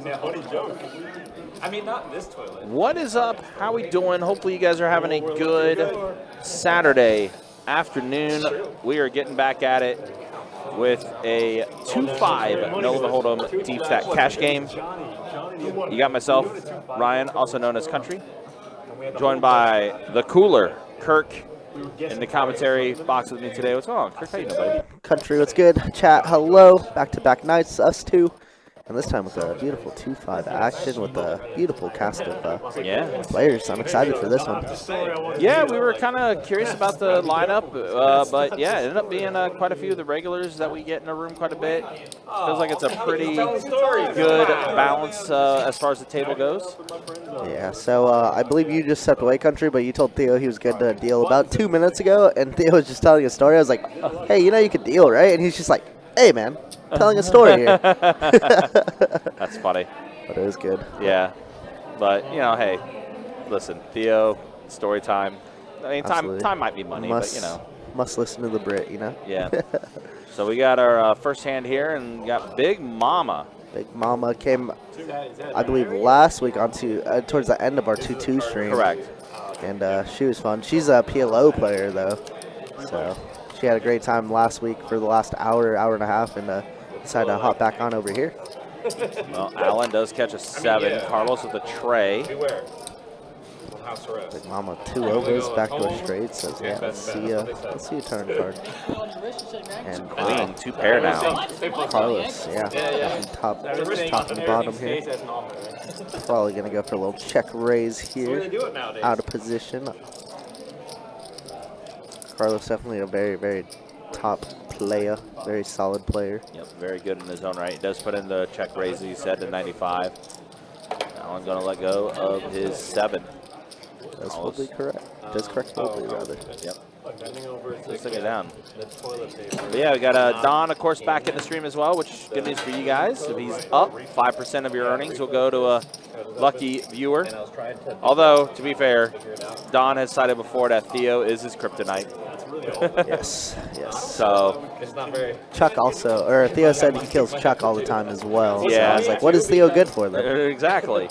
I mean, not this toilet. What is up? How we doing? Hopefully you guys are having a good Saturday afternoon. We are getting back at it with a 2-5 Nolan Hold'em deep stack cash game. You got myself, Ryan, also known as Country, joined by the cooler, Kirk, in the commentary box with me today. What's going on, Kirk? How you doing, buddy? Country, what's good? Chat, hello. Back-to-back nights, us two. And this time with a beautiful 2-5 action with a beautiful cast of players. I'm excited for this one. Yeah, we were kind of curious about the lineup, but yeah, it ended up being quite a few of the regulars that we get in the room quite a bit. Feels like it's a pretty good balance as far as the table goes. Yeah, so I believe you just stepped away, Country, but you told Theo he was good to deal about 2 minutes ago, and Theo was just telling a story. I was like, hey, you know you could deal, right? And he's just like, hey, man. Telling a story here. That's funny. But it was good. Yeah. But, you know, hey, listen, Theo, story time. I mean, time might be money, but, you know. Must listen to the Brit, you know? Yeah. So we got our first hand here, and we got Big Mama. Big Mama came, I believe, last week onto towards the end of our 2-2 stream. Correct. And she was fun. She's a PLO player, though. So she had a great time last week for the last hour and a half, and decided to hop back on over here. Well, Allen does catch a 7. Carlos with a tray. Big Mama 2 overs back to a straight. Says, yeah, let's see a turn card. And Queen, 2 pair now. Carlos, yeah, top and bottom here. Probably gonna go for a little check raise here. Out of position. Carlos definitely a very, very top player, very solid player. Yep, very good in his own right. He does put in the check raise, he said, to 95. Allen's going to let go of his 7. That's probably correct. That's correct, rather. Yep. Let's take it down. But yeah, we got Don, of course, back in the stream as well, which is good news for you guys. If he's up, 5% of your earnings will go to a lucky viewer. Although, to be fair, Don has cited before that Theo is his kryptonite. Yes. So Chuck also, or Theo said he kills Chuck all the time as well. Yeah. So I was like, what is Theo good for then? Exactly.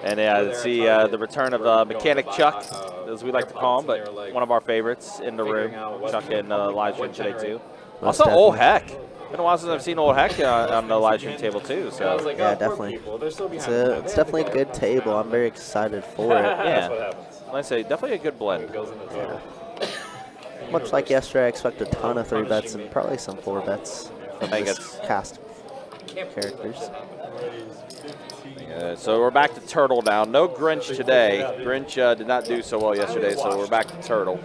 And yeah, see the return of Mechanic Chuck, as we like to call him, but one of our favorites in the room. Chuck in live stream today too. Also, Old Heck. Been a while since I've seen Old Heck on the live stream table too. So yeah, definitely. It's definitely a good table. I'm very excited for it. Yeah. Like I say, definitely a good blend. Yeah. Much like yesterday, I expect a ton of 3-bets and probably some 4-bets from this cast of characters. So we're back to Turtle now. No Grinch today. Grinch did not do so well yesterday, so we're back to Turtle.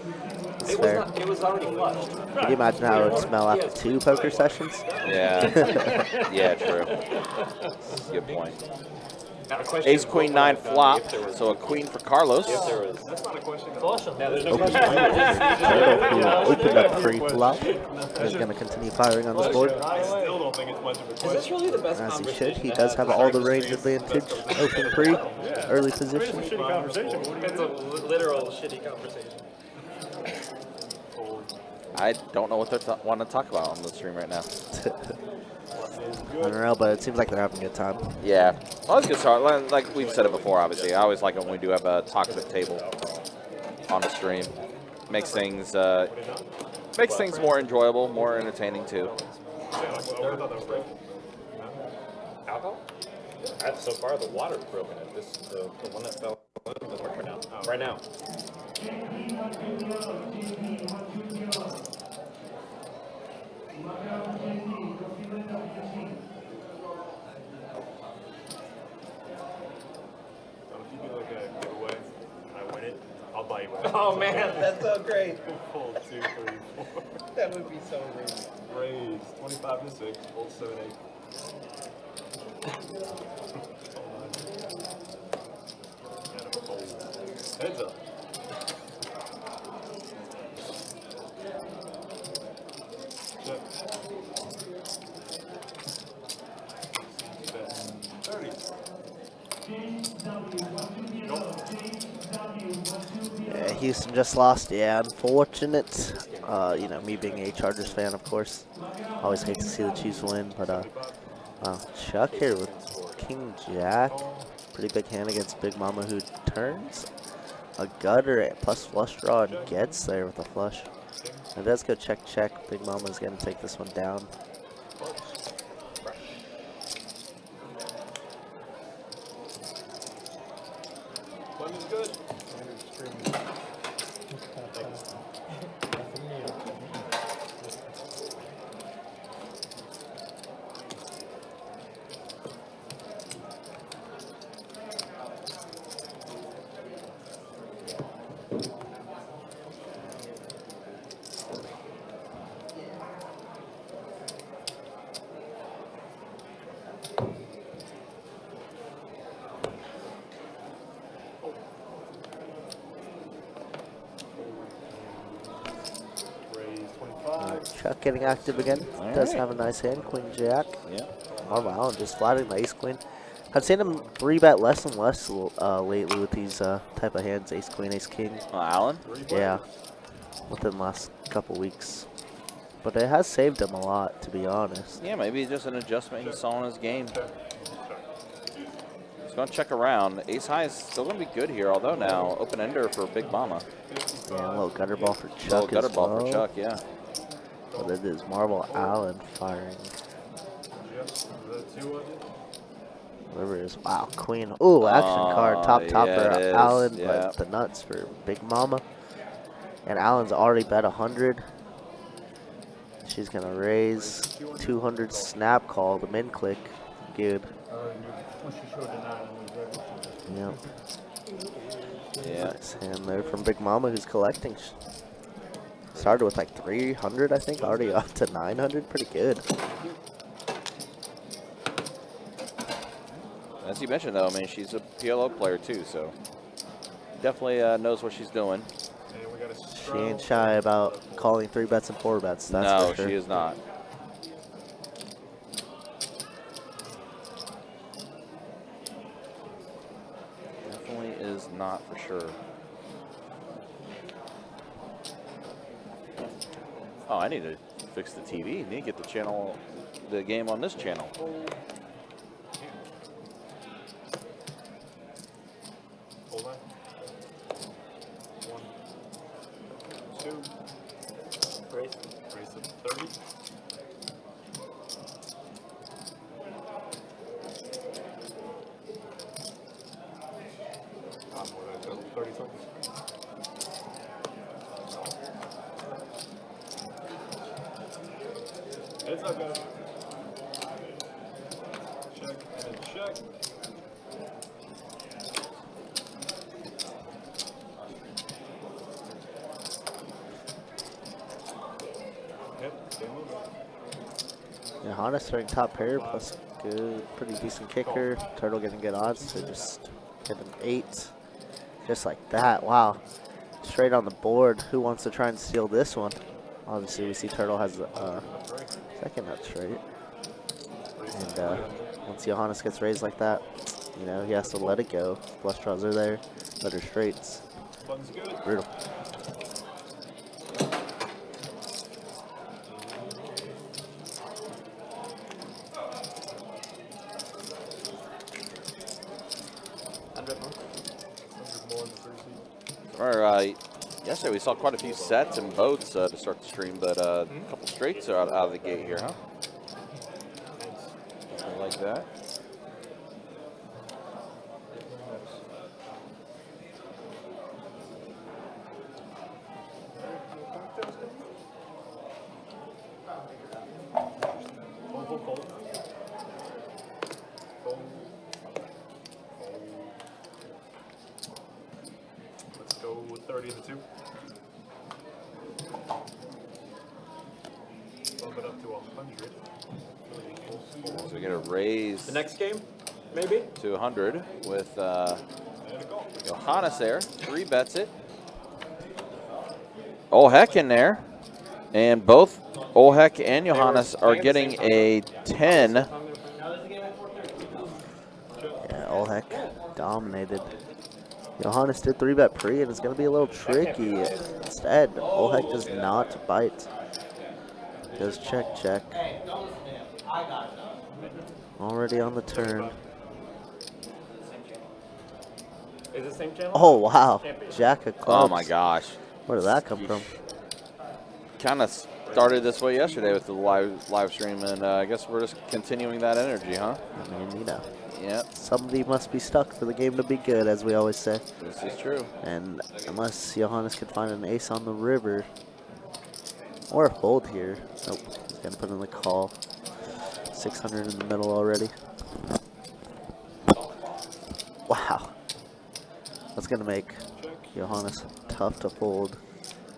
That's fair. It was already flushed. Can you imagine how it would smell after 2 poker sessions? Yeah. Yeah, true. Good point. Ace, Queen, 9 flop, so a queen for Carlos. That's not a question. Flush them. There's no Turtle opened up pre-flop. He's going to continue firing on this board. I still don't think it's much of a question. Is this really the best As he should. He does have all the range advantage. Open pre, early position. It's a literal shitty conversation. I don't know what they want to talk about on the stream right now. I don't know, but it seems like they're having a good time. Yeah. Always good start. Like we've said it before, obviously. I always like it when we do have a talk at the table on the stream. Makes things more enjoyable, more entertaining too. Alcohol? So far, the water's broken. The one that fell doesn't work right now. Right now. Oh man, that's so great. Fold 2, 3, 4. That would be so great. Raise 25 to 6. Fold 7, 8. And a fold. Heads up. Check. 30. Yeah, Houston just lost. Yeah, unfortunate. You know, me being a Chargers fan, of course, always hate to see the Chiefs win. But wow, Chuck here with King Jack. Pretty big hand against Big Mama, who turns a gutter plus flush draw and gets there with a flush. And does go check check. Big Mama's gonna take this one down. One is good. Chuck getting active again. All Does right. have a nice hand. Queen Jack. Yeah. Marvel Allen just flatting the ace queen. I've seen him 3-bet less and less lately with these type of hands. Ace queen, ace king. Allen? Yeah. Within the last couple weeks. But it has saved him a lot, to be honest. Yeah, maybe just an adjustment he saw in his game. He's going to check around. Ace high is still going to be good here, although now open ender for Big Mama. Yeah, a little gutter ball for Chuck. Little gutter as ball well. for Chuck, yeah. But it is Marvel Allen firing. Whatever it is. Wow, queen. Ooh, action card. Top yeah, for it is, Allen, yeah. but the nuts for Big Mama. And Allen's already bet 100. She's going to raise 200 snap call, the min click. Good. Yep. Yeah. Nice hand there from Big Mama, who's collecting. Started with like 300, I think, already up to 900. Pretty good. As you mentioned, though, I mean, she's a PLO player, too, so definitely knows what she's doing. She ain't shy about calling 3-bets and 4-bets. That's No, for sure. she is not. Definitely is not for sure. Oh, I need to fix the TV. Need to get the game on this channel. Hold on. 1, 2. Raise it 30. Not more than 30 seconds. It's not good. Check and check. Yep, same move. Yeah, Hana starting top pair plus good, pretty decent kicker. Turtle getting good odds, so just hit an 8. Just like that. Wow. Straight on the board. Who wants to try and steal this one? Obviously, we see Turtle has the second nut straight. And once Johannes gets raised like that, you know, he has to let it go. Flush draws are there. Better straights. Button's good. Brutal. Yesterday we saw quite a few sets and boats to start the stream, but a couple straights are out of the gate here, huh? I like that. Let's go with 30 and the 2. Bump it up to 100. So we get a raise The next game, maybe? to 100 with And a go. Johannes there. 3 bets it. Olheck in there. And both Olheck and Johannes are getting a 10. Yeah, Olheck dominated. Johannes did 3-bet pre, and it's going to be a little tricky. Instead, Olheck does not bite. Goes check, check. Already on the turn. Is it the same channel? Oh, wow. Can't be. Jack of clubs. Oh my gosh. Where did that come from? Kind of started this way yesterday with the live stream, and I guess we're just continuing that energy, huh? I mean, you know. Yep, Somebody must be stuck for the game to be good, as we always say. this is true. And unless Johannes can find an ace on the river, or a fold here. Nope, he's going to put in the call. 600 in the middle already. Wow. That's going to make Johannes tough to fold.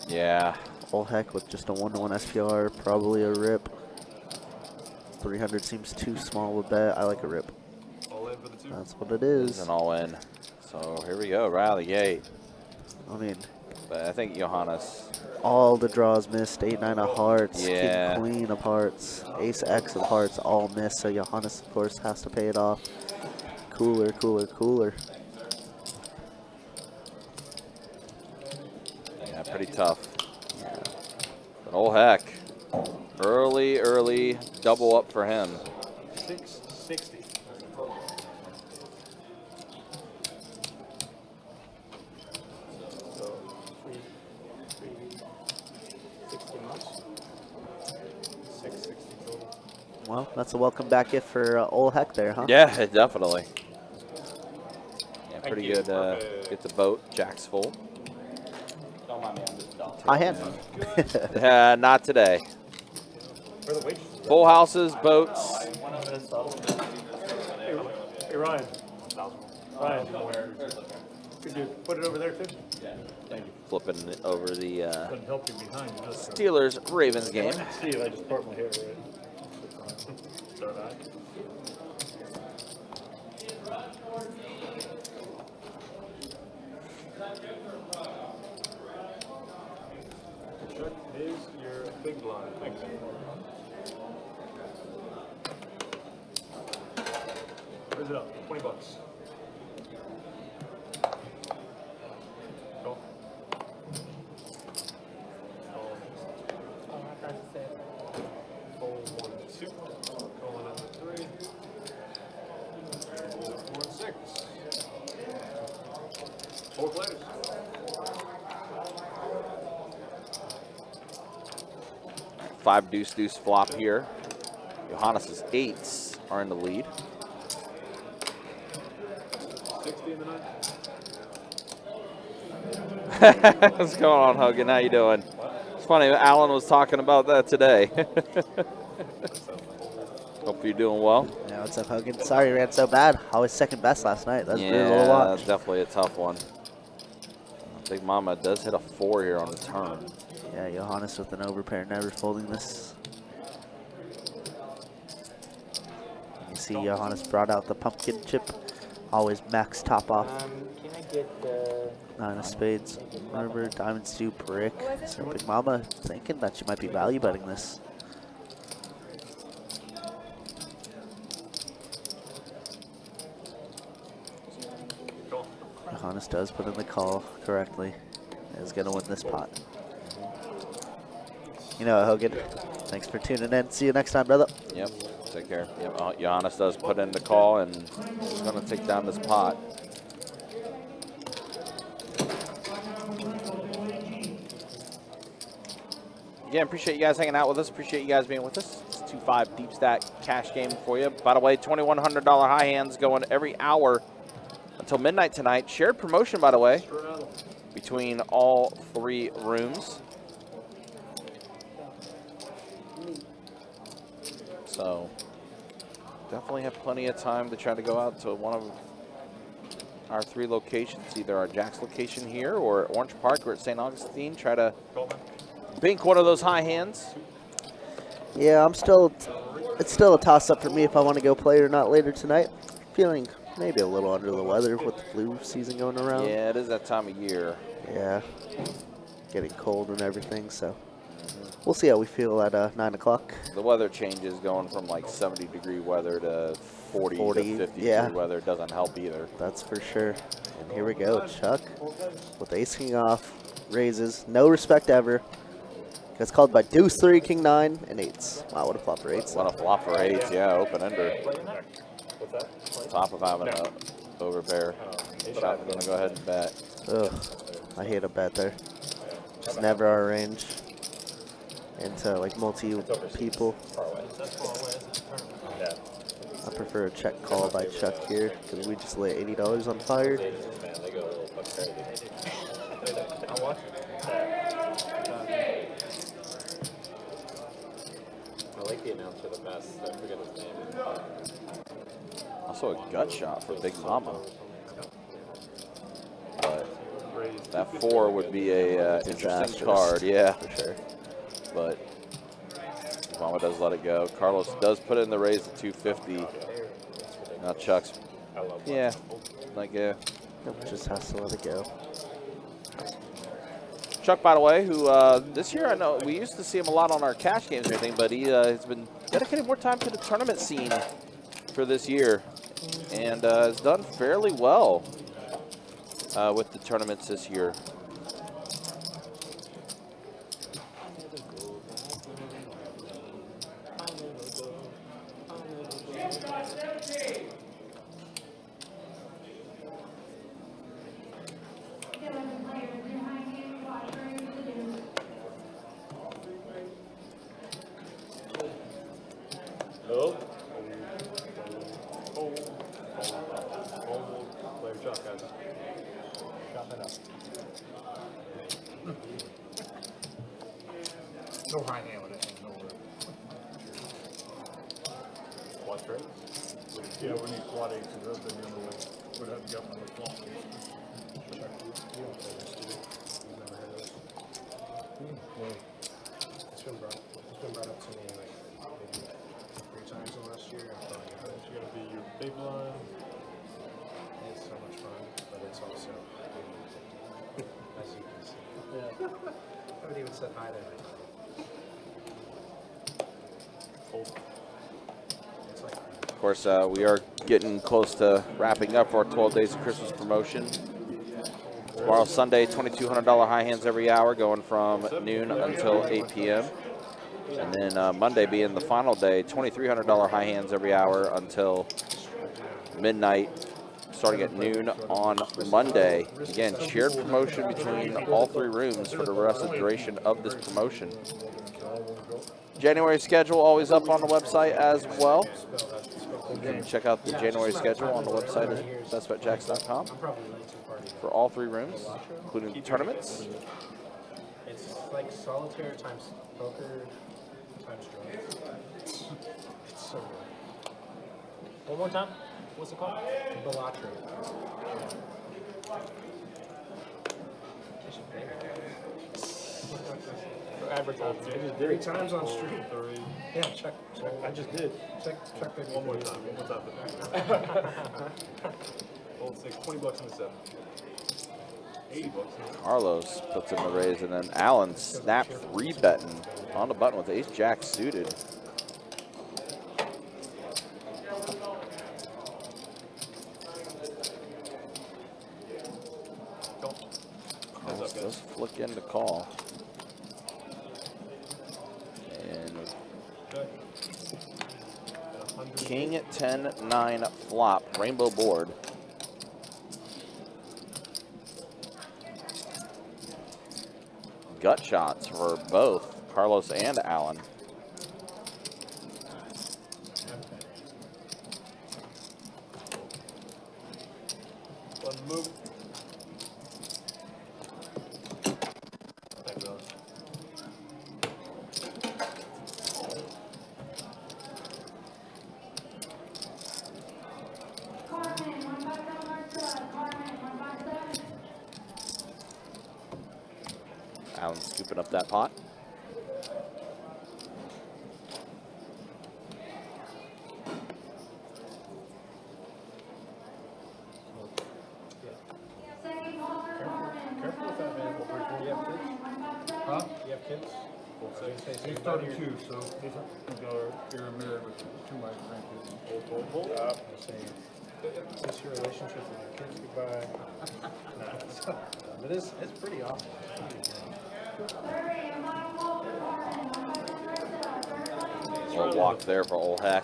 Yeah. All heck with just a 1-to-1 SPR, probably a rip. 300 seems too small of a bet. I like a rip. All in for the 2. That's what it It's is. an all in. So here we go, right out of the gate. I mean, But I think Johannes, all the draws missed. 8-9 of hearts, Yeah. King Queen of hearts, Ace X of hearts, all missed. So Johannes, of course, has to pay it off. Cooler, cooler, cooler. yeah, pretty tough. But oh heck, early double up for him. 660. So, 60 much. 660 total. Well, that's a welcome back gift for old heck there, huh? Yeah, definitely. Yeah, Thank pretty you. good. Perfect. Get the boat. Jack's full. Don't mind me, I'm just done. High hand. Not today. For the waitress. Full houses, boats. Hey, Ryan. Ryan. Could you put it over there, too? Flipping it over the Couldn't help you behind. You know, so. Steelers Ravens game. See if I just part my hair, right? Start eye. Check is your big blind. Thanks. Raise it up. $20. Go. Fold 1, 2. Calling in the 3. Fold 4 and 6. 4 players. Five deuce flop here. Johannes' eights are in the lead. 60 in the 9. What's going on, Hogan? How you doing? It's funny, Alan was talking about that today. Hope you're doing well. Yeah, what's up, Hogan? Sorry you ran so bad. I was second best last night. That was brutal to Yeah, watch. that's definitely a tough one. Big Mama does hit a 4 here on the turn. Yeah, Johannes with an overpair, never folding this. You see Johannes brought out the pumpkin chip. Always max top off. Can I get the... 9 of spades. River, diamonds, 2 brick. So Big Mama thinking that she might be value betting this. Johannes does put in the call correctly. Is going to win this pot. You know what, Hogan? Thanks for tuning in. See you next time, brother. Yep, take care. Yep, Johannes does put in the call, and he's going to take down this pot. Again, appreciate you guys hanging out with us. Appreciate you guys being with us. It's 2-5 deep stack cash game for you. By the way, $2,100 high hands going every hour until midnight tonight. Shared promotion, by the way, between all 3 rooms. So definitely have plenty of time to try to go out to one of our 3 locations, either our Jack's location here or Orange Park or at St. Augustine. Try to bink one of those high hands. Yeah, it's still a toss-up for me if I want to go play or not later tonight. Feeling maybe a little under the weather with the flu season going around. Yeah, it is that time of year. Yeah, getting cold and everything, so we'll see how we feel at 9 o'clock. The weather changes going from like 70-degree weather to 40 to 50-degree yeah. weather. Doesn't help either. That's for sure. And here we go, Chuck with ace king off, raises, no respect ever. Gets called by deuce 3, king 9, and 8s. Wow, what a flop for 8s. What a flop for 8s, yeah, open ender. What's that? Top of having a overpair. But I'm going to go ahead and bet. Ugh, I hate a bet there. Just never our range into like multi people. Yeah. I prefer a check call by Chuck here because we just lay $80 on fire. Man, they go a little fuck crazy. I'll watch it. I like the announcer the best. I forget his name. Also a gut shot for Big Mama. But that 4 would be a interesting Disastrous. card, yeah. For sure. But Mama does let it go. Carlos does put in the raise at 250. Now Chuck's, I love yeah, like Yep, just has to let it go. Chuck, by the way, who this year I know we used to see him a lot on our cash games and everything, but he has been dedicating more time to the tournament scene for this year, and has done fairly well with the tournaments this year. Oh. Player shot, guys. Shot that up. No high hand with it. No worry. Watch right? Yeah, we need quad 8 to the other way. Would have to go on the flop. Check. You don't play this, do you? You've never heard of this? It's been brought up to me like maybe 3 times in the last year. I'm telling you, it's gonna be your big line. It's so much fun, but it's also as you can see. Yeah. I haven't even said hi to everybody. It's like Of course, we are getting close to wrapping up our 12 Days of Christmas promotion. Tomorrow, Sunday, $2,200 high hands every hour, going from noon until 8 p.m. And then Monday being the final day, $2,300 high hands every hour until midnight, starting at noon on Monday. Again, shared promotion between all 3 rooms for the rest of the duration of this promotion. January schedule always up on the website as well. You can check out the January schedule on the website at bestbetjacks.com for all 3 rooms, including the tournaments. it's like solitaire times poker times drugs. It's so good. One more time. What's it called? Balatro. Advertising. 3 times on stream. Yeah, check. I just did. Check. One more time. One more time. Old 6, $20 in the 7. $80. Carlos puts in the raise, and then Allen snap 3-betting on the button with ace-jack suited. Carlos does flick in to call. And King 10-9 flop, rainbow board. Gut shots for both Carlos and Allen. One move. Allen scooping up that pot. Careful with that, man. Do you have kids? Huh? You have kids? He's 32, so you're married with 2 of my grandkids. Hold up. I'm saying, is this your relationship with your kids? Goodbye. No, but it's pretty awful. Little walk there for old Hack.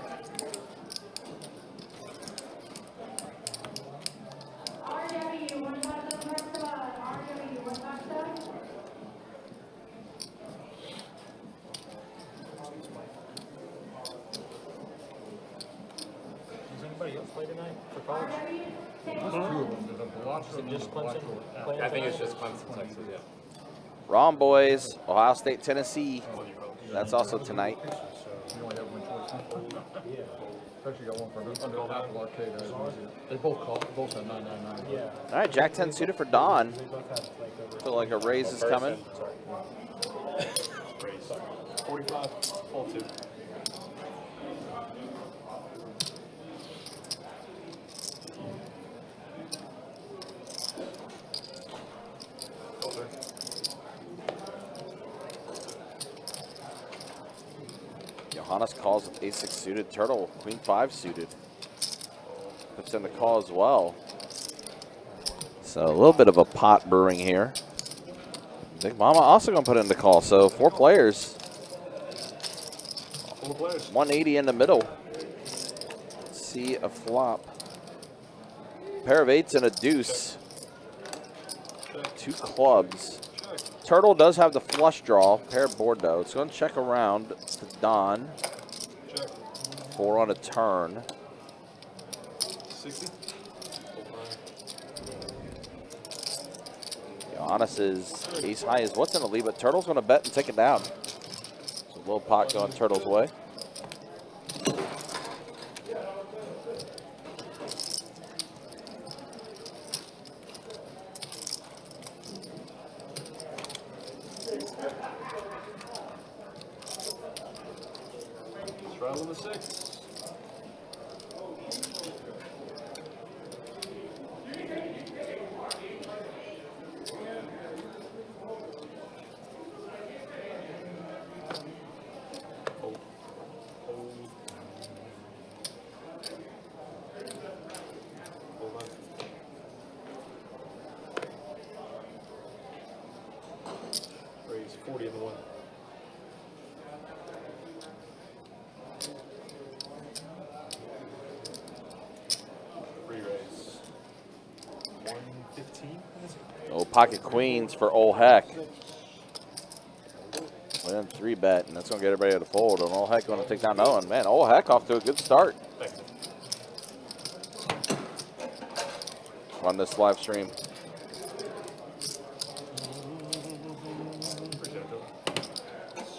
college? There's 2 of them. There's a Palazzo and Just a Palazzo. Clemson? I think it's just Clemson, Texas, yeah. Wrong, boys. Ohio State, Tennessee. That's also tonight. You only have one choice. Yeah. Actually got one for under Apple Arcade. They both have 999. Yeah. All right, Jack 10 suited for Don. Feel like a raise is coming. Raise. 45, full 2. Johannes calls with ace 6 suited. Turtle, queen 5 suited. Puts in the call as well. So a little bit of a pot brewing here. Big Mama also going to put in the call. So 4 players. 180 in the middle. Let's see a flop. Pair of 8s and a deuce. 2 clubs. Turtle does have the flush draw. Pair board though. It's going to check around to Don. 4 on a turn. 60. Giannis is ace high is what's in the lead, but Turtle's going to bet and take it down. So a little pot going Turtle's way. Straddle the 6. Raise 40 in the 1. Re-raise 115. Oh, pocket queens for Old Heck. Win 3 bet, and that's going to get everybody to fold. And Old Heck going to take down Nolan. Man, Old Heck off to a good start on this live stream.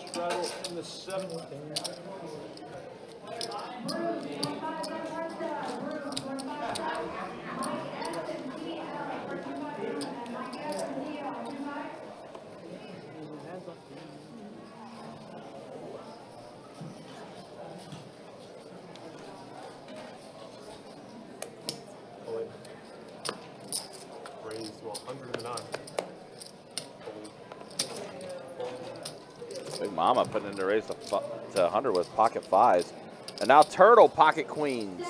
Straddle in the 7. Raised to 109. Big Mama putting in the raise to 100 with pocket 5s. And now Turtle pocket queens.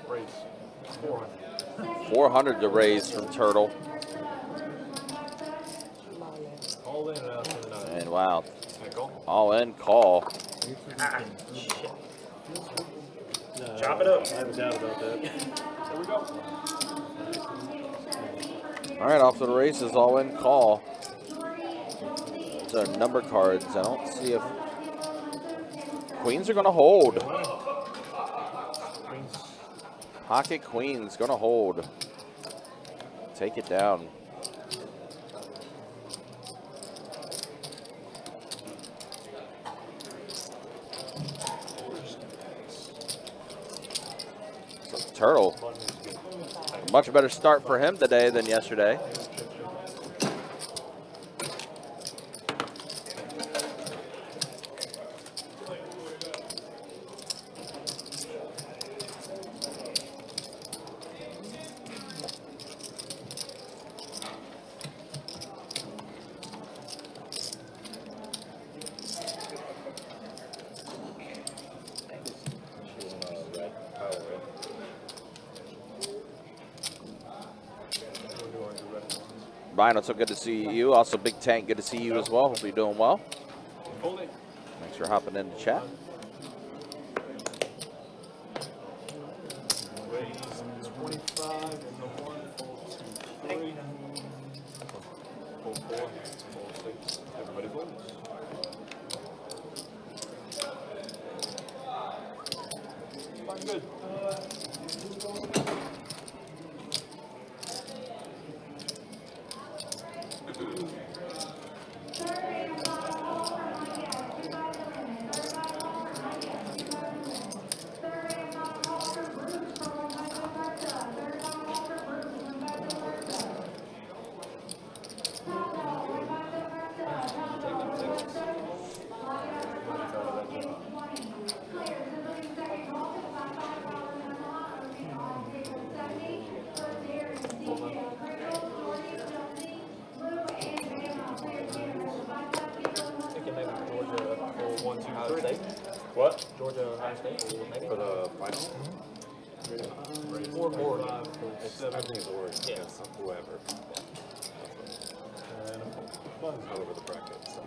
Raise 400. 400 to raise from Turtle. All in and out to the 9. And wow, Nickel. all in call. Chop it up. I have a doubt about that. Here we go. All right, off to the races, all in call. Those are number cards. I don't see if queens are going to hold. Pocket queens going to hold. Take it down. So Turtle, a much better start for him today than yesterday. Brian, it's so good to see you. Also, Big Tank, good to see you as well. Hope you're doing well. Thanks for hopping in the chat. Raise 25 and the 1, full 2, 3. Full 4, full 6. Everybody folds. good. What? Georgia, Ohio State, maybe? For the final? Or Oregon. I think it's Oregon. Yeah, whoever. However the bracket. So.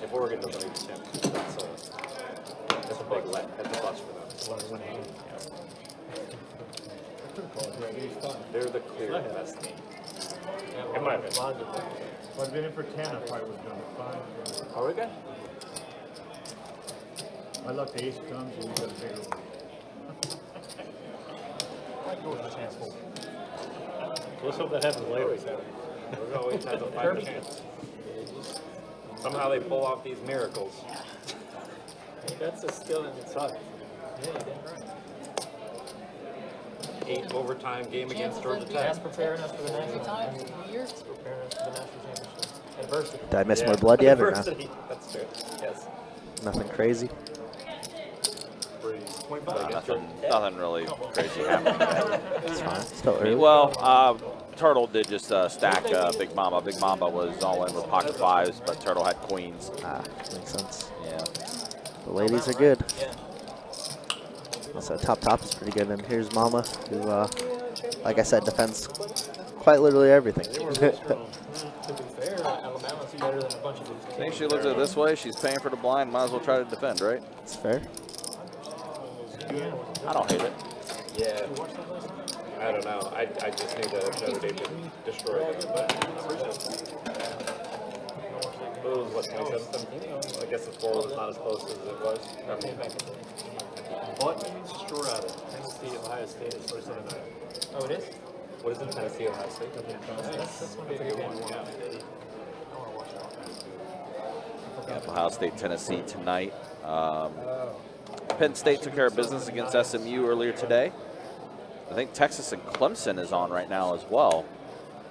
If Oregon doesn't make the championship, that's a big let. That's a bust for them. They're the clear best team. It might have been. If I'd been in for 10, I probably would have done it 5. Oregon? I luck the ace comes and you got a bigger one. Let's hope that happens later. We always have a fighting chance. Somehow they pull off these miracles. That's a skill in itself. Yeah, you did right. 8 overtime game against Georgia Tech. That's preparing us for the national championship. It's preparing us for the national championship. Adversity. Did I miss more blood yet or not? Adversity. That's true. Yes. Nothing crazy. Nothing really crazy happening. It's fine. Still early. Well, Turtle did just stack Big Mama. Big Mama was all in with pocket fives, but Turtle had queens. Ah, makes sense. Yeah. The ladies are good. Yeah. Also, top is pretty good. And here's Mama, who, like I said, defends quite literally everything. To be fair, Alabama's better than a bunch of these I think she looks at it this way. She's paying for the blind. Might as well try to defend, right? It's fair. I don't hate it. Yeah. I don't know. I just knew that Notre Dame would destroy them, but it was what, 27-17? I guess the score was not as close as it was. What means destroy out of Tennessee, Ohio State is first of the night. Oh, it is? What is it, Tennessee, Ohio State? That's going to be a good game. I want to watch that. Ohio State, Tennessee tonight. Penn State took care of business against SMU earlier today. I think Texas and Clemson is on right now as well,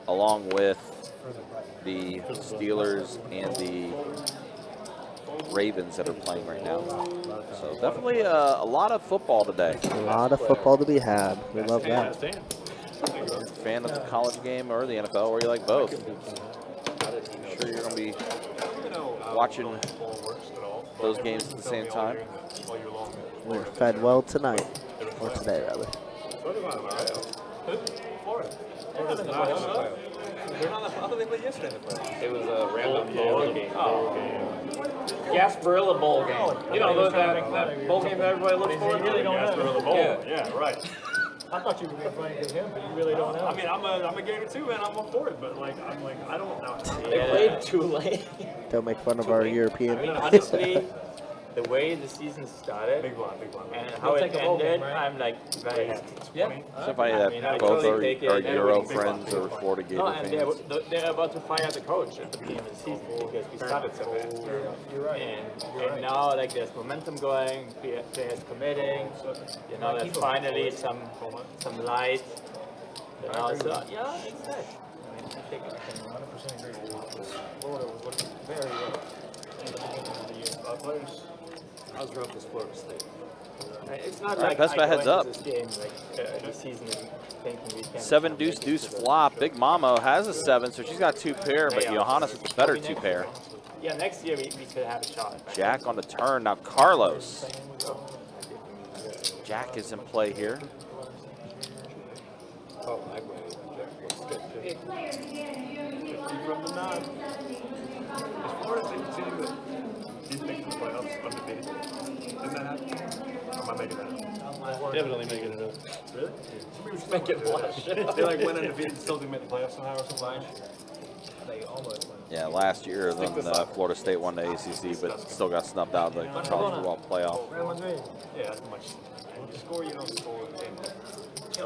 along with the Steelers and the Ravens that are playing right now. So definitely a lot of football today. A lot of football to be had. We love that. If you're a fan of the college game or the NFL, or you like both, I'm sure you're going to be watching those games at the same time. We're fed well tonight, or today rather. Florida. They're not in the playoffs. They're not in the playoffs. They played yesterday in the playoffs. It was a random bowl game. Gasparilla Bowl game. You know, that bowl game that everybody looks for? You really don't know. Gasparilla Bowl. Yeah, right. I thought you were being funny to him, but you really don't know. I mean, I'm a gamer too, man. I'm all for it, but like, I don't know. They played too late. Don't make fun of our European. I mean, honestly, the way the season started Big one. and how it ended, I'm like very happy. Yeah. So funny I that I both totally take it. are Euro Everything's friends or Florida Gator No, and fans. they're about to fire the coach at the beginning of the season because we started so bad. You're right. And now like there's momentum going, players committing, you know, there's finally some light. You know, so yeah, it's nice. I mean, I think 100% agree. Florida was looking very well at the beginning of the year. Players. How's rough as Florida State? it's not All right, like best I bet go heads into up. this game like the season is thinking we can. 7 deuce deuce flop. Big Mama has a 7, so she's got 2 pair, but Johannes with the better 2 pair. Yeah, next year we could have a shot. Jack on the turn. Now Carlos. Jack is in play here. Oh, my way. From the 9. Is Florida State the team that didn't make the playoffs undefeated? Didn't that happen? Or am I making that up? Definitely making it up. Really? Make it blush. They like went undefeated, still didn't make the playoffs somehow or something. They almost went. Yeah, last year then Florida State won the ACC, but still got snubbed out of the college football playoff. Real Madrid. Yeah, that's much.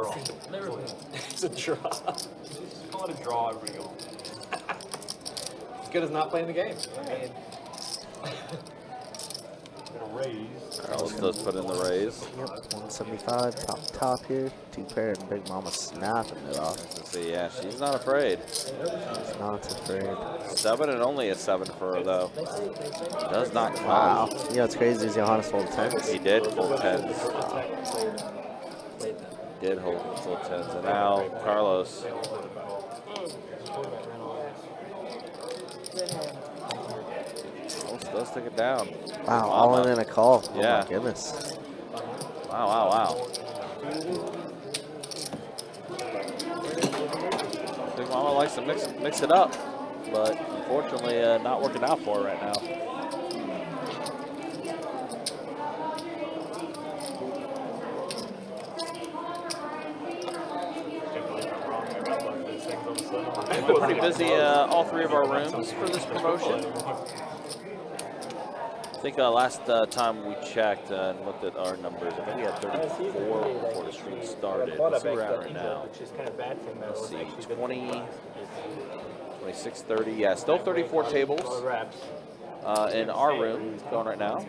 draw. It's a draw. Call it a draw every go. As good as not playing the game. I mean, Gonna raise. Carlos does put in the raise. Yep, 175 top here. 2 pair and Big Mama snapping it off. Let's see, yeah, she's not afraid. She's not afraid. 7 and only a 7 for her though. Does not count. Wow. You know what's crazy is Johannes fold 10s. He did full 10s. Did hold full 10s. And now Carlos. Carlos does take it down. Wow, all in a call. Oh Yeah. my goodness. Wow, wow, wow. Big Mama likes to mix it up, but unfortunately not working out for her right now. We're pretty busy, all 3 of our rooms for this promotion. I think last time we checked and looked at our numbers, I think we had 34 before the stream started. Let's see where we're at right now. Let's see, 20, 26, 30. Yeah, still 34 tables in our room going right now.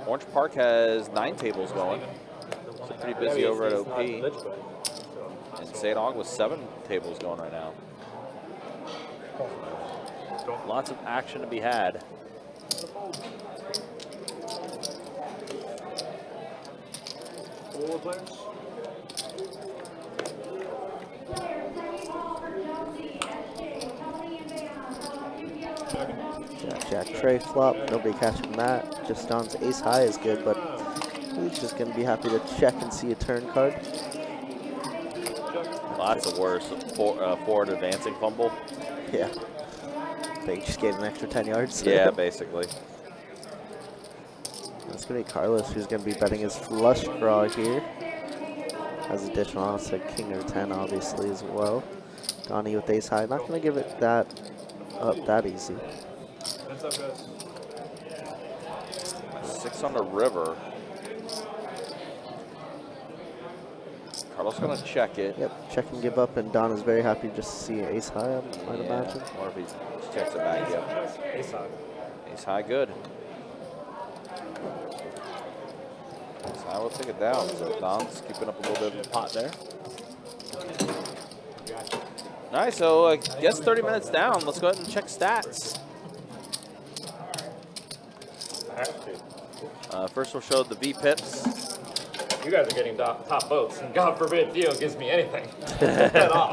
Orange Park has 9 tables going. So pretty busy over at OP. And St. Aug with 7 tables going right now. Lots of action to be had. Jack Trey flop. Nobody catching that. Just Don's ace high is good, but he's just going to be happy to check and see a turn card. Lots of worse. Forward advancing fumble. Yeah. They just gained an extra 10 yards. Yeah, basically. That's going to be Carlos, who's going to be betting his flush draw here. Has additional odds to king or 10, obviously, as well. Donnie with ace high. Not going to give it that up that easy. 6 on the river. Carlos going to check it. Yep, check and give up, and Don is very happy just to see ace high, I might imagine. Or if he checks it back, yep. ace high. Ace high, good. Ace high will take it down. So Don's keeping up a little bit of a pot there. Nice, so I guess 30 minutes down. Let's go ahead and check stats. First we'll show the V-pips. You guys are getting top votes, and God forbid Theo gives me anything at all.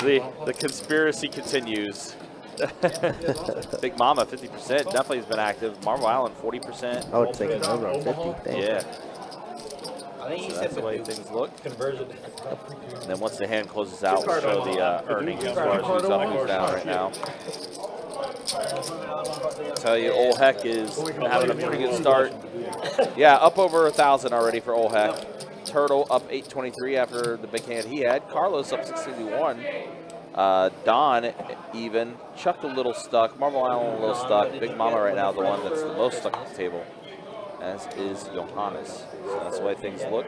The conspiracy continues. Big Mama, 50%, definitely has been active. Marvel Island, 40%. Oh, it's taking over on 50. Dang. Yeah. I think So that's the way things look. conversion. And then once the hand closes out, we'll show the earnings as far as who's up and who's down right now. I'll tell you, Ol Heck is having a pretty good start. Yeah, up over 1,000 already for Ol Heck. Turtle up 823 after the big hand he had. Carlos up 661. Don even. Chuck a little stuck. Marble Island a little stuck. Big Mama right now the one that's the most stuck at the table, as is Johannes. So that's the way things look.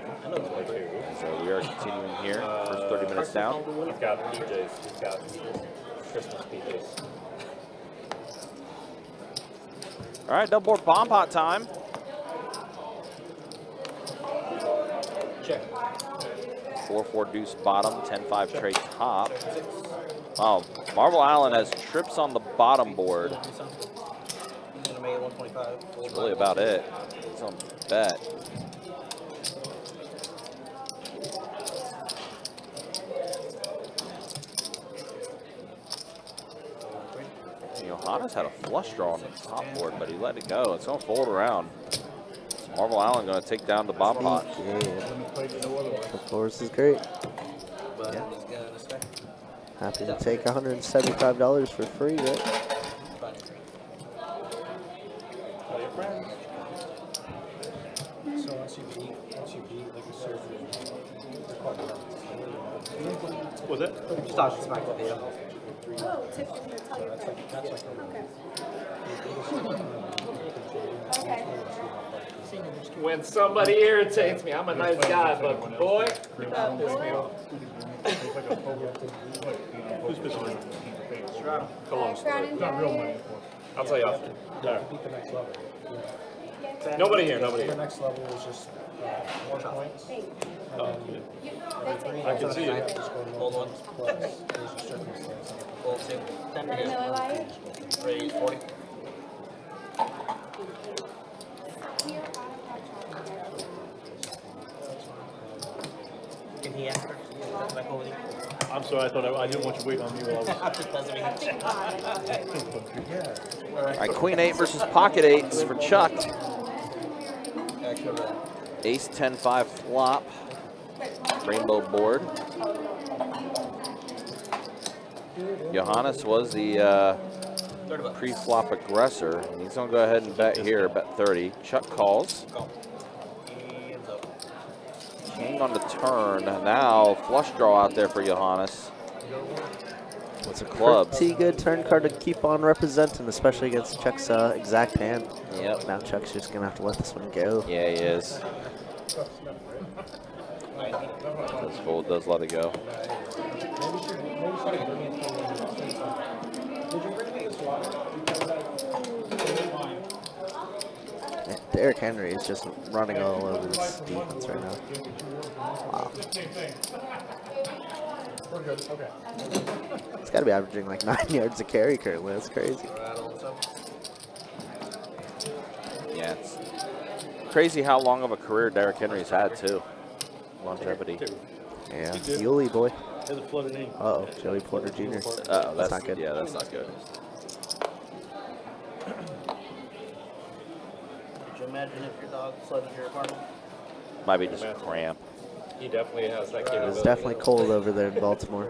So we are continuing here. First 30 minutes down. He's got PJs. He's got Christmas PJs. All right, double board bomb pot time. Check. 4-4 deuce bottom, 10-5 tray top. Oh, Marble Island has trips on the bottom board. That's really about it. It's on bet. Johannes had a flush draw on the top board, but he let it go. It's going to fold around. So Marble Island going to take down the bottom pot. Yeah. The force is great. Yeah. Happy to take $175 for free, right? So once you beat like a surgery, you're called out. Was it? Start to smack the video. Oh, Tiffany, that's how you're That's like okay. a Okay. When somebody irritates me, I'm a nice guy, but boy, that pisses me off. Who's fishing? Cologne's third. Not real money. I'll tell you after. Beat the next level. Nobody here, nobody The here. next level is just more points. I can see you. Hold on. Plus, there's a circumstance. Hold 2. 10 I know why. Raise 40. Can he answer? Am I holding? I'm sorry, I thought I didn't want you waiting on me while I was. All right, Queen 8 versus Pocket 8s for Chuck. Ace 10-5 flop. Rainbow board. Johannes was the pre-flop aggressor. He's going to go ahead and bet here, bet 30. Chuck calls. King on the turn. Now flush draw out there for Johannes. What's a club? Pretty good turn card to keep on representing, especially against Chuck's exact hand. Yep. Now Chuck's just going to have to let this one go. Yeah, he is. This fold does let it go. Derrick Henry is just running all over this defense right now. Wow. He's got to be averaging like 9 yards a carry currently. That's crazy. Yeah, it's crazy how long of a career Derrick Henry's had, too. Longevity. Yeah, Yuli boy. There's a flooded ink. Uh-oh, Joey Porter Jr. Uh-oh, that's not good. Yeah, that's not good. Could you imagine if your dog flooded your apartment? Might be just a cramp. He definitely has that capability. It's definitely cold over there in Baltimore.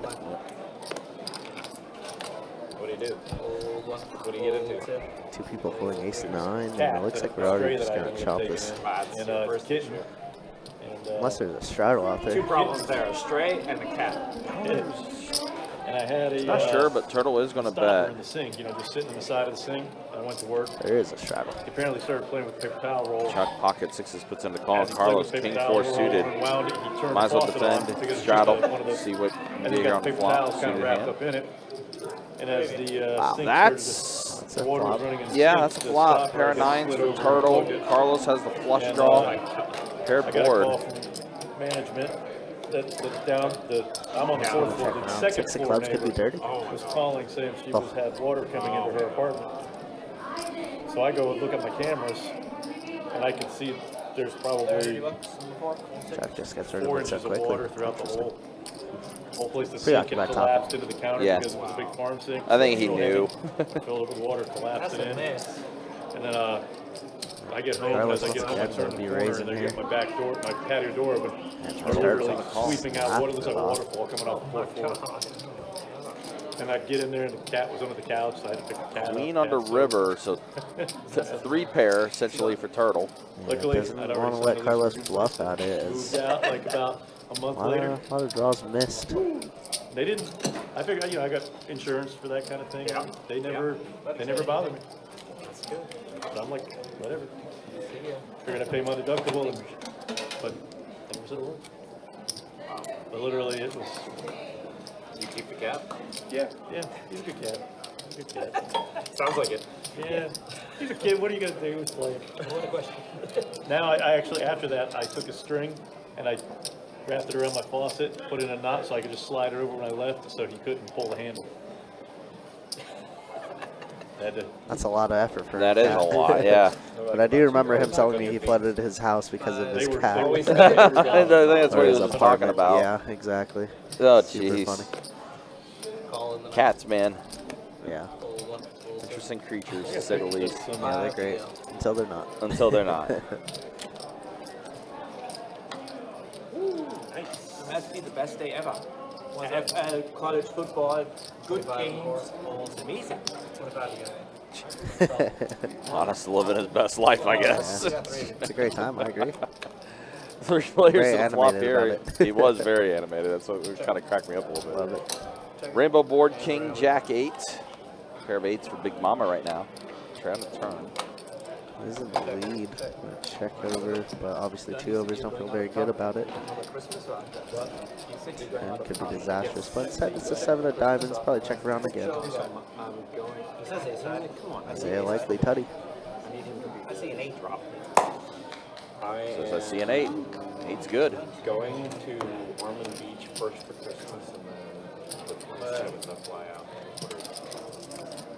What do you do? What do you get into? Two people pulling ace 9, and it looks like we're already just going to chop this. First kitten. issue. Unless there's a straddle out Two there. problems there, a stray and a cat. And I had a Not sure, but Turtle is going to stopper bet. in the sink, just sitting on the side of the sink. I went to work. There is a straddle. He apparently started playing with paper towel roll. Chuck pocket 6s puts into call. As he played Carlos with paper King towel 4 roll, suited. unwound it, he turned Might as the well faucet on defend, because it's straddle, just one of those- see what and can he be here got on the the paper flop. towels kind Suited of wrapped hand. up in it. And as the Wow, sink that's started a the water was flop. running in the Yeah, sink, that's a the flop. stopper Pair of just 9s slid for over and Turtle. plugged it. Carlos has the flush And, draw. Pair I got a board. call from management that down I'm on the fourth floor. The second Six of floor clubs could be neighbor dirty. was calling saying she Oh. was had water coming into her apartment. So I go and look at my cameras, and I can see there's probably Chuck just gets rid 4 of it so inches of quickly. water throughout the whole place. The sink Preoccupied had topic. collapsed into the counter Yeah. because it was a big farm sink. I think he So knew. heavy, filled it with water, collapsed That's it a in. mess. And then I get home, Carlos as I get wants home, I to turn be the corner, raising and I here. get my back door, my patio door open. Turtle's I'm literally on the call. sweeping out water. It looks like a After waterfall coming off the fourth floor. And I get in there, and the cat was under the couch, so I had to pick the cat Queen up. under Cat's river, so 3 pair essentially for Turtle. Yeah, Luckily, doesn't I'd want already to let sent Carlos those bluff out it. moved As out like about a month a later. lot of draws missed. They didn't. I figured, I got insurance for that kind of thing. Yeah. They never bothered me. So I'm like, whatever. Figured I'd pay my deductible, but never said a word. But literally, it was. You keep the cat? Yeah, he's a good cat. He's a good cat. Sounds like it. Yeah, he's a kid. What are you gonna do? It's like, What a question. now I actually, after that, I took a string and I wrapped it around my faucet, put it in a knot so I could just slide it over when I left, so he couldn't pull the handle. Had to. That's a lot of effort for That a is cat. a lot, yeah. But I do remember him telling me he flooded his house because of They his were cat. always I think that's Or what he his was just talking apartment. about. Yeah, exactly. Oh, Super jeez. funny. Calling the Cats, man. Yeah. Interesting creatures, to say the least. Yeah, they're great. Until they're not. Until they're not. It must be the best day ever. NFL, college football, good games. It's amazing. Honestly, living his best life, I guess. It's a great time, I agree. 3 players Very in the flop animated here. about it. He was very animated. That's what kind of cracked me up a little bit. Love it. Rainbow board, King, Jack 8. Pair of 8s for Big Mama right now. Try on the turn. He's in the lead. Check over, but obviously 2 overs. Don't feel very good about it. And could be disastrous. But instead, it's a 7 of diamonds. Probably check around again. Isaiah likely tutty. I see an 8 drop. So I see an 8. 8's good. Going to Ormond Beach first for Christmas and then the 27th I fly out.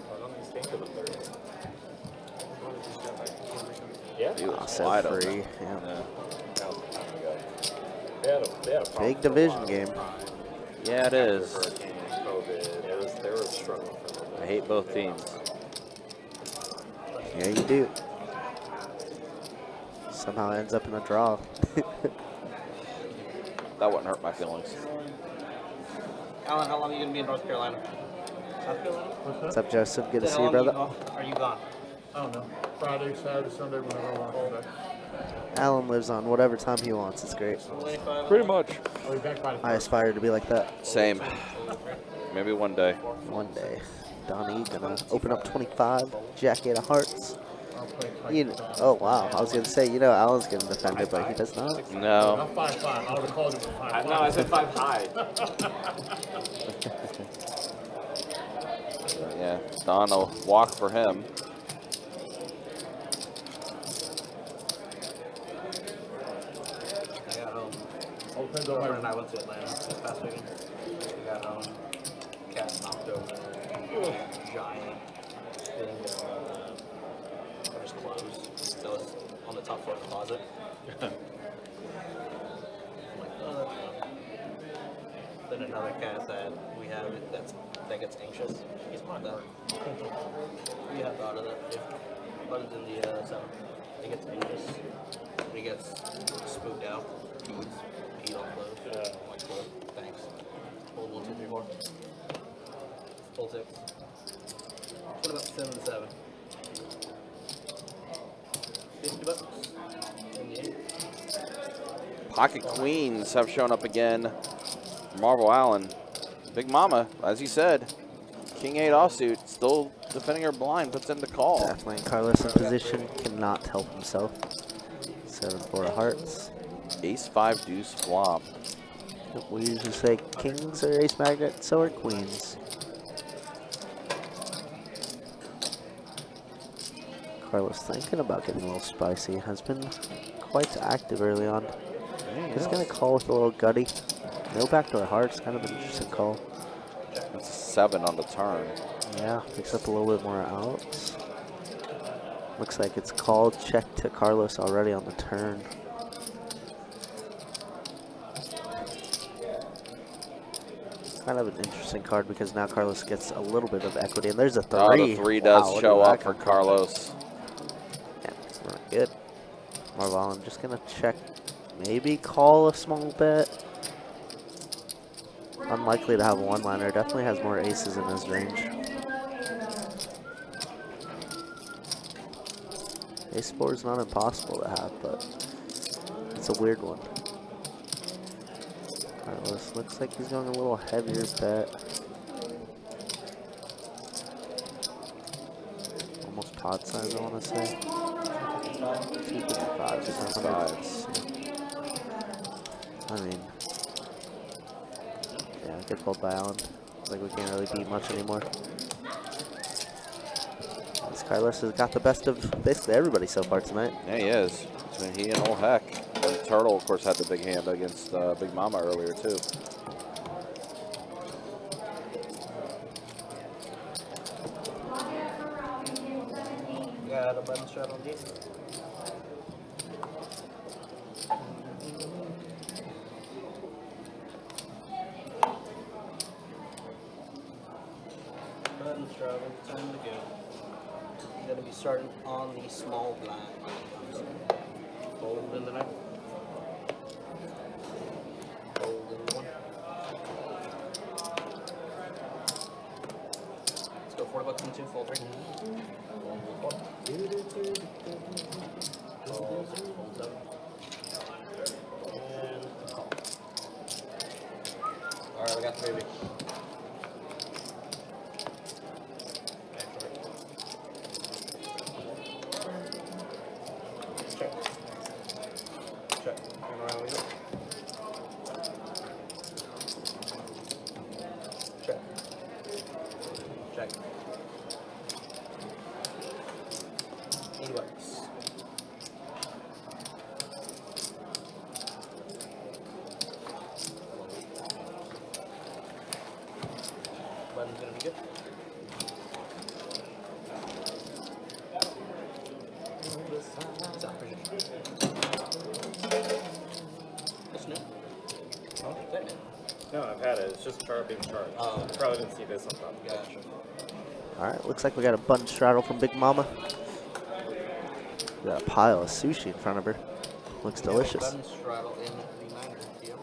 I don't think it's to the 3rd. Yeah. He was So wide open. free. Yeah. Yeah. That was a time ago. They had a problem Big for a division while. game. Yeah, it is. Hurricane, COVID. They were struggling for a little bit. I hate both teams. Yeah, you do. Somehow ends up in a draw. That wouldn't hurt my feelings. Alan, how long are you going to be in North Carolina? South Carolina? What's up, Joseph? Good to How see you, long are brother. Are you gone? I don't know. Friday, Saturday, Sunday, whenever I want to come back. Alan lives on whatever time he wants. It's great. Pretty much. I'll be back by the I aspire to be like that Same. Maybe one day. one day. Donnie gonna open up 25. Jack 8 of hearts. Oh wow! I was gonna say, Alan's gonna defend it, but he does not. No. I'm 5'5". I would have called him 5'5". No, I said 5 high. Yeah. Don will walk for him. I got home. All depends on Girlfriend and my I went to Atlanta this past weekend. We got home. Cat knocked over. Giant thing of his clothes that was on the top floor of the closet. I'm like, oh, that's fun. Then another cat that we have that gets anxious. He's smart though. We have thought of that. Yeah. But it's in the 7. He gets anxious. He gets spooked out. He would eat on clothes. I'm like, well, thanks. Hold 1, 2, 3, 4. Hold 6. What about 7 and 7? $50 in the 8. Pocket queens have shown up again. Marvel Allen. Big Mama, as he said, King 8 offsuit, still defending her blind, puts in the call. Definitely Carlos in position, cannot help himself. 7 4 of hearts. Ace 5 deuce flop. We usually say kings are ace magnet, so are queens. Carlos thinking about getting a little spicy. Has been quite active early on. He's gonna call with a little gutty. No backdoor hearts, kind of an interesting call. That's a 7 on the turn. Yeah, picks up a little bit more outs. Looks like it's called check to Carlos already on the turn. Kind of an interesting card because now Carlos gets a little bit of equity, and there's a 3. Oh, the 3 does Wow, show look at up that for come from. Carlos. Yeah, it's not good. Marvel, I'm just gonna check, maybe call a small bet. Unlikely to have a one-liner, definitely has more aces in his range. Ace 4 is not impossible to have, but it's a weird one. Carlos looks like he's going a little heavier bet. Almost pot size, I want to say. 255s or something. I mean, yeah, get pulled by Allen. Like we can't really beat much anymore. This Carlos has got the best of basically everybody so far tonight. Yeah, he is. Between he and Old Heck. And Turtle, of course, had the big hand against Big Mama earlier, too. Got a button shot on these. Button shot, time to go. Gonna be starting on the small blind. Fold in the night. Fold in the 1. Let's go $40 and 2, fold 3. Fold 4. Fold 7. And call. Alright, we got the baby. No, I've had it. It's just being charged. Oh. Probably didn't see this on top. Gotcha. All right, looks like we got a bun straddle from Big Mama. Got a pile of sushi in front of her. Looks delicious. Bun straddle in the 9er. Yeah.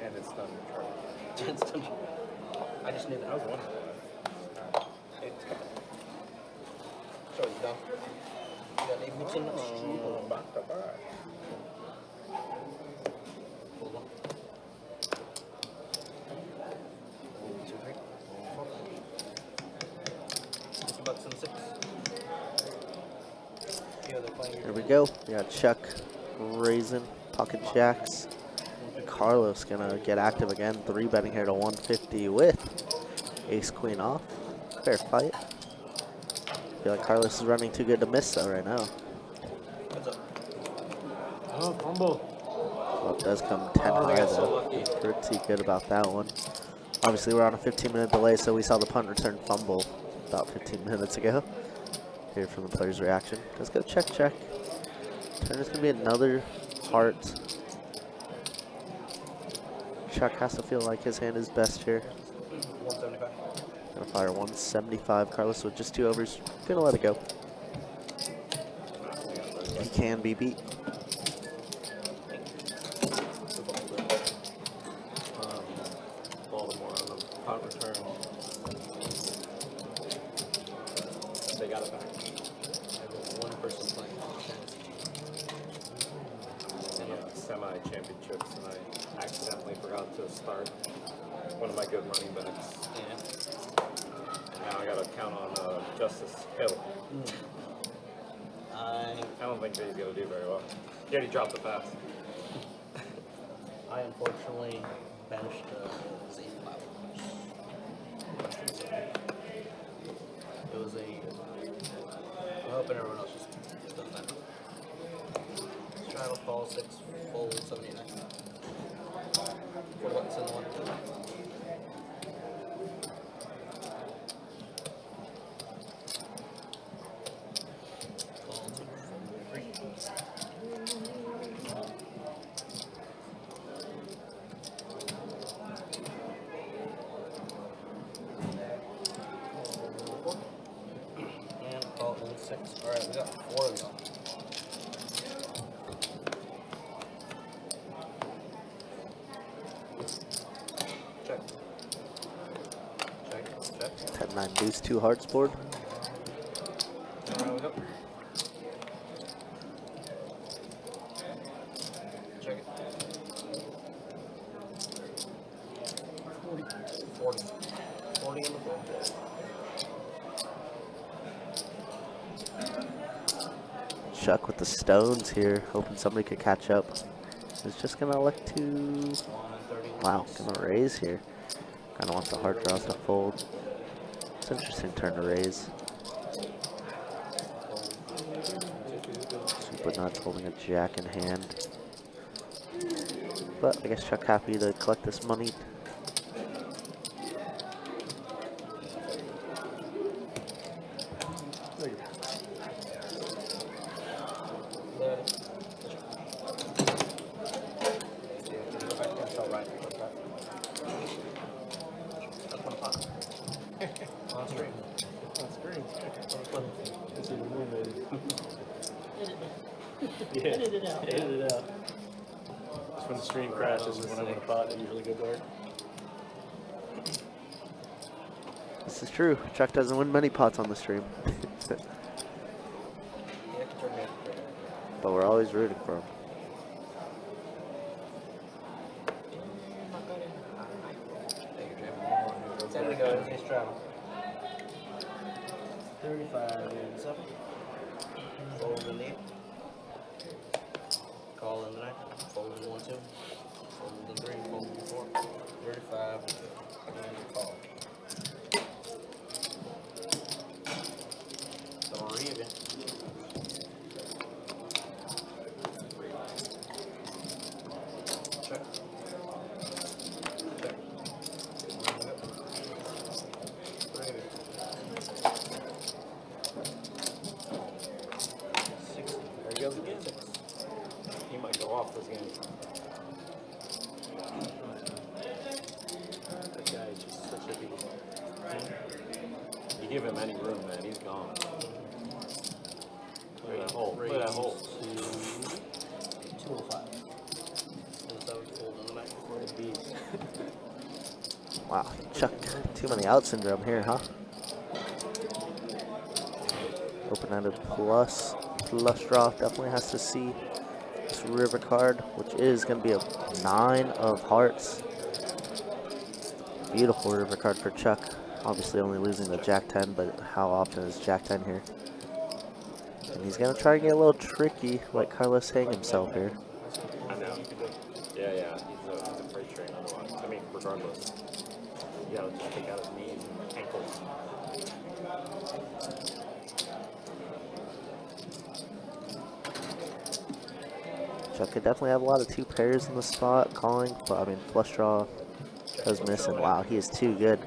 And it's done charged. Instant. I just knew that. That was one. So you go. You got a mixing strudel. Hold on. 1, 2, 3, 4. $50 and 6. Yeah, they're playing Here we go. We got Chuck raising pocket jacks. Carlos gonna get active again. 3-betting here to 150 with ace queen off. Fair fight. Feel like Carlos is running too good to miss though right now. What's up? Oh, fumble. Well, it does come 10 Oh, they high got so though. lucky. Pretty good about that one. Obviously we're on a 15-minute delay, so we saw the punt return fumble about 15 minutes ago. Here from the player's reaction. Let's go check. Turn is gonna be another heart. Chuck has to feel like his hand is best here. 175. Gonna fire 175. Carlos with just 2 overs. Gonna let it go. He can be beat. Baltimore on the punt return. They got it back. One person playing. Semi-championships, and I accidentally forgot to start one of my good running backs. Yeah. And now I got to count on Justice Hill. I I don't think that he's going to do very well. He already dropped the pass. I unfortunately benched Z Flowers. It was I'm hoping everyone else just does that. Straddle, fall, 6, fold, 79. 4 bucks in the 1. Call 2, fold, 3. And call 6. Alright, we got 4 of y'all. Check. Check. 10-9 deuce, 2 hearts board. Alright, we go. Check it. 40. 40 in the floor. Chuck with the stones here, hoping somebody could catch up. He's just gonna elect to, wow, gonna raise here. Kinda wants the heart draws to fold. It's an interesting turn to raise. Super nuts holding a jack in hand. But I guess Chuck happy to collect this money. Edit it out. It's when the stream crashes is when I want to pot. I usually go dark. This is true. Chuck doesn't win many pots on the stream. But we're always rooting for him. Time to go in case travel. 35 and 7. Fold in the 8. Call in the 9. Fold in 1, 2. Fold in 3. Fold in 4. 35 and call. 3 again. Check. Check. 3 again. give him any room, man. He's gone. Look at that hole. Look at that hole. 205. And 7 fold in the back. What a beast. Wow, Chuck, too many out syndrome here, huh? Open-ended plus draw. Definitely has to see this river card, which is going to be a 9 of hearts. Beautiful river card for Chuck. Obviously only losing the Jack 10, but how often is Jack 10 here? And he's going to try and get a little tricky, like Carlos saying himself here. I know. Yeah. He's a freight train otherwise. I mean, regardless. You gotta just take out his knees and ankles. Chuck could definitely have a lot of 2 pairs in the spot, calling, but I mean, flush draw does miss, and wow, he is too good.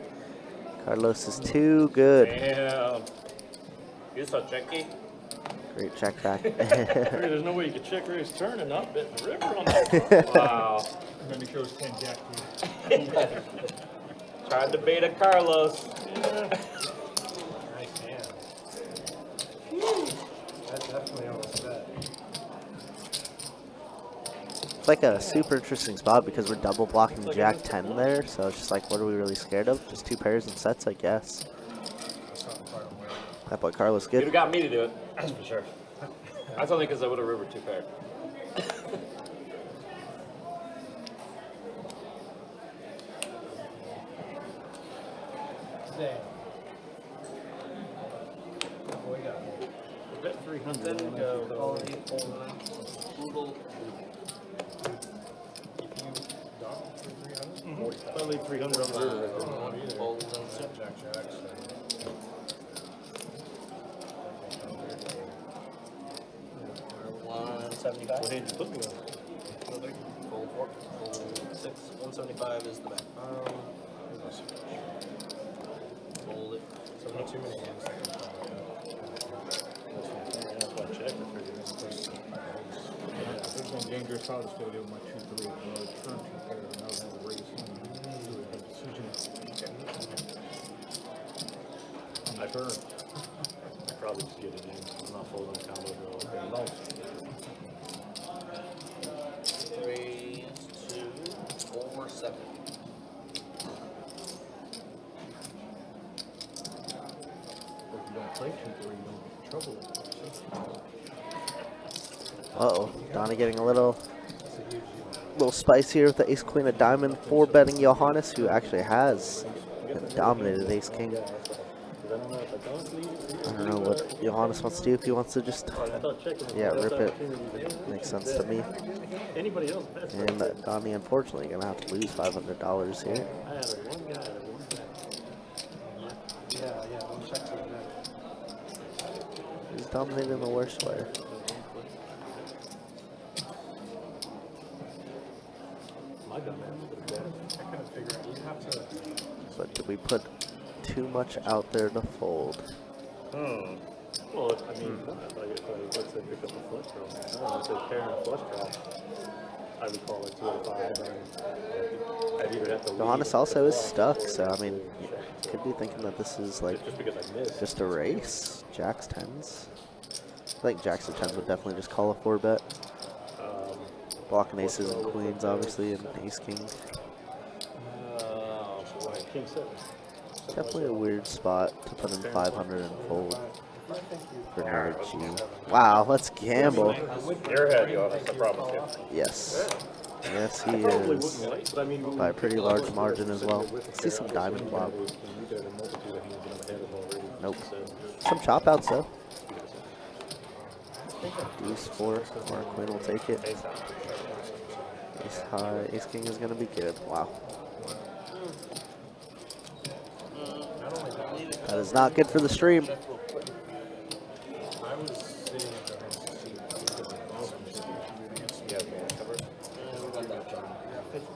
Carlos is too good. Damn. You're so tricky. Great check back. There's no way you could check raise turn and not bet the river on that. Wow. And then he goes 10 Jack queen. Tried to bait a Carlos. Nice hand. That definitely almost bet. It's like a super interesting spot because we're double blocking Jack 10 there, so it's just like, what are we really scared of? Just 2 pairs and sets, I guess. That boy Carlos You'd good. have got me to do it. That's for sure. That's only because I would have rivered 2 pair. Damn. Boy, got me. Bet 300. Then we go quality, fold 9. Google. Dog for 300? If I leave 300 on the river. Fold and Jack, Jack. Line 75. What hand you put me on? Fold 4. Fold 6. 175 is the back. Fold it. Not too many hands. That's why I checked. I figured There's one dangerous I was going to do my 2-3. Turn 2 pair, and I was going to raise I burn. I probably just get it in. I'm not folding a combo draw. Raise 2, 4, 7. If you don't play 2-3, you don't get in trouble. Uh-oh, Donnie getting a little spice here with the ace queen of diamond, 4 betting Johannes, who actually has dominated ace king. I don't know what Johannes wants to do, if he wants to just, yeah, rip it. Makes sense to me. Anybody else bets? And Donnie, unfortunately, going to have to lose $500 here. I had one guy that won bet. Yeah, don't check to that. He's dominated in the worst way. My dumb ass would have bet. I couldn't figure out. You have to. But did we put too much out there to fold? Well, I mean, let's say pick up a flush draw. Let's say pair and a flush draw. I would call it 205. I'd either have to leave. Johannes also is stuck, so I mean, you could be thinking that this is like Just because I missed. just a race. Jacks 10s. I think Jacks and 10s would definitely just call a 4 bet. Blocking aces and queens, obviously, and ace king. King 7. Definitely a weird spot to put in 500 and fold for Nerd G. Wow, let's gamble. You're ahead, yo. That's the problem, too. Yes. Yes, he Probably is. wouldn't like, but I mean, By a pretty large margin as well. See some diamond flop. Nope. Some chop outs though. Deuce 4, or queen will take it. Ace high, ace king is gonna be good. Wow. That is not good for the stream. I was sitting at the seat. Yeah, man, cover. And we got that chart. 15,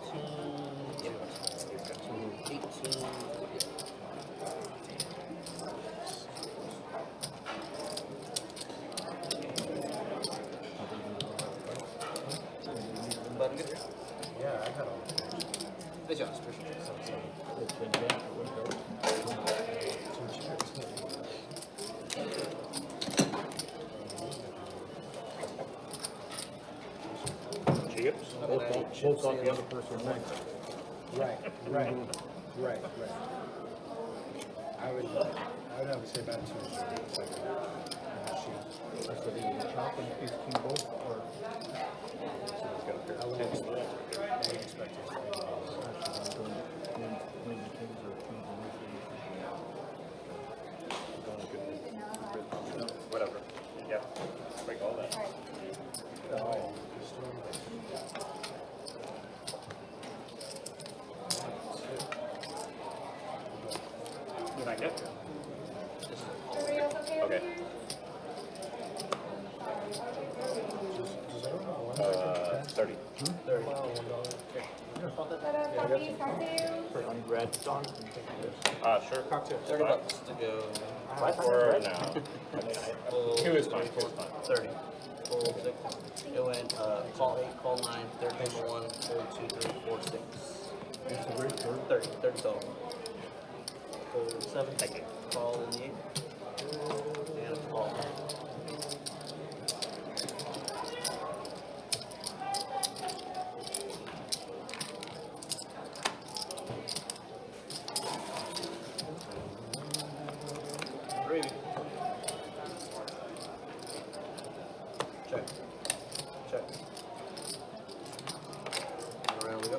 18. Button good? Yeah, I had all Good job, Trish. two chairs. Pulls off the other person wins. Right. I would have to say about 2 is the second. I said either chop and piece king both or. I would expect it. Whatever. Yep. Break all that. Did I get? Okay. 30. 30. For unread songs. Sure. $30 to go. Or no. I mean, 2 is fine. 2 is fine. 30. Full 6. It went call 8, call 9, 30 number 1, 4, 2, 3, 4, 6. 30. 30 total. Full 7. Thank you. Call in the 8. And call. Gravy. Check. Check. Around we go.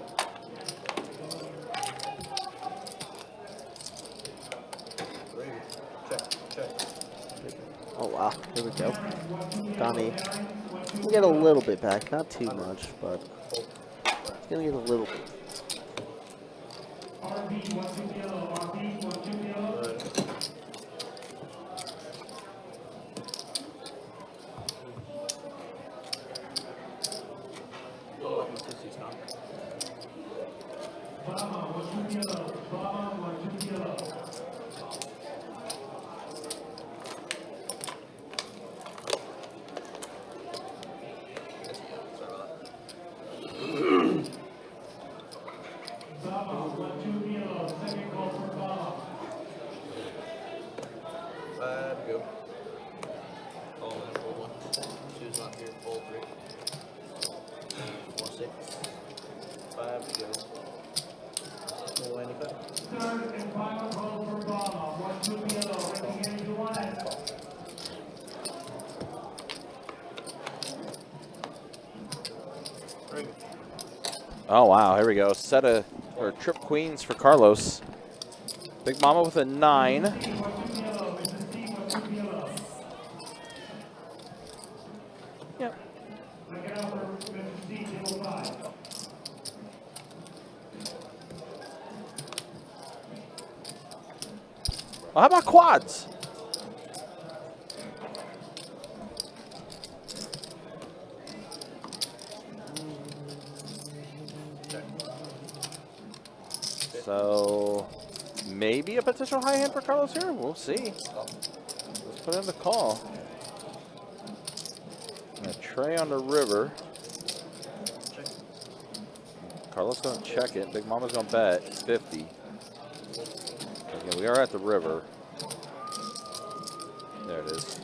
Gravy. Check. Check. Oh wow, here we go. Donnie, we get a little bit back, not too much, but he's gonna get a little bit. Go. Call in, full 1. 2's not here, full 3. 4, 6. 5 to go. Full 95. Third and final call for Brahma. 1, 2 yellow. Ranking into 1. Oh wow, here we go. Set of or trip queens for Carlos. Big Mama with a 9. Yep. Well, how about quads? So maybe a potential high hand for Carlos here. We'll see. Let's put in the call. And a tray on the river. Carlos gonna check it. Big Mama's gonna bet 50. Okay, we are at the river. There it is.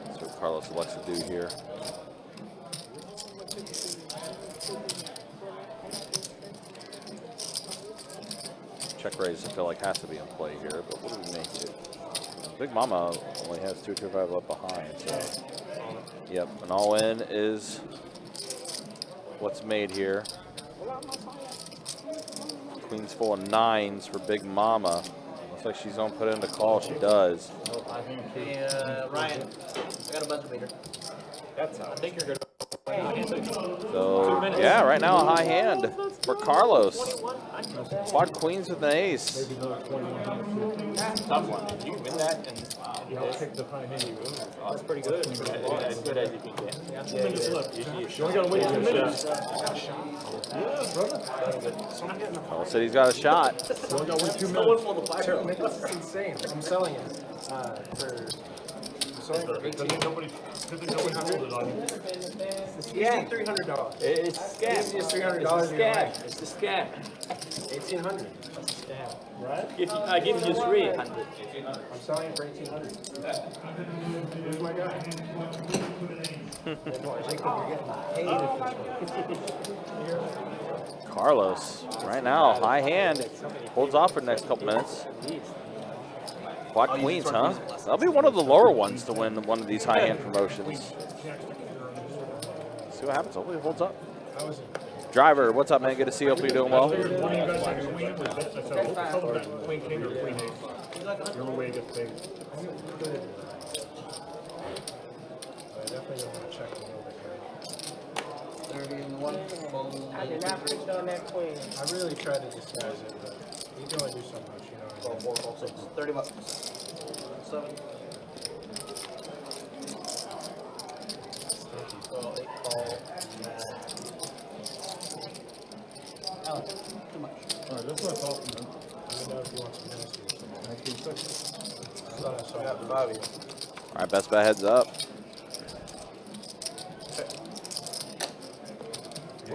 That's what Carlos elects to do here. Check raise I feel like has to be in play here, but what do we make it? Big Mama only has 225 left behind, so yep, an all in is what's made here. Queen's full of 9s for Big Mama. Looks like she's gonna put in the call. She does. Hey, Ryan, I got a buzzer beater. That's how. I think you're good. So yeah, right now a high hand for Carlos. Quad queens with an ace. Tough one. If you can win that and I'll take the high hand you win. oh, that's pretty good. As good as you can get. You only gotta wait 2 minutes. Yeah, brother. Carlos said he's got a shot. You only gotta wait 2 minutes. 2 minutes is insane. I'm selling it for. Because nobody sold it on you. Yeah, $300. It's a scam. Easiest $300 It's a in your scam. life. It's a scam. 1,800. Right? I give you 300. I'm selling it for 1,800. Who's my guy? Carlos, right now, high hand, holds off for the next couple minutes. Quad queens, huh? That'll be one of the lower ones to win one of these high hand promotions. See what happens. Hopefully it holds up. Driver, what's up, man? Good to see you. Hopefully you're doing well. Queen king or queen ace. The only way to get paid. I definitely don't want to check the middle of the 31. I did not put on that queen. I really tried to disguise it, but you can only do so much, you know what I mean? 30 bucks. 7. Well, 8 call. Too much. Alright, that's what I thought from him. I don't know if you want some Hennessy or something. 19.6. I thought I saw that. Bobby. All right, best bet heads up.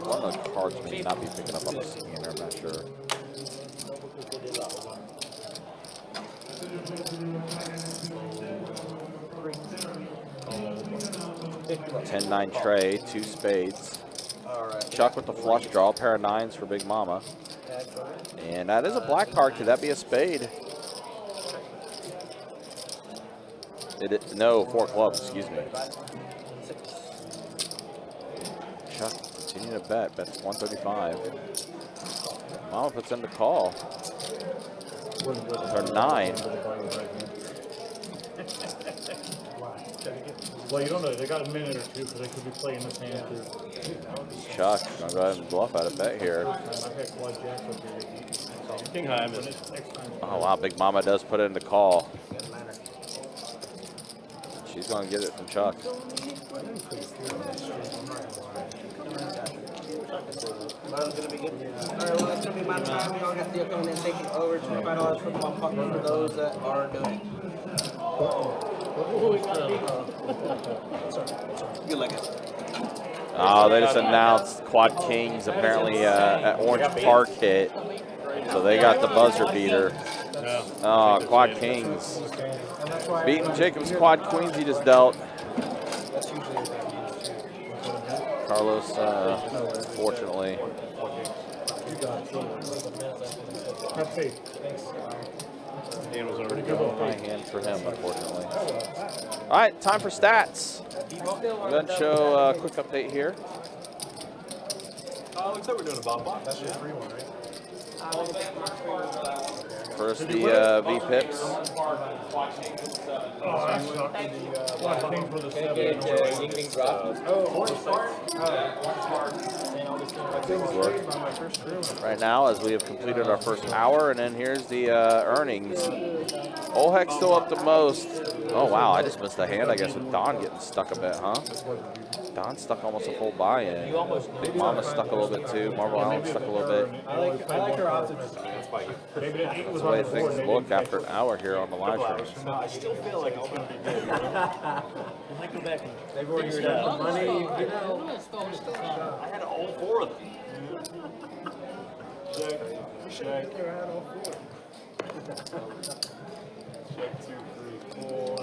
One of the cards may not be picking up on the scanner, I'm not sure. 10-9 tray, 2 spades. Chuck with the flush draw, pair of 9s for Big Mama. And that is a black card. Could that be a spade? No, 4 clubs, excuse me. Chuck, continue to bet. Bet's 135. Mama puts in the call. Or 9. Well, you don't know. They got a minute or two because they could be playing this hand too. Chuck, gonna go ahead and bluff out a bet here. King high, I'm in. Oh wow, Big Mama does put it in the call. She's gonna get it from Chuck. Well, it's gonna be good. Alright, well, that's gonna be my time. Y'all got the coming and taking over $25 for my puck for those that are doing. You like it? Oh, they just announced Quad Kings apparently at Orange Park hit. So they got the buzzer beater. Oh, Quad Kings. Beating Jacob's Quad Queens he just dealt. Carlos, fortunately. Have faith. Hand was already No high hand for him, unfortunately. All right, time for stats. Go ahead and show a quick update here. Looks like we're doing a bomb box. That's your free one, right? First, the V-Pips. Oh, that sucked. King for the 7. Ying Bing drop. Right now, as we have completed our first hour, and then here's the earnings. Olhek's still up the most. Oh, wow, I just missed a hand, I guess, with Don getting stuck a bit, huh? Don stuck almost a full buy-in. Big Mama stuck a little bit, too. Marble Allen stuck a little bit. I like her optimism. That's the way things look after an hour here on the live stream. I still feel like it's going to be good. I might go back and They've already got the money. I had all 4 of them. Check. Check. Check 2, 3, 4.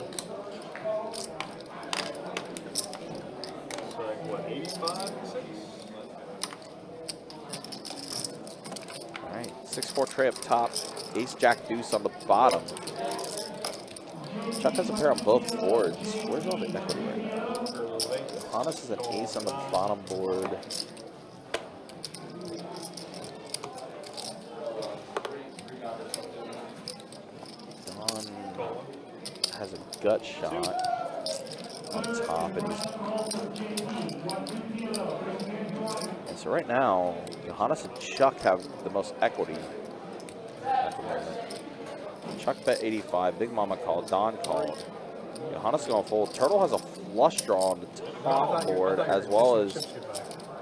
Check what, 85, 6? All right, 6-4 tray up top. Ace, Jack, Deuce on the bottom. Chuck has a pair on both boards. Where's all the equity right now? Johannes is an ace on the bottom board. Don has a gut shot on top. And so right now, Johannes and Chuck have the most equity at the moment. Chuck bet 85, Big Mama called, Don called. Johannes is going to fold. Turtle has a flush draw on the top board, as well as a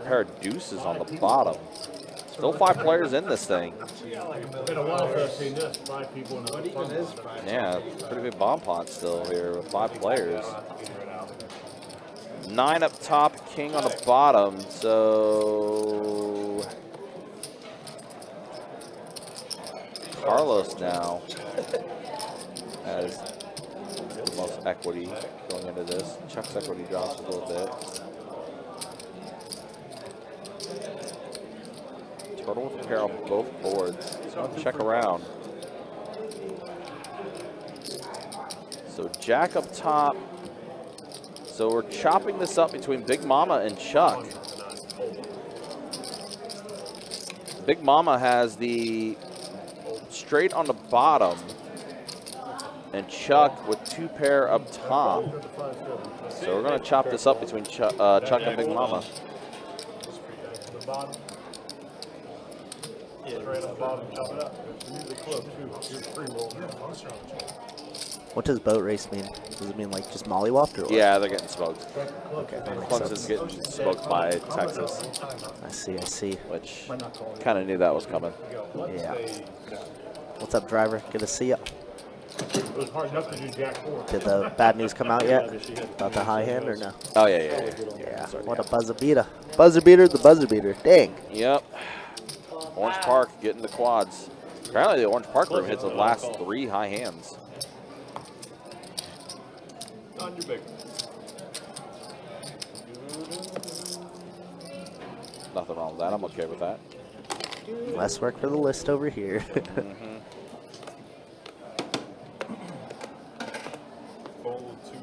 pair of deuces on the bottom. Still 5 players in this thing. It's been a while since I've seen this. 5 people in the front. Yeah, pretty big bomb pot still here with 5 players. 9 up top, king on the bottom. So Carlos now has the most equity going into this. Chuck's equity drops a little bit. Turtle with a pair on both boards. So check around. So Jack up top. So we're chopping this up between Big Mama and Chuck. Big Mama has the straight on the bottom, and Chuck with 2 pair up top. So we're going to chop this up between Chuck and Big Mama. The bottom. Yeah, right on the bottom, chop it up. Really close, too. You're free roll. What does boat race mean? Does it mean like just mollywopped or what? Yeah, they're getting smoked. Okay, that makes Clemson's sense. getting smoked by Texas, I see. which kind of knew that was coming. Yeah. What's up, driver? Good to see ya. It was hard enough to do Jack 4. Did the bad news come out yet about the high hand or no? Oh, yeah. Yeah. What a buzzer beater. Buzzer beater, the buzzer beater. Dang. Yep. Orange Park getting the quads. Apparently the Orange Park room hits the last 3 high hands. On your big. Nothing wrong with that. I'm okay with that. Less work for the list over here. Fold 2,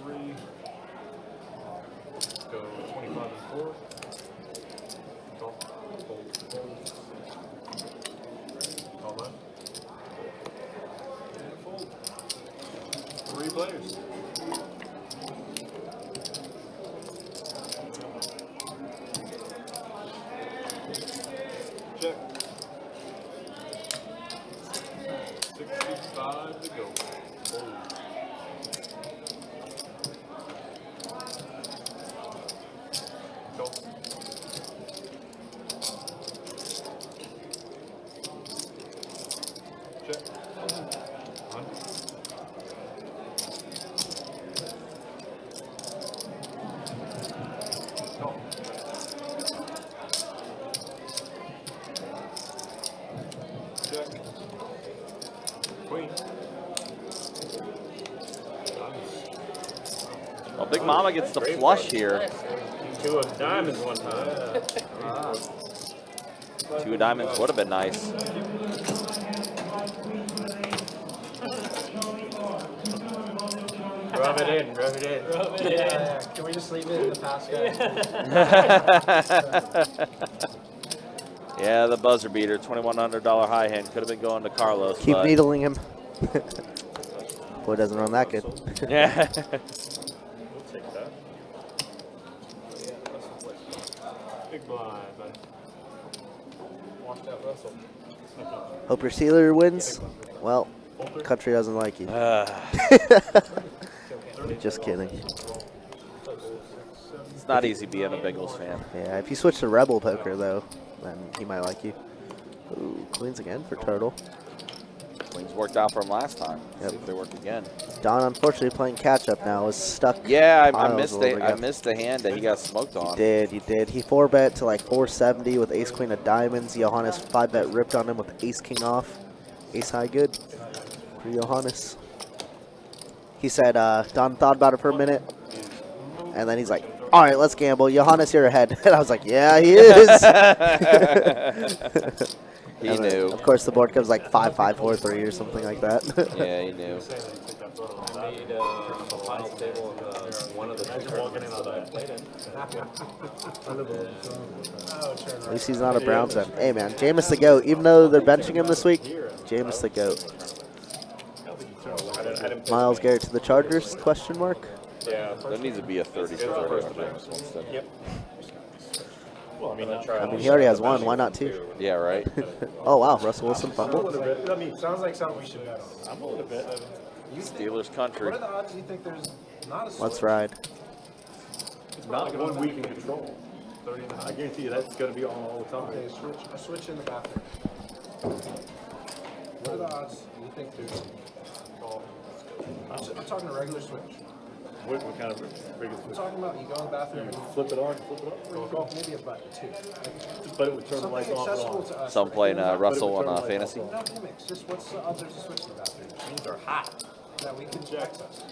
3. Let's go 25 and 4. Call. Fold. Call that. And fold. 3 players. Check. 65 to go. Fold. Go. Check. 100. Go. Check. Queen. Well, Big Mama gets the flush here. 2 of diamonds one time. 2 diamonds would have been nice. Rub it in, rub it in. Yeah. Can we just leave it in the past, guys? Yeah, the buzzer beater, $2,100 high hand. Could have been going to Carlos. Keep but needling him. Boy, doesn't run that good. Yeah. We'll take that. Big blind, buddy. Washed out Russell. Hope your Steeler wins. Well, country doesn't like you. Just kidding. It's not easy being a Bengals fan. Yeah, if you switch to Rebel Poker, though, then he might like you. Ooh, queens again for Turtle. Queens worked out for him last time. Yep. See if they work again. Don, unfortunately, playing catch-up now, is stuck. Yeah, I piles missed all over I again. missed the hand that he got smoked on. He did. He 4-bet to like 470 with ace-queen of diamonds. Johannes 5-bet ripped on him with ace-king off. Ace-high good for Johannes. He said, Don thought about it for a minute, and then he's like, all right, let's gamble. Johannes, you're ahead. And I was like, yeah, he is. He And then, knew. of course, the board comes like 5-5-4-3 or something like that. Yeah, he knew. I need a final table of one of the 2 tournaments that I played in. At least he's not a Browns fan. Hey, man, Jameis the GOAT. Even though they're benching him this week, Jameis the GOAT. Miles Garrett to the Chargers, question mark? Yeah. There needs to be a 30 for 30 on James Winston. Yep. Well, I mean, that's I mean, he already has 1. Why not 2? Yeah, right? Oh, wow. Russell Wilson fumble. a bit. I mean, Sounds like something we should bet on. I'm a little bit. Steelers country. What are the odds you think there's not a Let's ride. It's not one we can control. 39? I guarantee you that's going to be on all the time. Okay, I switch in the bathroom. What are the odds you think there's? I'm talking a regular switch. What kind of rig is I'm this? talking about you go in the bathroom and Flip it on, flip it off. or you go maybe a button too. But it would turn the lights Something off and accessible on. to us. Some playing Russell on light Fantasy. off. No gimmicks. Just what's the odds there's a switch in the bathroom These are hot. that we can access?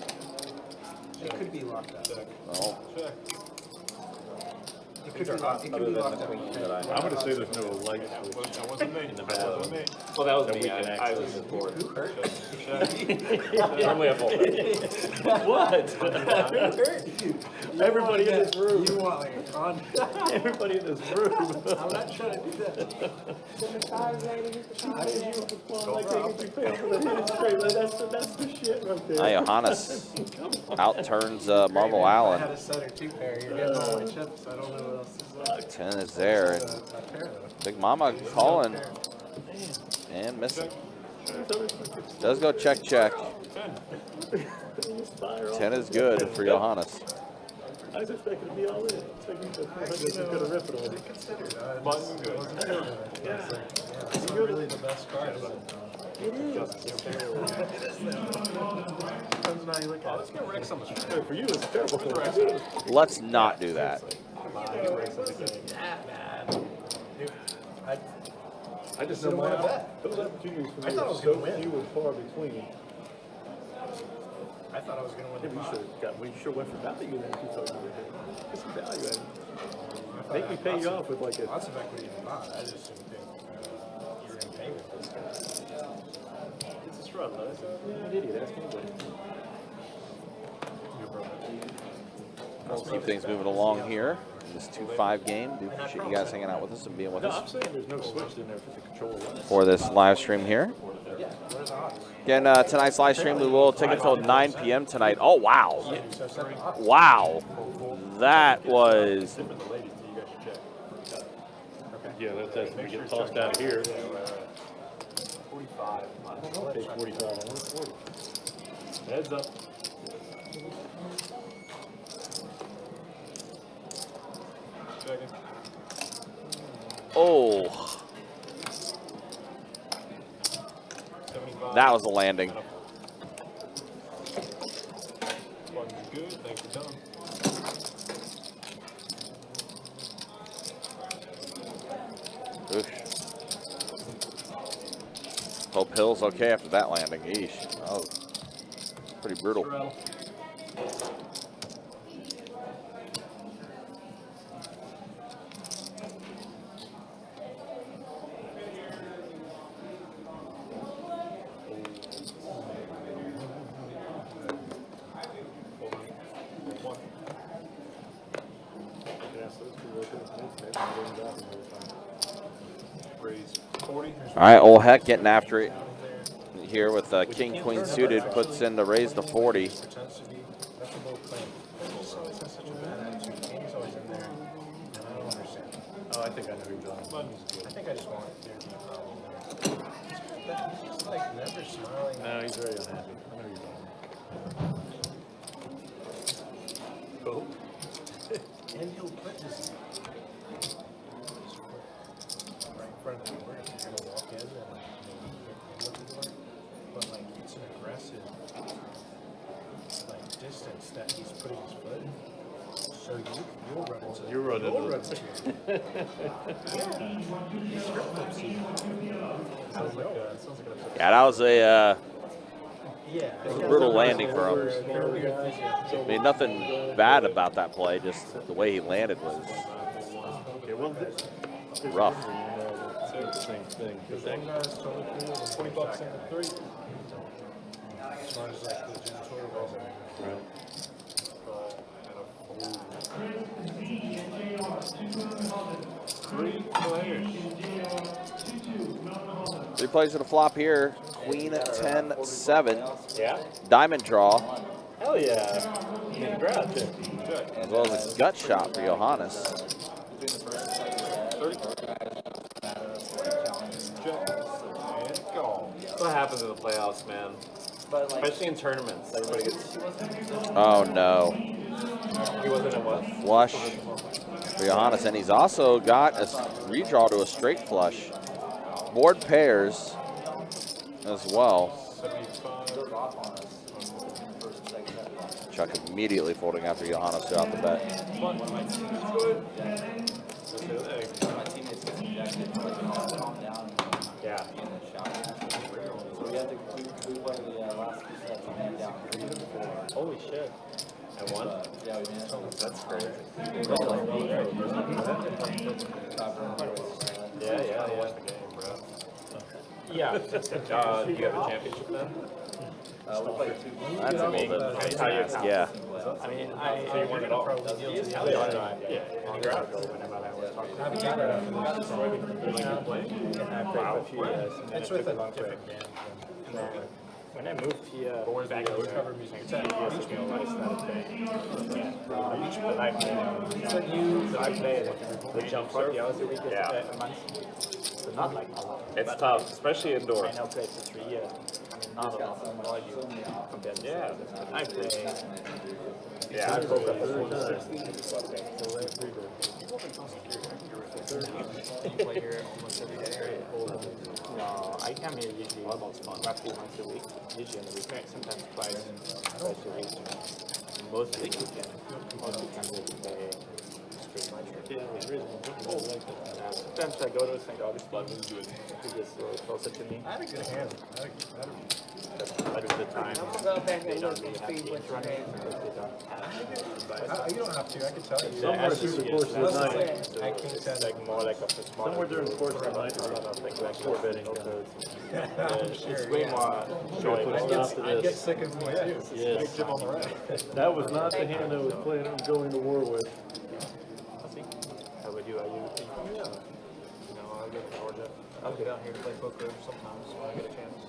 It could be locked up. Oh, It could be locked. It could be locked up. I'm gonna say there's no light switch That wasn't me. in the That wasn't bathroom. me. Well, that was That me. we can I access. was just bored. Who hurt? Normally I fold it. What? Everybody in this room. You want like a con? Everybody in this room. I'm not trying to do that. That's the shit right there. now Johannes outturns Marvel I had Allen. a set or two pair. You're getting all my chips. I don't know what else is 10 is there. a pair though. Big Mama calling and missing. Does go check, check. 10 is good for Johannes. I was expecting to be all in. Expecting to 400 is gonna rip it on. Button good. It's not really the best card, is it? Depends on how you look at it. Let's get Rex on the street. Hey, for you, it's terrible. For you. Let's not do that. I just know those opportunities for me thought I are was so gonna win. few and far between. I thought I was going to win Yeah, we sure went for value then if you thought you were hitting. Get some value out of it. Make me pay you off with like a. lots of equity in the bond. I just didn't think you were going to pay with this guy. It's a shrub, though. You're an idiot. Ask anybody. We'll keep things moving along here in this 2-5 game. Do appreciate you guys hanging out with us and being with No, I'm us saying there's no switch in there for the controller. for this live stream here. Again, tonight's live stream, we will take until 9 p.m. tonight. Oh, wow. Wow. That was... Yeah, that's we get tossed out here. 45. Pay 45 on 140. Heads up. Checking. Oh, 75. that was a landing. Button's good. Thanks for coming. Oof. Hope Hill's okay after that landing. Yeesh. Oh, pretty brutal. Rattle. Raise 40. All right, old Heck getting after it here with King Queen suited, puts in the raise to 40. Pretends to be, that's a bold claim. He just always has such a bad attitude. He's always in there, and I don't understand. Oh, I think I know who you're talking about. I think I just want there to be a problem there. He's just like never smiling. No, he's very unhappy. I know who you're talking about. Cool. And he'll put his right in front of the door if you're gonna walk in and maybe look at the door. But like it's an aggressive like distance that he's putting his foot in. So you'll run into You'll run into run it. into it. He strip flips you. Sounds like a Yeah, that was a Yeah. brutal landing for him. Very weird physio. I mean, nothing bad about that play, just the way he landed was Okay, well, this rough. the same thing. Because that One guy's totally cool. $20 in the 3. As far as like the janitorial goes, right. Three players. 3 plays to the flop here. Queen 10-7. Yeah. Diamond draw, Hell yeah. Congrats. as well as a gut shot for Johannes. And go. That's what happens in the playoffs, man. Especially in tournaments. Everybody gets. Oh no. He wasn't in what? Flush for Johannes, and he's also got a redraw to a straight flush. Board pairs as well. 75. Chuck immediately folding after Johannes threw out the bet. Yeah. Holy shit. And one? That's crazy. Yeah. Yeah. Do you have a championship then? That's a little bit fast, yeah. I mean, So you won it all? It's with a long trip. When I moved here, back to cover music, 10 years ago, I started playing. But I play the jump 40 hours a week, a month. So not like a lot. It's tough, especially indoors. I now play for 3 years. Not a lot more you compared to I play. Yeah, I broke up for 60. You play here almost every day, right? No, I come here usually roughly once a week, usually on the weekend, sometimes twice a week. Mostly weekend. Mostly come here to play street match. Sometimes I go to St. Augustine, which is closer to me. I had a good hand. But at the time, they don't really have games running because they don't have. You don't have to. I can tell you. Somewhere through the course of the night. I can't tell It's like more like a small. Somewhere during the course of the night, a lot of like four betting. It's Sure, way yeah. more enjoyable. I get sick of me too. Yes. Big Jim on the right. That was not the hand I was planning on going to war with. How about you? Are you? Yeah. You know, I go to Georgia. I'll get out here to play poker sometimes when I get a chance.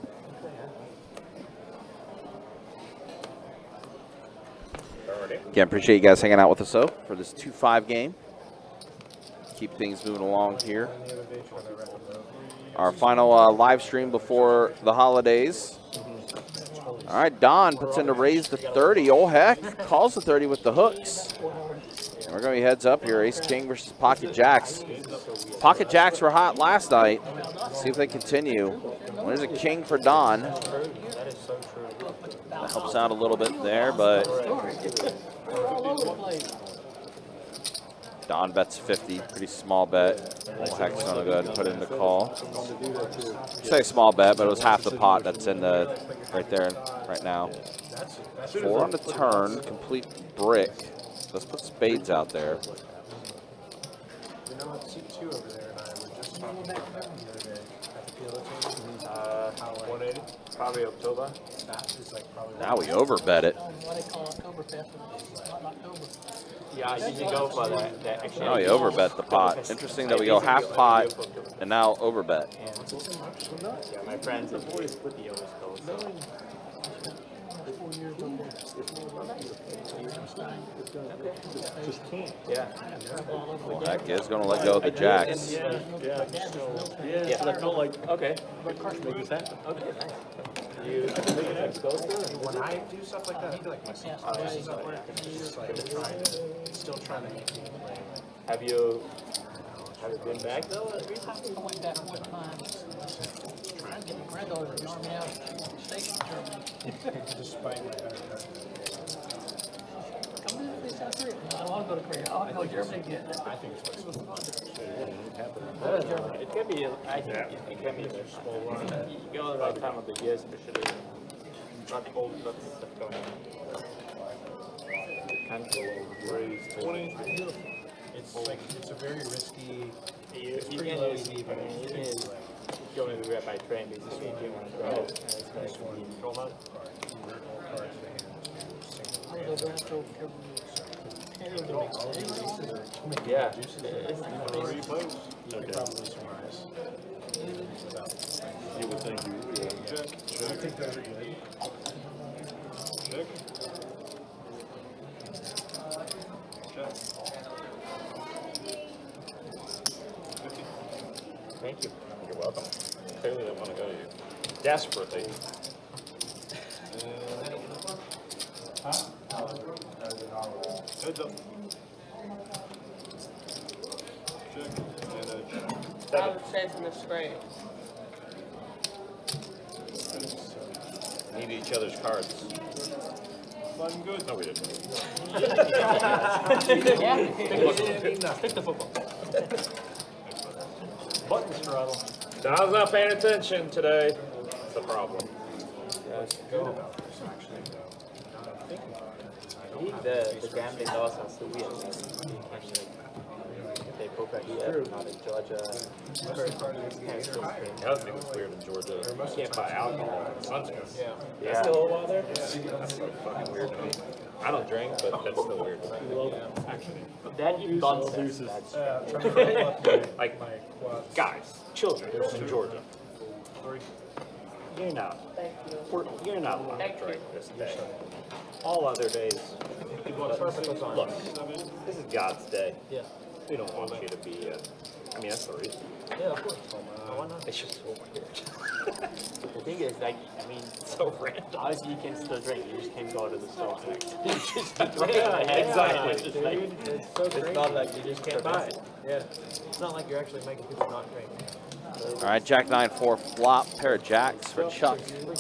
Again, appreciate you guys hanging out with us, though, for this 2-5 game. Keep things moving along here. Our final live stream before the holidays. All right, Don puts in to raise the 30. Oh, heck, calls the 30 with the hooks. And we're going to be heads up here, Ace-King versus Pocket Jacks. Pocket Jacks were hot last night. See if they continue. Well, there's a king for Don. That helps out a little bit there, but Don bets 50, pretty small bet. Well, Heck's gonna go ahead and put in the call. Say small bet, but it was half the pot that's in the right there right now. 4 on the turn, complete brick. Let's put spades out there. You know what? C2 over there and I were just talking about that the other day at the PLO team. How like 180, probably October. that is like probably Now we overbet it. What they call Oktoberfest, not October. Yeah, I usually go for the actually. Now we overbet the pot. Interesting that we go half pot and now overbet. Yeah, my friends and boys put the always go. So. Yeah. Well, Heck is gonna let go of the jacks. Yeah. So I felt like, Okay. make this happen. Okay, nice. You go through? when I do stuff like that, I feel like my subconscious is at work. It's just like still trying to make me play. Have you been back though? I went back one time, trying to get my granddaughter to arm me out of the state in Germany. Despite my better Come to this South Korea. I want to go to Korea. I want to go to Germany again. I think it's It was fun. It can be, I think it can be a small one. You go the right time of the year, especially not old, not stuff going on. Cancel or raise 20. It's like it's a very risky. You It's pretty can low use EV, but it's like going everywhere by train. There's just one you want to drive. It's very convenient. control mode. Convert all cards to I was over there until Yeah. Where you play? Okay. probably surmise. You would think you would. I think those are good. Check. Thank you. You're welcome. Clearly they want to go to you. Desperately. Heads up. Check. And I was chasing the straight. Need each other's cards. Fucking good. No, we didn't. Yeah. Stick to football. Button straddle. Don's not paying attention today. That's the problem. Good about this, actually, though. Now that I'm thinking about it, I don't have The gambling laws are so weird. If they poker here, not in Georgia. The other thing that's weird in Georgia, you can't buy alcohol in Sundays. Yeah. That's still a while there? That's so fucking weird to me. I don't drink, but that's still weird to me. Actually. That you nonsense. Like, guys, children in Georgia. You're not allowed to drink this day. All other days. Look, this is God's day. Yeah. We don't want you to be, I mean, that's the reason. Yeah, of course. Why not? It's just so weird. The thing is, like, I mean, So random. obviously you can still drink. You just can't go to the store. Like, you just Exactly. It's just like, It's so it's crazy. not like you just can't buy it. Yeah. It's not like you're actually making people not drink. All right, Jack 9-4 flop, pair of jacks for Chuck. $60. You know,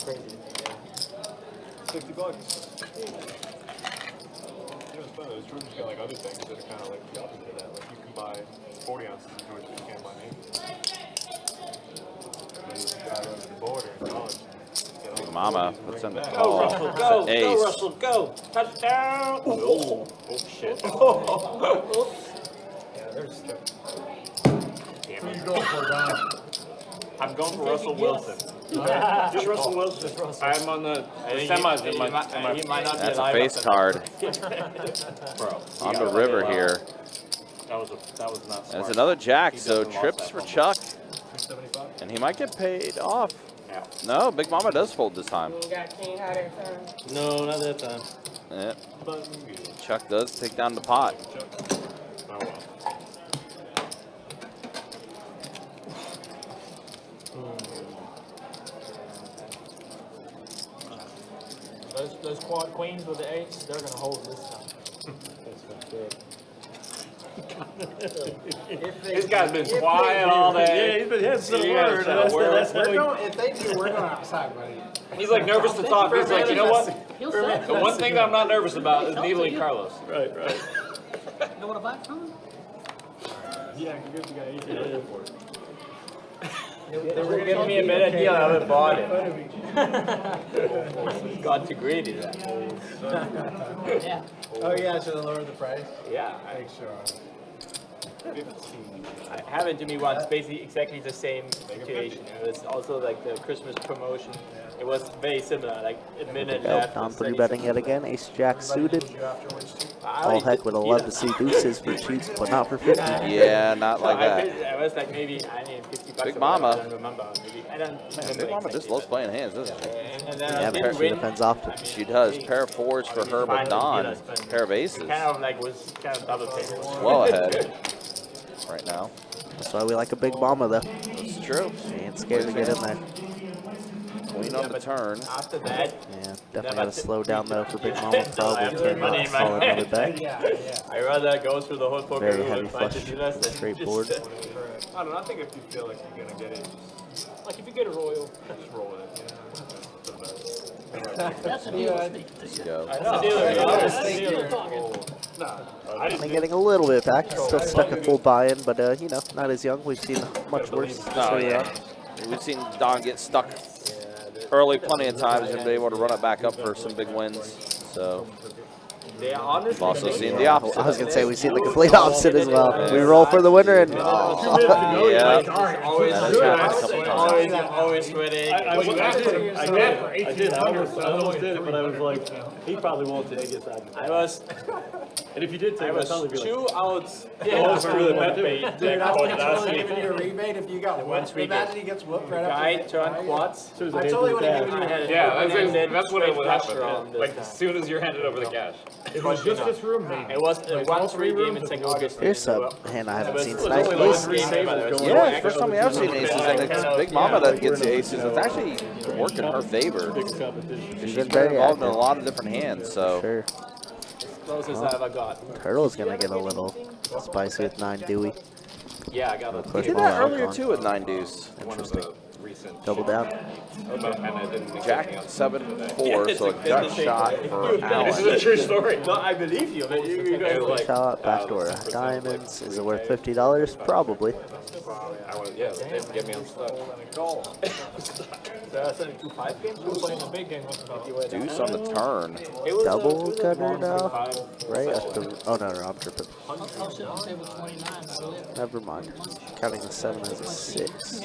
it's funny. Georgia's got like other things that are kind of like the opposite of that. Like you can buy 40 ounces in Georgia, but you can't buy 80. And then you drive over the border in college. Big Mama puts in the Go, call. Russell, It's go. an ace. Go, Russell, go. Touchdown. Oh, shit. Yeah, there's stuff. Damn it. Going for Don. I'm going for Russell Wilson. Just Russell Wilson. I'm on the semis in my He might not be That's a alive face after card bro. on the river here. That was not smart. There's another jack, so doesn't trips lost for that Chuck, 275. and he might get paid off. Yeah. No, Big Mama does fold this time. No, not that time. Yeah. Chuck does take down the pot. Oh well. Those quad queens with the eights, they're gonna hold this time. This guy's been quiet all Yeah, day. he's been hitting some Yeah, word. that's a word. That's how we If they do, we're going outside, buddy. He's like nervous to talk. He's like, you know what? He'll say. The one thing that I'm not nervous about is needling Carlos. Right, right. You know what I buy from him? Yeah, give the guy 18 for it. They were giving me a better deal, I would have bought it. Got too greedy then. Yeah. Oh, yeah, should have lowered the price? Yeah, Make sure. I happened to me once, basically exactly the same situation. It was also like the Christmas promotion. It was very similar, like a minute Go. left. Don and 3 30 betting yet again. Ace Jack suited. You afterwards, too? All heck would have loved to see deuces for cheats, but not for 50. Yeah, not like that. I was like maybe, I mean, 50 bucks. Big or whatever, Mama. I don't remember. Maybe, I don't remember. Big Mama just exactly, loves but- playing hands, doesn't she? And then I Yeah, didn't she win. defends often. She does. Pair of fours for her, but Don, pair of aces. Kind of like was kind of double favorites. Well ahead right now. That's why we like a Big Mama, though. It's true. She ain't scared to get in there. Queen on the turn. After that, Yeah, definitely got to slow down, though, for Big Mama. Probably turn money in my call another bet. I rather go through the whole poker Very room heavy and find flush, the dealers than straight just, board. I don't know. I think if you feel like you're going to get it, like if you get a royal. just roll with it. That's a deal with me. Let's go. I know. Still talking. Only getting a little bit back. Still stuck at full buy-in, but, you know, not as young. We've seen much worse. Oh, yeah. We've seen Don get stuck early plenty of times and be able to run it back up for some big wins. So They are honestly. we've also seen the I opposite. was going to say we've seen the complete opposite as well. We roll for the winner, and Yeah, Always that has happened a couple times. always winning. I almost did it, but I was like, he probably won't take it. I was And if you did take it, I'd probably be like, 2 outs. oh, if I really meant to. Dude, I But think last totally week- giving you a rebate if you got The whooped. one week Imagine he gets whooped right Guy after turned quads. As soon as I I handed totally the would have cash. given you a Yeah, Open-ended that's what it would straight happen. flush round this Like time. as soon as you're handed over the cash. It was just this room, maybe. It was a Like, all 1-3 three game rooms in of St. the Augustine. here's a hand I haven't seen tonight. only like Ace. 3 tables going. Yeah, it's the first time we have seen aces, and it's Big Mama that gets the aces. It's actually worked in her favor. Big competition. She's been been very involved in a active. lot of different hands, so Sure. Closest I ever got. Turtle's going to get a little spicy with 9 Dewey. Yeah, I got Push we did ball that out earlier on. too with 9 deuce. one of Interesting. the recent cent. Double down. And I didn't make Jack anything else. 7-4, so a gut shot for This is Allen. a true story. No, I believe you. But you guys It was like, Shot, backdoor. 10% was like Diamonds. Is it 3K. worth $50? Probably. I wanted, yeah, they didn't get me unstuck. That's only 2-5 games. Who's playing the big game? Deuce on the turn. It was Double it was gunner long now? 2-5. Right? Oh, no, I'm tripping. I'll sit on table 29. I live. Never mind. Counting the 7 as a 6. 6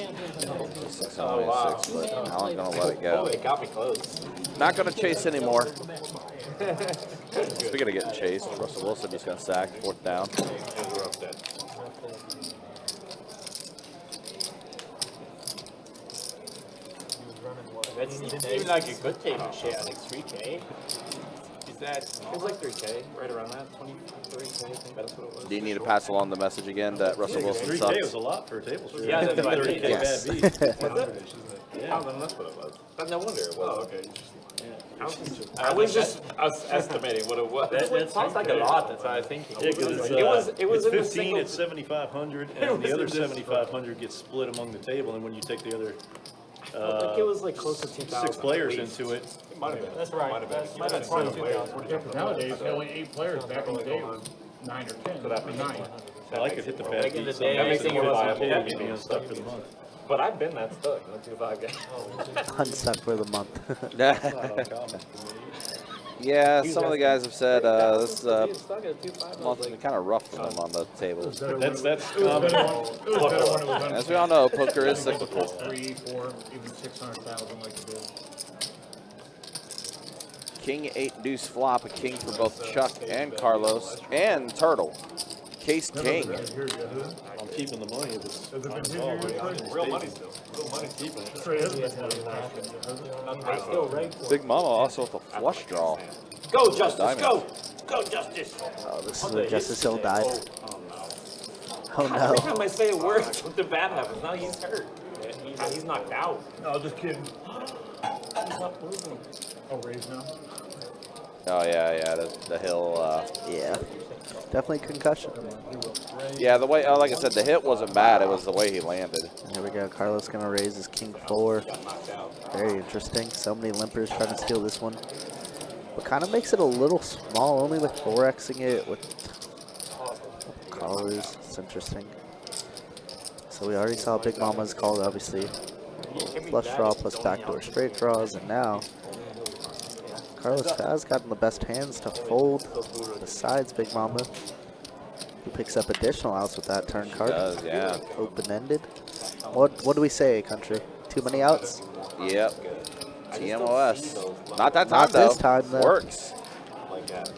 only a 6, but Allen's gonna let it Oh, go. it got me close. Not gonna chase anymore. Speaking of getting chased, Russell Wilson just got sacked, 4th down. We're up dead. That's even like a good table share, like 3K. Is that? It was like 3K, right around that, 23K, I think that's what it was. Do you need to pass along the message again that Russell Wilson 3K was sucks? a lot for a table share. Yeah, that's right. 30K Yes. bad beat. Oh, then that's what it was. But no wonder it was. Oh, okay. I was just estimating what it was. That sounds like a lot. That's what I was thinking. Yeah, because It was it's in the 15 single- at 7,500, and the other 7,500 gets split among the table, and when you take the other Like it was like close to 2,000. 6 players at least. into it, It might have been. That's right. Might have been. That's- might have been 22,000. Yeah, but nowadays, only 8 players. Back in the day, it was 9 or 10. So that or makes 9. well, I could hit the bad Back in beat. the day, sometimes everything and was put on it table. get me unstuck for the month. But I've been that stuck in the 2-5 game. Unstuck for the month. Yeah, some of the guys have said this Being stuck at 2-5 month has been kind of rough for them on the table. That's It was better when it was As we all know, poker is under cyclical. 3, 4, even 600,000 like it did. King 8 deuce flop, a king for both Chuck and Carlos and Turtle. Case king. I'm keeping the money. If it's Has it been fine, his it's all year? right. Real money still. Real money keeping it. That's right, it hasn't been money last year, has it? I still rank for Big Mama also with a flush draw. Go, Justice, Diamond. go! Go, Justice! Oh, this is where Justice Hill died. Oh, Every no. time I say a word, something bad happens. Now he's hurt. He's knocked out. No, just kidding. Oh, raise now? Oh yeah, the Hill. Yeah. Definitely concussion. Yeah, the way, like I said, the hit wasn't bad. It was the way he landed. Here we go. Carlos going to raise his king 4. Very interesting. So many limpers trying to steal this one. But kind of makes it a little small, only with 4xing it with colors. It's interesting. So we already saw Big Mama's called, obviously. Flush draw plus backdoor straight draws. And now Carlos has gotten the best hands to fold besides Big Mama, who picks up additional outs with that turn card. Does, yeah. Open-ended. What do we say, country? Too many outs? Yep. TMOS. Not that time Not though. this time, though. Works. Like that.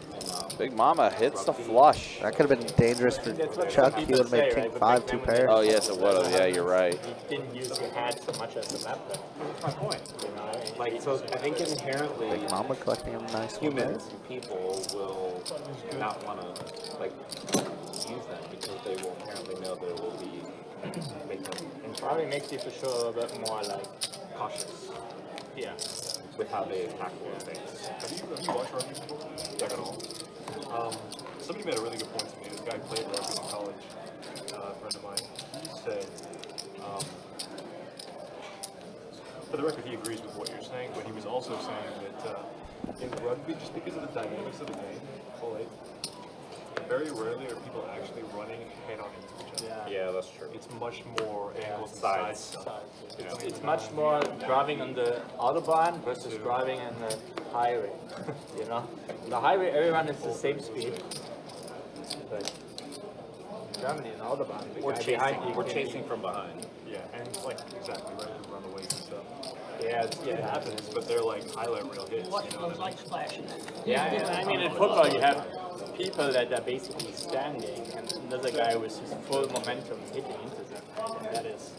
Big Mama hits the flush. That could have been dangerous for Chuck. He would have made king 5, 2 pair. Oh yes, it would have. Yeah, you're right. He didn't use your hat so much as the map, but That's my point. You know, like so, I think inherently Big Mama collecting a nice one there. humans and people will not want to like use them because they will apparently know there will be make them it probably makes you for sure a bit more like cautious yeah. with how they tackle things. Have you watched rugby before? Not at all. Somebody made a really good point to me. This guy played rugby in college, a friend of mine. He said, for the record, he agrees with what you're saying, but he was also saying that in rugby, just because of the dynamics of the game, very rarely are people actually running head-on into each other. Yeah, that's true. It's much more angles and Sides. side stuff. You know? It's much more driving on the autobahn versus driving on the highway. You know, on the highway everyone is the same speed, but in Germany on the autobahn, the We're guy behind chasing. you We're can- chasing from behind. Yeah, and like exactly right, we run away and stuff. Yeah, It happens, but they're like highlight reel hits. Watch You know those what I mean? lights flashing. yeah. I mean, in football you have people that are basically standing, and another guy with his full momentum hitting into them. And that is,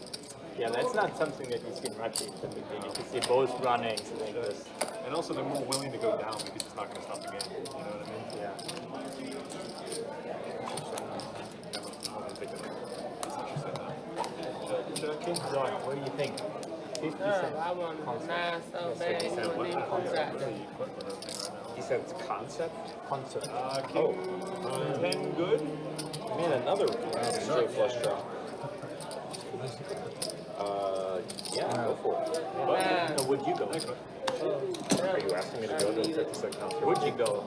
yeah, that's not something that you see in rugby typically. Because they're both running, so they just, And also they're more willing to go down because it's not going to stop the game. You know what I mean? yeah. King John, what do you think? 50 cents. I want to nice so bad, you wouldn't even contract them. He said it's concept. Concert. King, 10 good. Man, another straight flush draw. Yeah, go for it. But, would you go? Are you asking me to go to a 56 ounce? Would you go?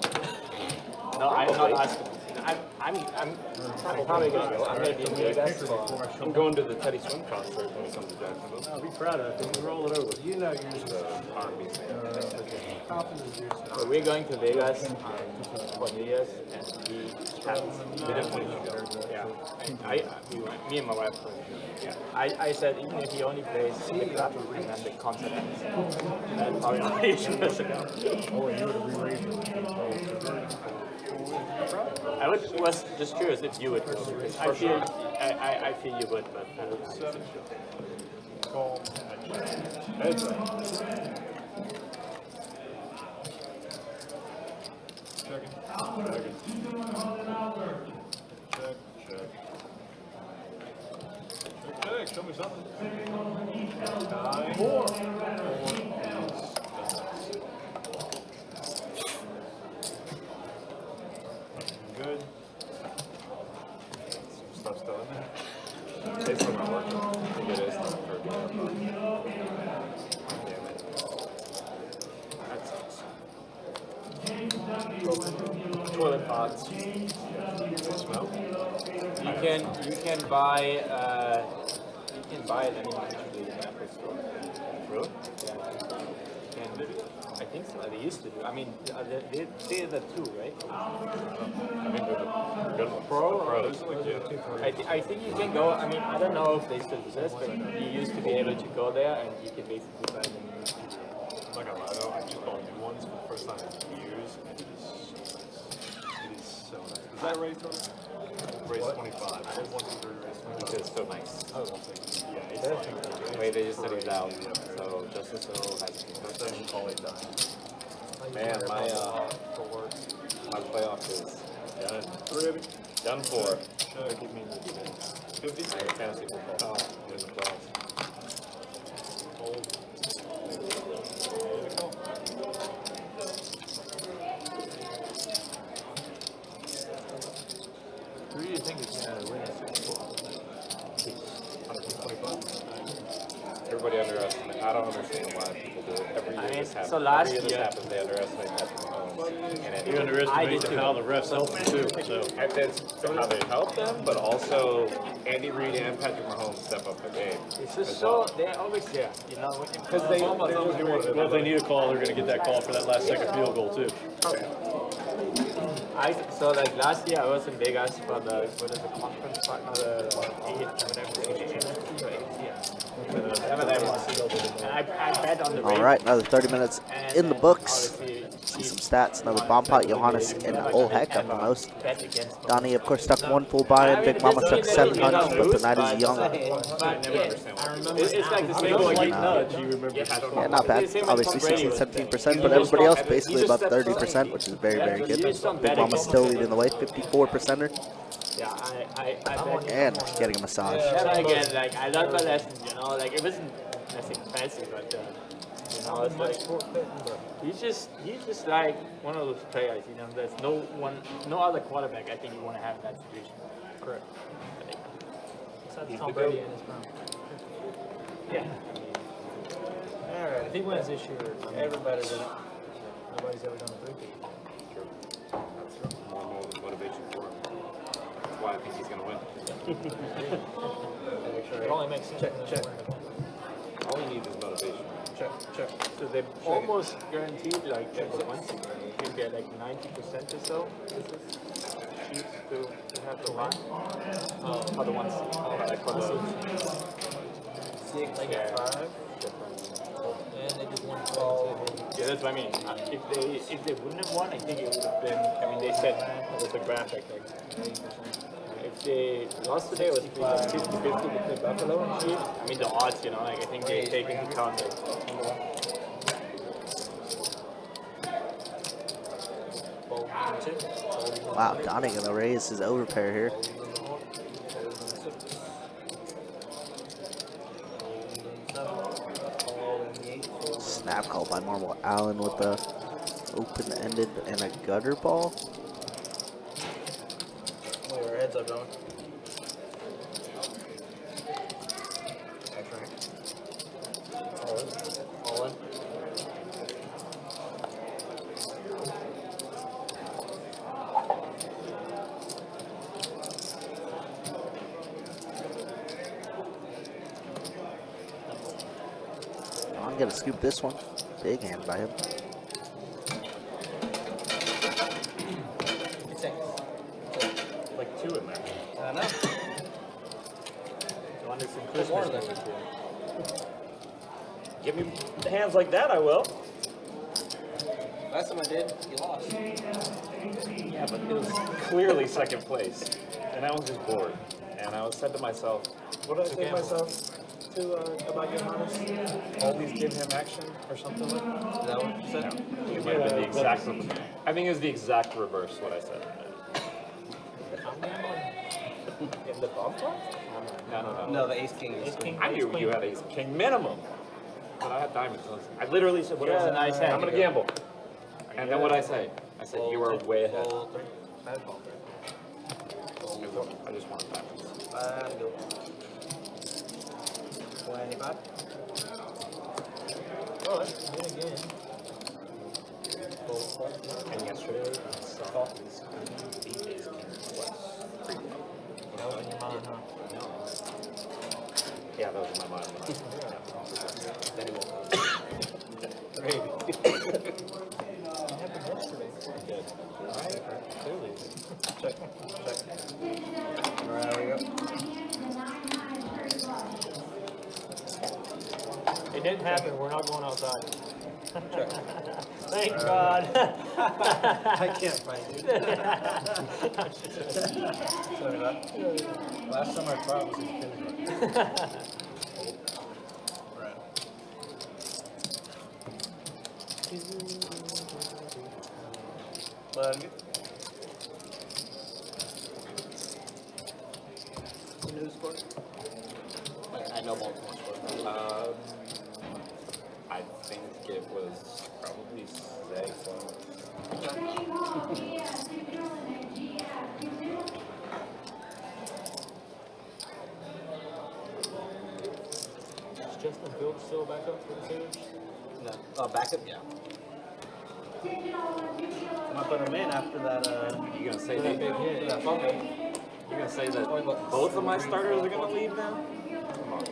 No, I'm not asking. I'm probably going to go. I'm going to be in Vegas. I'm going to the Teddy Swim concert when he comes to Jacksonville. I'll be proud of it. Roll it over. You know you're just The R&B singer. confident. So we're going to Vegas for New Year's, and he happens. We didn't want to go. Yeah. We went, me and my wife went. Yeah. I said even if he only plays the club and then the concert ends, then probably not you should go. Oh, you would have rearranged it. I was just curious if you would go. Because I feel you would, but I don't know. Call. Heads up. Checking. Check. Check. Show me something. 9. 4. Good. Some stuff still in there. It's still not working. It is not working. That sucks. Toilet pods. Smell? You can buy it anywhere usually in the Apple store. Really? Yeah. And I think so. They used to do. I mean, they say that too, right? I mean, they're the pro. I think you can go. I mean, I don't know if they still exist, but you used to be able to go there and you can basically buy them. I'm not gonna lie though, I just bought new ones for the first time in years, and it is so nice. It is so nice. Is that race, Tony? Race 25. I had 1, 2, 3, race 25. It is so nice. Yeah, it's like, Wait, they just said he's out. So Justice Hill has a concussion. Man, my playoff is done. 3 of you? Done for. Should give me 50? My fantasy football in the playoffs. Hold. Who do you think is going to win the Super Bowl? 125? Everybody underestimates. I don't understand why people do it. Every year this happens. so last Every year this year- happens, they underestimate Patrick Mahomes. And You it, underestimate how the refs help them too. So and it's how they help them, but also Andy Reid and Patrick Mahomes step up the game. It's just so they're always there, you know, because they well, if they need a call, they're going to get that call for that last second field goal too. so like last year I was in Vegas for the conference partner, the whatever that was. And I bet on the All right, another 30 minutes in the books. See some stats. Another bomb pot, Johannes and Olheck up the most. Bet against them. Donnie, of course, stuck 1 full buy-in. Big Mama stuck 7 punch, but the night is young. But yeah, I remember it's like the same Like like nudge, you remember. Yeah, not bad. Obviously 16, 17%, but everybody else basically above 30%, which is very, very good. Big Mama's still leading the way, 54%er, yeah, I bet. and getting a massage. Then again, like I learned my lessons, you know, like it wasn't nothing fancy, but you know, it's like he's just like one of those players, you know. There's no other quarterback I think you want to have in that situation. Correct. Besides Tom Brady and his prime. Yeah. All right. If he wins this year, everybody's in it. Nobody's ever done a three-peat. True. That's more motivation for him. That's why I think he's going to win. It only makes sense. Check. All you need is motivation. Check. So they almost guaranteed like once you can get like 90% or so. This is cheap to have the one. For the ones. Like for the 6, like 5. And they just won 12. Yeah, that's what I mean. If they wouldn't have won, I think it would have been. I mean, they said it was a graphic like 90%. If they lost today, it was 50-50 between Buffalo and Chiefs. I mean, the odds, you know, like I think they take into account the number one. Wow, Donnie gonna raise his overpair here. Snap call by Marvel Allen with the open-ended and a gutter ball. Wait, our heads are going. I'm gonna scoop this one. Big hand by him. Like 2 in there. I know. You want to do some Put more Christmas of movies here? Give me hands like that, I will. Last time I did, you lost. Yeah, but it was clearly second place. And I was just bored. And I was said to myself, what did I say to myself about Johannes? Always give him action or something like that? Is that what you said? It might have been the exact I think it was the exact reverse what I said. In the bump part? No. No, the ace king is I knew you had ace king minimum. But I had diamonds. I literally said, what Yeah, did I say? it's a nice hand. I'm going to gamble. And then what did I say? I said, you are way ahead. Roll 3. Bad ball 3. I just wanted diamonds. Bad go. 25. Oh, that's good again. And yesterday, I saw these beat ace king plus 3. That was in your mind, huh? Yeah, that was in my mind. Then he won't. Great. What happened yesterday? Good. Right? Clearly. Check. There we go. It didn't happen. We're not going outside. Check. Thank God. I can't find you. 75. Last time I tried was in kindergarten. Right. Let me. New score? I know Baltimore score. I think it was probably 6. Is Justin Fields still back up for the Sabres? No. Oh, backup? Yeah. I'm gonna put him in after that, You gonna say That that? big hit. that fumble. You gonna say that both of my starters are gonna leave now? Come on,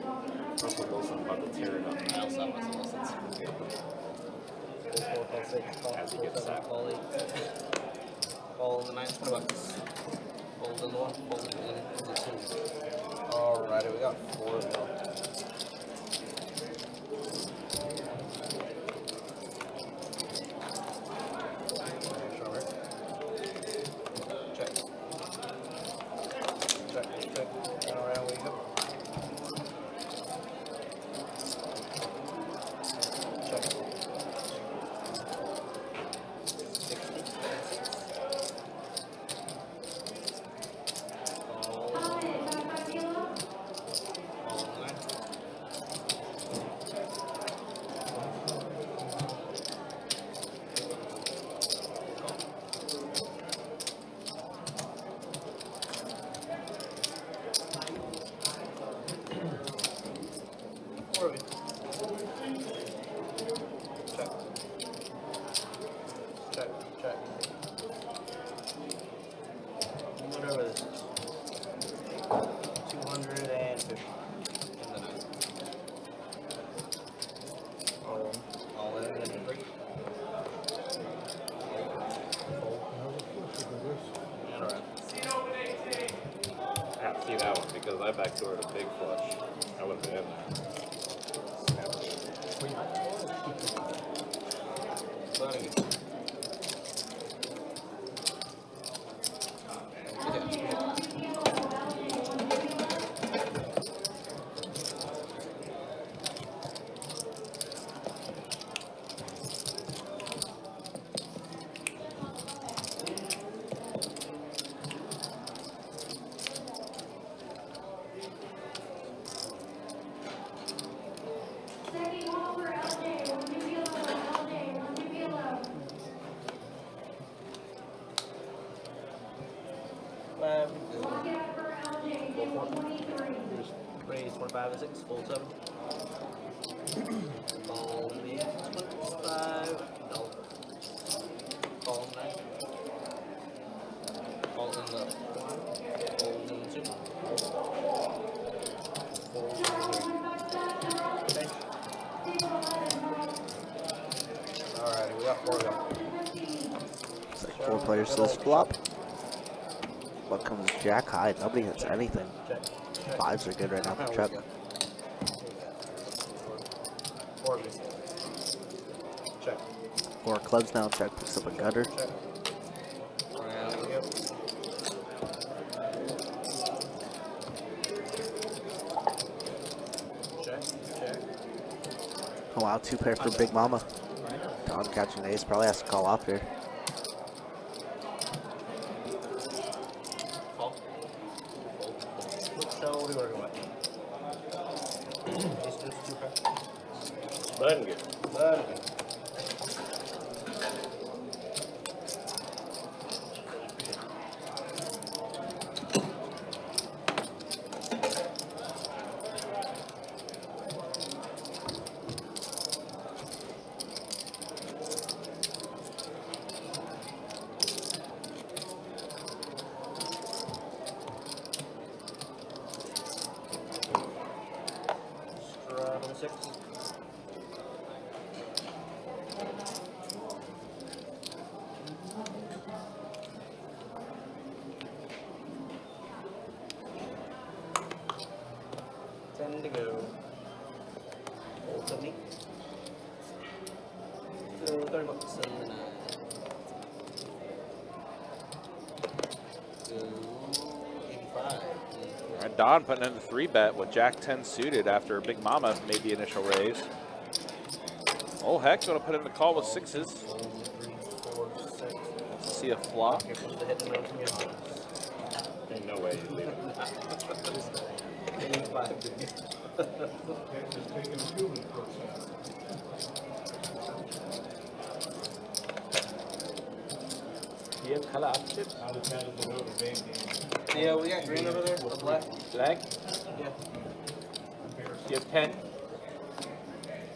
Russell Wilson about to tear it up. I also have Russell Wilson's. Call 6, call As he gets sacked. call 8. Call in the 9, $20. Hold in the 1, hold in the 2. Alrighty, we got 4 mil. Check. Turn around, we go. Check. 60. Check. Whatever this is. 250. In the 9. All in and 3. And around. I have to see that one because I backdoored a big flush. I would have been in there. Donnie. Raise 25 and 6, full 7. Ball me 25. No. Call 9. Call in the 1. Hold in the 2. Hold in the 3. Thanks. we got 4 go. It's like 4 players to this flop. What comes jack high? Nobody hits anything. Check. 5s are good right now for We Chuck. got 4 go. Check. 4 clubs now. Chuck picks up a gutter. Check. Round we go. Check. Check. Oh wow, 2 pair for Big Mama. Don catching an ace. Probably has to call off here. Call. What show are we working with? Ace deuce 2 pair. Button good. Button. Strut on the 6. To go. Old 70. So 30 bucks and then go 85. All right, Don putting in the 3-bet with Jack 10 suited after Big Mama made the initial raise. Oh heck, gonna put in the call with 6s. 1, 3, 4, 6. Let's see a flop. Here comes the hit and run from your house. Ain't no way you leave it. 85. Do you have color options? Yeah, we got green over there, the black. Black? Yeah. You have 10?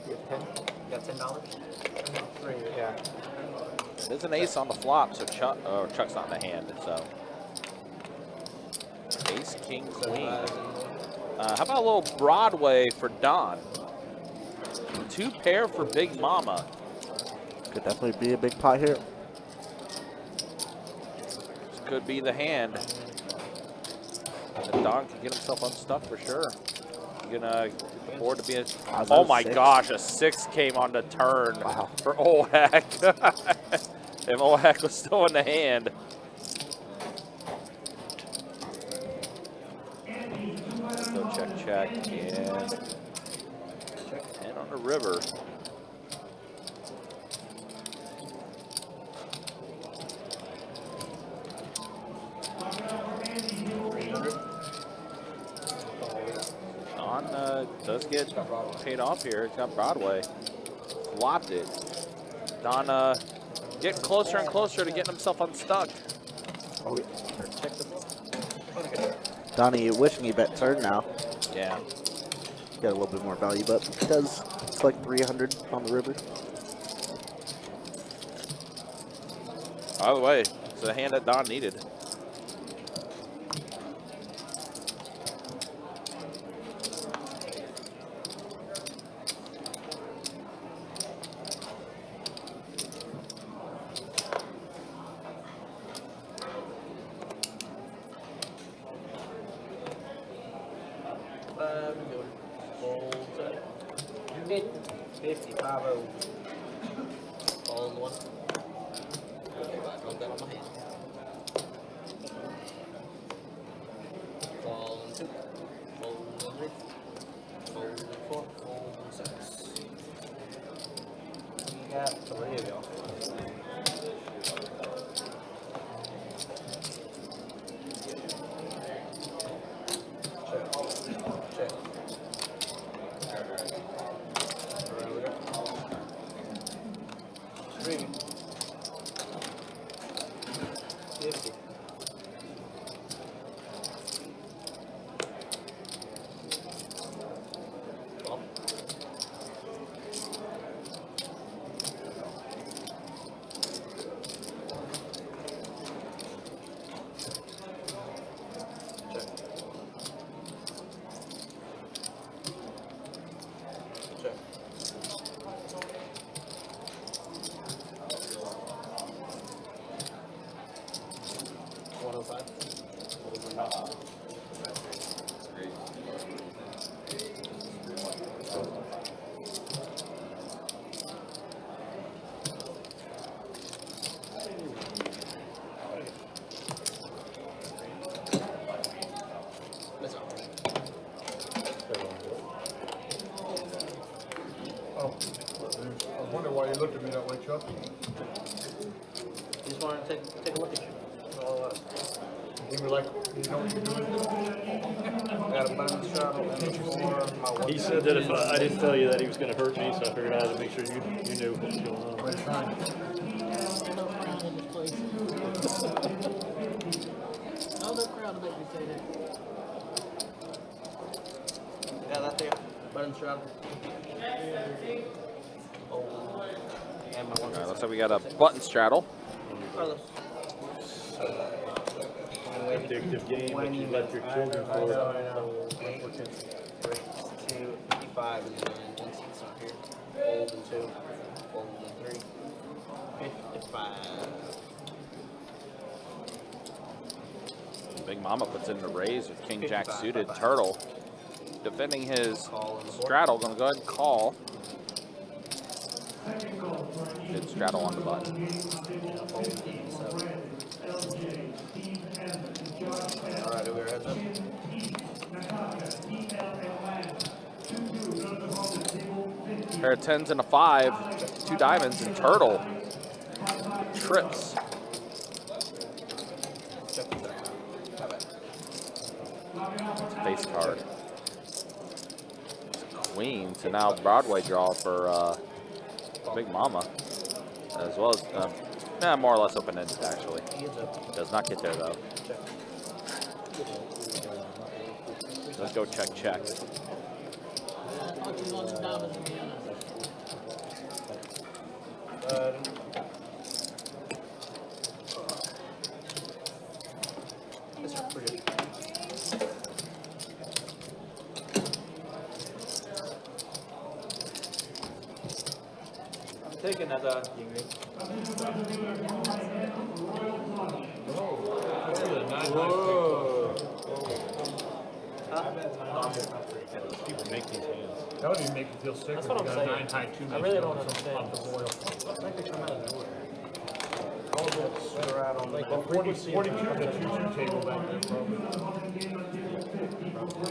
You have 10? You got $10? 3, yeah. There's an ace on the flop, so Chuck's not in the hand, so. Ace, king, queen. How about a little Broadway for Don? 2 pair for Big Mama. Could definitely be a big pot here. This could be the hand. And Don can get himself unstuck for sure. You're gonna get the board to be a. Oh my gosh, a 6 came on the turn for Olhek. If Olhek was still in the hand. Let's go check, and on the river. Don does get paid off here. It's got Broadway. Flopped it. Don getting closer and closer to getting himself unstuck. Oh, Donnie, you wishing he bet turn now. Yeah. Got a little bit more value, but it does. It's like 300 on the river. By the way, it's the hand that Don needed. All in one. Drop that on my hand. Fall in 2. Fold in 3. Fold in 4. Fold in 6. We got 3 of y'all. Check. Alright, we got streaming. 50. Well. Check. Check. wake you up? He just wanted to take a look at you. That's all it was. You were like, you know what you're doing? I got a button shuttle and for my work. He said that if I didn't tell you that he was going to hurt me, so I figured I had to make sure you knew what was going on. What are you trying? No crowd in this place. No crowd to make me say that. Yeah, that there. Button shuttle. Oh. And my one. All right, looks like we got a button straddle. Carlos. Addictive game that you left your children for. 255 and then it's not here. Fold and 2. Fold and 3. 55. Big Mama puts in the raise with King Jack suited. Turtle defending his straddle. Going to go ahead and call. Good straddle on the button. Alright, do we heads up? Pair of 10s and a 5. 2 diamonds and Turtle trips. Face card. Queen, so now Broadway draw for Big Mama, as well as more or less open-ended actually. Does not get there though. Let's go check. Take another Yingling. People make these hands. That would even make you feel sick. That's when what you I'm got saying. 9 high 2 I really don't understand. off the boil. I think they come out of nowhere. Like the 42 to 2 table back there, probably.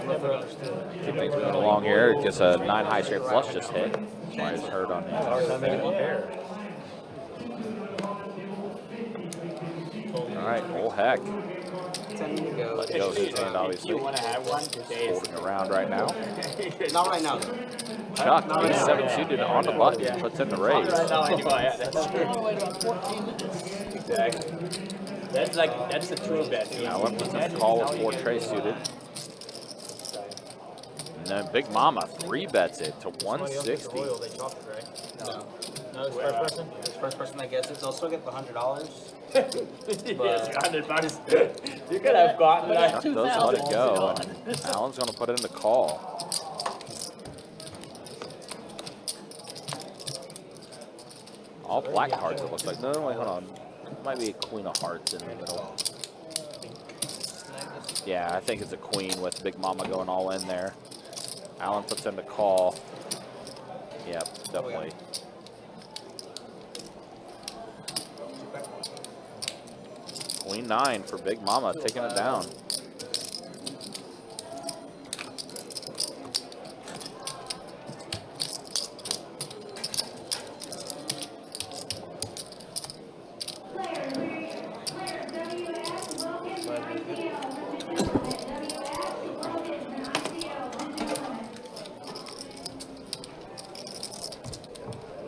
Never understood. Keep things moving along here. Just a 9 high straight flush just hit. That's why it's hurt on the Hard time making one pair. All right, oh heck. 10 to go. Let go of his hand, obviously. You want to have one today? Holding around right now. Not right now. Chuck, he's 7 suited on the button, puts in the raise. Right now, anyway. Yeah, that's All the way to about 14 minutes. exactly. That's the true bet. Allen puts in a call with 4 tray suited. And then Big Mama 3 bets it to 160. They chopped it, right? No. No, it's first person. It's first person that gets it. They'll still get the $100. Yes, $100. You could have gotten Chuck that. does let it go, and Allen's going to put in the call. All black cards, it looks like. No, wait, hold on. Might be a Queen of Hearts in the middle. Yeah, I think it's a Queen with Big Mama going all in there. Allen puts in the call. Yep, definitely. Queen 9 for Big Mama, taking it down.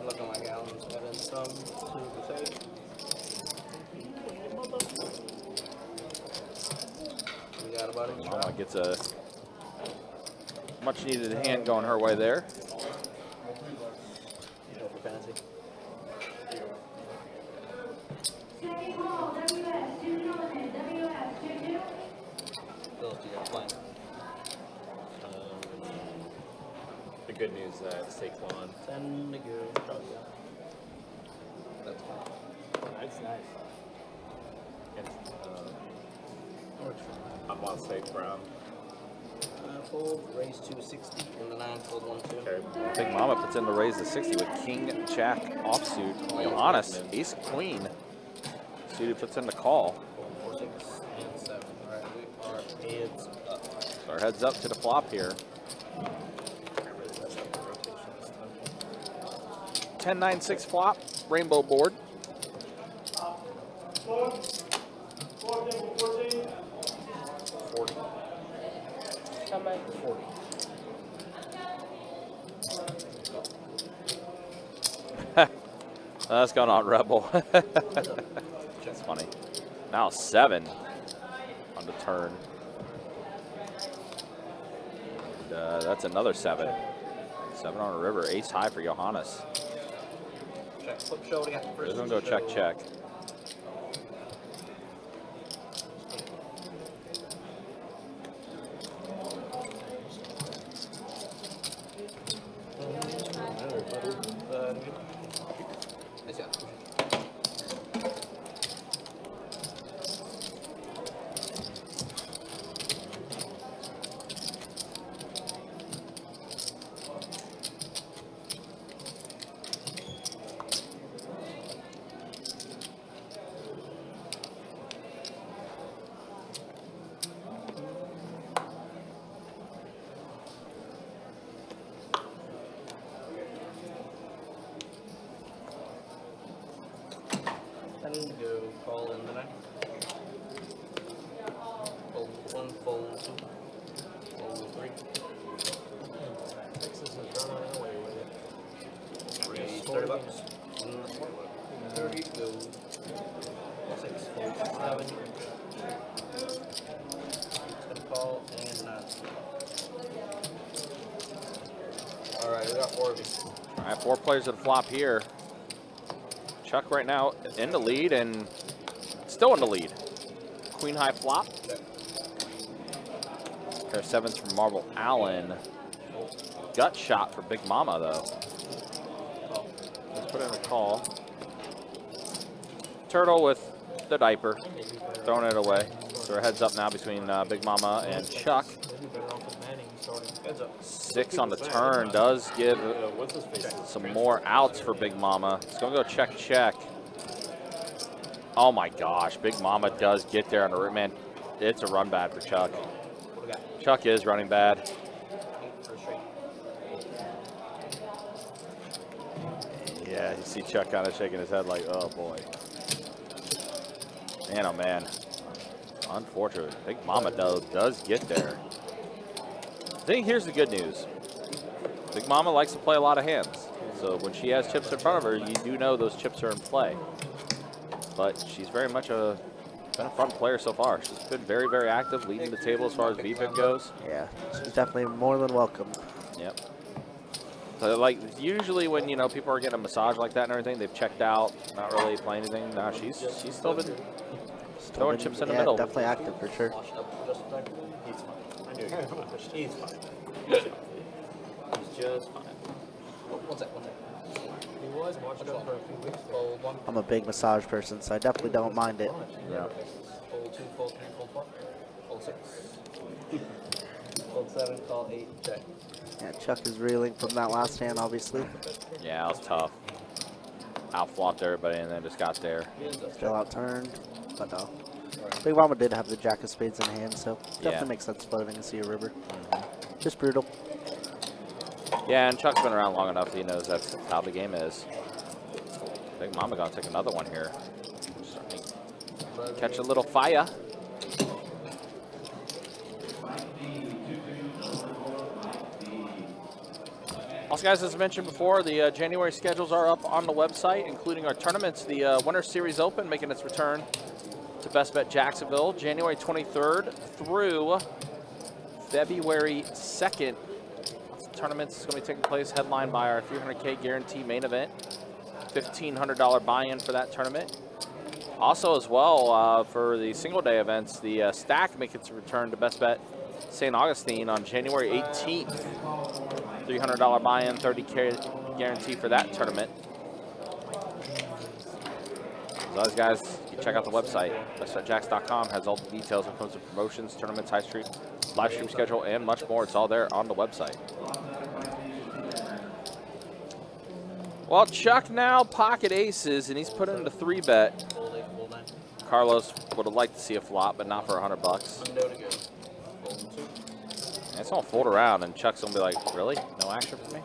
Looking like Allen's adding some to the save. We got about it. Mama gets a much needed hand going her way there. Go for fantasy. Those two are playing. The good news is that Saquon. 10 to go. That's fine. That's nice. It's, I'm on safe ground. Fold, raise 260, and the 9 fold 1 2. Okay. Big Mama puts in the raise to 60 with King Jack offsuit. Johannes, Ace Queen. Suited puts in the call. 4 6 and 7. Alright, we are heads up. So our heads up to the flop here. 10-9-6 flop. rainbow board. How much? That's going on Rebel. That's funny. Now 7 on the turn. And, that's another 7. 7 on a river. Ace high for Johannes. Check. Flip show to get first. He's going to go check, check. I need to go call in the night. Fold 1, fold 2, fold 3. Texas has run away with it. Raise 30 bucks. 30, go 6, fold 7. Gonna call and 9. Alright, we got 4 of these. All right, 4 players at the flop here. Chuck right now in the lead and still in the lead. Queen high flop. Pair of 7s from Marble Allen. Gut shot for Big Mama though. Let's put in a call. Turtle with the diaper, throwing it away. So we're heads up now between Big Mama and Chuck. 6 on the turn does give some more outs for Big Mama. It's going to go check, check. Oh my gosh, Big Mama does get there on the man. It's a run bad for Chuck. Chuck is running bad. Yeah, you see Chuck kind of shaking his head like, oh boy. Man, oh man. Unfortunate. Big Mama does get there. I think here's the good news. Big Mama likes to play a lot of hands. So when she has chips in front of her, you do know those chips are in play. But she's very much been a fun player so far. She's been very, very active, leading the table as far as VPIP goes. Yeah, she's definitely more than welcome. Yep. So like usually when people are getting a massage like that and everything, they've checked out, not really playing anything. Now she's still been throwing chips in the middle. Definitely active for sure. He's fine. He's fine. He's just fine. Oh, one sec. He was watching up for a few weeks. Fold 1. I'm a big massage person, so I definitely don't mind it. Yeah. Fold 2, fold 3, fold 4. Fold 6. Fold 7, call 8, check. Yeah, Chuck is reeling from that last hand, obviously. Yeah, that was tough. Outflopped everybody and then just got there. Still outturned, but no. Big Mama did have the Jack of Spades in hand, so definitely makes sense floating and see a river. Just brutal. Yeah, and Chuck's been around long enough, he knows that's how the game is. Big Mama gonna take another one here. Catch a little fire. Also, guys, as I mentioned before, the January schedules are up on the website, including our tournaments. The Winter Series Open making its return to Best Bet Jacksonville, January 23rd through February 2nd. Tournaments is going to be taking place, headlined by our 300K guarantee main event. $1,500 buy-in for that tournament. Also, as well, for the single-day events, the Stack makes its return to Best Bet St. Augustine on January 18th. $300 buy-in, 30K guarantee for that tournament. As always, guys, you can check out the website. BestBetJacks.com has all the details when it comes to promotions, tournaments, high street, live stream schedule, and much more. It's all there on the website. Well, Chuck now pocket aces, and he's put in the 3-bet. Fold 8, fold 9. Carlos would have liked to see a flop, but not for $100. Undo to go. Fold 2. And it's gonna fold around, and Chuck's gonna be like, "Really? No action for me?"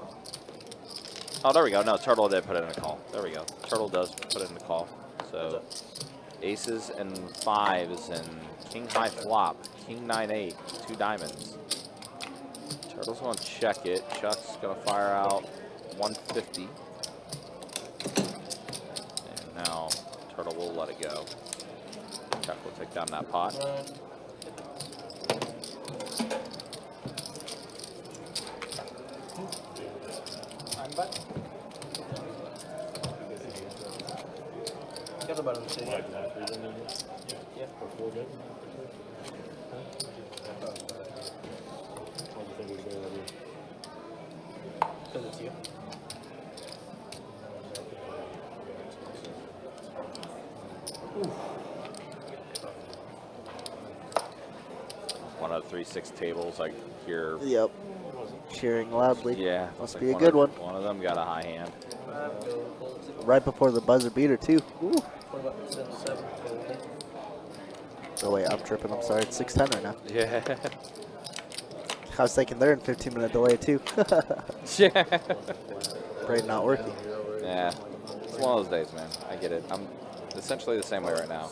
Oh, there we go. No, Turtle did put it in a call. There we go. Turtle does put it in a call. So aces and 5s and king high flop, king 9-8, 2 diamonds. Turtle's going to check it. Chuck's going to fire out 150. And now Turtle will let it go. Chuck will take down that pot. I'm back. Got the button. Yeah. Because it's you. One of the 3-6 tables, I hear. Yep. Cheering loudly. Yeah. Must be a good one. One of them got a high hand. Right before the buzzer beater, too. Ooh. What about 7? Oh, wait, I'm tripping. I'm sorry. It's 6:10 right now. Yeah. I was thinking they're in 15-minute delay, too. Yeah. Brain not working. Yeah. It's one of those days, man. I get it. I'm essentially the same way right now.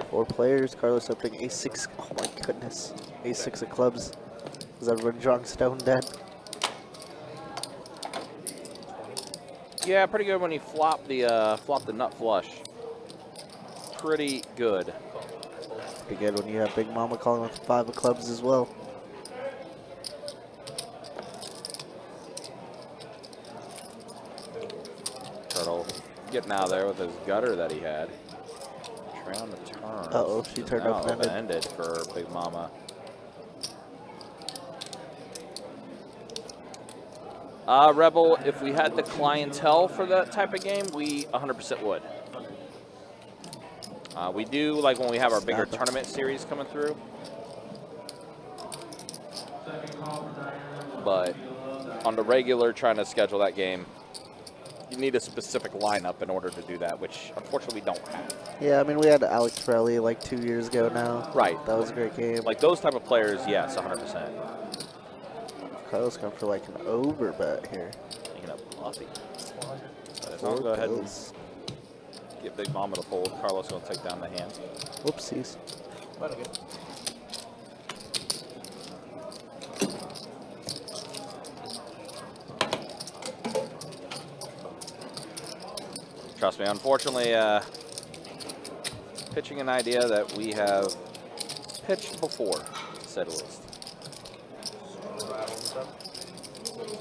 Four players. Carlos opening ace-6. Oh, my goodness. Ace-6 of clubs. Is everyone drawing stone dead? Yeah, pretty good when you flop the nut flush. Pretty good. Be good when you have Big Mama calling with 5 of clubs as well. Turtle getting out of there with his gutter that he had. Tray on the turn. Uh-oh, she turned Now open-ended. open-ended for Big Mama. Rebel, if we had the clientele for that type of game, we 100% would. We do, like when we have our bigger tournament series coming through. But on the regular, trying to schedule that game, you need a specific lineup in order to do that, which unfortunately we don't have. Yeah, I mean, we had Alex Pirelli like 2 years ago now. Right. That was a great game. Like those type of players, yes, 100%. Carlos going for like an over bet here. Making up Fluffy. I'll go ahead and get Big Mama to fold. Carlos going to take down the hand. Whoopsies. Trust me, unfortunately, pitching an idea that we have pitched before, to say the least.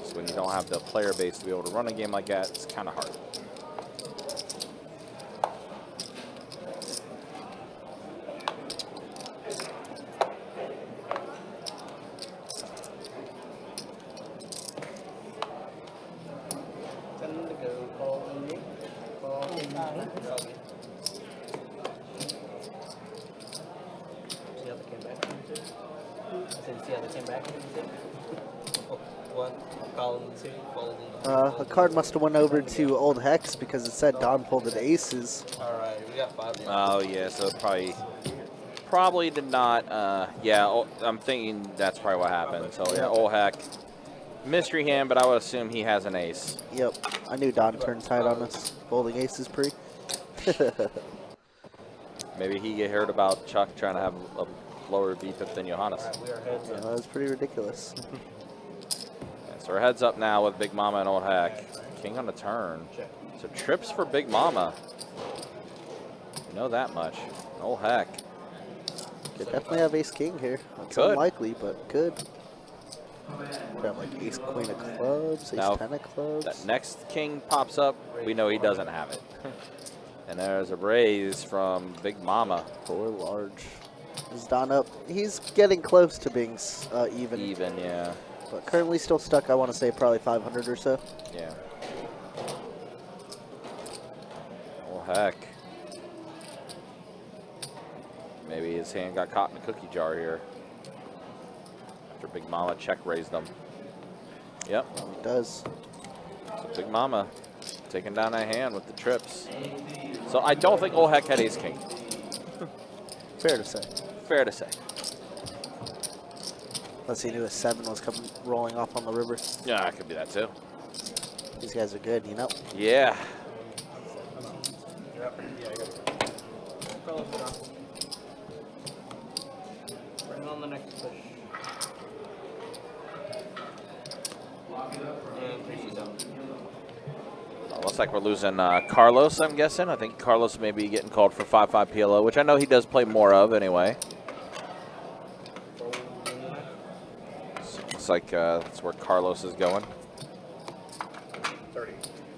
So when you don't have the player base to be able to run a game like that, it's kind of hard. A card must have went over to Old Hex because it said Don pulled the aces. Alright, we got 5. Oh yeah, so it probably did not. Yeah, I'm thinking that's probably what happened. So yeah, Old Heck, mystery hand, but I would assume he has an ace. Yep, I knew Don turned tight on us, folding aces pre. Maybe he heard about Chuck trying to have a lower VPIP than Johannes. Yeah, that was pretty ridiculous. So we're heads up now with Big Mama and Old Heck. King on the turn. So trips for Big Mama. You know that much. Old Heck. Could definitely have ace king here. It's Could. unlikely, but could. Got like ace queen of clubs, ace Now, 10 of clubs. That next king pops up, we know he doesn't have it. And there's a raise from Big Mama. 4 large. Is Don up? He's getting close to being even. Even, yeah. But currently still stuck, I want to say probably 500 or so. Yeah. Oh, heck. Maybe his hand got caught in the cookie jar here. After Big Mama check raised them. Yep. It does. So Big Mama taking down a hand with the trips. So I don't think Old Heck had ace king. Fair to say. fair to say. Unless he knew a 7 was coming rolling off on the river. Yeah, it could be that too. These guys are good, you know. Yeah. Bring on the next push. And 3C's out. Looks like we're losing Carlos, I'm guessing. I think Carlos may be getting called for 5-5 PLO, which I know he does play more of anyway. So looks like that's where Carlos is going.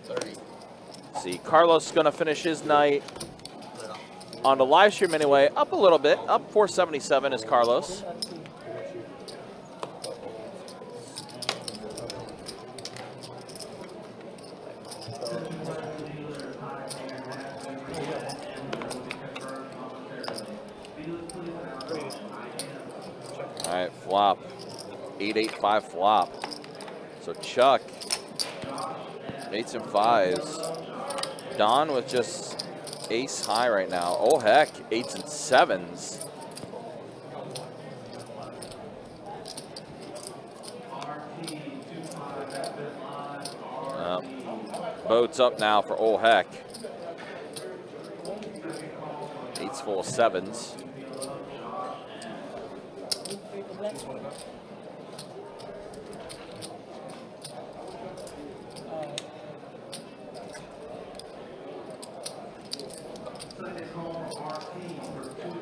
30. See, Carlos is going to finish his night on the live stream anyway, up a little bit. Up 477 is Carlos. All right, flop. 8-8-5 flop. So Chuck, 8s and 5s. Don with just ace high right now. Oh heck, 8s and 7s. Boat's up now for oh heck. 8's full of 7s.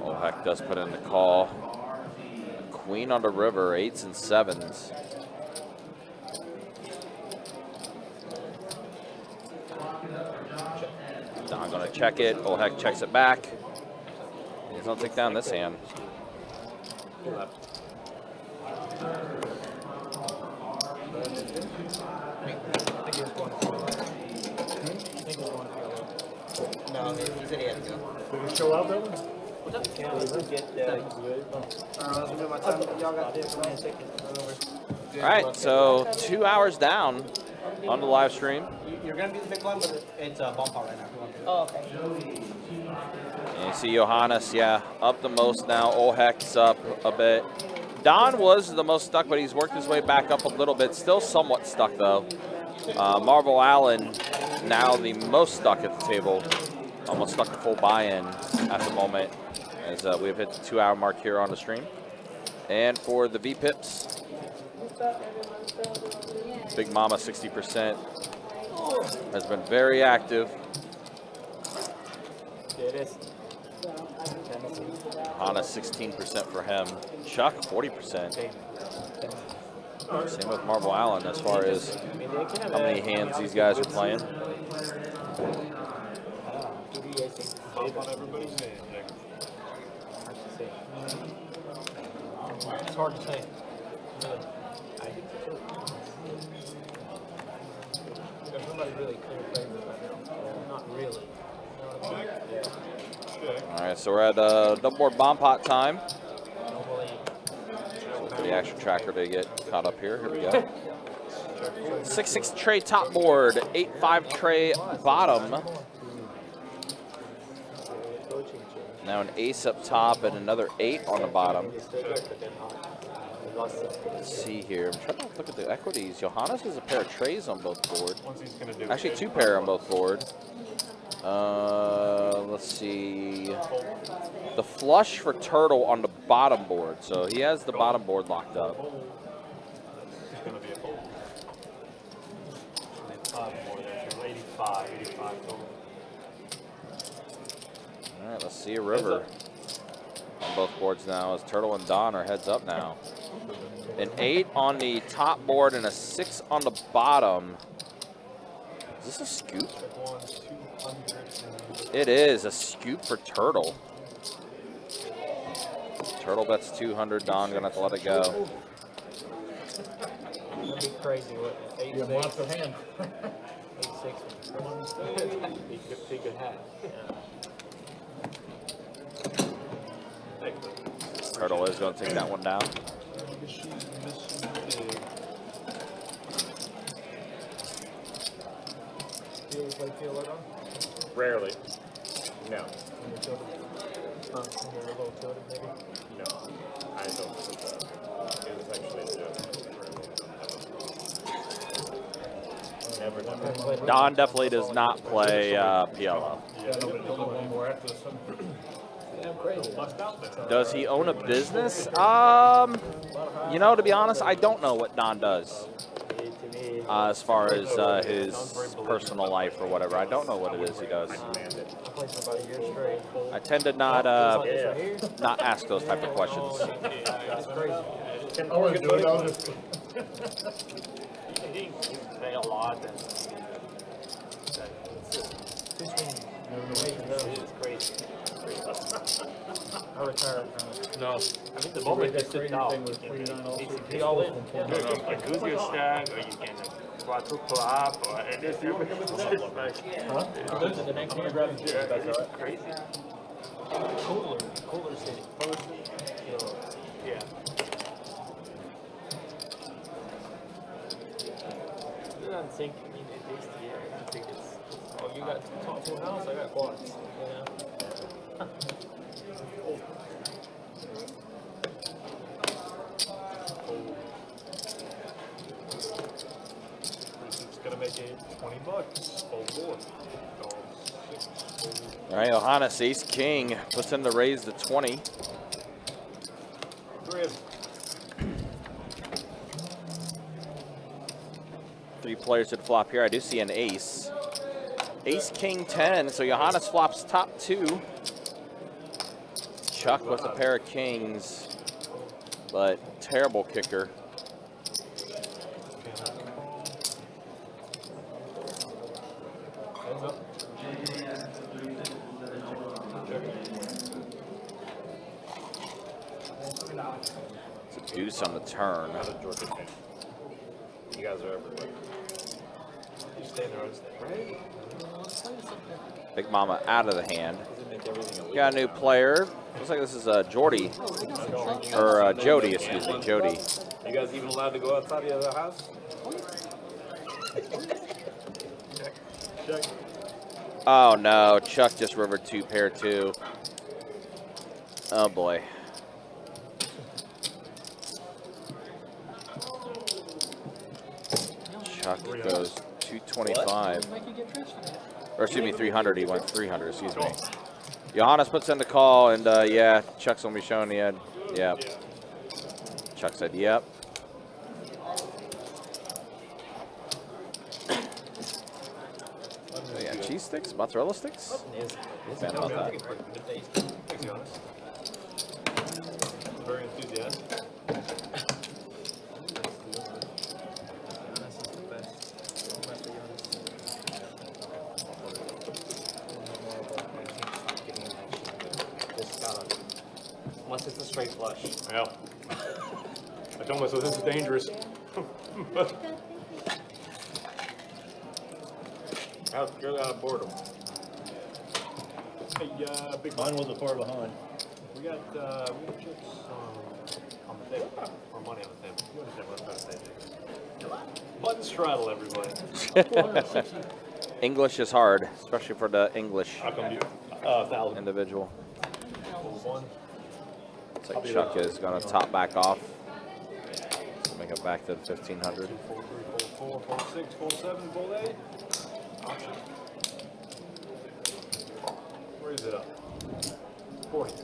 Oh heck does put in the call. Queen on the river, 8s and 7s. Don gonna check it. Oh heck checks it back. He's gonna take down this hand. No, he said he had to go. Did he show out though? What's up? Yeah, let's my time. Y'all got this. All right, so 2 hours down on the live stream. You're gonna be the big one, but it's a bump out right now. Oh, okay. And you see Johannes, yeah, up the most now. Oh heck's up a bit. Don was the most stuck, but he's worked his way back up a little bit. Still somewhat stuck though. Marvel Allen now the most stuck at the table. Almost stuck to full buy-in at the moment, as we've hit the 2 hour mark here on the stream. And for the V-Pips, Big Mama 60% has been very active. Hana 16% for him. Chuck 40%. Same with Marvel Allen as far as how many hands these guys are playing. Bump on everybody's name. It's hard to say. There's nobody really clear favorites right now. Not really. All right, so we're at double board bomb pot time. For the action tracker to get caught up here. Here we go. 6-6 tray top board, 8-5 tray bottom. Now an ace up top and another 8 on the bottom. Let's see here. I'm trying to look at the equities. Johannes has a pair of trays on both board. Actually, 2 pair on both board. Let's see. The flush for Turtle on the bottom board. So he has the bottom board locked up. It's going to be a fold. 85 total. All right, let's see a river on both boards now as Turtle and Don are heads up now. An 8 on the top board and a 6 on the bottom. Is this a scoop? It is a scoop for Turtle. Turtle bets 200. Don gonna have to let it go. That'd be crazy, wouldn't it? 8 You have lots of hands. 8-6. He could have. Turtle is gonna take that one down. Rarely. No. No, I don't. It was actually a joke. Never. Don definitely does not play PLO. Does he own a business? You know, to be honest, I don't know what Don does. As far as his personal life or whatever, I don't know what it is he does. I tend to not ask those type of questions. I want to do it. I'll just play a lot and it's crazy. I retired from it. No. I mean, the moment you sit down, He always complained. you can use your stack or you can quadruple up or anything. The next thing I grabbed the It's crazy. Cooler city. Yeah. I'm thinking in the next year, I think it's. Oh, you got top two house, I got quads. Yeah. It's gonna make it $20. Full board. All right, Johannes, ace king, puts in the raise to 20. Three players to the flop here. I do see an ace. Ace, king, 10. So Johannes flops top two. Chuck with a pair of kings, but terrible kicker. It's a deuce on the turn. You guys are everywhere. You stay there, right? Big Mama out of the hand. Got a new player. Looks like this is Jordy. Or Jody, excuse me, Jody. You guys even allowed to go outside the other house? Check. Oh no, Chuck just rivered two, pair two. Oh boy. Chuck goes 225. Or excuse me, 300. He went 300, excuse me. Johannes puts in the call, and yeah, Chuck's gonna be showing the end. Yep. Chuck said, yep. So yeah, cheese sticks, mozzarella sticks. Fan about that. Thanks, Jonas. Very enthusiastic. Once it's a straight flush. Yeah. I told myself this is dangerous. I was purely out of boredom. Hey, big Mine wasn't far behind. we got chips on the table. Or money on the table. You understand what I'm trying to say, Jake. Button straddle, everybody. English is hard, especially for the English How come you? 1,000. individual. One. Looks like Chuck is going to top back off. Make it back to the 1,500. 4, 3, 4, 4, 4, 6, 4, 7, 4, 8. Option. Where is it up? 40.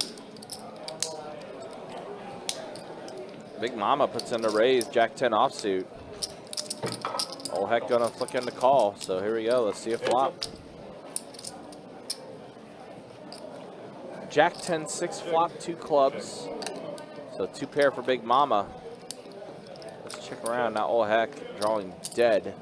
Big Mama puts in the raise, Jack 10 offsuit. Oh heck, gonna flick in the call. So here we go. Let's see a flop. Jack 10 6 flop, 2 clubs. So 2 pair for Big Mama. Let's check around now. Oh heck, drawing dead.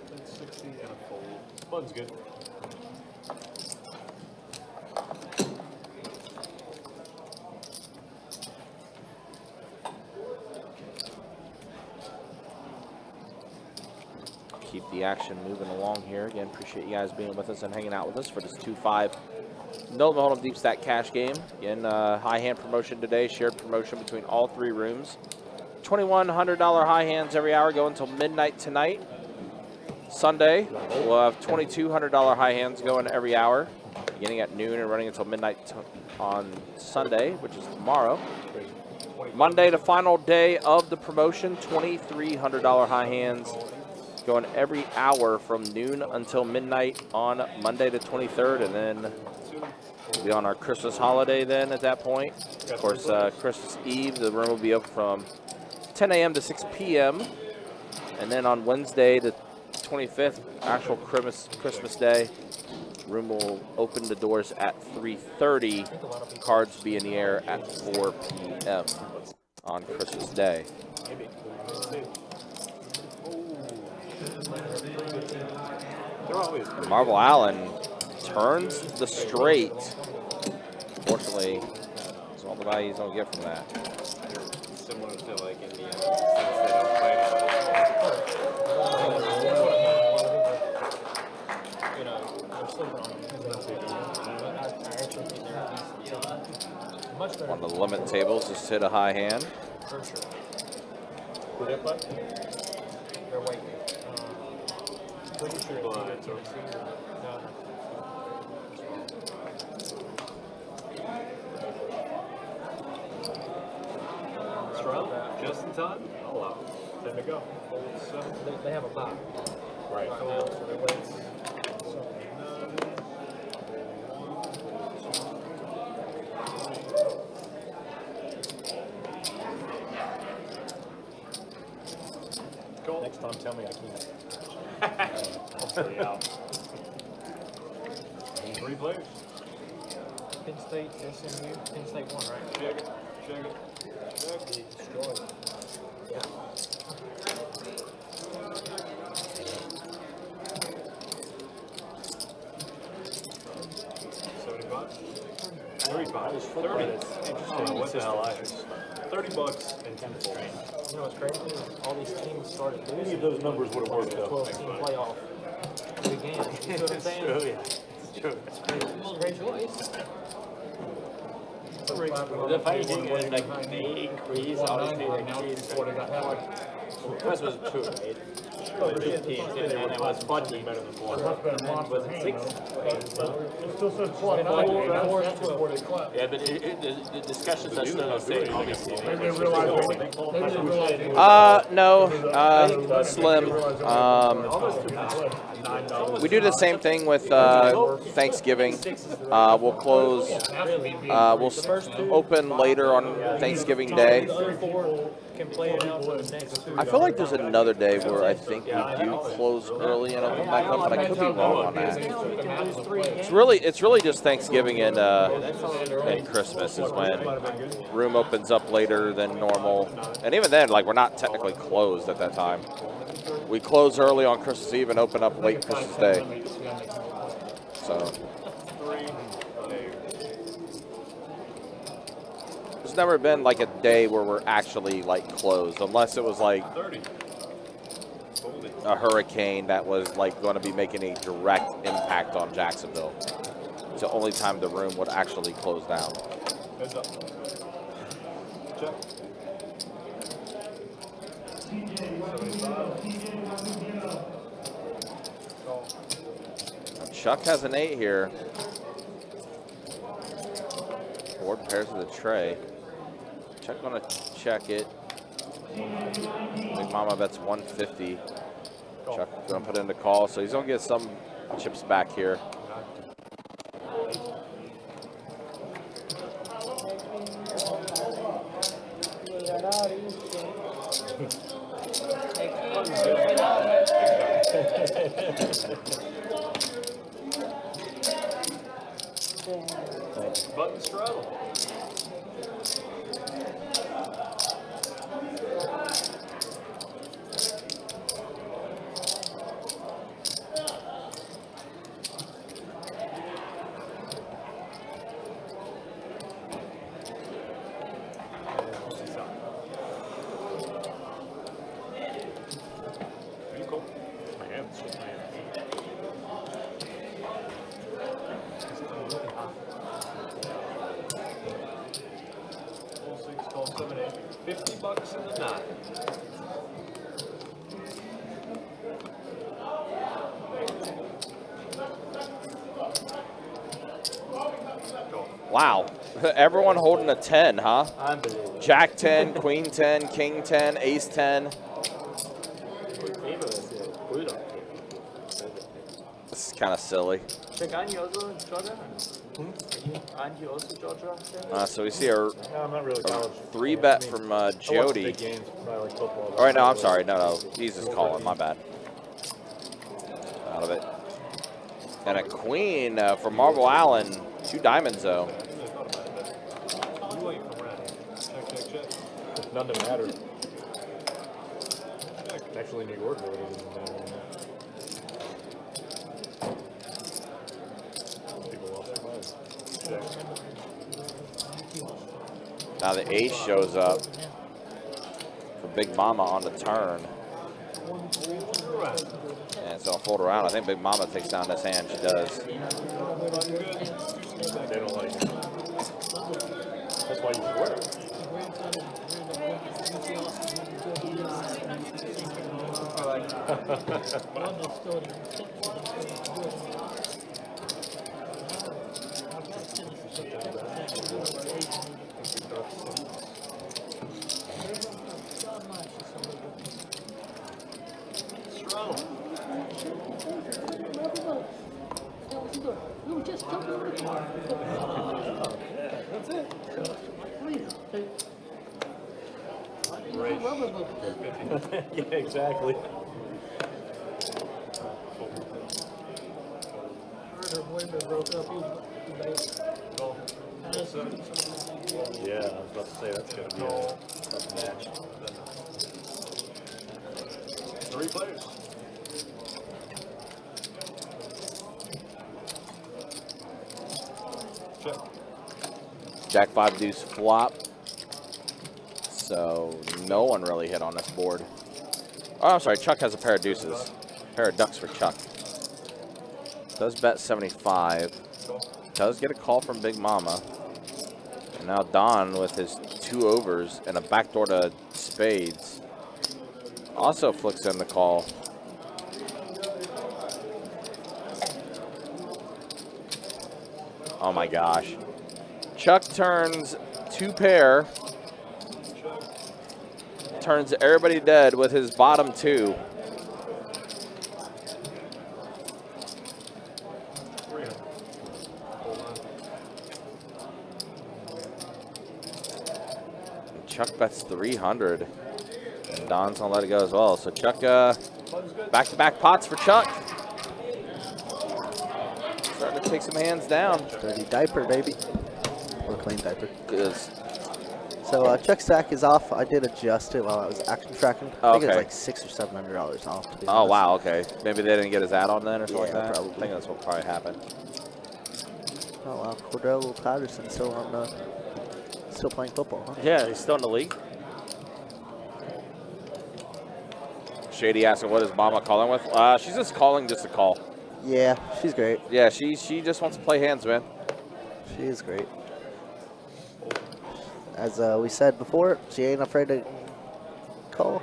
That's 60 and a fold. Fun's good. Keep the action moving along here. Again, appreciate you guys being with us and hanging out with us for this 2-5 Nolan Hold'em Deep Stack Cash game. Again, high hand promotion today, shared promotion between all 3 rooms. $2,100 high hands every hour going until midnight tonight. Sunday, we'll have $2,200 high hands going every hour. beginning at noon and running until midnight on Sunday, which is tomorrow. Monday, the final day of the promotion, $2,300 high hands, going every hour from noon until midnight on Monday the 23rd, and then we'll be on our Christmas holiday then at that point. Of course, Christmas Eve, the room will be open from 10 a.m. to 6 p.m., and then on Wednesday the 25th, actual Christmas Day, room will open the doors at 3:30. Cards be in the air at 4 p.m. on Christmas Day. Marvel Allen turns the straight. Fortunately, that's all the value he's going to get from that. Similar to like in the You know, I'm sleeping on much better. One of the limit tables just hit a high hand. For sure. Who they play? They're white. Pretty sure it's either no. Stroud, just in time? Oh, wow. 10 to go. They have a bot. Right. Now, so they wait. Next time, tell me I can't. I'll tell you out. 3 players. Penn State, SMU, Penn State won, right? Check it. Check it. Check it. Destroyed. Yeah. $75. 35. 30. Interesting. What the hell I $30 and 10 points. You know what's crazy? All these teams started losing. Any of those numbers would have worked out. 12-team playoff began. You know what I'm saying? True, yeah. It's true. It's crazy. It's great choice. The funny thing is, like, they increase, obviously, they increase. First was 2, right? 15, and then it was 14. Better than 4. And then was it 6? Yeah, but the discussions are still the same, obviously. No, slim. We do the same thing with Thanksgiving. We'll close. We'll open later on Thanksgiving Day. I feel like there's another day where I think we do close early and open back up, but I could be wrong on that. It's really just Thanksgiving and Christmas is when room opens up later than normal, and even then, like, we're not technically closed at that time. We close early on Christmas Eve and open up late Christmas Day. So there's never been like a day where we're actually like closed, unless it was like a hurricane that was like going to be making a direct impact on Jacksonville. It's the only time the room would actually close down. Heads up. Check. Chuck has an 8 here. Board pairs with a tray. Chuck gonna check it. Big Mama bets 150. Chuck gonna put in the call, so he's gonna get some chips back here. Button straddle. $50 in the knot. Wow. Everyone holding a 10, huh? Unbelievable. Jack 10, Queen 10, King 10, Ace 10. This is kind of silly. Aren't you also Georgia? Aren't you also Georgia? So we see a No, I'm not really college. 3-bet from I watch Jody. big games, probably like football. All right, no, I'm sorry. No. He's just calling. My bad. Out of it. And a queen for Marvel Allen. 2 diamonds, though. You ain't from around here. Check. None of them matter. Actually, New York really doesn't matter. People lost their minds. Now the ace shows up for Big Mama on the turn. And so I'll fold around. I think Big Mama takes down this hand. She does. They don't like it. That's why you should wear it. That's it. Yeah, exactly. Her boyfriend broke up. Yeah, I was about to say that's going to be a tough match. 3 players. Check. Jack 5 deuce flop. So no one really hit on this board. Oh, I'm sorry. Chuck has a pair of deuces. Pair of ducks for Chuck. Does bet 75. Does get a call from Big Mama. And now Don with his 2 overs and a backdoor to spades. Also flicks in the call. Oh my gosh. Chuck turns 2 pair. Turns everybody dead with his bottom 2. Chuck bets 300. And Don's gonna let it go as well. So Chuck, back-to-back pots for Chuck. Starting to take some hands down. Dirty diaper, baby. Or clean diaper. Good. So Chuck stack is off. I did adjust it while I was action tracking. I think it was Okay. like $600 or $700 off. To be Oh, honest. wow, okay. Maybe they didn't get his add-on then or something like Yeah, that? probably. I think that's what probably happened. Oh wow, Cordell Patterson still on, still playing football, huh? Yeah, he's still in the league. Shady asking what is Mama calling with? She's just calling just to call. Yeah, she's great. Yeah, she just wants to play hands, man. She is great. As we said before, she ain't afraid to call.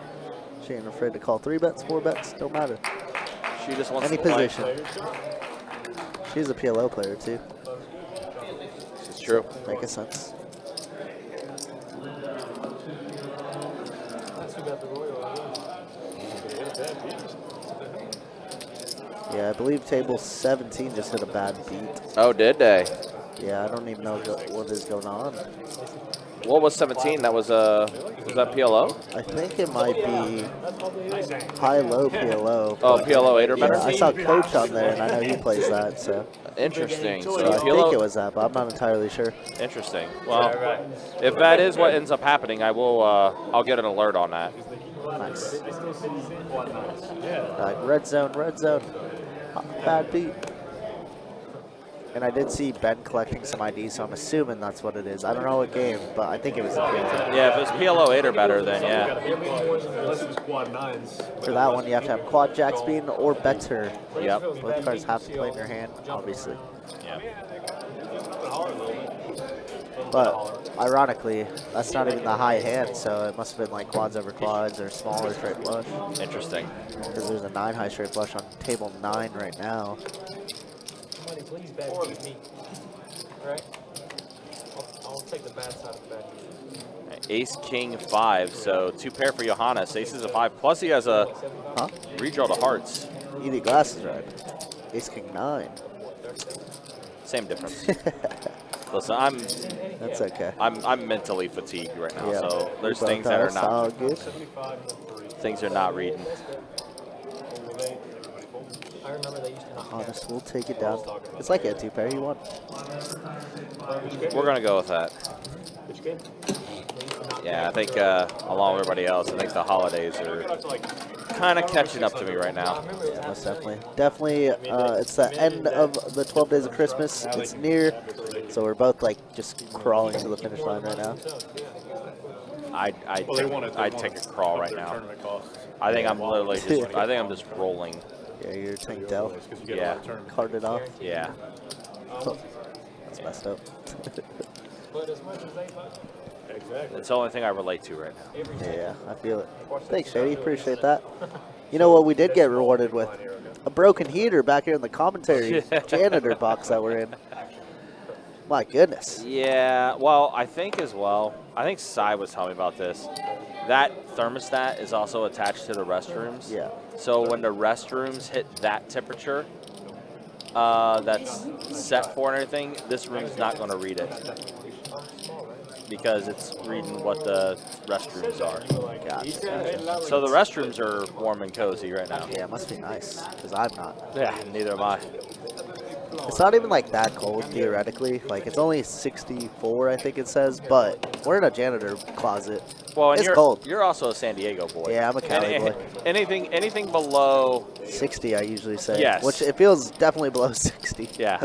She ain't afraid to call 3 bets, 4 bets, don't matter. She just wants Any to play. position. She's a PLO player too. It's true. Making sense. Yeah, I believe table 17 just hit a bad beat. Oh, did they? Yeah, I don't even know what is going on. What was 17? That was that PLO? I think it might be high-low PLO. Oh, PLO 8 or better? Yeah, I saw Coach on there, and I know he plays that, so. Interesting. So So I think it was that, but I'm not entirely sure. Interesting. Well, if that is what ends up happening, I will. I'll get an alert on that. Nice. Like red zone, red zone. Bad beat. And I did see Ben collecting some IDs, so I'm assuming that's what it is. I don't know what game, but I think it was a PLO. Yeah, if it's PLO 8 or better, then yeah. Unless it was quad 9s. For that one, you have to have quad jack speed or better. Yep. Both cards have to play in your hand, obviously. Yeah. But ironically, that's not even the high hand, so it must have been like quads over quads or smaller straight flush. Interesting. Because there's a 9 high straight flush on table 9 right now. Somebody please bet beat me. Right? take the bad side of the bad. Ace, king, 5. So 2 pair for Johannes. Ace is a 5. Plus he has a redraw to hearts. You need glasses, right? Ace king 9. Same difference. Listen, That's okay. I'm mentally fatigued right now. Yeah. So there's We things both that are. are not All good. things are not reading. I remember they used to knock Honest, we'll take it down. It's like a 2 pair. You won. We're gonna go with that. Which game? Yeah, I think along with everybody else, I think the holidays are kind of catching up to me right now. Yeah, most definitely. Definitely, it's the end of the 12 days of Christmas. It's near, so we're both like just crawling to the finish line right now. I'd take a crawl right now. I think I'm literally just, I think I'm just rolling. Yeah, you're Tank Dell. Yeah. Carded off. Yeah. That's messed up. It's the only thing I relate to right now. Yeah, I feel it. Thanks, Shady. Appreciate that. You know what we did get rewarded with? A broken heater back here in the commentary janitor box that we're in. My goodness. Yeah, well, I think as well, I think Sai was telling me about this. That thermostat is also attached to the restrooms. Yeah. So when the restrooms hit that temperature, that's set for and everything, this room's not going to read it because it's reading what the restrooms are. Gotcha. So the restrooms are warm and cozy right now. Yeah, it must be nice, because I'm not. Yeah, neither am I. It's not even like that cold, theoretically. Like, it's only 64, I think it says, but we're in a janitor closet. Well, and it's cold. You're also a San Diego boy. Yeah, I'm a Cali boy. Anything below 60, I usually say. Yes. Which it feels definitely below 60. Yeah.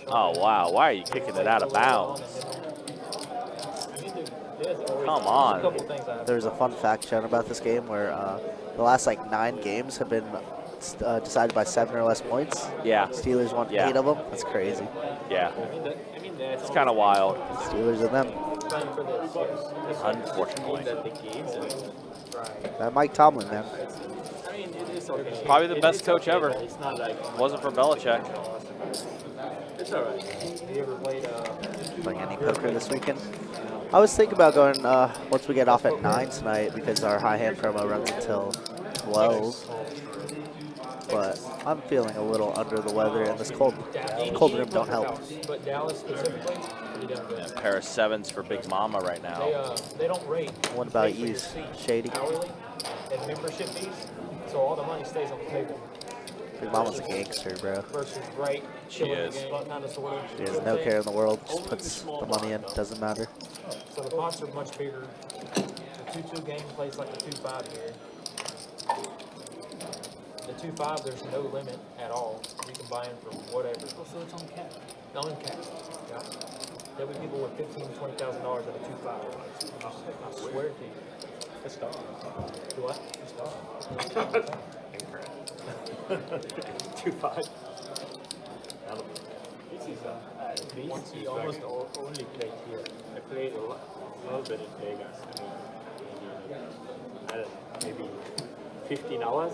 Oh, wow. Why are you kicking it out of bounds? Come on. There's a fun fact shown about this game where the last, like, 9 games have been decided by 7 or less points. Yeah. Steelers won 8 of them. That's crazy. Yeah. It's kind of wild. Steelers and them. Unfortunately. That Mike Tomlin, man. Probably the best coach ever. Wasn't for Belichick. It's alright. Have you ever played Playing any poker this weekend? I was thinking about going once we get off at 9 tonight because our high hand promo runs until 12. But I'm feeling a little under the weather, and this cold room don't help. But Dallas specifically, Yeah, pair of 7s for Big Mama right now. they don't rate. What about you, Shady? Hourly and membership fees, so all the money stays on the table. Big Mama's a gangster, bro. Versus right, She is. kind of sort of. She has no care in the world. Just puts the money in. Doesn't matter. So the pots are much bigger. The 2-2 game plays like the 2-5 here. The 2-5, there's no limit at all. You can buy in for whatever. So it's on cap. On cap. Yeah. There'll be people with $15,000 to $20,000 at a 2-5. I swear to you. It's dog. Do what? It's dog. 2-5. He almost only played here. I played a little bit in Vegas. I don't know, maybe 15 hours.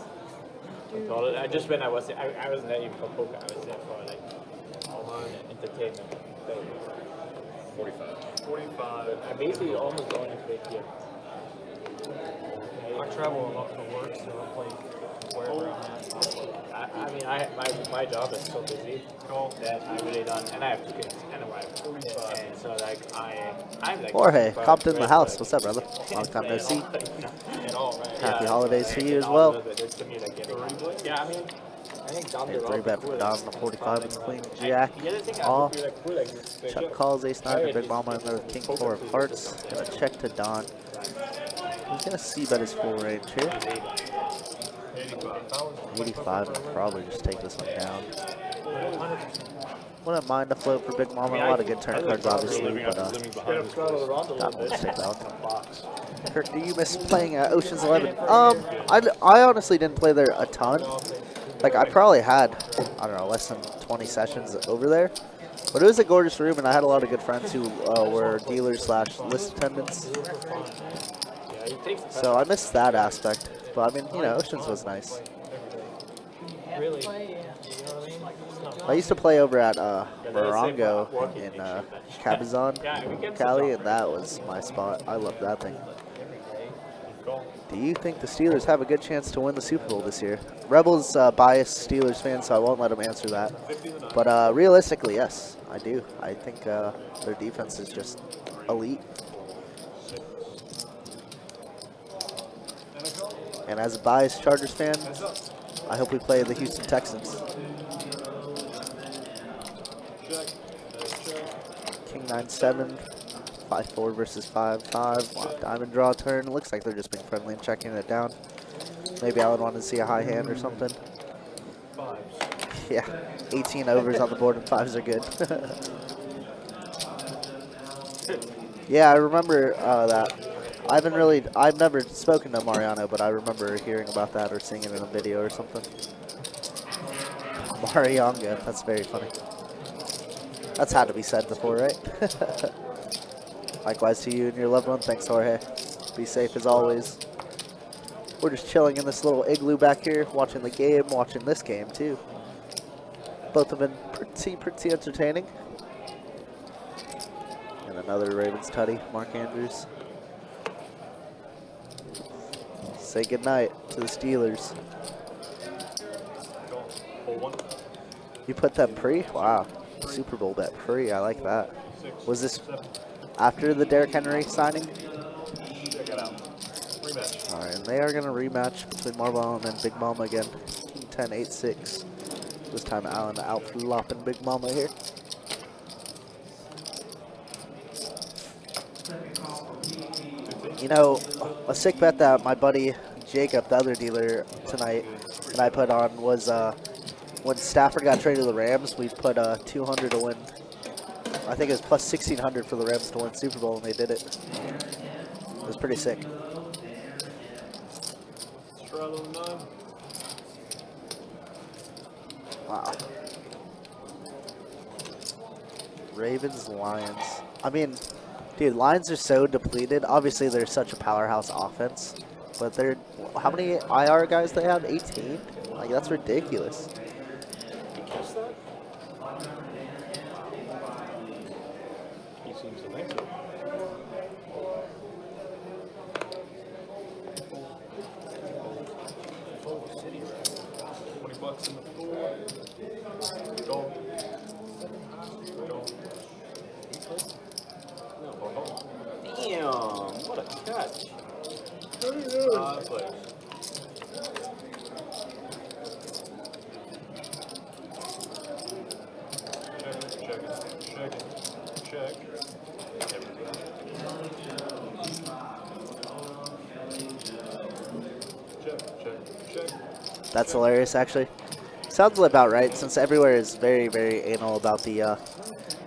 I just when I wasn't there even for poker. I was there for like entertainment. 45. I basically almost only played here. I travel a lot for work, so I play wherever I'm at. I mean, my job is so busy that I really don't, and I have 2 kids and a wife. And so like I'm like. Jorge, Compton in the house. What's up, brother? Long time no see. Happy holidays to you as well. Yeah, I mean, I think down the road. 3-bet from Don on the 45 with Queen Jack off. Chuck calls Ace 9 to Big Mama and the King 4 of Hearts. Gonna check to Don. He's gonna c-bet his full range here. 85 and probably just take this one down. Wouldn't mind a float for Big Mama. A lot of good turn cards, obviously, but not much to take out. Kirk, do you miss playing at Ocean's 11? I honestly didn't play there a ton. Like, I probably had, I don't know, less than 20 sessions over there. But it was a gorgeous room, and I had a lot of good friends who were dealers / list attendants. So I missed that aspect. But, I mean, you know, Oceans was nice. Really? You know what I mean? It's not I used to play over at Yeah, they say Morongo walking in makes you better. Cabazon, Yeah, we can Cali, sit and that was my spot. I love that thing. Call. Do you think the Steelers have a good chance to win the Super Bowl this year? Rebels biased Steelers fan, so I won't let him answer that. But realistically, yes, I do. I think their defense is just elite. And as a biased Chargers fan, I hope we play the Houston Texans. King 9-7, 5-4 versus 5-5. Wow, diamond draw turn. Looks like they're just being friendly and checking it down. Maybe Alan wanted to see a high hand or something. Yeah, 18 overs on the board and 5s are good. Yeah, I remember that. I've never spoken to Mariano, but I remember hearing about that or seeing it in a video or something. Marianga, that's very funny. That's had to be said before, right? Likewise to you and your loved one. Thanks, Jorge. Be safe as always. We're just chilling in this little igloo back here, watching the game, watching this game too. Both have been pretty entertaining. And another Ravens tutty, Mark Andrews. Say goodnight to the Steelers. You put them pre? Wow. Super Bowl bet pre. I like that. Was this after the Derrick Henry signing? Check it out. Rematch. All right, and they are going to rematch between Marvel and Big Mama again. 10-8-6. This time Allen out-flopping Big Mama here. You know, a sick bet that my buddy Jacob, the other dealer tonight, that I put on was when Stafford got traded to the Rams, we put 200 to win. I think it was plus 1,600 for the Rams to win Super Bowl, and they did it. It was pretty sick. Wow. Ravens, Lions. I mean, dude, Lions are so depleted. Obviously, they're such a powerhouse offense, but they're how many IR guys they have? 18. Like that's ridiculous. You catch that? He seems to think so. $20 in the floor. Go. Go. Damn, what a catch. Players. Check. Check. That's hilarious, actually. Sounds about right, since everywhere is very, very anal about the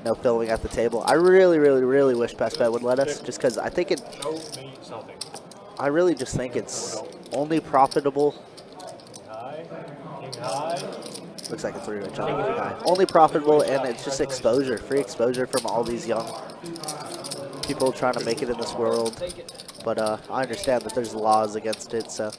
no filming at the table. I really, really, really wish Best Bet would let us, just because I think it. Show me something. I really just think it's only profitable. High. High. Looks like a three-way guy. Only profitable, and it's just exposure, free exposure from all these young people trying to make it in this world. But I understand that there's laws against it, so.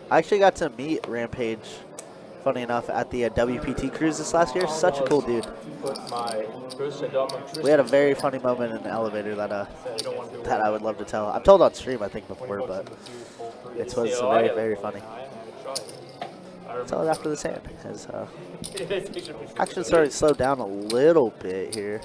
I actually got to meet Rampage, funny enough, at the WPT cruise this last year. Such a cool dude. We had a very funny moment in the elevator that I would love to tell. I've told on stream, I think, before, but it was very, very funny. Tell it after this hand. As, action started to slow down a little bit here.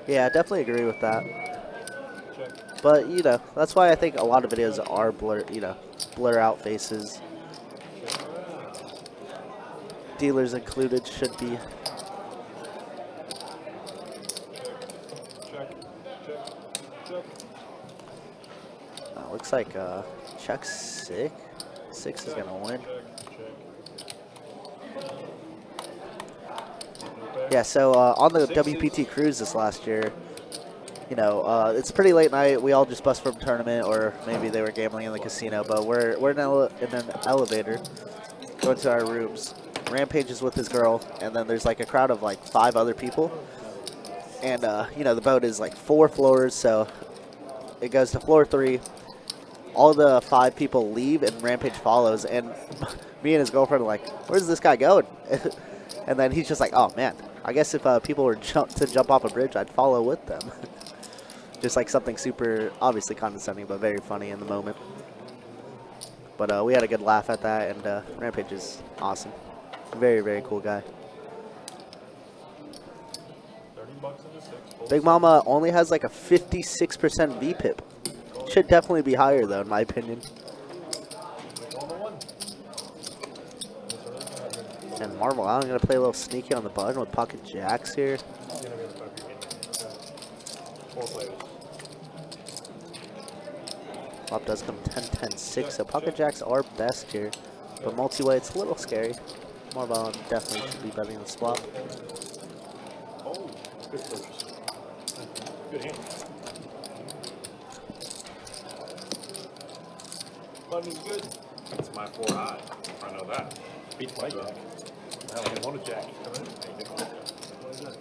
Yeah, I definitely agree with that. But, you know, that's why I think a lot of videos are blur out faces. Dealers included should be. Looks like check 6. 6 is going to win. Yeah, so on the WPT cruise this last year, you know, it's a pretty late night. We all just bust from tournament, or maybe they were gambling in the casino. But we're in an elevator, going to our rooms. Rampage is with his girl, and then there's like a crowd of like 5 other people. And you know, the boat is like 4 floors, so it goes to floor 3. All the 5 people leave, and Rampage follows. And me and his girlfriend are like, "Where's this guy going?" And then he's just like, "Oh man, I guess if people were to jump off a bridge, I'd follow with them." Just like something super, obviously condescending, but very funny in the moment. But we had a good laugh at that, and Rampage is awesome. Very, very cool guy. Big Mama only has like a 56% VPIP. Should definitely be higher though, in my opinion. And Marvel Allen gonna play a little sneaky on the button with pocket jacks here. Flop does come 10-10-6, so pocket jacks are best here. But multi-way, it's a little scary. Marvel Allen definitely should be betting the swap. Oh, good purchase. Good hand. Button's good. It's my 4 high. I know that. Beats my jack. I only want a jack. What is that?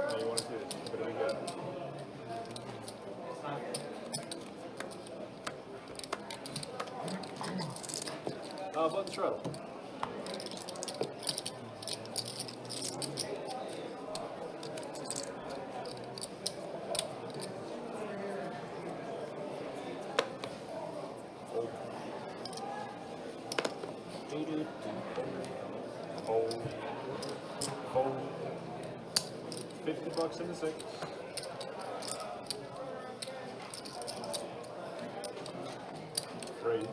Oh, you want to see it? But we got it. Button straddle. Hold. $50 in the 6. Raise.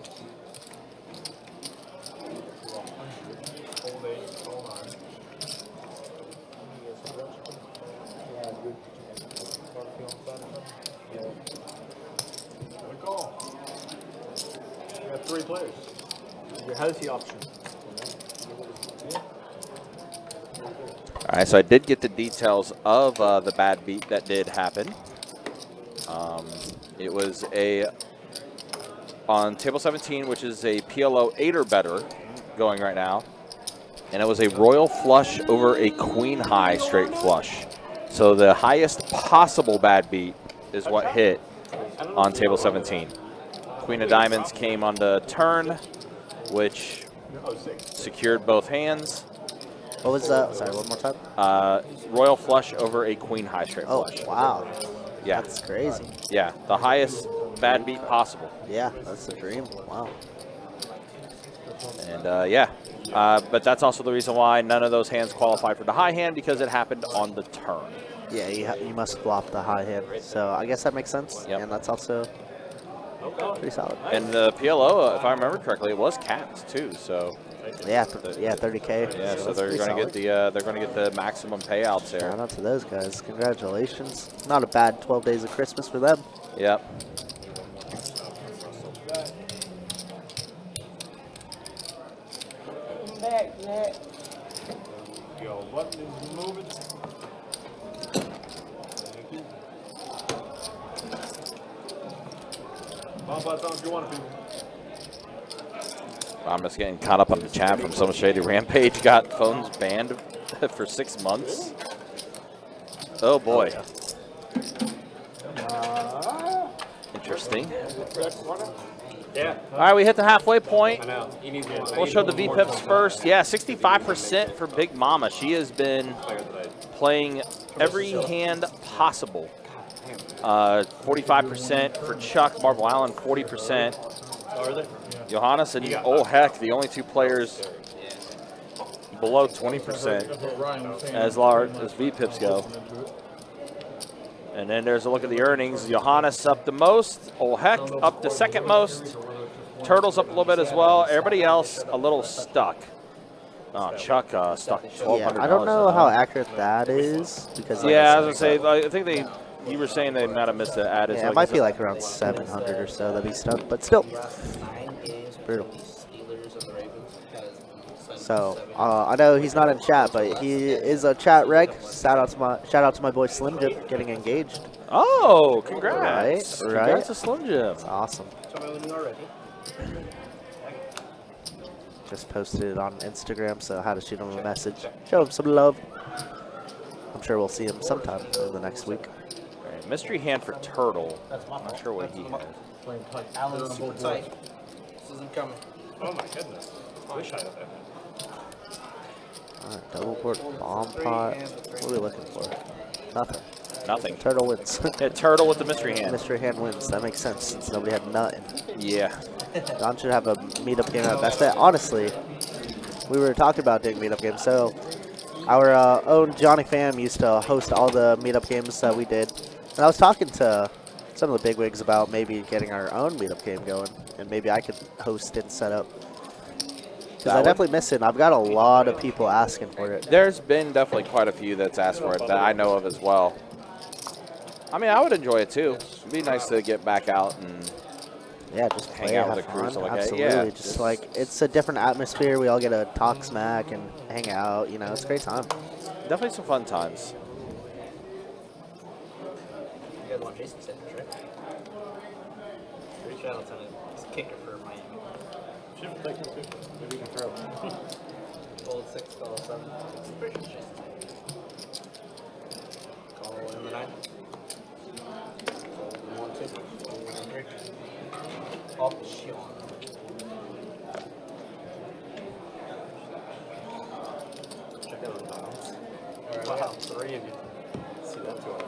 Hold 8, hold 9. Good call. We got 3 players. Your healthy option. All right, so I did get the details of the bad beat that did happen. It was on table 17, which is a PLO 8 or better going right now. And it was a royal flush over a queen high straight flush. So the highest possible bad beat is what hit on table 17. Queen of diamonds came on the turn, which secured both hands. What was that? Sorry, one more time. Royal flush over a queen high straight flush. Oh, wow. Yeah. That's crazy. Yeah, the highest bad beat possible. Yeah, that's the dream. Wow. And yeah, but that's also the reason why none of those hands qualified for the high hand, because it happened on the turn. Yeah, you must flop the high hand. So I guess that makes sense. Yep. And that's also pretty solid. And the PLO, if I remember correctly, it was capped too. So yeah, 30K. Yeah, so they're going to get the maximum payouts there. Shout out to those guys. Congratulations. Not a bad 12 days of Christmas for them. Yep. Back. Yo, button is moving. Thank you. Bomb bots on if you want to, people. I'm just getting caught up on the chat from some shady Rampage. Got phones banned for 6 months. Oh boy. Interesting. Yeah. All right, we hit the halfway point. I know. He needs one. We'll show the VPIPs first. Yeah, 65% for Big Mama. She has been playing every hand possible. 45% for Chuck, Marvel Allen, 40%. Are they? Johannes and oh heck, the only 2 players below 20% as large as VPIPs go. And then there's a look at the earnings. Johannes up the most. Old Heck up the second most. Turtles up a little bit as well. Everybody else a little stuck. Oh, Chuck stuck $1,200. Yeah, I don't know how accurate that is because. Like Yeah, I was gonna say. I think they. You were saying they might have missed the added. Yeah, it might be like around 700 or so that he stuck, but still. Brutal. So I know he's not in chat, but he is a chat reg. Shout out to my boy Slim Jim getting engaged. Oh, congrats! Right. Congrats to Slim Jim. That's awesome. Just posted it on Instagram, so how to shoot him a message. Show him some love. I'm sure we'll see him sometime in the next week. All right, mystery hand for Turtle. I'm not sure what he has. Alan's super tight. This isn't coming. Oh my goodness. Wish I had that. Alright, double board bomb pot. What are we looking for? Nothing. Nothing. Turtle wins. Yeah, Turtle with the mystery hand. Mystery hand wins. That makes sense since nobody had nothing. Yeah. Don should have a meetup game at Best Bet. Honestly, we were talking about doing meetup games. So our own Johnny Pham used to host all the meetup games that we did. And I was talking to some of the bigwigs about maybe getting our own meetup game going. And maybe I could host and set up. Because I definitely miss it. I've got a lot of people asking for it. There's been definitely quite a few that's asked for it that I know of as well. I mean, I would enjoy it too. It'd be nice to get back out and yeah, just hang play, out have with a crew. fun. So like Absolutely. Yeah, just like it's a different atmosphere. We all get to talk smack and hang out. You know, it's a great time. Definitely some fun times. You guys want Jason Sanders, right? Reach out to him. He's a kicker for Miami. Maybe we can throw. Fold 6, call 7. Pretty sure it's Jason Sanders. Call in the 9. Fold 1, 2. Fold 1, 3. Option. Check out the bounce. Alright, Wow, 3 of you. See that too often.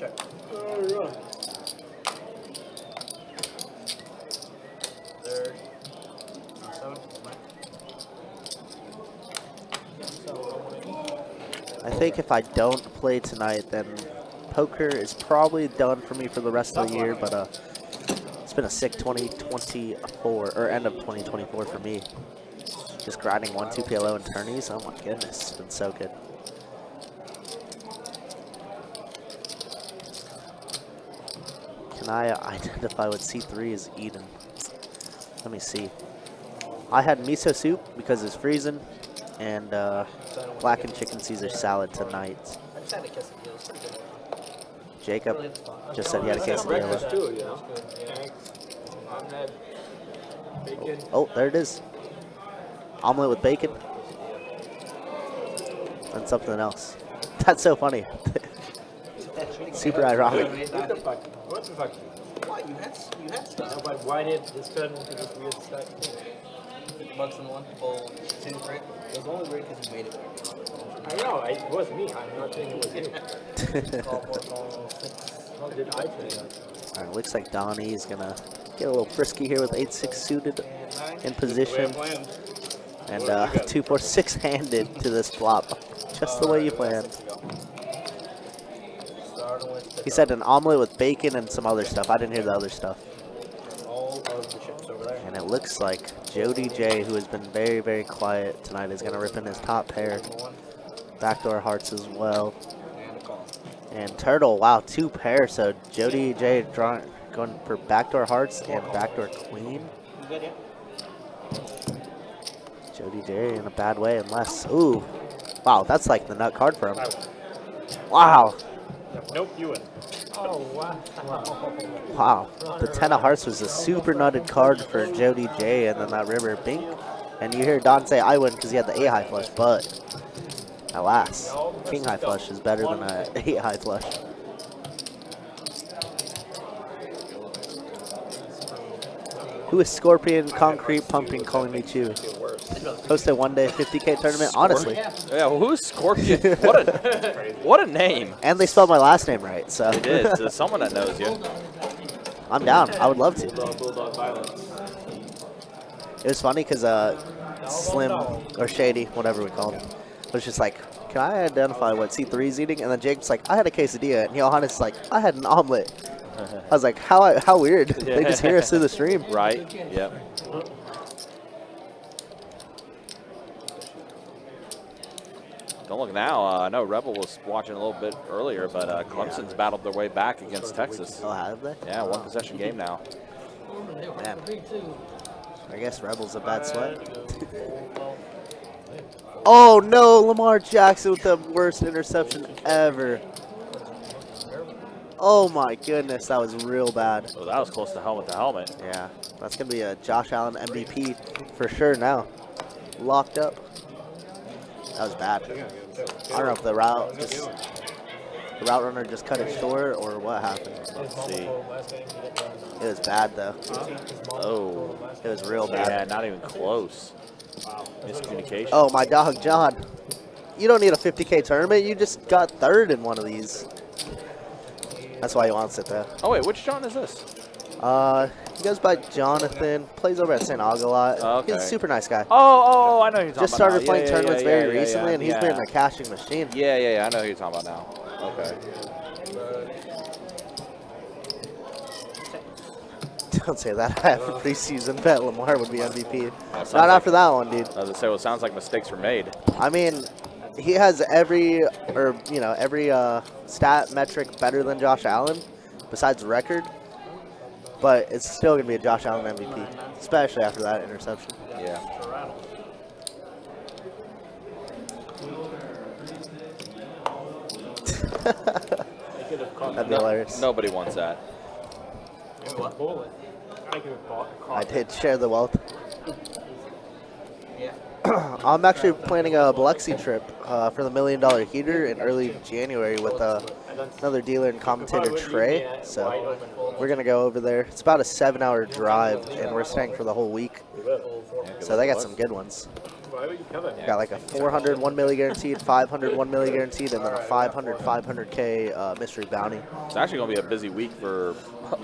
check. Alright. Third. 7. I think if I don't play tonight, then poker is probably done for me for the rest of the year. But it's been a sick 2024 or end of 2024 for me. Just grinding 1-2 PLO and tourneys. Oh my goodness, it's been so good. Can I identify what C3 is eating? Let me see. I had miso soup because it's freezing, and blackened chicken Caesar salad tonight. I just had a quesadilla. It's pretty good. Jacob just said he had a quesadilla. Too, you know. Eggs, omelet, bacon. Oh, there it is. Omelet with bacon. And something else. That's so funny. Super ironic. What the fuck? What the fuck? What? You had stuff. No, but why did this turn into this weird stuff? $50 in one, full 2, right? It was only weird because you made it weird. I know, it was me. I'm not saying it was you. How did I play that? Alright, looks like Donnie is gonna get a little frisky here with 8-6 suited in position. And 2-4 6-handed to this flop. Just the way you planned. He said an omelet with bacon and some other stuff. I didn't hear the other stuff. All of the chips over there. And it looks like Jody J, who has been very, very quiet tonight, is going to rip in his top pair. Backdoor hearts as well. And a call. And Turtle, wow, 2 pairs. So Jody J going for backdoor hearts and backdoor queen. You good, yeah? Jody J in a bad way unless, ooh. Wow, that's like the nut card for him. Wow. Nope, you win. Oh, wow. Wow. The 10 of hearts was a super nutted card for Jody J, and then that river bink. And you hear Don say I win because he had the 8 high flush, but alas, king high flush is better than a 8 high flush. Who is Scorpion Concrete Pumping calling me Chew? Hosted one day 50K tournament, honestly. Yeah, well, who's Scorpion? What a name. And they spelled my last name right, so. They did. So someone that knows you. I'm down. I would love to. Bulldog violence. It was funny because Slim, or Shady, whatever we call him, was just like, can I identify what C3 is eating? And then Jacob's like, I had a quesadilla. And Johannes is like, I had an omelet. I was like, how weird. They just hear us through the stream. Right. Yep. Don't look now. I know Rebel was watching a little bit earlier, but Clemson's battled their way back against Texas. Oh, have they? Yeah, one possession game now. Man. I guess Rebel's a bad sweat. Oh, no. Lamar Jackson with the worst interception ever. Oh, my goodness. That was real bad. Oh, that was close to helmet to helmet. Yeah. That's going to be a Josh Allen MVP for sure now. Locked up. That was bad. I don't know if the route runner just cut it short or what happened. Let's see. It was bad though. Oh. It was real bad. Yeah, not even close. Miscommunication. Oh, my dog John. You don't need a 50K tournament. You just got third in one of these. That's why he wants it though. Oh wait, which John is this? He goes by Jonathan. Plays over at St. Aug a lot. Okay. He's a super nice guy. Oh, I know who you're talking Just started about now. playing Yeah, tournaments yeah, very yeah, recently, yeah, and he's been a cashing machine. Yeah, I know who you're talking about now. Okay. Don't say that. I have a preseason bet Lamar would be MVP. Sounds Not like- after that one, dude. I was gonna say, well, it sounds like mistakes were made. I mean, he has every stat metric better than Josh Allen, besides record. But it's still going to be a Josh Allen MVP, especially after that interception. Yeah. That'd be hilarious. Nobody wants that. I did share the wealth. I'm actually planning a Biloxi trip for the $1 Million Heater in early January with another dealer and commentator, Trey. So we're going to go over there. It's about a 7-hour drive, and we're staying for the whole week. So they got some good ones. Got like a 400 1 milli guaranteed, 500 1 milli guaranteed, and then a 500 500K mystery bounty. It's actually going to be a busy week for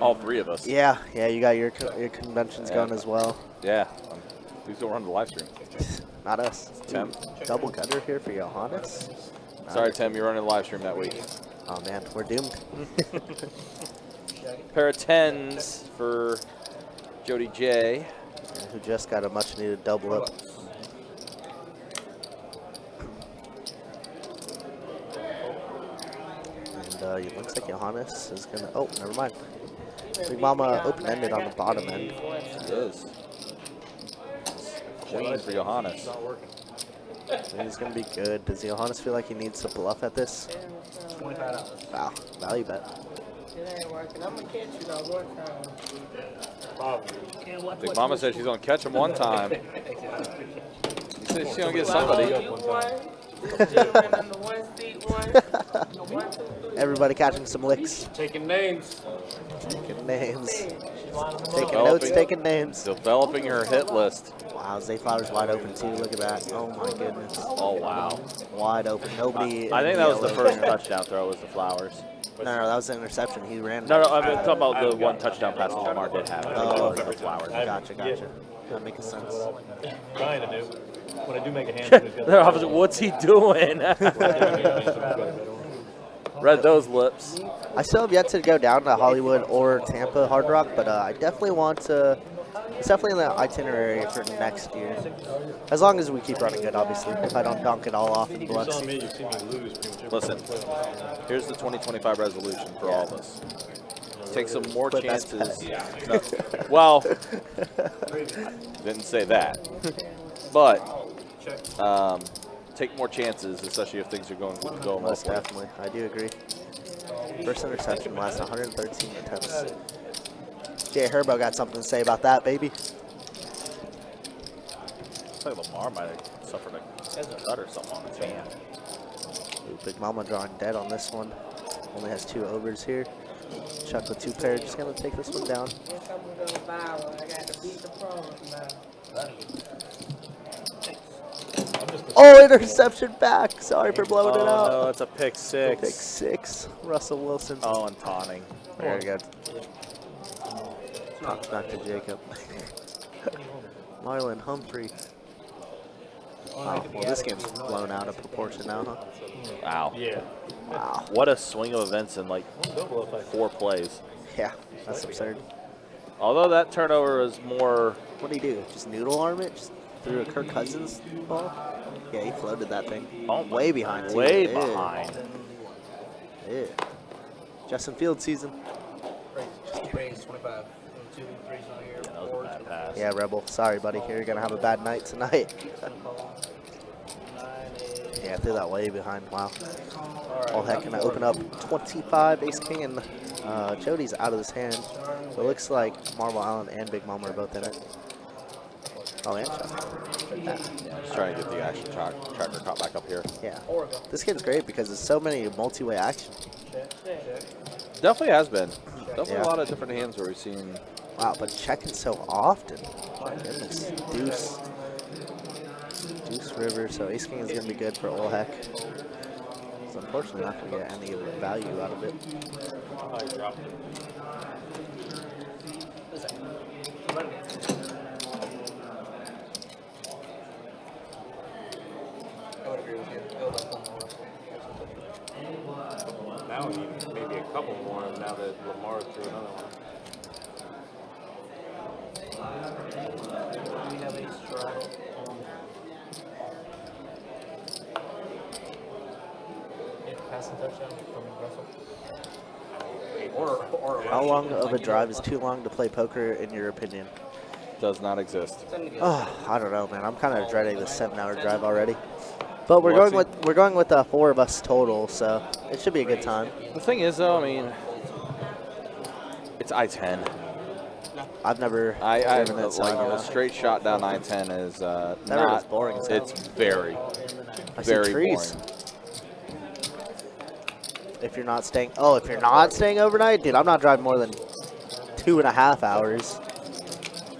all three of us. Yeah, you got your conventions going as well. Yeah. Who's going to run the live stream? Not us. Tim. Double gutter here for Johannes. Sorry, Tim, you're running the live stream that week. Oh, man, we're doomed. Pair of 10s for Jody J. Who just got a much-needed double up. And it looks like Johannes is going to... Oh, never mind. Big Mama open-ended on the bottom end. She is. Queen for Johannes. He's going to be good. Does Johannes feel like he needs to bluff at this? $25. Wow, value bet. It ain't working. I'm gonna catch you though one time. Big Mama said she's going to catch him one time. She said she's going to get somebody. Everybody catching some licks. Taking names. Taking names. Taking notes, taking names. Developing her hit list. Wow, Zay Flowers wide open too. Look at that. Oh my goodness. Oh, wow. Wide open. Nobody. I think that was the first touchdown throw was the Flowers. No, that was an interception. He ran. No, I'm talking about the one touchdown pass that Lamar did have. I think that was the Flowers. Gotcha. That makes sense. Trying to do. When I do make a hand, They're opposite. What's he doing? Read those lips. I still have yet to go down to Hollywood or Tampa Hard Rock, but I definitely want to. It's definitely in the itinerary for next year. As long as we keep running good, obviously. If I don't dunk it all off in Biloxi. Listen, here's the 2025 resolution for all of us. Take some more Quit chances. No, well, didn't say that. But take more chances, especially if things are going well. Most definitely. I do agree. First interception last 113 attempts. Jay Herbo got something to say about that, baby. Looks like Lamar might have suffered a cut or something on his hand. Ooh, Big Mama drawing dead on this one. Only has 2 overs here. Chuck with 2 pairs. Just going to take this one down. Guess I'm gonna buy one. I got to beat the pros now. Oh, interception back. Sorry for blowing it out. No, that's a pick 6. Pick 6. Russell Wilson. Oh, and taunting. Very good. Pops back to Jacob. Marlon Humphrey. Wow, well, this game's blown out of proportion now, huh? Wow. Yeah. Wow. What a swing of events in like 4 plays. Yeah, that's absurd. Although that turnover was more. What did he do? Just noodle arm it? Just threw a Kirk Cousins ball? Yeah, he floated that thing. Oh, way behind, too. Way Ew. behind. Ew. Justin Fields season. Raise 25. 2 threes on here. That was a bad pass. Yeah, Rebel. Sorry, buddy. You're going to have a bad night tonight. Yeah, I threw that way behind. Wow. All heck, going to open up 25 ace king, and Jody's out of his hand. It looks like Marble Island and Big Mama are both in it. Oh, and Chuck. Yeah, just trying to get the action tracker caught back up here. Yeah. This game's great because there's so many multi-way action. Definitely has been. Definitely Yeah. a lot of different hands where we've seen. Wow, but checking so often. My goodness. Deuce. Deuce River, so ace king is going to be good for Olheck. He's unfortunately not going to get any value out of it. I dropped it. I would agree with you. I would like one more. Now we need maybe a couple more now that Lamar threw another one. We have a strike. Passing touchdown from Russell. How long of a drive is too long to play poker, in your opinion? Does not exist. Oh, I don't know, man. I'm kind of dreading this 7-hour drive already. But we're going with 4 of us total, so it should be a good time. The thing is, though, I mean, it's I-10. I've never I driven it, so I like don't know. a straight shot down I-10 is That road is not boring as hell. It's very, I see very trees. boring. If you're not staying overnight, dude, I'm not driving more than 2.5 hours.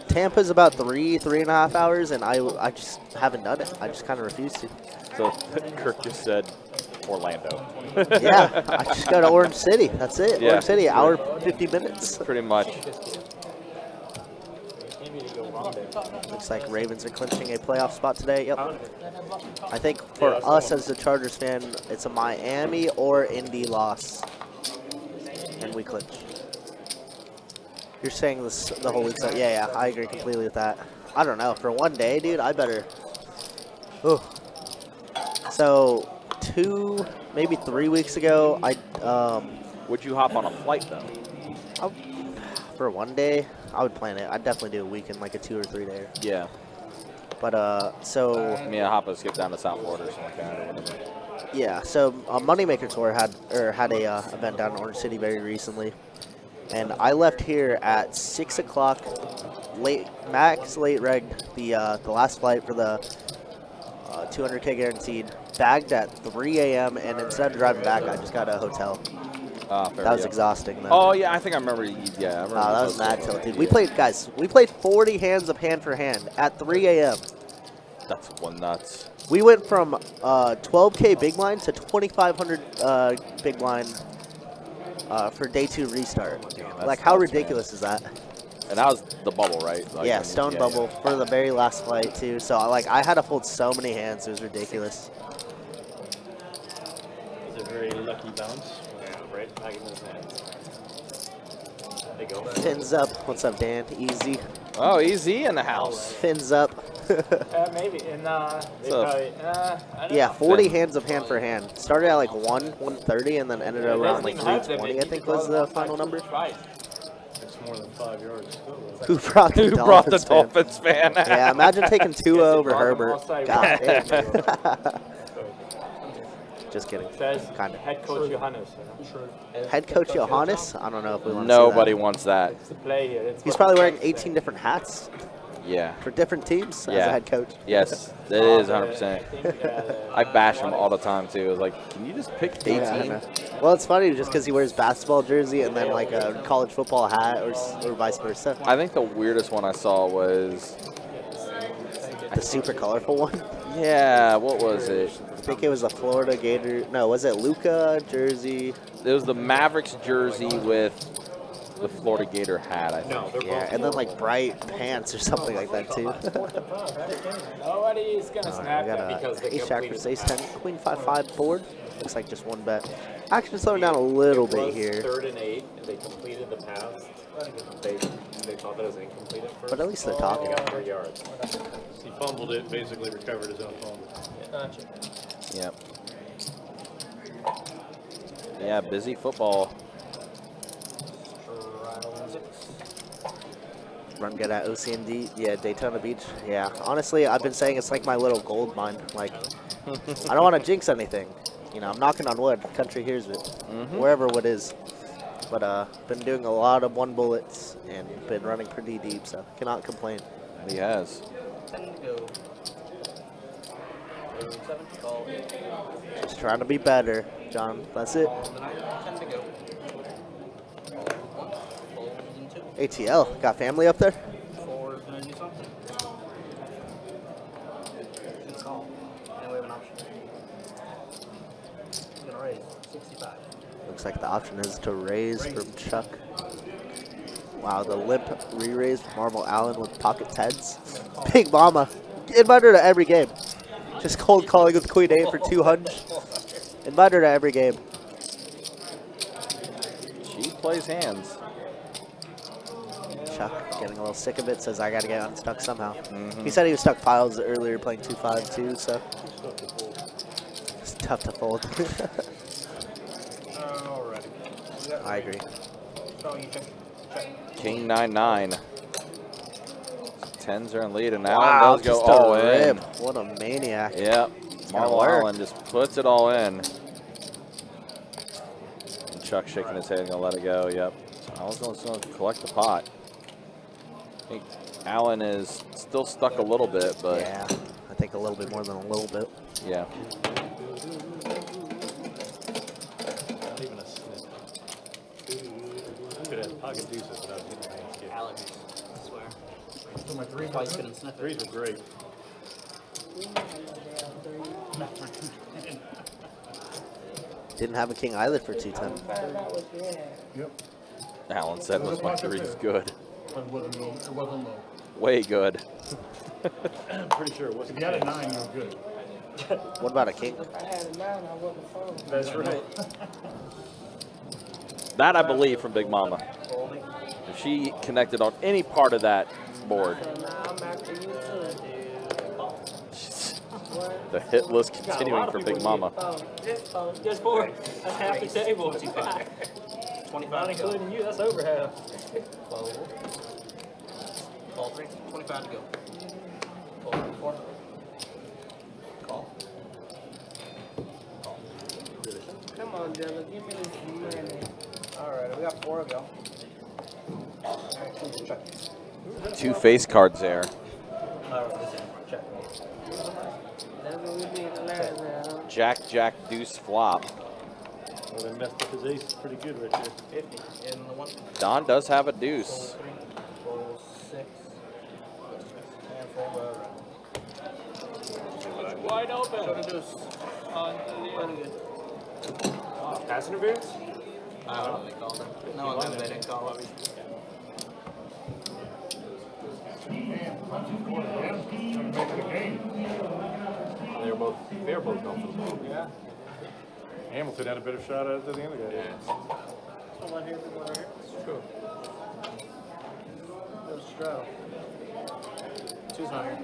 Tampa's about 3.5 hours, and I just haven't done it. I just kind of refuse to. So Kirk just said Orlando. Yeah, I just go to Orange City. That's it. Yeah. Orange City, hour 50 minutes. Pretty much. Looks like Ravens are clinching a playoff spot today. Yep. I think for us as a Chargers fan, it's a Miami or Indy loss, and we clinch. You're saying this the whole week's like, yeah, I agree completely with that. I don't know. For one day, dude, I better. Ooh. So 2, maybe 3 weeks ago, Would you hop on a flight though? For one day, I would plan it. I'd definitely do a weekend, like a 2 or 3 day. Yeah. But so Me and Hoppa skip down to South Florida or something like that or whatever. yeah, so Moneymaker Tour had a event down in Orange City very recently, and I left here at 6 o'clock, late reg, the last flight for the 200K guaranteed, bagged at 3 a.m. and instead of driving back, I just got a hotel. That was exhausting, though. Oh yeah, I think I remember. Yeah, I remember. That was mad tilt, dude. We played 40 hands of hand for hand at 3 a.m. That's one nuts. We went from 12K big blind to 2,500 big blind for day 2 restart. Damn, Like, how nuts, ridiculous is that? And that was the bubble, right? Like, Yeah, stone bubble for the very last flight too. So I had to fold so many hands, it was ridiculous. It was a very lucky bounce. Yeah, right back in his hands. There you go. Fins up. What's up, Dan? Easy. Oh, easy in the house. Fins up. Maybe. And they So- probably, I don't Yeah, know. 40 hands of hand for hand. Started at like 130 and then ended around like 320, I think was the final number. It's more than 5 yards still. Who brought the Who brought the Dolphins fan? Dolphins fan? Yeah, imagine taking Tua over Herbert. outside. God damn. Just kidding. Says Kinda. head coach Johannes. Head coach Johannes? I don't know if we want to Nobody see that. wants that. It's the play here. It's He's what probably the wearing fans 18 say. different hats Yeah. for different teams as Yeah. a head coach. Yes, that is 100%. I think, I bash him all the time too. I was like, can you just pick 18? Yeah, I know. Well, it's funny just because he wears basketball jersey and then like a college football hat or vice versa. I think the weirdest one I saw was, The super colorful one. yeah, what was it? I think it was a Florida Gator. No, was it Luca jersey? It was the Mavericks jersey with the Florida Gator hat, I think. No, they're Yeah, both. and then like bright pants or something like that too. Nobody's gonna We snap got that a because they ace jack for completed ace the 10, pass. queen 5-5 board. Looks like just one bet. Action slowing down a little It bit was here, 3rd and 8, and they completed the pass. They thought that it was incomplete at first. but at least they're talking. They got 3 yards. He fumbled it, basically recovered his own fumble. Gotcha. Yep. Yeah, busy football. Run good at OCND. Yeah, Daytona Beach. Yeah, honestly, I've been saying it's like my little gold mine. Like, I don't want to jinx anything. You know, I'm knocking on wood. Country hears it. Wherever wood is. But been doing a lot of 1 bullets and been running pretty deep, so cannot complain. He has. 10 to go. 7 to call. Just trying to be better, John. That's it. 10 to go. Fold in 2. ATL, got family up there? 4 is gonna do something. Good call. And we have an option. He's gonna raise 65. Looks like the option is to raise from Chuck. Wow, the limp re-raise from Marvel Allen with pocket tens. Big Mama. Invite her to every game. Just cold calling with Queen 8 for 200. Invite her to every game. She plays hands. Chuck getting a little sick of it, says I gotta get unstuck somehow. He said he was stuck piles earlier playing 2-5 too, so it's tough to fold. Alrighty. I agree. So you check. King 9-9. 10s are in lead, and Wow, Allen does go just a all in. rip. What a maniac. Yep. Marvel work. Allen just puts it all in. And Chuck shaking his head and gonna let it go. Yep. So Allen's gonna collect the pot. I think Allen is still stuck a little bit, but Yeah, I think a little bit more than a little bit. yeah. Not even a sniff. Could have pocket deuces without hitting the hands. Allergies. I swear. So my 3 Twice couldn't sniff it. Threes are great. Didn't have a king either for 210. Find out what you had. Yep. Allen said was my three's good. But it wasn't low. It wasn't low. Way good. I'm pretty sure it If wasn't. you had a 9, you were good. What about a king? If I had a 9, I wouldn't fold. That's right. That I believe from Big Mama. If she connected on any part of that board, So now I'm after you too. What? the hit list continuing for Big Mama. Fold. Just 4. That's half the table. 25 Not to go. including you, that's over half. Fold. Fold 3. 25 to go. Fold 4. Call. Come on, Dylan, give me this money. Alright, we got 4 to go. Check. 2 face cards there. Check. That's what we need to learn now. Jack, Jack, deuce, flop. Well, they messed up his ace pretty good right there. 50 in the 1. Don does have a deuce. Fold 6. And fold Wide open. Show the deuce. Pretty good. Pass interference? I don't know what they called it. No, they didn't call it. They were both going for the ball. Yeah. Hamilton had a better shot at it than the other guy did. Someone here, someone here. True. There's Stroh. 2's not here.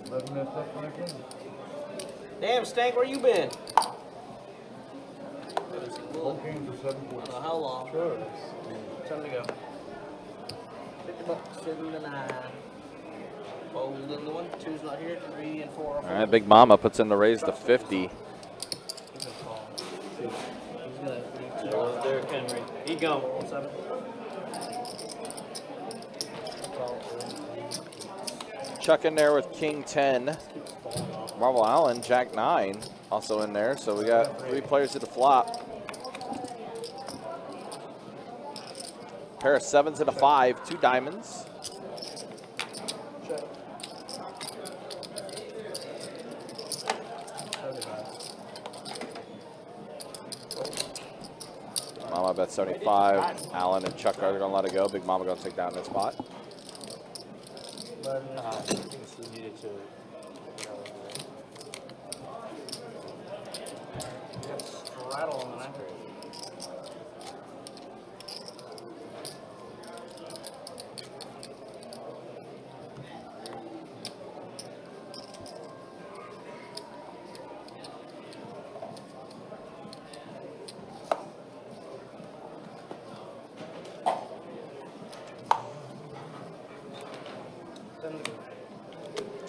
11 minutes left on the game. Damn, Stank, where you been? Both games are 7 points. How long? Sure. Time to go. $50 in the 9. Fold in the 1. 2's not here. 3 and 4 are All right, Big Mama puts in the raise to 50. He's gonna call. He's gonna There goes Derrick Henry. He gone. 7. Chuck in there with King 10. Marvel Allen, Jack 9, also in there. So we got 3 players to the flop. Pair of 7s and a 5, 2 diamonds. Mama bet 75. Allen and Chuck are going to let it go. Big Mama going to take down that spot. But I think he needed to. Straddle on the anchor.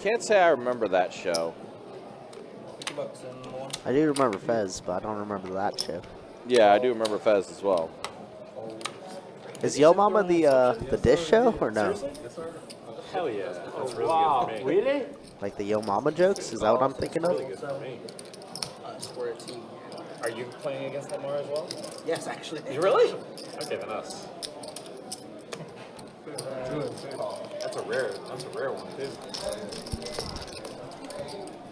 Can't say I remember that show. I do remember Fez, but I don't remember that show. Yeah, I do remember Fez as well. Is Yo Mama the dish show or no? Hell yeah. That's really Wow, good for me. really? Like the Yo Mama jokes? Is that what I'm thinking of? Really good for me. Square team. Are you playing against Lamar as well? Yes, actually. You really? Okay, then us. That's a rare one too.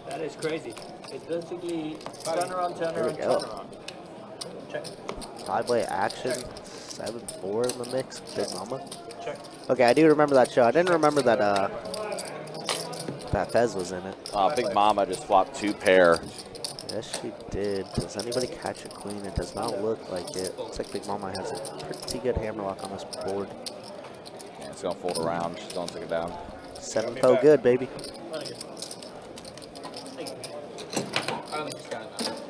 That is crazy. It's basically turn around, turn There we around, go. turn around. Check. 5-way action, 7-4 in the mix. Big Mama. Check. Okay, I do remember that show. I didn't remember that that Fez was in it. Big Mama just flopped 2 pair. Yes, she did. Does anybody catch a queen? It does not look like it. Looks like Big Mama has a pretty good hammerlock on this board. Yeah, it's going to fold around. She's going to take it down. 7-4 good, baby. I don't think he's got enough.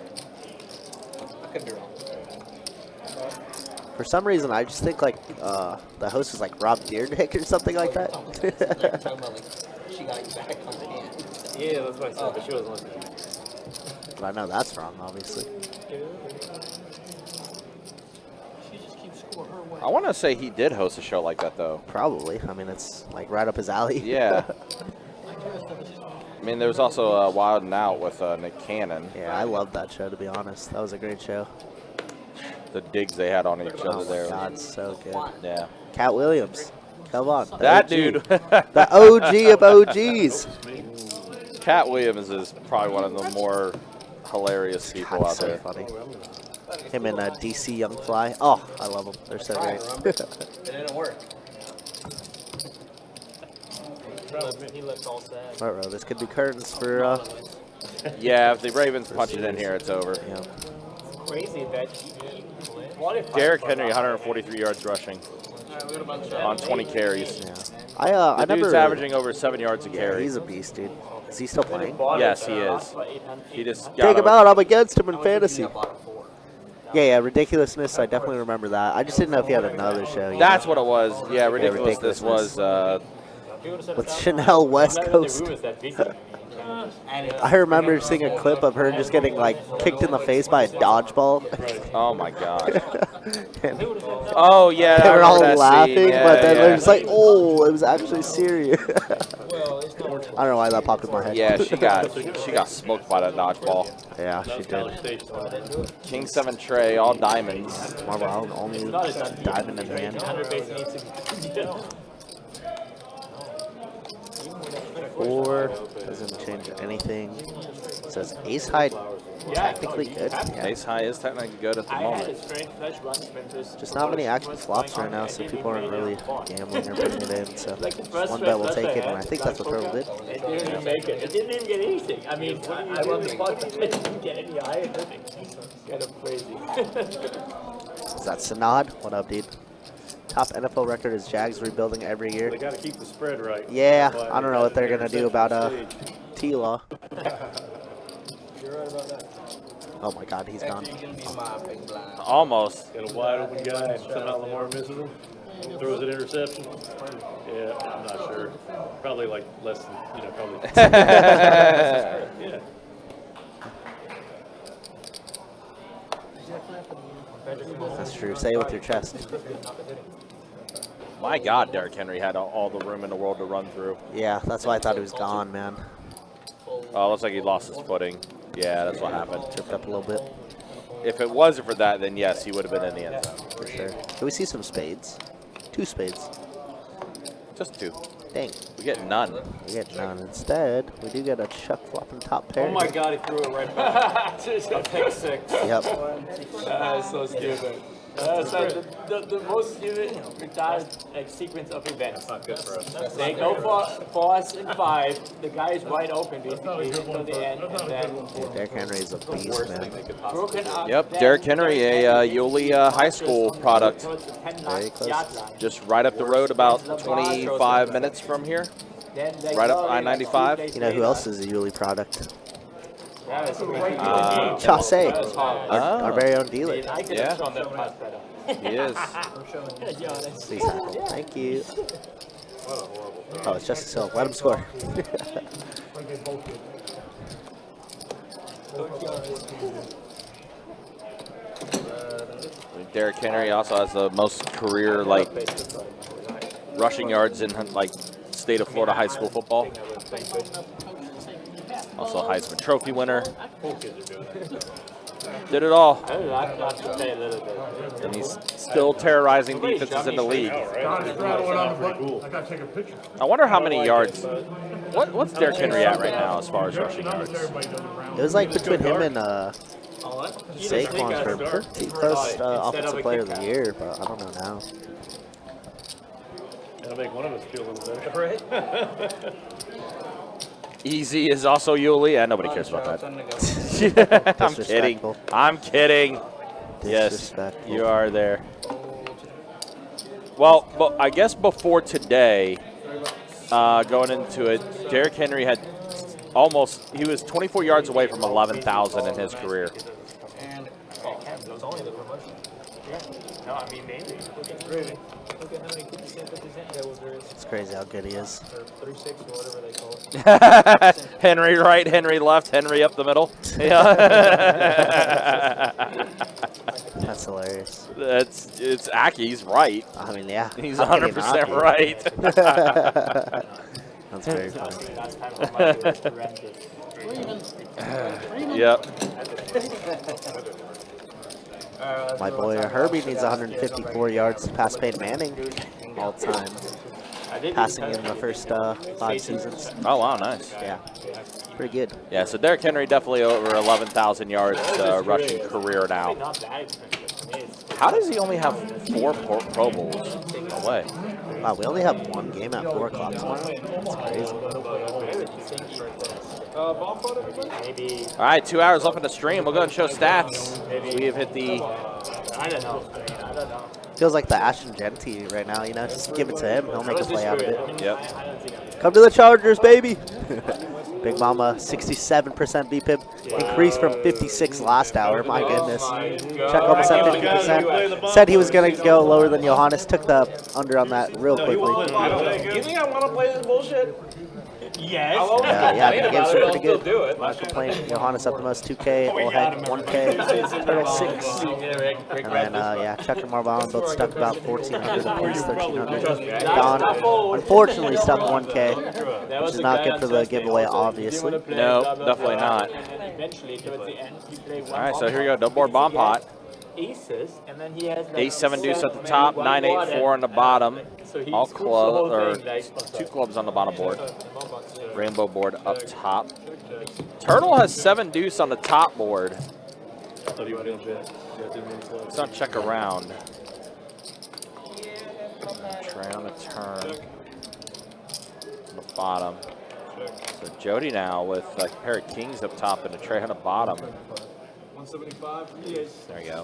I could be wrong. For some reason, I just think like the host is like Rob Deerdick or something like that. She got you back on the hand. Yeah, that's what I said, but she wasn't listening. But I know that's wrong, obviously. She just keeps scoring her way. I want to say he did host a show like that, though. Probably. I mean, it's like right up his alley. Yeah. I mean, there was also Wild and Out with Nick Cannon. Yeah, I loved that show, to be honest. That was a great show. The digs they had on each Oh other there. my God, so good. Yeah. Cat Williams. Come on. the That OG. dude. The OG of OGs. Cat Williams is probably one of the more hilarious people God, out so there. funny. Him and DC Young Fly. Oh, I love them. They're so great. It didn't work. He looked all sad. All right, this could be curtains for. Yeah, if the Ravens punch it in here, it's over. Yeah. Crazy that he qualified. Derrick for Henry, that. 143 yards rushing on 20 carries. Yeah. I The dude's never. averaging over 7 yards a Yeah, carry. he's a beast, dude. Is he still playing? Yes, he is. He just got Take him over- out. I'm against him in fantasy. I bought it for. Yeah, Ridiculousness. I definitely remember that. I just didn't know if he had another show. That's what it was. Yeah, ridiculous. This Ridiculousness. was. With Chanel West Coast. And I remember seeing a clip of her just getting like kicked in the face by a dodgeball. Oh my God. And Oh yeah. they I were remember all that laughing, scene. Yeah, but then yeah. they're just like, "Oh, it was actually serious." I don't know why that popped in my head. Yeah, she got smoked by that dodgeball. Yeah, she did. King 7 tray, all diamonds. Marvel only diamond in hand. 100 base needs to. 4 doesn't change anything. Says ace high, technically good. Yeah. Ace high is technically good at the I had a moment. strange flash run sprinters. Just not many active flops right now, so people aren't really gambling or putting it in. So one bet will take it, and I think that's what Turtle did. It didn't even make it. It didn't even get anything. I mean, I won the pot, but it didn't get any higher than it. Kind of crazy. Is that Sanad? What up, dude? Top NFL record is Jags rebuilding every year. They got to keep the spread right. Yeah, But I don't know what they're gonna do about T-Law. You're right about that. Oh my God, he's gone. you can be my big blind. Almost. Got a wide open guy and somehow Lamar misses him. Throws an interception. Yeah, I'm not sure. Probably like less than, probably. Yeah. That's true. Say it with your chest. My God, Derrick Henry had all the room in the world to run through. Yeah, that's why I thought he was gone, man. Oh, looks like he lost his footing. Yeah, that's what happened. Tripped up a little bit. If it wasn't for that, then yes, he would have been in the end zone. For sure. Can we see some spades? 2 spades. Just 2. Dang. We get none. We get none. Instead, we do get a Chuck flopping top pair. Oh my God, he threw it right back. A pick 6. Yep. That is so stupid. So the most retired sequence of events. Not good for us. They go for us in 5. The guy is wide open basically until the end, and then Derrick Henry is a beast, man. broken up. Yep, Derrick Henry, a Yulee High School product. Towards the 10 Very close. yard line. Just right up the road, about 25 minutes from here. Then they Right up go in like I-95. 2 days You know who later. else is a Yulee product? Chaucer. Chauce, our very own dealer. I could Yeah. have shown that part better. He is. Please tackle. Thank you. What a horrible thing. Oh, it's Justice Hill. Let him score. Derrick Henry also has the most career rushing yards in state of Florida high school football. Also a Heisman Trophy winner. Did it all. And he's still terrorizing defenses in the league. I wonder how many yards. What's Derrick Henry at right now as far as rushing yards? It was like between him and Saquon for pretty close offensive player of the year, but I don't know now. That'll make one of us feel a little better. Easy is also Yulee. Yeah, nobody cares about that. I'm kidding. Disrespectful. I'm kidding. Yes, Disrespectful. you are there. Well, but I guess before today, going into it, Derrick Henry had he was 24 yards away from 11,000 in his career. No, I mean maybe. Look at how many 50% there was. It's crazy how good he is. Or 36 or whatever they call it. Henry right, Henry left, Henry up the middle. Yeah. That's hilarious. It's Aki's right. I mean, yeah. He's How can you 100% not right. be? That's very funny. Last time I was horrendous. Yep. My boy Herbie needs 154 yards to pass Peyton Manning all time. Passing in the first 5 seasons. Oh, wow, nice. Yeah. Pretty good. Yeah, so Derrick Henry definitely over 11,000 yards rushing career now. Not that expensive. How does he only have 4 Pro Bowls? No way. Wow, we only have 1 game at 4 o'clock tomorrow. That's crazy. Maybe. All right, 2 hours left in the stream. We'll go and show stats. We have hit the... I don't know. I don't know. Feels like the Ashton Genty right now, you know? Just give it to him. He'll make a play out of it. Yep. Come to the Chargers, baby! Big Mama, 67% BPIP. Increased from 56 last hour. My goodness. Check almost at 50%. Said he was going to go lower than Johannes. Took the under on that real quickly. You think I want to play this bullshit? Yes. Yeah, the games are pretty good. Not complaining. Johannes up the most 2K, Olhead 1K, Turtle 6. And then, yeah, Chuck and Marvon both stuck about 1,400 apiece, 1,300. Don, unfortunately, stuck 1K, which is not good for the giveaway, obviously. No, definitely not. Eventually, towards the end, he played one. All right, so here we go. Double board bomb pot. Aces, and then he has like Ace 7 deuce at the top, 9 8 4 on the bottom. So he All scoops the club whole or thing, like, 2 clubs on the bottom board. Rainbow board up top. Turtle has 7 deuce on the top board. Let's not check around. Tray on the turn. On the bottom. So Jody now with a pair of kings up top and a tray on the bottom. 175. There you go.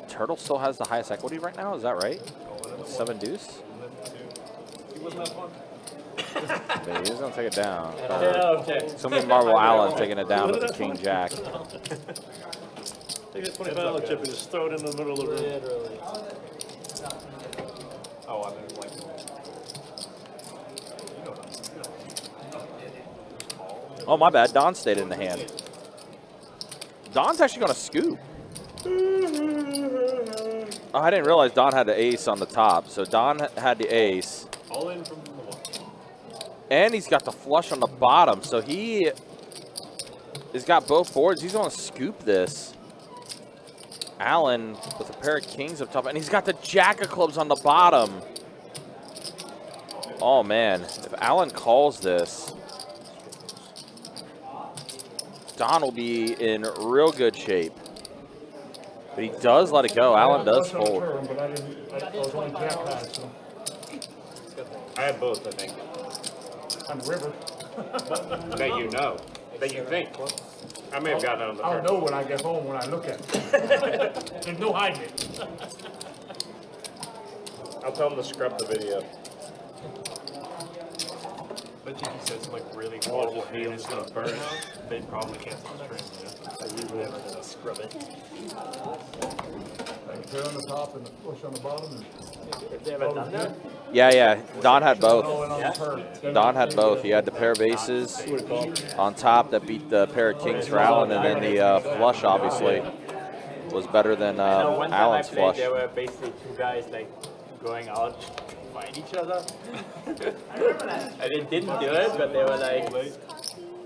Turtle still has the highest equity right now, is that right? 7 deuce? He wasn't that fun. But he's gonna take it down. okay. Something Marvel Allen taking it down with the king jack. Take a $25 chip and just throw it in the middle of the room. Literally. Oh, I didn't like Oh, my bad. Don stayed in the hand. Don's actually gonna scoop. Oh, I didn't realize Don had the ace on the top. So Don had the ace. all in from the one. And he's got the flush on the bottom. So he has got both boards. He's going to scoop this. Allen with a pair of kings up top. And he's got the jack of clubs on the bottom. Oh, man. If Allen calls this, Don will be in real good shape. But he does let it go. Allen does fold. But I was on jack high, so I have both, I think. on the river. That you know. That you think. I may have gotten it on the I'll turn. know when I get home when I look at it. There's no hiding it. I'll tell him to scrub the video. Bet you he said some like really horrible thing and it's gonna burn out, they'd probably cancel the stream, yeah? I usually have to scrub it. Like tear on the top and the push on the bottom. And Have they ever done that? Yeah. Don had both. going on the turn. Don had both. He had the pair of aces on top that beat the pair of kings for Allen, and then the flush, obviously, was better than One time I Allen's played, flush. there were basically two guys like going out to fight each other. And they didn't do it, but they were like,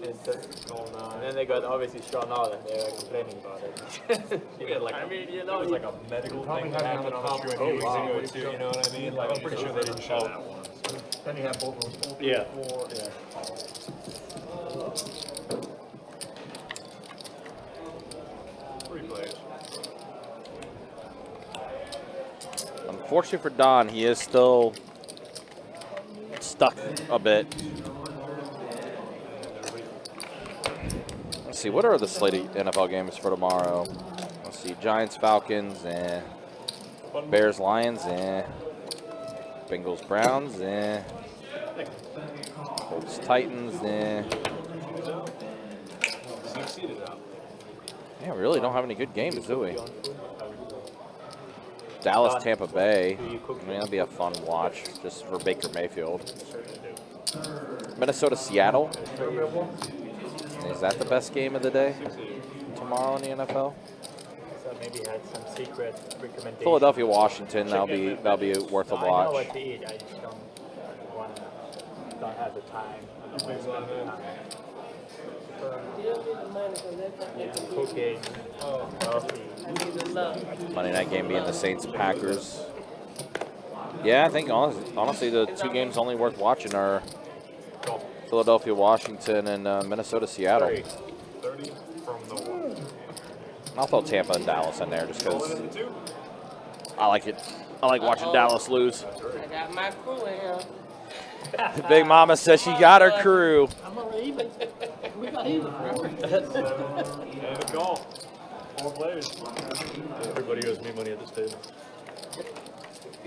and then they got obviously shown out and they were complaining about it. I mean, you know, It was like a medical thing that happened on the stream a few weeks ago too, you know what I mean? Like, I'm pretty sure they didn't show that one. Then you have both of them. Yeah. Three players. Unfortunately for Don, he is still stuck a bit. Let's see, what are the slated NFL games for tomorrow? Let's see, Giants, Falcons, Bears, Lions, Bengals, Browns, Colts, Titans, Succeeded out. Yeah, we really don't have any good games, do we? Dallas, Tampa Bay. I mean, that'll be a fun watch just for Baker Mayfield. Minnesota, Seattle. Is that the best game of the day tomorrow in the NFL? So maybe had some secret recommendation. Philadelphia, Washington. That'll be worth a I know watch. what to eat. I just don't have the time. Cooking, coffee. Monday night game being the Saints Packers. Yeah, I think honestly the two games only worth watching are Philadelphia, Washington, and Minnesota, Seattle. 30 from the one. I'll throw Tampa and Dallas in there just because I like it. I like watching Dallas lose. I got my crew in here. Big Mama says she got her crew. I'm already even. We got even. And a goal. 4 players. Everybody owes me money at this table.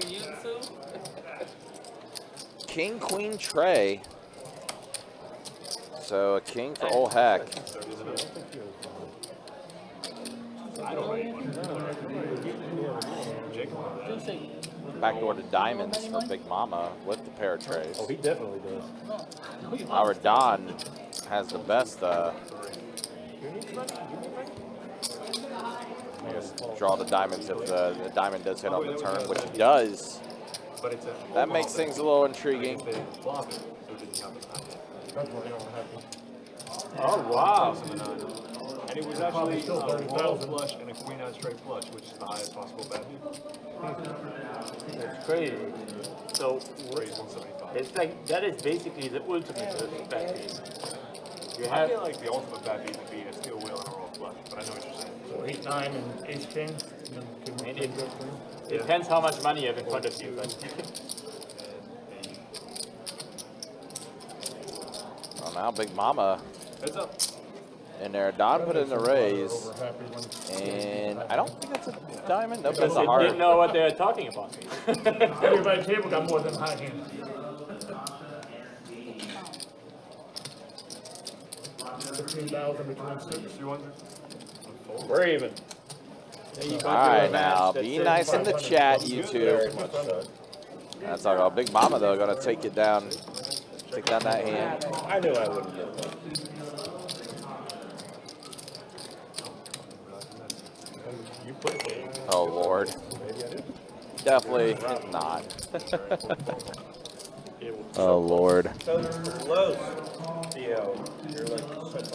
You too? King, Queen, Trey. So a king for old heck. Backdoor to diamonds for Big Mama with the pair of trays. Oh, he definitely does. Our Don has the best. I guess draw the diamonds if the diamond does hit on the turn, which it does. That makes things a little intriguing. Oh, wow. And it was actually a royal flush and a queen out straight flush, which is the highest possible bet. It's crazy. So Raise 175. it's like that is basically the ultimate bet beat. You I have feel like the ultimate bet beat would be a steel wheel and a royal flush, but I know what you're saying. So 8, 9, and ace king. it depends how much money you have in front of you, but Well, now Big Mama Heads up. in there. Don put in the raise, and I don't think it's a diamond. Nope, that's a they heart. didn't know what they were talking about. Everybody at the table got more than high hand. 15,000 between 6. 200. We're even. All right, now be nice in the chat, you two. That's all right. Big Mama though, gonna take it down. Take down that hand. I knew I wouldn't get that. You put it. Oh Lord. Definitely not. Oh Lord. So close, Theo. You're like so close.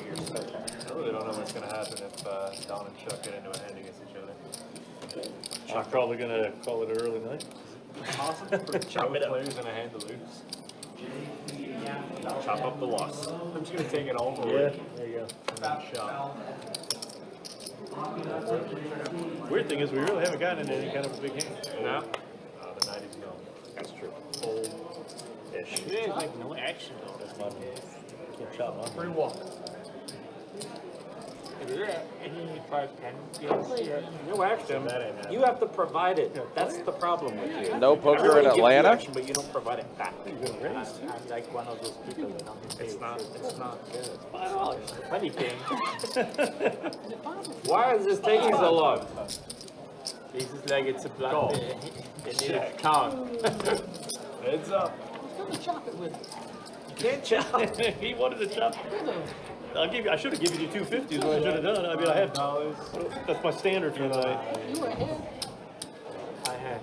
You're so close. I really don't know what's going to happen if Don and Chuck get into a hand against each other. I'm probably gonna call it an early night. Awesome for both players in a hand to lose. Chop up the loss. I'm just going to take it all Yeah, forward there you go. and then shot. Weird thing is we really haven't gotten into any kind of a big hand. No? The 90s, no. That's true. Old-ish. There's like no action though. That's my can't chop my Free walk. Is there any 510 games here? No action. That ain't happening. You have to provide it. That's the problem with you. No poker in Everybody gives you Atlanta? action, but you don't provide it back. I'm like one of those people that don't It's not good. $5. Funny thing. Why is this taking so long? This is like it's a black. Go. They need a count. Heads up. Still to chop it with. You can't chop. He wanted to chop. I should have given you 250 is what I should have done. I mean, I had that's my standard for the night. You were ahead. I had.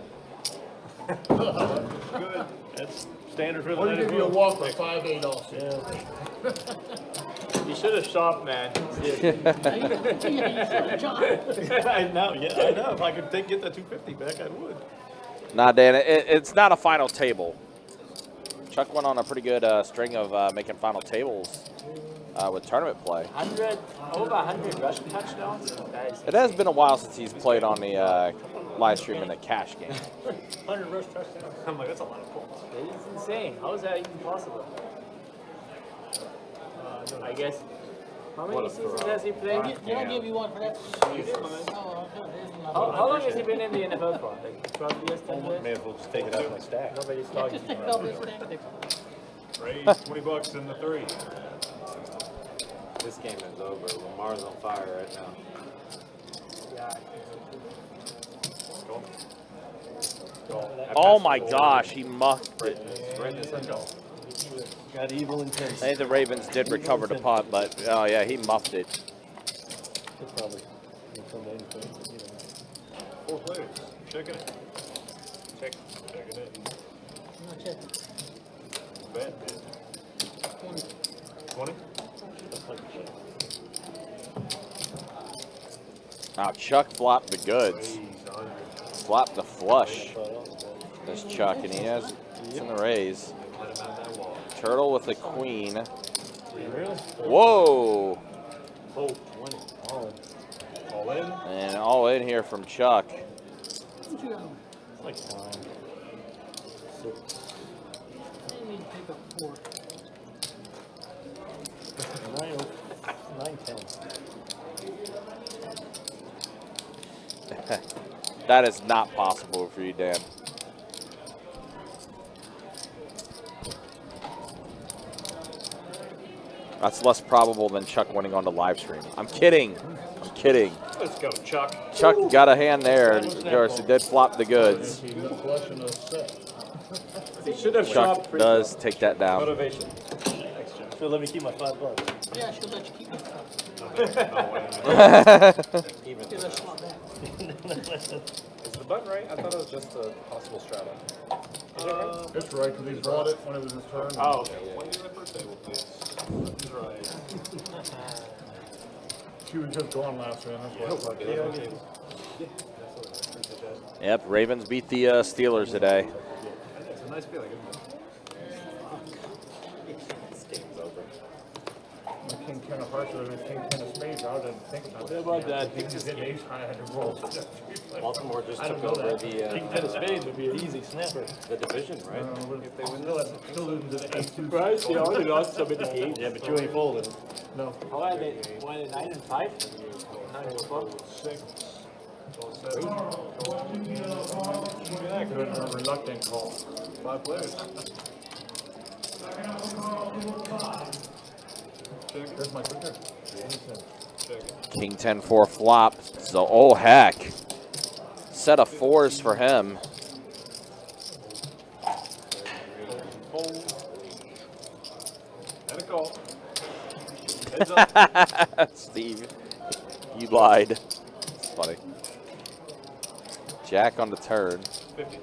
Good. That's standard for the We'll night. give as you a well. walk for 5-8 also. Yeah. You should have shot, man. I know. Yeah, I know. If I could get that 250 back, I would. Nah, Dan, it's not a final table. Chuck went on a pretty good string of making final tables with tournament play. 100, over 100 rushing touchdowns. That is It has been a while since he's played on the live stream in the cash game. 100 rush touchdowns. I'm like, that's a lot of points. That is insane. How is that even possible? I guess. How many seasons has he played? Did I give you one for that? Oh, okay. How long has he been in the NFL for? Like 12 years, 10 years? May as well just take it out of my stack. Nobody's talking Just take it about over it. for that. Raise $20 in the 3. This game is over. Lamar's on fire right now. Oh my gosh, he muffed it. Got evil intent. I think the Ravens did recover the punt, but oh yeah, he muffed it. It's probably someday anything. 4 players. Checking it. Checking it. Bet, man. 20? Now Chuck flopped the goods. Flopped the flush. This Chuck, and he has it's in the raise. Turtle with the queen. Whoa! Oh, 20. All in? And all in here from Chuck. It's like 6. I need to pick up 4. 9, 10. That is not possible for you, Dan. That's less probable than Chuck winning on the live stream. I'm kidding. I'm kidding. Let's go, Chuck. Chuck got a hand there. Of course, he did flop the goods. He should have Chuck shot does take that down. motivation. Thanks, Chuck. She'll let me keep my $5. Yeah, she'll let you keep it. Even. Give us one back. Is the button right? I thought it was just a possible straddle. It's right, because he brought it when it was his turn. Oh, okay. When did the first table, please? That's right. She was just gone last round, that's why I was like, Yep, Ravens beat the Steelers today. it's a nice feeling, isn't it? This game's over. My king 10 of hearts or his king 10 of spades, I didn't think about it. What about that? He just did ace high, I had to roll. Baltimore just I took don't know over that. the King 10 of spades would be an easy snapper. the division, right? If they win this. Still losing to the ace 2. Surprised they only lost so many games. Yeah, but you ain't folding. No. How are they? 1 and 9 and 5? 9 and 4? 6. Yeah, good, a reluctant call. 5 players. There's my clicker. King 10-4 flop. So, oh heck. Set of 4s for him. And a call. Steve, you lied. It's funny. Jack on the turn. 50.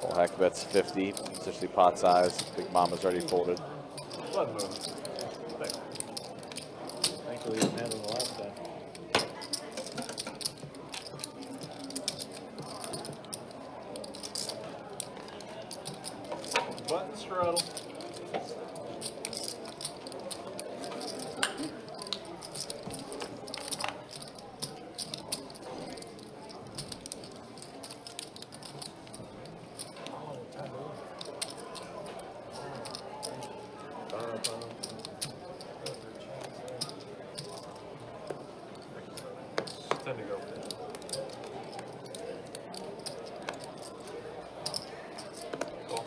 Oh heck, bets 50. Essentially pot size. Big Mama's already folded. Blood move. Thankfully, he didn't handle the last time. Button straddle. go. Call.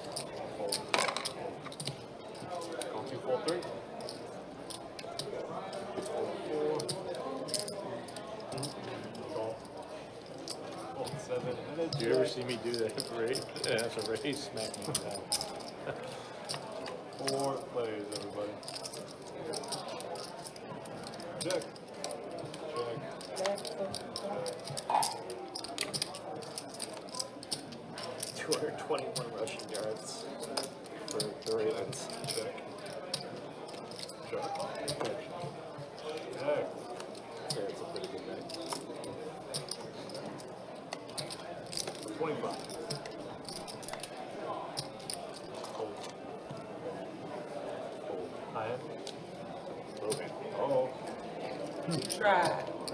Fold. Call 2, fold 3. Fold 4. Call. Fold 7. And then Do you ever see me do that? Raise? Yeah, that's a raise. Smack me down. 4 plays, everybody. Check. Check. 221 rushing yards for the Ravens. Check. Check. Check. Yeah, it's a pretty good night. 25. Hold. Hold. High end. Logan. Oh. Try.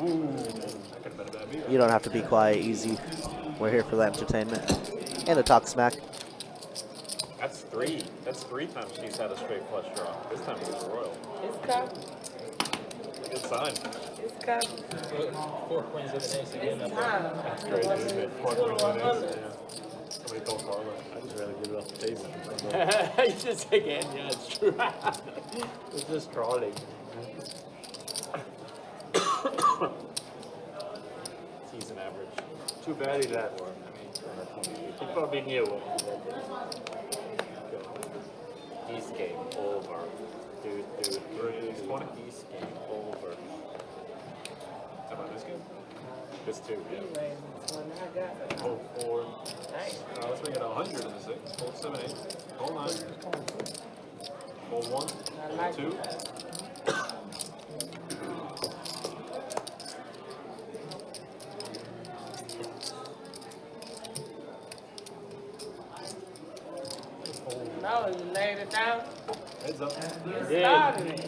Ooh. That could have been a bad beat. You don't have to be quiet, easy. We're here for the entertainment and to talk smack. That's three times she's had a straight flush draw. This time it was royal. It's coming. Good sign. It's coming. 4 queens of an ace again. It's time. That's crazy, isn't it? 4 points on ace. Yeah. Somebody told Carla. I just rather give it off the table. It's just again, yeah, it's true. It's just trolling. Season average. Too bad he left. He probably knew what East game over. Dude. East 20? East game over. How about this game? This too, yeah. Ravens one I got. Hold 4. Dang. Let's make it 100 in this thing. Hold 7, 8. Hold 9. Hold 1. I like Hold 2. No, you laid it down. Heads up. You started it.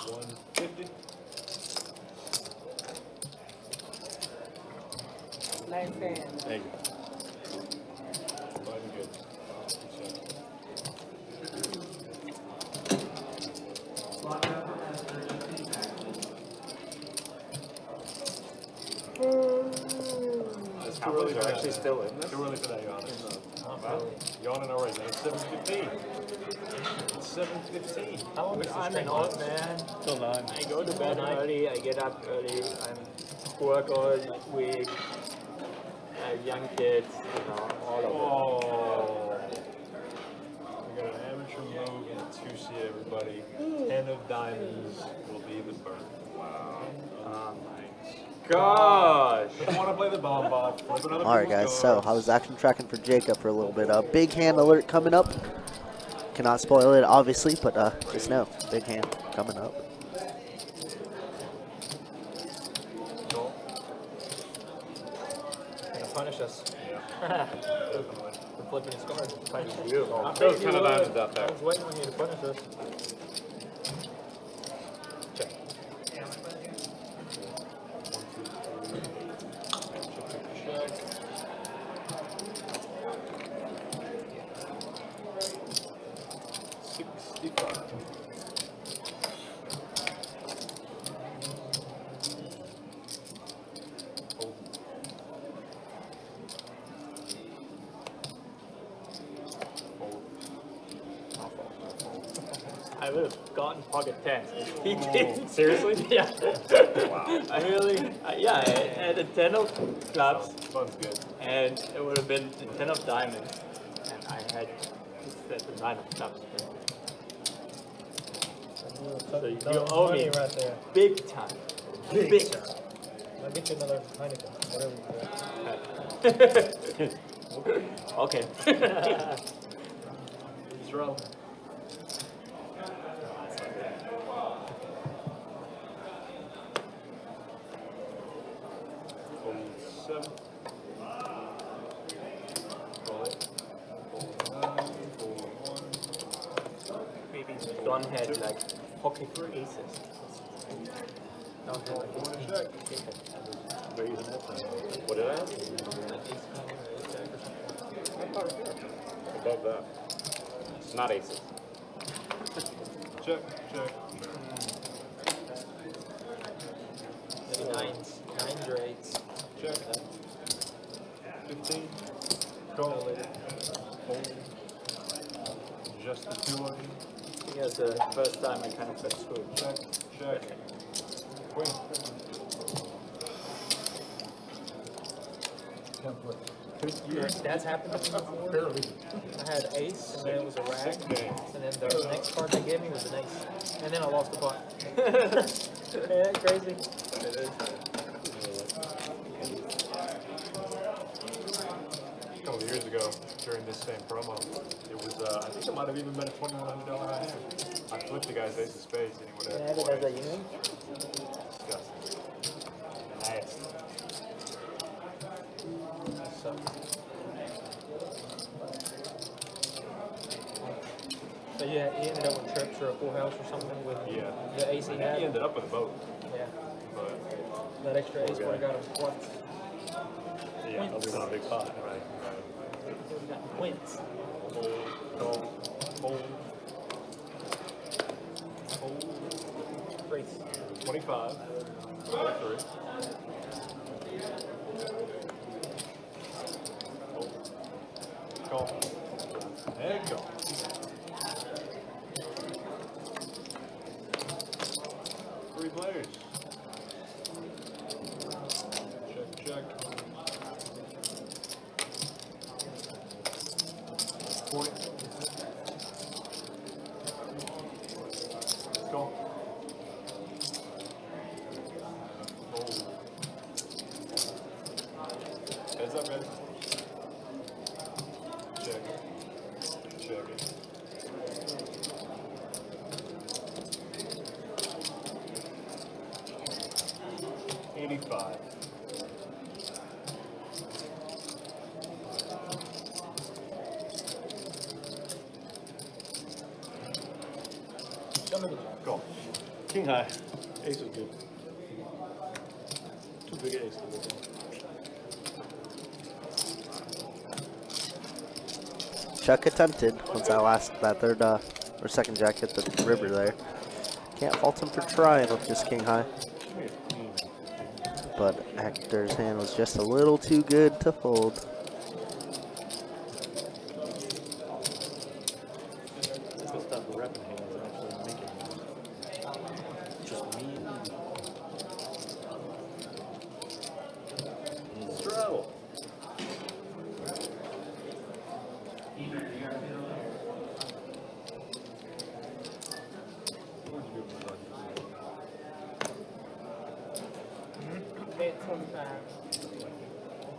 150. Nice hand. Thank you. Fine and good. It's too early for that. Actually still in this? Too early for that, yawning. Yawning already, man. It's 7:15. It's 7:15. I'm an old man. Till 9. I go to bed early, I get up early, I work all week. I have young kids, all of Oh. We got an amateur move and a 2C, everybody. 10 of diamonds will be the burn. Wow. it. Gosh! If you want to play the bomb bot, flip another All right, people's guys. So cards. I was action tracking for Jacob for a little bit. Big hand alert coming up. Cannot spoil it, obviously, but just know, big hand coming up. Cool. Gonna punish us. Definitely. For flipping his cards. Punish you. Oh, those kind of diamonds out I there. was waiting on you to punish us. Check. 65. Hold. Hold. I would have gotten pocket 10. He did. Seriously? Yeah. Wow. I really, yeah, I had a 10 of clubs, Fun's good. and it would have been the 10 of diamonds, and I had the 9 of clubs. So you owe me right there. big time. Big time. I'll get you another Heineken, whatever you want. Okay. He's wrong. Hold 7. Hold 8. Hold 9. Hold 1. Maybe Don had like pocket aces. Don had like Hold 1 ace check. They're using that thing. What did I ask? ace jack or something. Above that. Not aces. Check, check. Maybe nines. Nines or eights. Check. 15. Call. Hold. Just the two of you. I think that's the first time I kind of felt screwed. Check, check. Queen. That's happened to me before. I had ace, and then it was a rack, and then the next card they gave me was an ace, and then I lost the pot. Isn't that crazy? It is. A couple of years ago, during this same promo, it was, I think it might have even been a $2,100 hand. I flipped the guy's ace of spades, and he would Can I have have it as a unit? disgusting. Nice. So yeah, he ended up with trips or a full house or something with the ace he He had. ended up with a boat, Yeah, but that extra ace would have got him what? Yeah, we want a big pot, right? We got quints. call, hold, Race. 25, 43. Call. And go. Three players. Check, check. 40. Go. Heads up, guys. Check. Check it. $85. Go. King high. Ace is good. Too big ace. Chuck attempted once that third or second jack hit the river there. Can't fault him for trying with just king high. But Hector's hand was just a little too good to fold. Let's stop the repping hands and actually making them. Just me and you. Straddle. Okay, 25.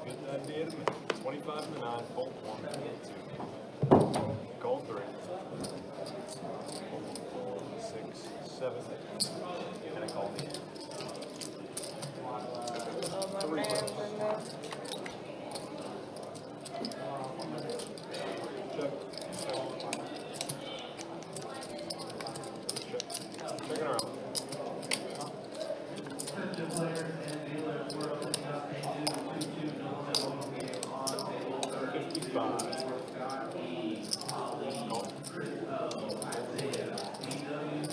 Good idea to me. 25 and 9, fold 1, 2. Call 3. 4, 6, 7. And I call the end. Three players. Check. Check. Checking around.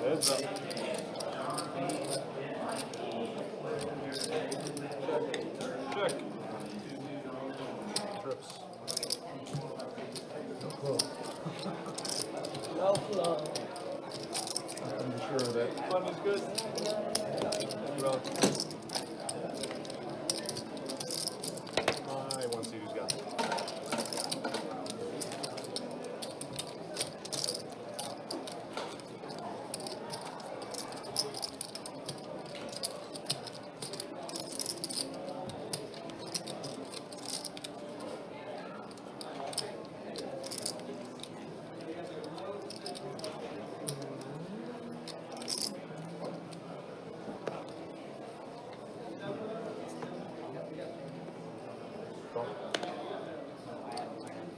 Heads up. Check. Trips. No flow. I'm sure of that. Fun is good. Well, I want to see who's got it.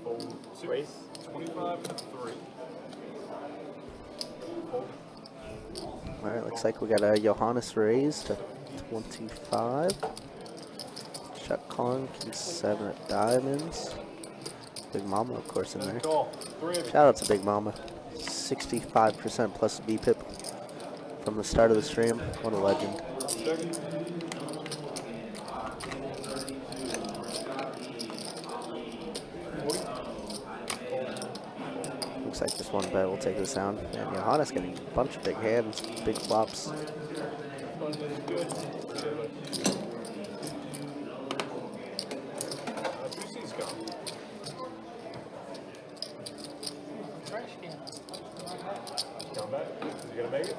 Fold 2. Race. 25 to 3. Fold. Alright, looks like we got a Johannes raise to 25. Chuck calling, king 7 of diamonds. Big Mama, of course, in there. Call. 3 of you. Shout out to Big Mama. 65% plus BPIP from the start of the stream. What a legend. Looks like just one bet will take the sound. And Johannes getting a bunch of big hands, big flops. Trash can. Come back. Is he gonna make it?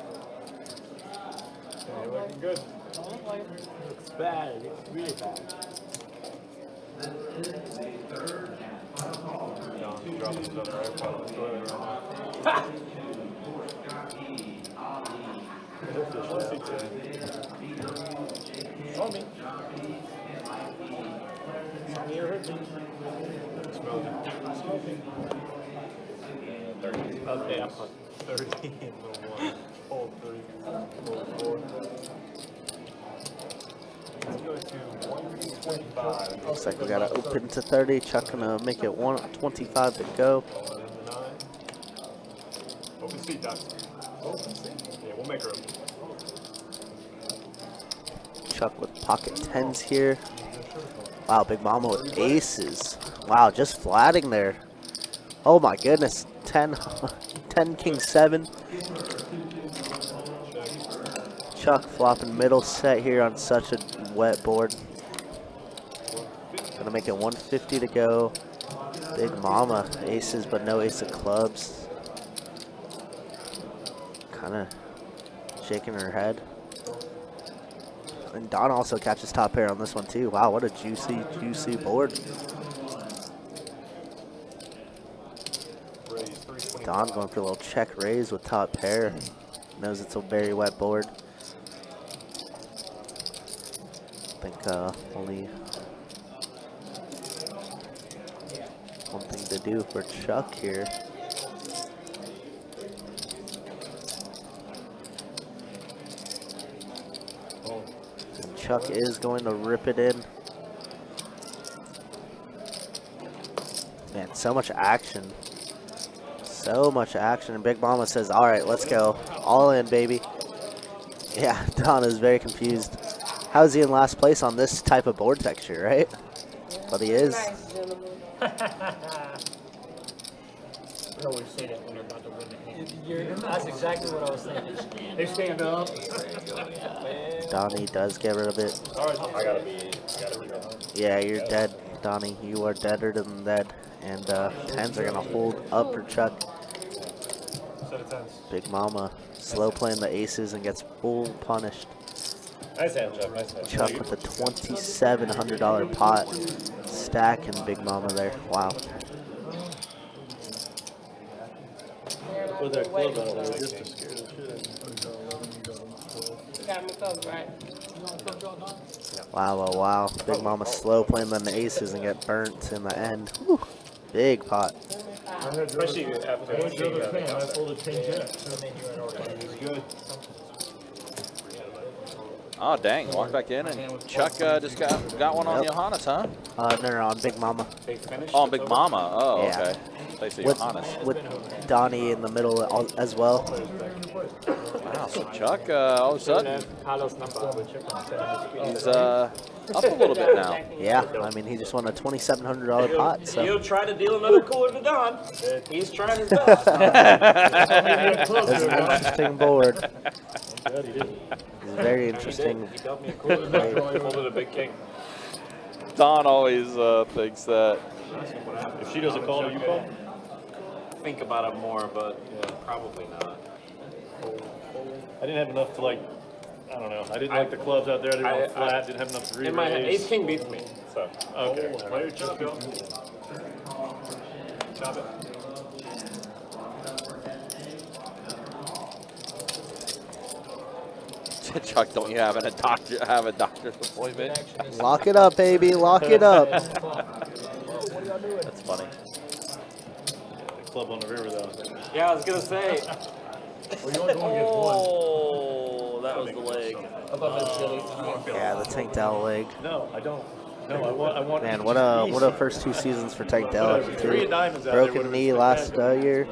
Yeah, you're looking good. Don't look like it. It's bad. It's really bad. John's dropping his other AirPod in the toilet right now. Show me. Show me your hurt. Smells it. 30. Okay, I'm 30, little 1, hold 3, little 4. Let's go to 125. Looks like we got to open to 30. Chuck gonna make it 125 to go. Ball in the 9. Open seat, Doc. Open seat? Yeah, we'll make her open. Chuck with pocket 10s here. Wow, Big Mama with aces. Wow, just flatting there. Oh my goodness. 10 King 7. Chuck flopping middle set here on such a wet board. Gonna make it 150 to go. Big Mama aces, but no ace of clubs. Kind of shaking her head. And Don also catches top pair on this one too. Wow, what a juicy board. Don going for a little check raise with top pair. Knows it's a very wet board. I think only one thing to do for Chuck here. And Chuck is going to rip it in. Man, so much action. So much action. And Big Mama says, all right, let's go. All in, baby. Yeah, Don is very confused. How is he in last place on this type of board texture, right? But he is. Nice, gentlemen. I always say that when they're about to win the game. That's exactly what I was thinking. They stand up. Donnie does get rid of it. I gotta be Yeah, you're dead, Donnie. You are deader than dead. And 10s are going to hold up for Chuck. Set of 10s. Big Mama slow playing the aces and gets full punished. Nice hand, Chuck. Nice hand. Chuck with a $2,700 pot stack and Big Mama there. Wow. Put that club out there just to scare the shit You got me covered, right? Wow, wow, wow. Big Mama slow playing the aces and get burnt in the end. Whew. Big pot. Especially after I pulled a 10 jack. good. Oh, dang. Walk back in, and Chuck just got one on Yep. Johannes, huh? No, on Big Mama. Big finish. Oh, on Big Mama. Oh, Yeah. okay. They say With, Johannes. with Donnie in the middle as well. Wow, so Chuck, all of a sudden, Carlos number. he's up a little bit now. Yeah, I mean, he just won a $2,700 pot, so. He'll try to deal another cooler to Don. He's trying his best. It's an interesting board. It's very interesting. He dealt me a cooler. Folded a big king. Don always thinks that. If she doesn't call, do you call? Think about it more, but probably not. I didn't have enough to like, I don't know. I didn't like the clubs out there. I didn't want I- flat. Didn't have enough to In my head, re-raise. ace king beats me. So Okay. Player Chuck, go. Chop it. Chuck, don't you have a doctor's appointment? Lock it up, baby. Lock it up. That's funny. The club on the river though. yeah, I was gonna say. Oh, that was the leg. Yeah, the Tank Dell leg. No, I don't. No, I want. Man, what a first 2 seasons for Tank Dell. Three of diamonds out there, Broken would've knee been last spectacular. year.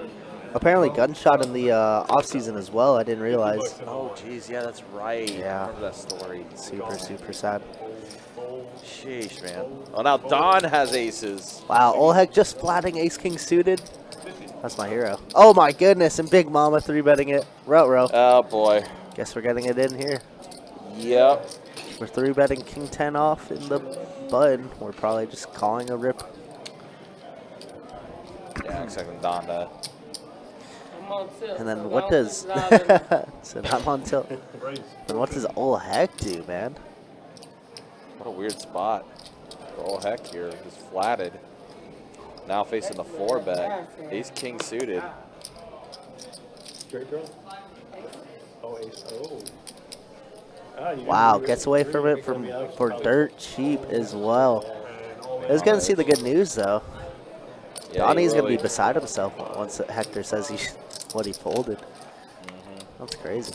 Apparently gunshot in the off season as well. I didn't realize. Oh, geez, yeah, that's right. Yeah. I remember that story. Super sad. Sheesh, man. Oh, now Don has aces. Wow, Olhek just flatting ace king suited. That's my hero. Oh my goodness, and Big Mama 3-betting it. Row. Oh, boy. Guess we're getting it in here. Yep. We're 3-betting king 10 off in the bud. We're probably just calling a rip. Yeah, expecting Don to. I'm on tilt. And then so what I don't does think Robin- so I'm on tilt. And what does Olhek do, man? What a weird spot. Oh, heck here. Just flatted. Now facing the 4-bet. Ace king suited. Straight draw? Oh, ace. Oh. Ah, you Wow, didn't gets away from it for dirt cheap as well. I was gonna see the good news though. Yeah, Donnie's gonna really- be beside himself once Hector says what he folded. That's crazy.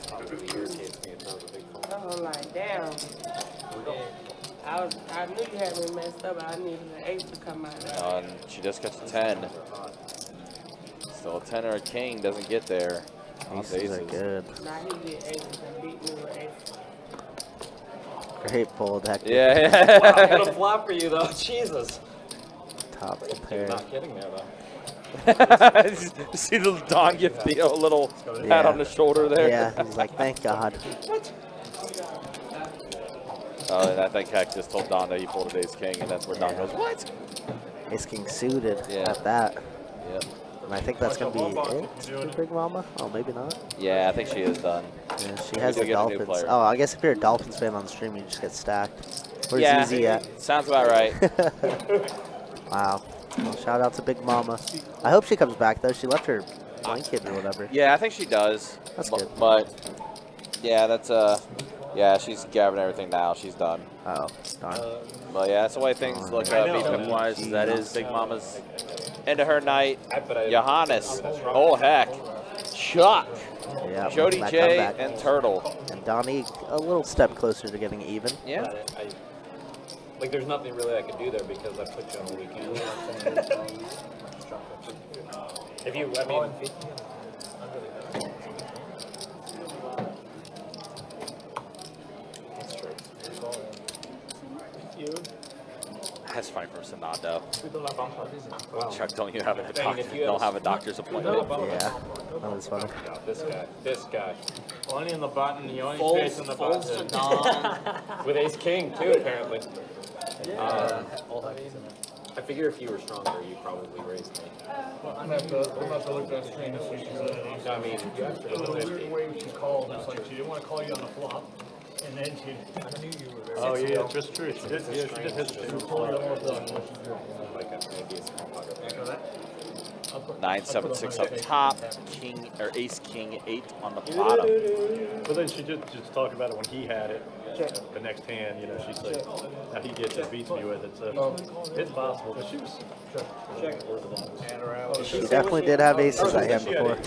I'm like, damn. I knew you had me messed up. I needed an ace to come out. And she just gets a 10. Still a 10 or a king doesn't get there. Aces are good. Now he did aces and beat me with aces. Great fold, Hector. Yeah. Wow, what a flop for you, though. Jesus. Top of the pair. Not getting there, though. See the Don give Theo a little pat Yeah. on the shoulder there. Yeah, he's like, thank God. Oh, and I think Heck just told Don that he folded ace king, and that's where Don goes, what? Ace king suited Yeah. at that. Yep. And I think that's gonna be it for Big Mama. Oh, maybe not. Yeah, I think she is done. Yeah, she has do the get a new Dolphins. player. Oh, I guess if you're a Dolphins fan on the stream, you just get stacked. Where's Yeah. Easy at? Sounds about right. Wow. Well, shout out to Big Mama. I hope she comes back though. She left her blanket or whatever. Yeah, I think she does. That's Bu- good. But, yeah, that's, yeah, she's gabbing everything now. She's done. Oh, darn. But yeah, that's the way things look beat wise. That is Big Mama's end of her night. Johannes, oh heck, Chuck, Yeah, Jody that J, comeback. and Turtle. And Donnie a little step closer to getting even. Yeah. Like, there's nothing really I could do there because I put you on the weekend. If you, I mean, That's fine for Sonado. wow. Chuck, don't you have a I mean, if you don't have a doctor's appointment? Yeah, that was funny. This guy. Only in the button, he only Folds- stays in the folds button. to Don. With ace king too, apparently. I figure if you were stronger, you'd probably raise me. I'm gonna have to look at that screen to see she's I mean, the way she called, it's like she didn't want to call you on the flop. And then she, I knew you were there. Oh, yeah, just true. She did, yeah, she did hesitate. like maybe a small pocket. 9-7-6 up top, king or ace king 8 on the bottom. But then she just talked about it when he had it. The next hand, you know, she's like, now he gets it, beats me with it. So it's possible. But she was She definitely did have aces I had before.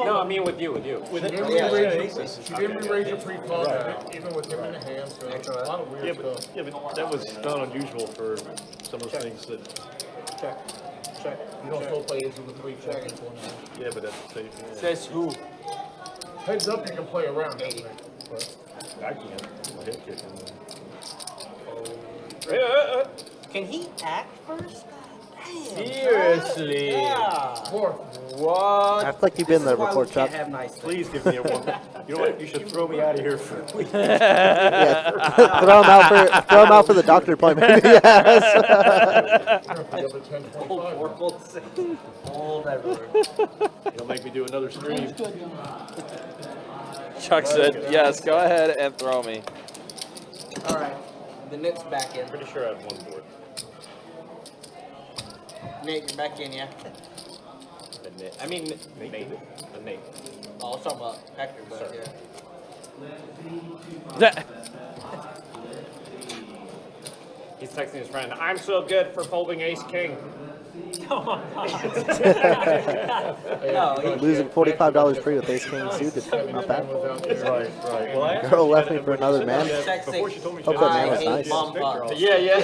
No, I mean with you. She didn't re-raise your pre-flop, even with him in the hand, so it's a lot of weird stuff. yeah, but that was not unusual for some of those things that. You don't still play aces with three checks. Yeah, but that's safe. Yeah. Says who? Heads up, you can play around. But I can't. My head kicking. Can he act first? Seriously? What? Act like you've been there before, Chuck. Please give me a one. You know what? You should throw me out of here for a week. Yeah, throw him out for the doctor appointment. Yes. Hold everywhere. It'll make me do another stream. Chuck said, yes, go ahead and throw me. All right. The Nick's back in. Pretty sure I have one board. Nick, you're back in, yeah? The Nate. I mean, Nate. The Nate. Oh, I was talking about Hector, but yeah. He's texting his friend, I'm so good for folding ace king. Losing $45 free with ace king suited. Not bad. Right. Well, I asked Girl her, left she me for when she another said man. that, before she told me she Hope had that man was a nice. picture, I'll- Yeah, yeah.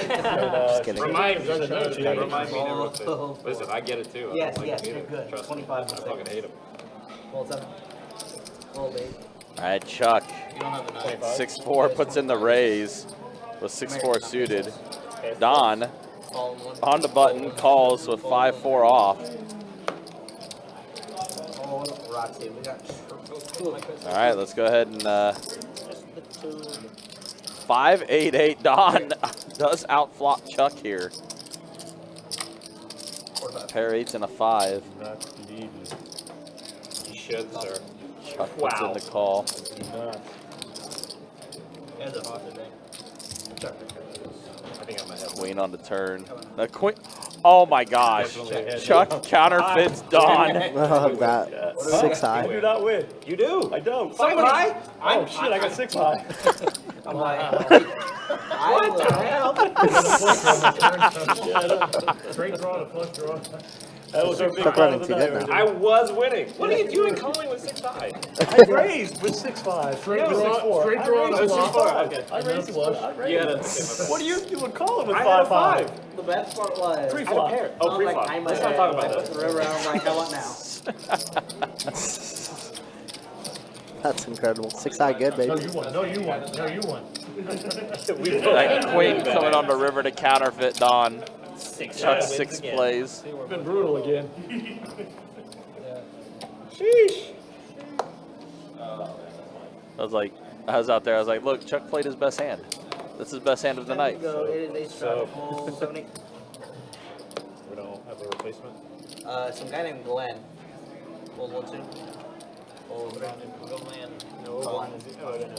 Just kidding. Remind me. She said no, she had a- Remind me never to. Listen, I get it too. I Yes, don't like yes, him you're either. good. Trust 25 me. I to fucking hate him. Roll 7. Roll 8. All right, Chuck, You don't have a 9. 6'4", puts in the raise with 6'4" suited. Don Call 1. on the button, calls with 5-4 off. Oh, Roxy, we got 2. All right, let's go ahead and 5-8-8. Don does outflop Chuck here. Pair 8s and a 5. Not indeed. You should, sir. Chuck puts in the call. There's a hot today. I think I'm ahead. Queen on the turn. The queen. Oh my gosh. Chuck counterfeits Don. That 6 I high. do not win. You do. I don't. Somebody. Oh shit! I got 6 high. I'm like, what the hell? Straight draw to flush draw. That was our big Chuck call running of too the good night. now. I was winning. What are you doing calling with 6 high? I raised with 6-5. Straight with draw, 6-4. straight I draw raised to with flop. 6-5. Okay. I raised with flush. I raised. You had a. What are you doing calling with I had a 5-5? The best part was, Pre-flop. Oh, I'm pre-flop. like, I'm Let's ahead. not talk about I put that. the river out. I'm like, how about now? That's incredible. 6 high good, No, baby. you won. No, you won. No, you won. That queen coming on the river to counterfeit Don. Chuck 6 plays. It's been brutal again. I was out there. I was like, look, Chuck played his best hand. This is best hand of the night. So it is ace So- full 70. We don't have a replacement. Some guy named Glenn. Old 1-2. Old Glenn. No, one is. Oh, I don't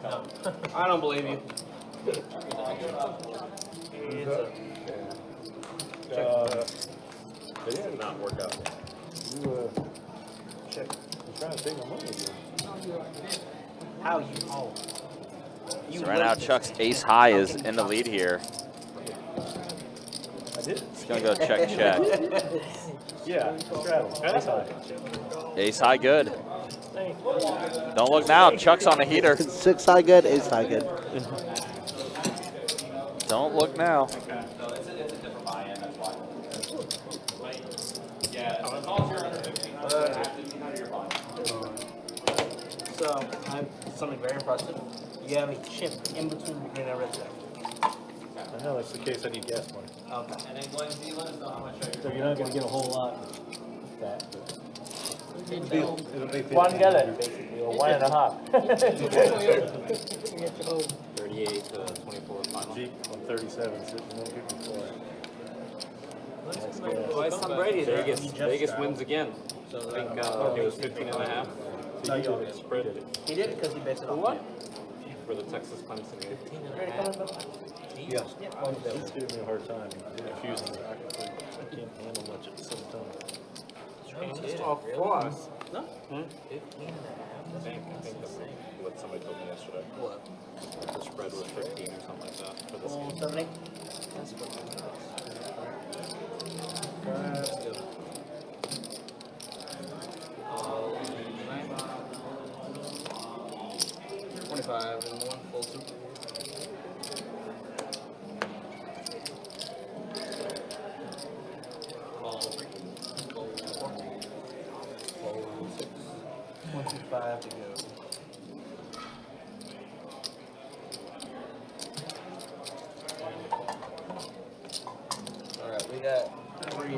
know. I don't believe you. This did not work out. You check. I'm trying to take my money again. How you? Oh. So right now, Chuck's ace high is in the lead here. I did. He's gonna go check. Yeah. Straddle. That's high. Ace high good. Don't look now. Chuck's on a heater. 6 high good, ace high good. Don't look now. So, I have something very impressive. You have a chip in between the green and red stack. I know that's the case. I need gas money. Okay. And then Glenn, do you let us know how much So you're not going to get a whole lot of that. But it'll make the 1 gallon, basically, or 1.5. 38 to 24 final. Jeep 137 sitting in 54. Why Tom Brady there? Vegas wins again. I think it was 15.5. So you did it. Spread it. He did it because he based it on What? For the Texas Clemson game. Yes. He's giving me a hard time. Confusing. I can't handle much at the same time. Of course. No? I think that's what somebody told me yesterday. What? The spread was 15 or something like that for this Oh, game. 70? Let's go. $25 and 1 full 2. Call 3. Call 4. Call 6. 25 to go. Alright, we got 3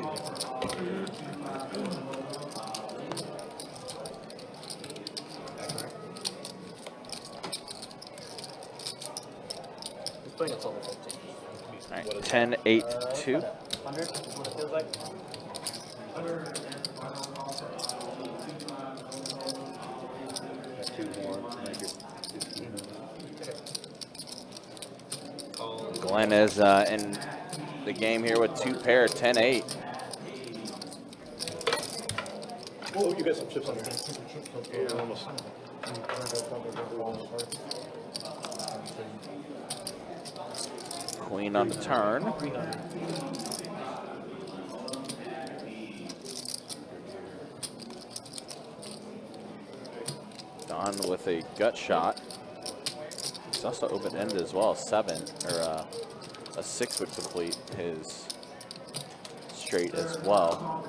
He's playing a total of 15. All right, 10-8-2. 100 is what it feels like. Two more. Make it 15. Glenn is in the game here with 2 pair, 10-8. Oh, you got some chips on there. Yeah, almost. Queen on the turn. Don with a gut shot. He's also open-ended as well. 7 or a 6 would complete his straight as well.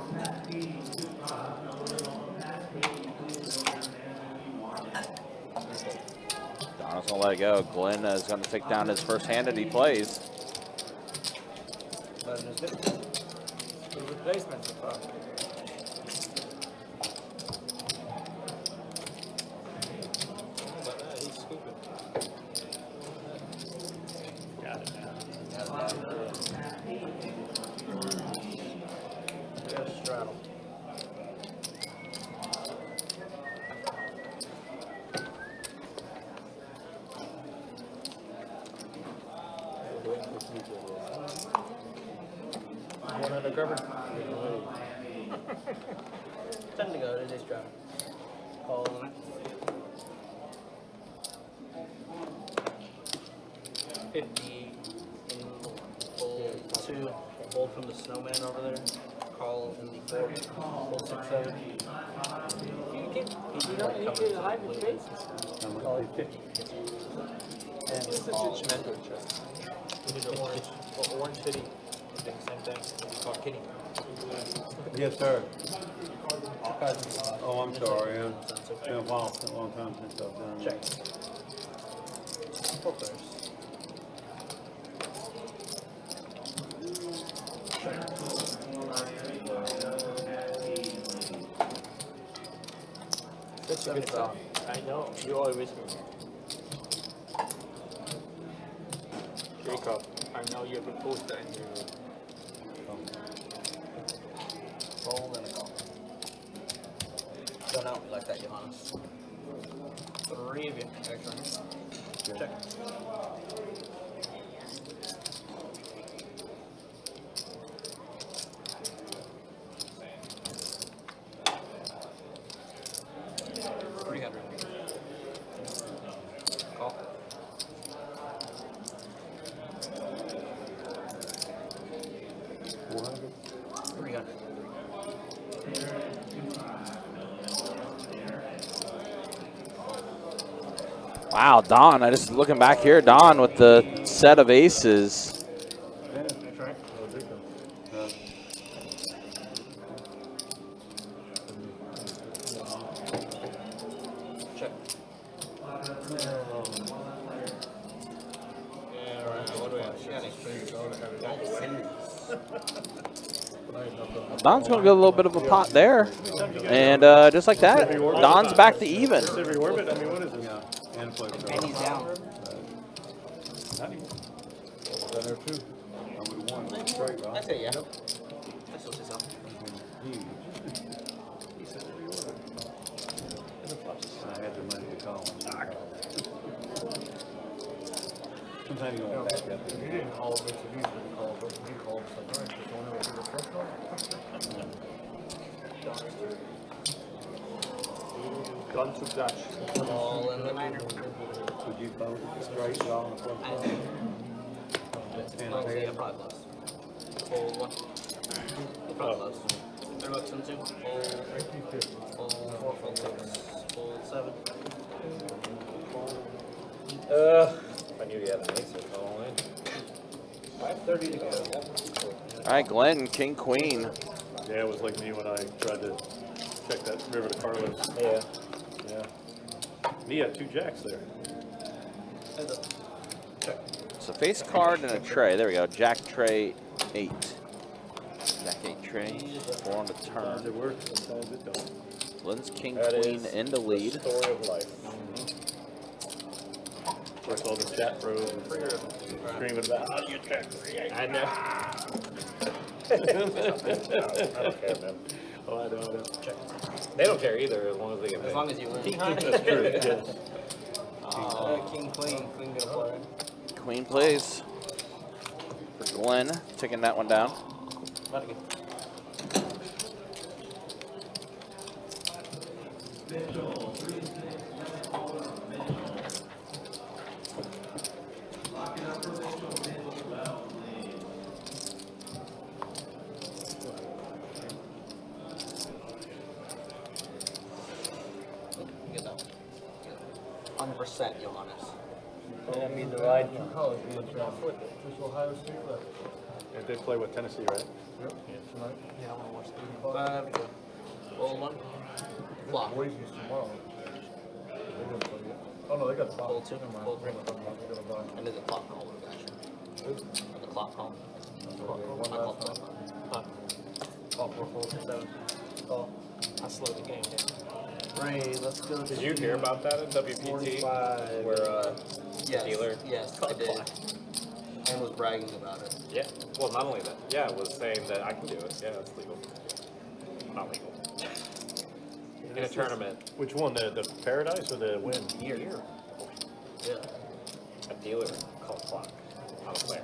Don's gonna let it go. Glenn is gonna take down his first hand that he plays. The replacement so far. He's stupid. Got it now. Just straddle. One undercover. 10 to go. It is a straddle. Call on it. Hold from the snowman over there. Call in the 4. Hold 6, 7. You can hide the faces. Call it 50. This is a judgmental check. We did an orange city. Same thing. Called Kitty. Yes, sir. Oh, I'm sorry. It's been a while, a long time since I've done Check. that. 4 players. That's a good song. I know. You always with me. Jacob, I know you have a poster in your room. Roll and a call. Don't out like that, Johannes. 3 of you. Excellent. Check. Call. Wow, Don, I just looking back here, Don with the set of aces. Check. Yeah, right. What do we have? She got Don's going to get a little bit of a pot there. And just like that, Don's back to even. Every orbit, I mean, what is it? And he's down. There too. I would have won straight, right? That's it, yeah. That's what it's up. I had the money to call him. Sometimes you don't back up. He didn't call it, but he called it. He called it. Like, all right, just want to do the first one. Gone to clutch. All in the minor. Would you vote straight on the front? Well, yeah, probably close. Hold 1. Probably close. 3 bucks and 2. Hold 4, hold 6. Hold 7. I knew you had an ace or all in. 5:30 to go. All right, Glenn, king, queen. Yeah, it was like me when I tried to check that river to Carlos. Yeah. Yeah. Me had 2 jacks there. Check. So face card and a tray. There we go. Jack, tray, 8. Jack, 8, tray. 4 on the Sometimes turn. it works, sometimes it don't. Glenn's king, That queen is into lead. The story of life. Of course, all the chat pros and screaming about, how do you check? I know. I don't care, man. Oh, I know. Check. They don't care either as long as they get paid. As long as you win. That's true, yes. King, queen. Queen gonna play. Queen plays for Glenn, taking that one down. About to get. Get that. 100% Johannes. I mean, the right. And they play with Tennessee, right? Yep. Tonight. Yeah, I want to watch the game. Roll one. Flop. Boys is tomorrow. They didn't play yet. Oh no, they got Roll five. two. Never mind. Roll three. They got a bye. And there's a clock call with that. Or the clock call. One I call last clock time. call. Call for 4 to 7. Call. I slowed the game down. Ray, let's go. Did you hear about that at WPT? Where Yes. dealer? Yes, I did. And was bragging about it. Yeah. Well, not only that. Yeah, it was saying that I can do it. Yeah, it's legal. Not legal. In a tournament. Which one, the Paradise or the Win? Here. Yeah. A dealer called Clock. Not a player.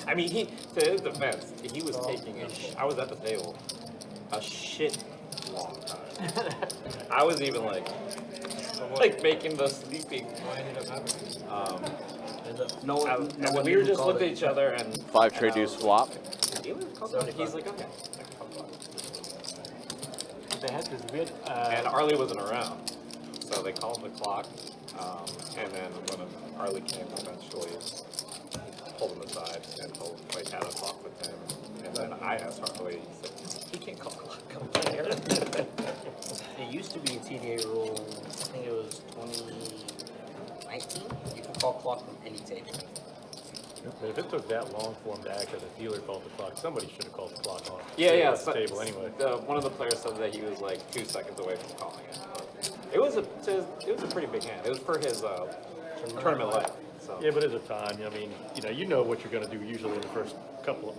I mean, to his defense, he was taking I was at the table a shit long time. I was even like making the sleeping. No one, And we were just looking at each other and 5 trade deuce flop. he's like, okay. They had this weird. And Arlie wasn't around, so they called the Clock. And then when Arlie came, eventually pulled him aside and told him, like, had a talk with him. And then I asked Arlie, he said, he can't call Clock. Come here. It used to be a TDA rule, I think it was 2019. You can call clock from any table. But if it took that long for him to act as a dealer called the clock, somebody should have called the clock on Yeah. the table anyway. One of the players said that he was like 2 seconds away from calling it. But it was a pretty big hand. It was for his tournament leg. So. Yeah, but at a time, I mean, you know what you're going to do usually in the first couple of,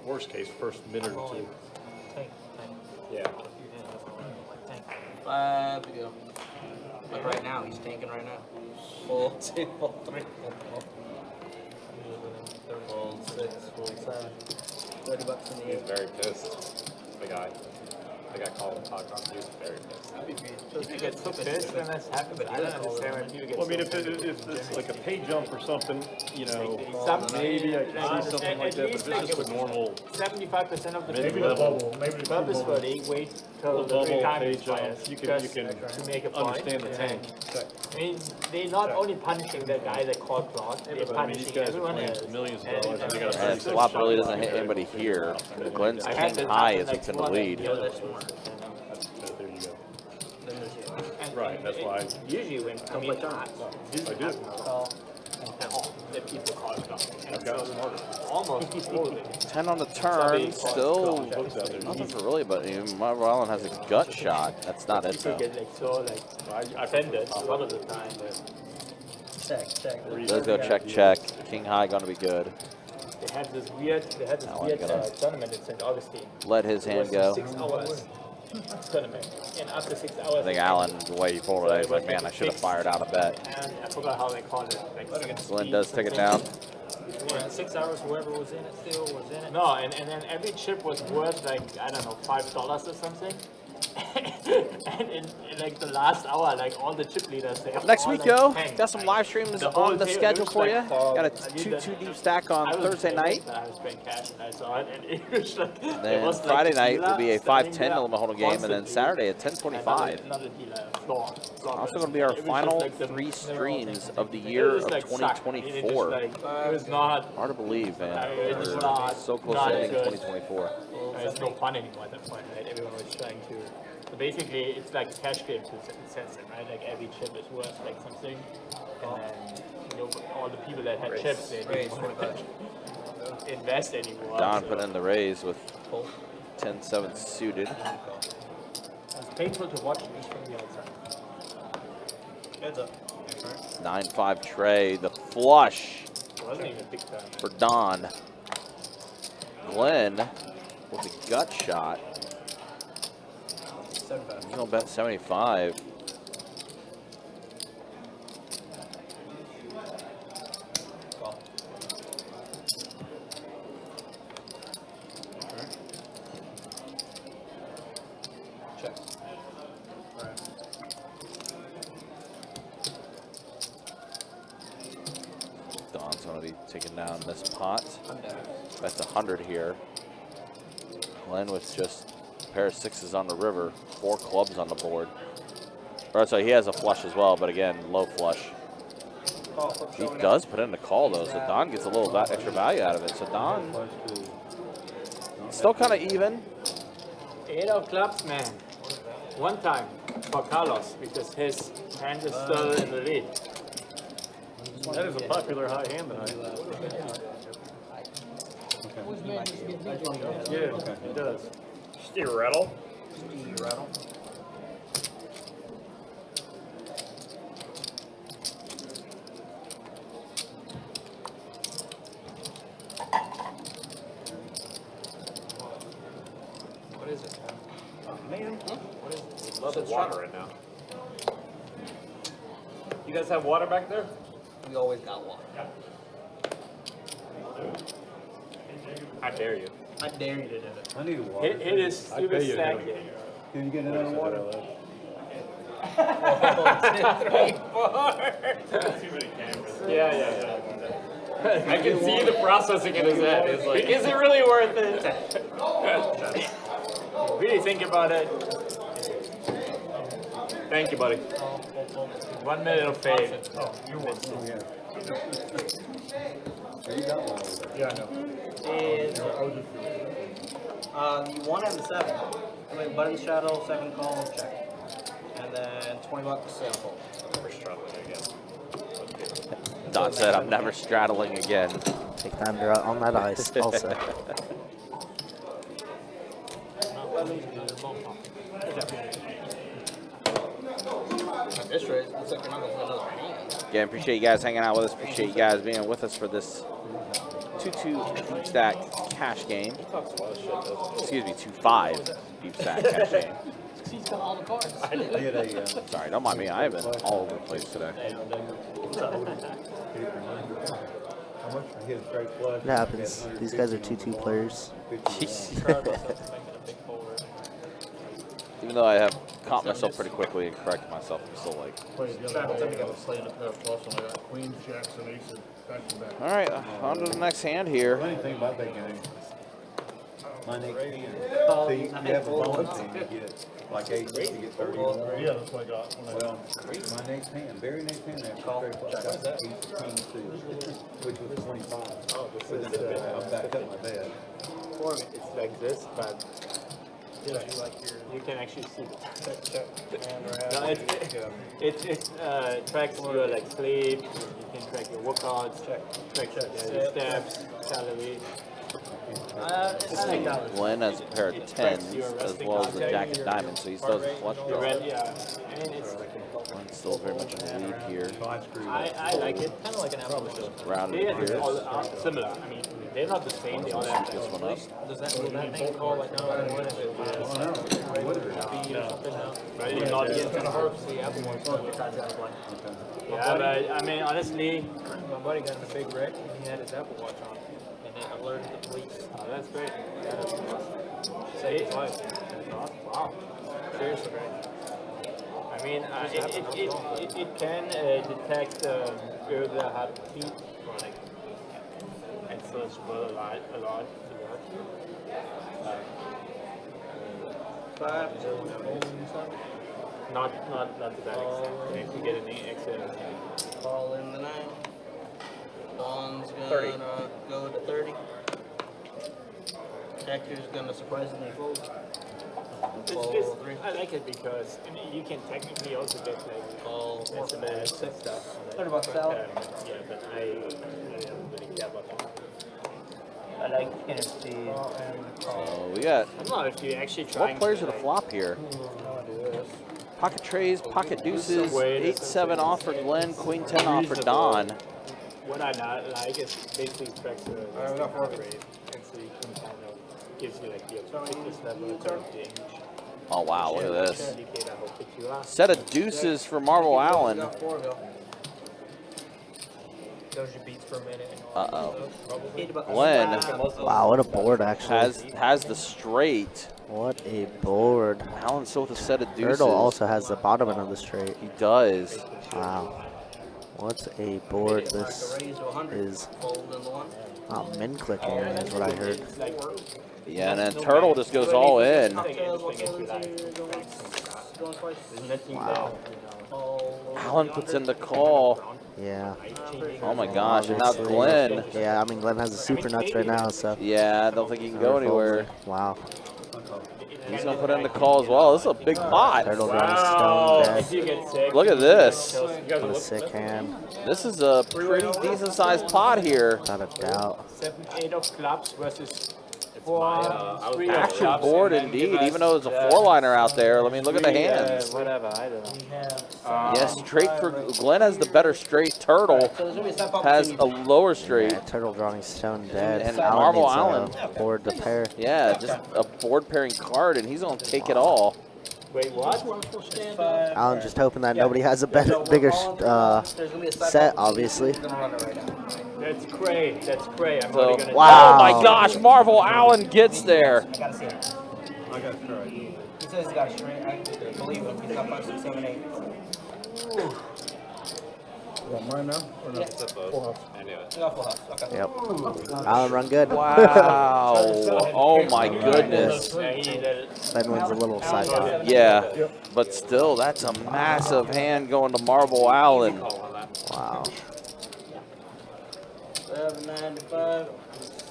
worst case, first minute or two. Yeah. 5 to go. But right now, he's tanking right now. Full 2, full 3, full 6, full 7. $30 in the He's air. very pissed. The guy called him Clock on. He was very pissed. If you get so pissed when that's happened, but I don't understand when people get Well, I mean, so if it's like a pay jump or something, maybe I can see something like that, but if it's just a normal 75% of the Maybe people the bubble. Maybe the purpose for bubble. they wait till the bubble, three time pay expires jump, you just can to make a point. understand the tank. I mean, they're not only punishing the guy that called Clock, they're But I mean, these punishing guys are everyone playing else. for millions of dollars, and they got And flop really doesn't hit anybody here. Glenn's I had king this high happen as it's in the like lead. Yeah, that's smart. There you go. Then there's you. Right, that's why Usually when I mean, I do. the people call it Clock. And I've got so smarter. almost all of it. 10 on the turn, still nothing for really, but Marvel Allen has a gut shot. That's not it People though. get like so like offended a lot of the time. Check. Let's go check. King high gonna be good. They had this weird tournament in St. Augustine. Let his hand go. 6 hours tournament. And after 6 hours, I think Allen, the way he pulled it, he's like, man, I should have fired out a bet. and I forgot how they called it. Like Glenn does take it down. Yeah, 6 hours, whoever was in it still was in it. No, and then every chip was worth like, I don't know, $5 or something. And in like the last hour, like all the chip leaders, they Next all, week, like, yo, tanked. got some live streams The whole on the thing schedule looks for you. like Got a I did 2-2 deep stack on I was Thursday night. I was playing cash and I saw it, and it was like, Then Friday night will be a 5-10 Llama Hold'em game, and then Saturday at 10:25. Another dealer, floor. Also going to be our It was final just like the- 3 streams of the It year was of like sucked. It 2024. was not. Hard to believe, man. It was We're not- so close not to ending good. 2024. It's no fun anymore at that point, right? Everyone was trying to. So basically, it's like a cash game to a certain sense, right? Like every chip is worth like something, and then all the people that had chips, they didn't want to invest anymore. Don so put in the raise with 10-7 suited. it's painful to watch just from the outside. Heads up. 9-5 tray, the flush It wasn't even big time. for Don. Glenn with a gut shot. He's gonna bet 75. Check. Don's gonna be taking down this pot. That's 100 here. Glenn with just a pair of 6s on the river, 4 clubs on the board. Or sorry, he has a flush as well, but again, low flush. He does put in the call though, so Don gets a little extra value out of it. So Don, still kind of even. 8 of clubs, man. One time for Carlos because his hand is still in the lead. That is a popular high hand tonight. Always manages to get beat. Yeah, it does. Steve Rattle. What is it? Man, What is it? Love the water right now. You guys have water back there? We always got one. I dare you. I dare you to do it. I need a water. Hit his stupid stack game. Can you get another water? 1, 2, 3, 4. Yeah. I can see the processing in his head. It's like, is it really worth it? Really think about it. Thank you, buddy. 1 minute of fame. Oh, yeah. So you got one over there. Yeah, I know. Is the 1 and the 7. I mean, button shadow, 7 call, check. And then $20 sample. We're struggling again. Don said, "I'm never straddling again." Take time to on that ice also. This race looks like you're not going to another hand. Again, appreciate you guys hanging out with us. Appreciate you guys being with us for this 2-2 deep stack cash game. Excuse me, 2-5 deep stack cash game. He's got all the cards. I hit a, Sorry, don't mind me. I have been all over the place today. how much? I hit a straight flush. It happens. These guys are 2-2 players. Even though I have caught myself pretty quickly and corrected myself, I'm still like. Queen, jacks, and aces back to back. All right, on to the next hand here. Funny thing about that game, my next hand. See, you have a bonus and you get like 8, you get 30 more. Yeah, that's what I got. Well, my next hand, very next hand after straight flush, I got 18 2, which was 25. Oh, this But is then I backed up my bed. it's like this, but you can actually see the no, it tracks your like sleep, you can track your workouts, tracks your steps, calories. I like that one. Glenn has a pair of 10s as well as the jack of diamonds, so he still has a flush draw. Yeah, I mean it's Glen's still very much in the lead here. I like it. Kind of like an apple. Round They of all appears. are similar. I mean, they're not the same. They all have This one up. Does that will that thing call like no? What is it? B or something? No. Right? It's not the apple one. Yeah, but I mean, honestly, my buddy got in a big wreck and he had his Apple Watch on, and it alerted the police. Oh, that's great. Yeah, that's awesome. Saved his life. That's awesome. Wow. Seriously, right? I mean, it can detect earlier heartbeat, like, and so it's well a lot. Not to that extent. If you get any extra. Call in the 9. Don's gonna 30. go to 30. Hector's gonna surprisingly fold. I like it because I mean, you can technically also get like Call SMS and stuff. $30 out. Yeah, but I don't really care about that. I like NFC and So we got I don't know if you actually 4 trying players to, at a flop here. Pocket trays, pocket deuces, way to 8-7 off for Glenn, Queen 10 off for Don. What I not like is basically tracks the heart rate, and so you can kind of gives you like the fitness level of the age. Oh wow, look at this. Indicate how fit you are. Set of deuces for Marvel Allen. Those your beats per minute. Uh-oh. Glenn Wow, what a board actually. has the straight. What a board. Allen still with a set of deuces. Turtle also has the bottom end of the straight. He does. Wow. What a board this is. Wow, min clicking is what I heard. Yeah, and then Turtle just goes all in. going twice. There's nothing Wow. there. Allen puts in the call. Yeah. Oh my gosh, and now Glenn. Yeah, I mean, Glenn has the super nuts right now, so. Yeah, I don't think he can go anywhere. Wow. He's going to put in the call as well. This is a big pot. Turtle Johnny Stone dead. You get sick. Look at this. What a sick hand. This is a pretty decent sized pot here. Without a doubt. 7-8 of clubs versus 4, 3 of Action clubs. board and then indeed, give us, even though it's a 4-liner out there. Let me look at the three, hands. whatever, I don't know. Yeah, straight for Glenn has the better straight. Turtle So there's gonna be a step up has between a you. lower straight. Yeah, Turtle Johnny Stone dead. And Allen Marble needs Allen. a board to pair. Yeah, just a board pairing card, and he's going to take it all. Wait, what? Allen just hoping that nobody has a bigger There's gonna be a step set, up. obviously. He's gonna run it right now. That's great. That's great. I'm So, probably gonna wow. Oh my gosh, Marvel Allen gets there. I gotta see it. I got to try. He says he's got a straight. I believe him. He's got 5, 6, 7, 8. You want mine now? Or no? Yeah. Full house. He's got full house. Okay. Yep. Allen run good. Wow. Oh my goodness. Yeah, he did it. Ben wins a little side pot. Yeah, but still, that's a massive hand going to Marvel Allen. Wow. 795.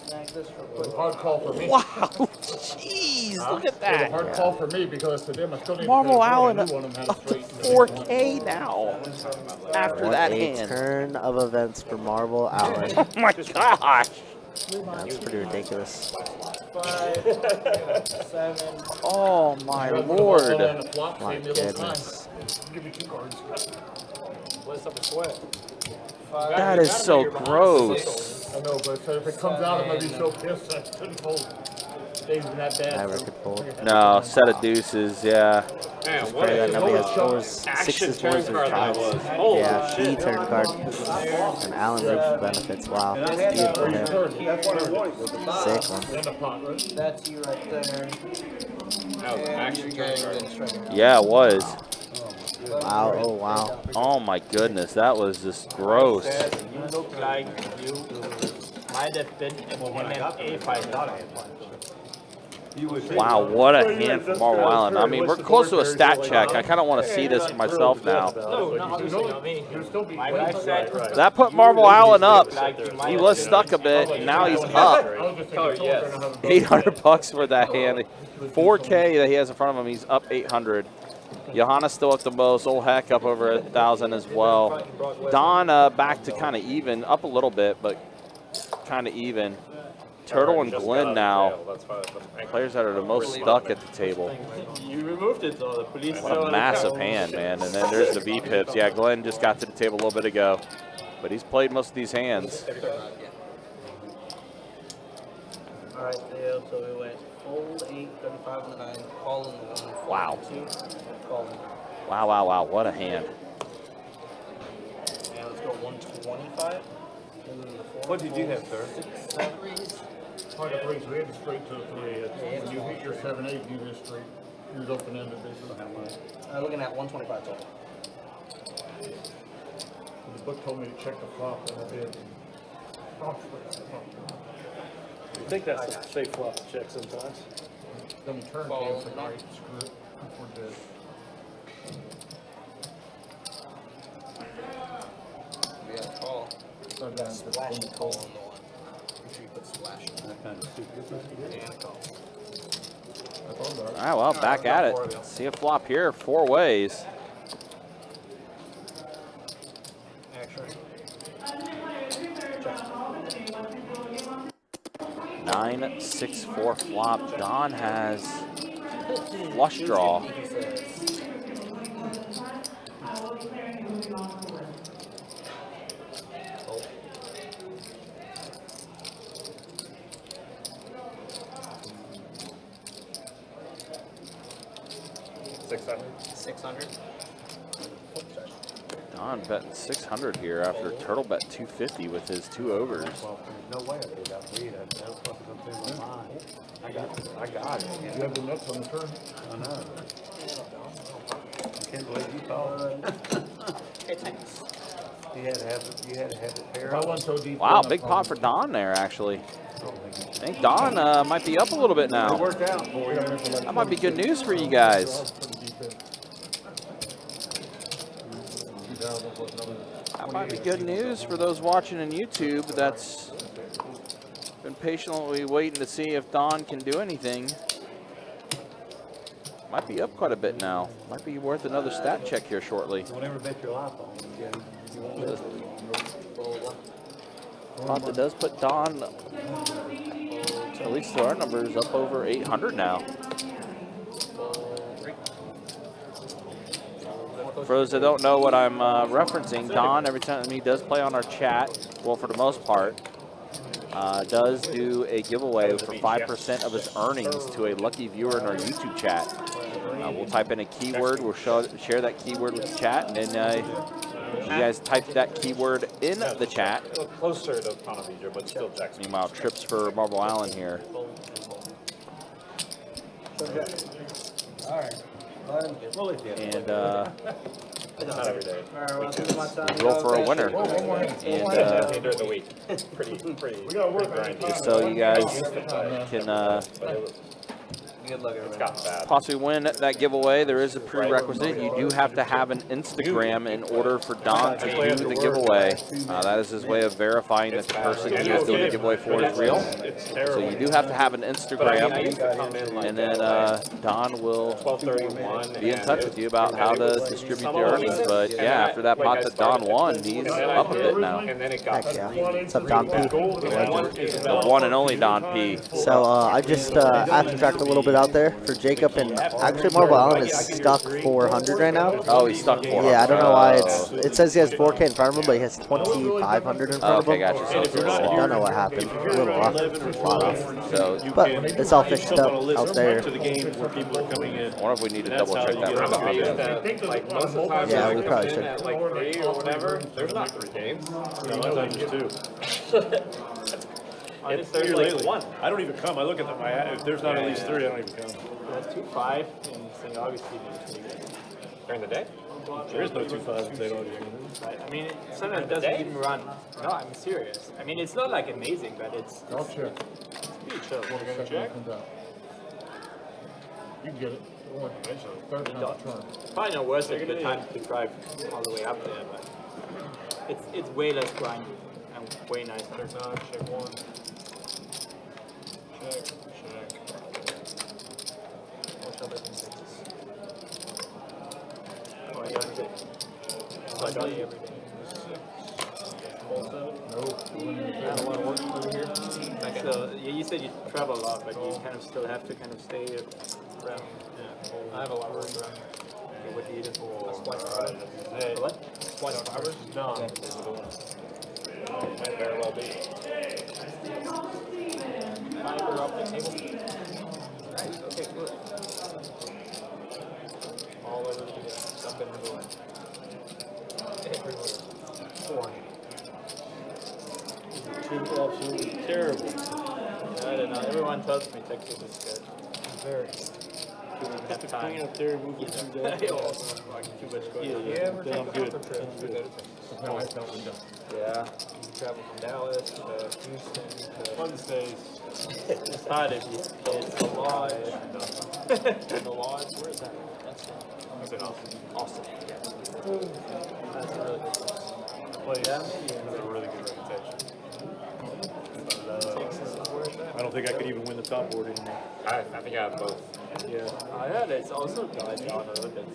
Snag this real quick. Hard call for me. Wow, jeez, look at It was a that. hard call for me because to them I still need Marvel to pay Allen a new one and had it straight. 4K now after What that a hand. turn of events for Marvel Allen. Oh my gosh. That's pretty ridiculous. 5, 7. Oh my On lord. the flop, My save me a little time. goodness. Give me 2 cards. What's up with sweat? That is so gross. I know, but if it comes out, I'm gonna be so pissed I couldn't fold. Dave's been that bad. Never could fold. No, set of deuces, yeah. Man, Just what pray that a nobody has fours, fours, sixes, fours, or card that fives. was. Holy Yeah, shit. the turn card. And Allen reaps the benefits. Wow. Beautiful hit. That's what I wanted was the five. Sick one. In the pot, right? That's you right there. That was an And action you're turn getting card. the striker. Yeah, it was. Wow, oh wow. Oh my goodness, that was just gross. You look like you might have been an MMA fighter. You would think Wow, what a hand from Marvel Allen. I mean, we're close to a stat check. I kind of want to see this for myself now. No, not obviously not me. My wife said That put Marvel Allen up. like you might He have was been. stuck a bit, and now he's up. I was just thinking, yes. 800 bucks for that hand. 4K that he has in front of him, he's up 800. Johanna's still at the most. Old Heck up over 1,000 as well. Don back to kind of even, up a little bit, but kind of even. Turtle and Glenn now, players that are the most stuck at the table. You removed it, though. The police. What a massive hand, man. And then there's the V-pips. Yeah, Glenn just got to the table a little bit ago, but he's played most of these hands. All right, Theo. So we went fold 8, 35 and 9, call in the 1. Wow. 2, call in. Wow, wow, wow, what a hand. And let's go 125. What did you have, sir? 6, 7. Part of threes, we had it straight to a 3. When you hit your 7-8, you just straight. He was open-ended, basically. Looking at 125 total. The book told me to check the flop, and I did. I think that's a safe flop to check sometimes. Then we turned to him, like, screw it, we're dead. We have a call. So down to Splash and call on the 1. Make sure you put splash. That kind of stupid. And a call. All right, well, back at it. See a flop here, 4 ways. Action. 9-6-4 flop. Don has flush draw. He says, 600. Don betting 600 here after Turtle bet 250 with his 2 overs. Well, there's no way I did that read. That was supposed to come through my mind. I got it. You have the nuts on the turn? I know. I can't believe you called. You had to have it pair I up. went so deep. Wow, big pot for Don there, actually. I think Don might be up a little bit It now. worked out for you. That might be good news for you guys. That might be good news for those watching on YouTube. That's been patiently waiting to see if Don can do anything. Might be up quite a bit now. Might be worth another stat check here shortly. Don't ever bet your life on him. Spot that does put Don, at least to our numbers, up over 800 now. For those that don't know what I'm referencing, Don, every time he does play on our chat, well, for the most part, does do a giveaway for 5% of his earnings to a lucky viewer in our YouTube chat. We'll type in a keyword, we'll share that keyword with the chat, and then you guys type that keyword in the chat. Closer to Pontevedra, but still Jackson. Meanwhile, trips for Marble Island here. And not every day. roll for a winner. And During the week. Pretty grindy. just so you guys can It's gotten bad. possibly win that giveaway, there is a prerequisite. You do have to have an Instagram in order for Don to do the giveaway. That is his way of verifying that the person he is doing the giveaway for is real. So you do have to have an Instagram, and then Don will be in touch with you about how to distribute the earnings. But yeah, after that pot that Don won, he's up a bit now. Heck yeah. What's up, Don P? The one and only Don P. So I just after-tracked a little bit out there for Jacob, and actually Marble Island is stuck 400 right now. Oh, he's stuck 400. Yeah, I don't know why it says he has 4K in front of him, but he has 2,500 in front of him. Okay, gotcha. I don't know what happened. A little off. So, but it's all fixed up out there. To the game where people are coming in. I wonder if we need to double check that. Yeah, we probably should. Like 3 or whatever, there's not 3 games. Sometimes there's 2. There's like 1. I don't even come. I look at them. If there's not at least 3, I don't even come. There's 2-5 in St. Augustine during the day. There is no 2-5 in St. Augustine. I mean, sometimes it doesn't even run. No, I'm serious. I mean, it's not like amazing, but it's I'll check. pretty chill. Check. You can get it. Eventually. Third time's a charm. Probably not worth it the time to drive all the way up there, but it's way less grindy and way nicer. Check 9, check 1. Check. Oh, I got it. So I got it every day. Full 7. I don't want to work over here. So you said you travel a lot, but you kind of still have to kind of stay around. Yeah. I have a lot of work around. Okay, what do you do? What? Splice fibers? No. Might very well be. Fiber off the table. Nice. Okay, good. All over the up and everywhere. Everywhere. 4. Absolutely terrible. I don't know. Everyone tells me Texas is good. Very. Have To time. clean up there, move it through that. Too much going on. Yeah, I'm good. Yeah. You travel from Dallas to Houston to Fun stays. it's hard if it's the lodge. The lodge, where is that? That's That's in Austin. Austin. Yeah. That's a really good Place has a really good reputation. Texas is where is that? I don't think I could even win the top board anymore. I think I have both. Yeah. I heard it's also died down a little bit.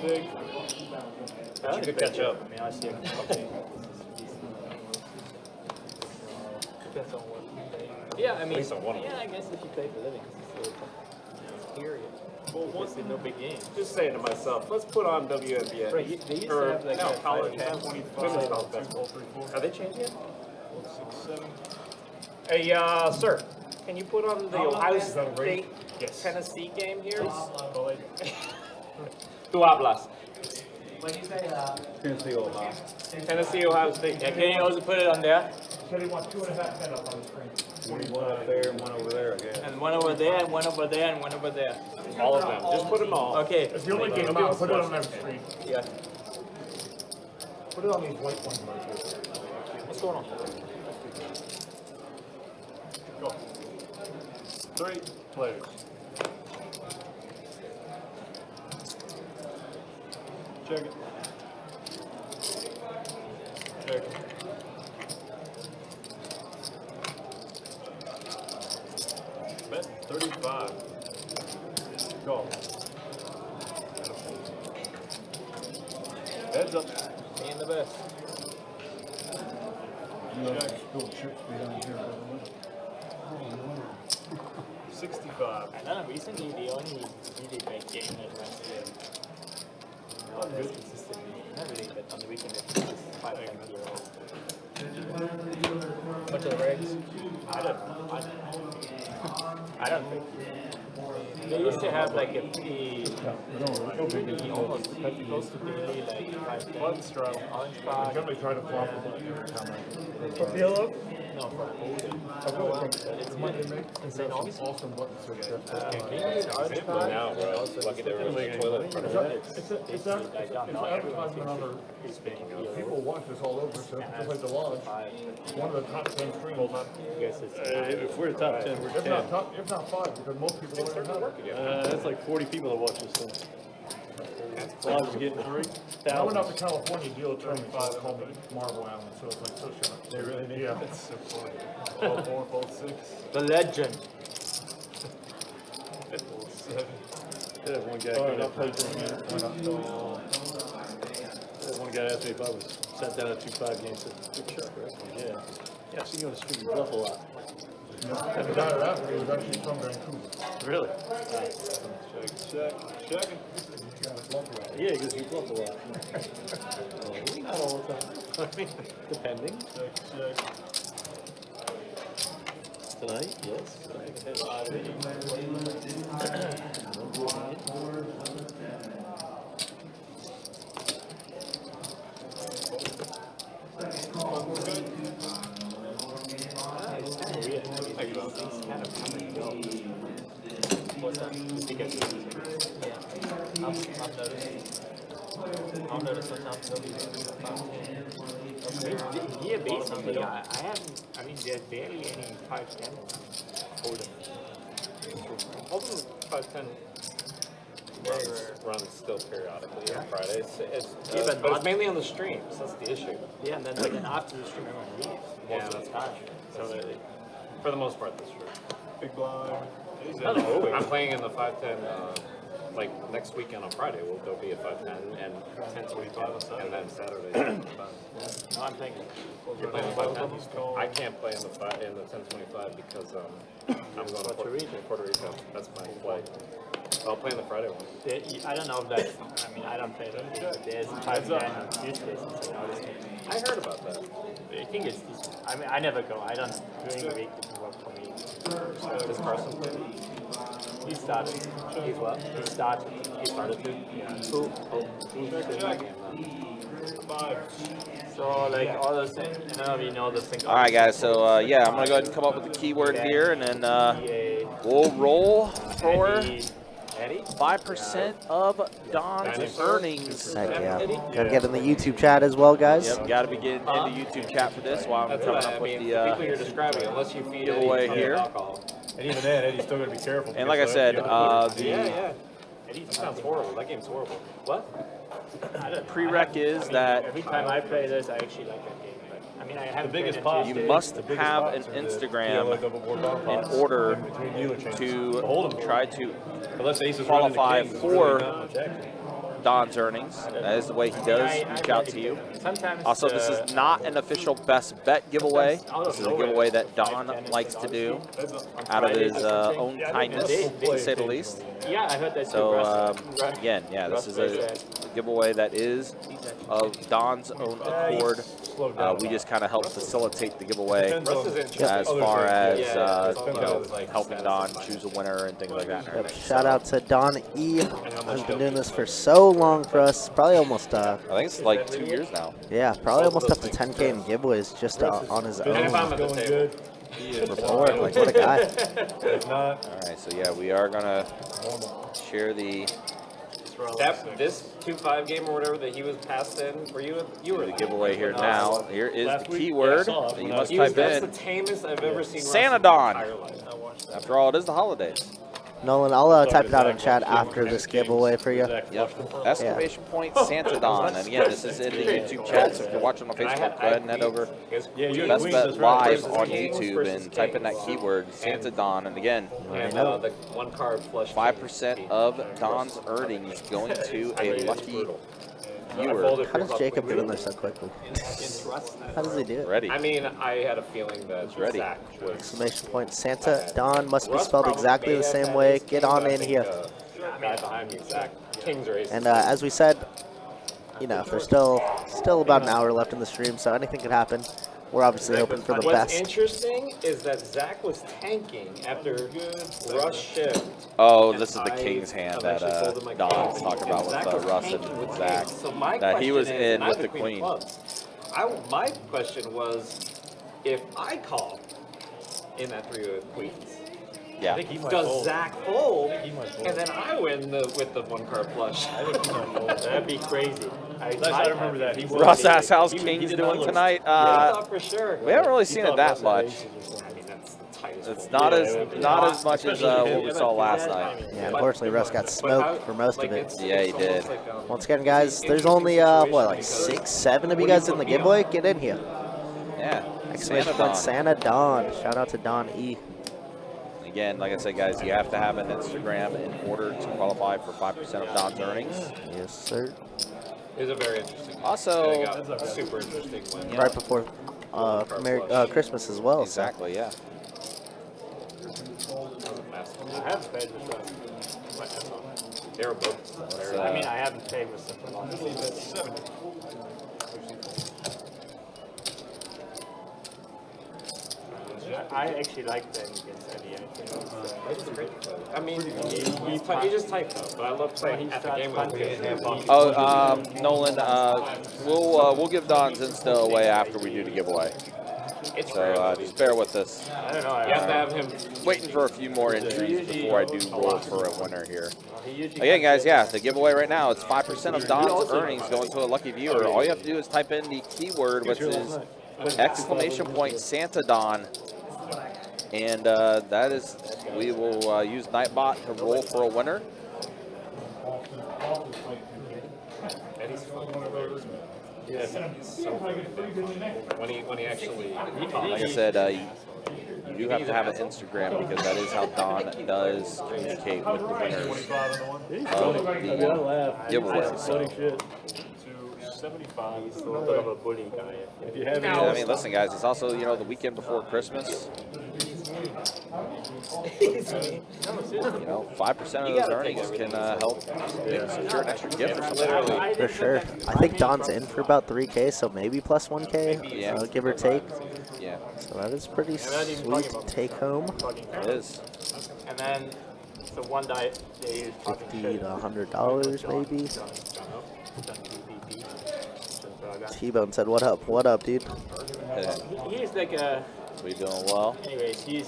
Big. But you could catch up. I mean, I see a company. Depends on what you play. Yeah, I mean, yeah, I guess if you play for a living, it's period. Well, once in no big game. Just saying to myself, let's put on WNBA. Right, they used to Or, have like no, a college. 10, 25. 25. Are they changing it? 6, 7. Hey, sir, can you put on the Ohio State Yes. Tennessee game here? Tu hablas. When you say Tennessee, Ohio. Tennessee, Ohio State. Yeah, can you also put it on there? Said he wants 2.5 men up on the screen. One up there and one over there, I guess. And one over there, and one over there, and one over there. All of them. Just put them all. Okay. It's the only game out. Put it on every screen. Yeah. Put it on these white ones right here. What's going on? Go. 3 players. Check it. Bet 35. Go. Heads up. Me and the best. You have spilled chips behind here, by the way. 65. I don't know, recently the only really great game that last year. Good consistently. Not really, but on the weekend it's just 5 times 0. Much of the regs? I don't know. I don't think. They used to have like a pretty almost close to daily like 5 Orange straddle. Orange bar. Somebody tried to flop the button every time For Philip? No, for Golden. It's one insane also. awesome buttons. Can you use orange bar? Now, bro. Lucky there was a toilet in front of me. It's advertisement on their, people watch this all over, so it's just like the Lodge. One of the top 10 streams. If we're the top 10, we're 10. If not 5, because most people don't even have it. That's like 40 people that watch this thing. Lodge is getting When I went out to California, dealer tournaments, they called me Marble Island, so it's like so short. They really need Yeah. That's so funny. 12-4, 12-6. The legend. 7. Yeah, one guy. One guy asked me if I was sat down at 2-5 games. Said, good shot, right? Yeah. Yeah, I see you on the street. You bluff a lot. The guy that asked me was actually from Vancouver. Really? Check. Yeah, because you bluff a lot. Not all the time. Depending. Check. Tonight, yes. I'll notice sometimes here basically, I haven't, I mean, there's barely any 5-10 hold'em. Hold'em 5-10 runs still periodically on Fridays. But it's mainly on the streams. That's the issue. Yeah, and then like after the stream, everyone leaves. Yeah, that's time. So for the most part, that's true. Big blind. I'm playing in the 5-10. Like next weekend on Friday, there'll be a 5-10 and 10-25, and then Saturday. No, I'm thinking. You're playing the 5-10? I can't play in the 10-25 because I'm going to Puerto Rico. That's my flight. So I'll play in the Friday one. I don't know if that's, I mean, I don't play them. There's 5-10 on Tuesdays and so on. I heard about that. I think it's decent. I mean, I never go. I don't, during the week, it doesn't work for me. Does Carson play? He started. He's what? He started. He started to? Yeah. Who's back in that game then? 5. So, like, all those things, I don't know if you know those things. All right, guys. So, yeah, I'm going to go ahead and come up with the keyword here, and then we'll roll for 5% of Don's earnings. Heck yeah. Gotta get in the YouTube chat as well, guys. Yep, got to be getting in the YouTube chat for this while I'm coming up with the people you're describing, unless you feed giveaway here. alcohol. And even then, Eddie's still going to be careful. And like I said, Yeah. Eddie sounds horrible. That game's horrible. What? the prereq is that Every time I play this, I actually like that game. But, I mean, I haven't biggest played it pop- you must have an Instagram in order to try to qualify for Don's earnings. That is the way he does reach out to you. Also, this is not an official best bet giveaway. This is a giveaway that Don likes to do out of his own kindness, to say the least. Yeah, I heard that. So again, yeah, this is a giveaway that is of Don's own accord. We just kind of help facilitate the giveaway as far as you know, helping Don choose a winner and things like that. Yep. Shout out to Don E. Has been doing this for so long for us. Probably almost I think it's like 2 years now. yeah, probably almost up to 10K in giveaways just on his own. And if I'm at the table. Report, like what a guy. All right, so yeah, we are gonna share the This 2-5 game or whatever that he was passed in, you were the giveaway here now. Here is the keyword that you must type That's in. the tamest I've ever seen. Sanadon. Russ in my entire life. After all, it is the holidays. Nolan, I'll type it out in chat after this giveaway for you. Yep. Exclamation point Santa Don. And again, this is in the YouTube chat, so if you're watching on Facebook, go ahead and head over to Best Bet Live on YouTube and type in that keyword Santa Don. And again, the 1 card flush. 5% of Don's earnings going to a lucky viewer. How does Jacob get in there so quickly? How does he do it? Ready. I mean, I had a feeling that ready. Zach was. Exclamation point Santa Don must be spelled exactly the same way. Get on in here. Guy behind me, Zach. King's race. And as we said, you know, there's still about an hour left in the stream, so anything could happen. We're obviously hoping for the What's best. interesting is that Zach was tanking after Russ shift. Oh, this is the King's hand that Don's talking about with Russ and Zach. So my That he was question is, in and I with have the Queen. My question was, if I call in that 3 of Queens, Yeah. does Zach fold, and then I win with the 1 card flush? I think he might fold. That'd be crazy. I remember that. He Russ asked how's King's doing tonight. For sure. We haven't really seen it that much. I mean, that's the tightest. It's not as much as what we saw last night. Yeah, unfortunately, Russ got smoked for most of it. Yeah, he did. Once again, guys, there's only, what, like 6, 7 of you guys in the giveaway? Get in here. Yeah. Exclamation Santa point Don. Santa Don. Shout out to Don E. Again, like I said, guys, you have to have an Instagram in order to qualify for 5% of Don's earnings. Yes, sir. It was a very interesting. Also, a super interesting one. Right before Christmas as well. Exactly, yeah. I haven't played with They were both. I mean, I haven't played with them for long. I actually like playing against Eddie. I mean, he just typed though, but I love playing at the game with him. Oh, Nolan, we'll give Don's Insta away after we do the giveaway. So just bear with us. I don't know. You have to have him waiting for a few more entries before I do roll for a winner here. Again, guys, yeah, the giveaway right now, it's 5% of Don's earnings going to a lucky viewer. All you have to do is type in the keyword, which is exclamation point Santa Don. And that is, we will use Nightbot to roll for a winner. when he actually. Like I said, you do have to have an Instagram because that is how Don does communicate with the winners of the giveaway. So. 75. He's a little bit of a bully guy. If you have any, I mean, listen, guys, it's also, you know, the weekend before Christmas. You know, 5% of those earnings can help secure an extra gift or something. For sure. I think Don's in for about 3K, so maybe plus 1K, Yeah. give or take. Yeah. So that is pretty sweet take home. It is. And then, so one die, they use $50 to $100 maybe. T-Bone said, "What up? What up, dude?" He's like a. We doing well? Anyways, he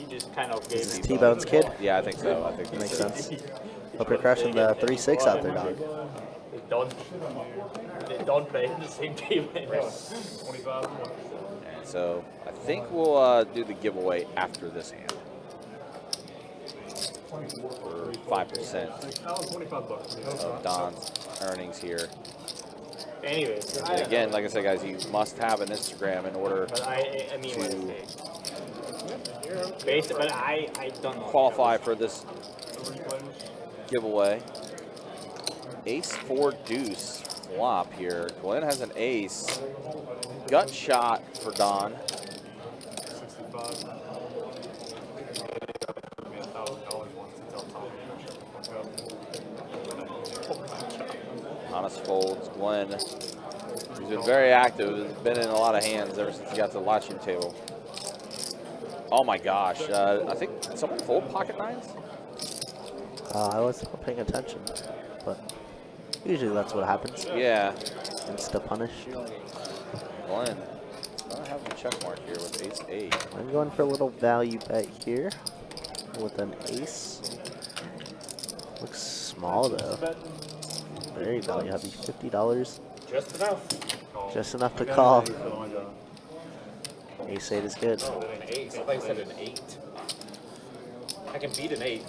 just kind of gave This is me. T-Bone's kid. Yeah, I think so. I think Makes that's sense. Hope you're crushing the 3-6 out there, dog. They don't play in the same team anymore. 25. And so I think we'll do the giveaway after this hand. For 5% 25 bucks. of Don's earnings here. Anyways, And again, like I said, guys, you must have an Instagram in order but I mean, to based, but I don't know. qualify for this giveaway. Ace 4 deuce flop here. Glenn has an ace. Gut shot for Don. 65. Honest folds. Glenn, he's been very active. He's been in a lot of hands ever since he got to the watching table. Oh my gosh. I think someone fold pocket nines? I wasn't paying attention, but usually that's what happens. Yeah. Insta punish. Glenn, I have a check mark here with ace 8. I'm going for a little value bet here with an ace. Looks small though. Very value heavy. $50. Just enough. Just enough to call. Ace 8 is good. An 8. Somebody said an 8. I can beat an 8.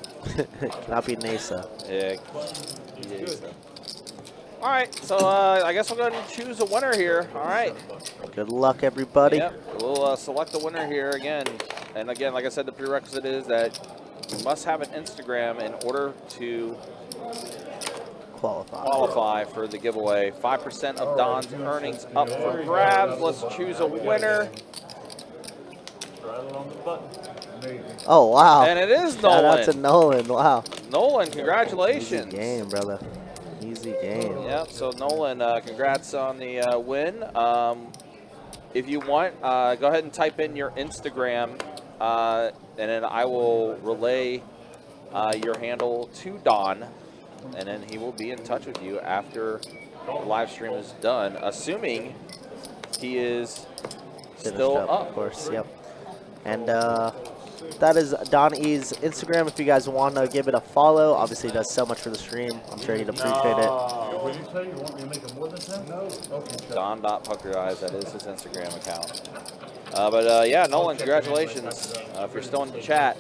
Cannot be NASA. Yeah. All right, so I guess we'll go ahead and choose a winner here. All right. Good luck, everybody. Yep. We'll select the winner here again. And again, like I said, the prerequisite is that you must have an Instagram in order to qualify for the giveaway. 5% of Don's earnings up for grabs. Let's choose a winner. Oh, wow. And it is Shout Nolan. out to Nolan. Wow. Nolan, congratulations. Easy game, brother. Easy game. Yep, so Nolan, congrats on the win. If you want, go ahead and type in your Instagram, and then I will relay your handle to Don, and then he will be in touch with you after the live stream is done, assuming he is still up. Of course, yep. And that is Donnie's Instagram. If you guys want to give it a follow, obviously he does so much for the stream. I'm sure he'd appreciate it. What did you say? You want me to make it more than 10? No. Okay. Don.puckereyes, that is his Instagram account. But yeah, Nolan, congratulations. If you're still in the chat,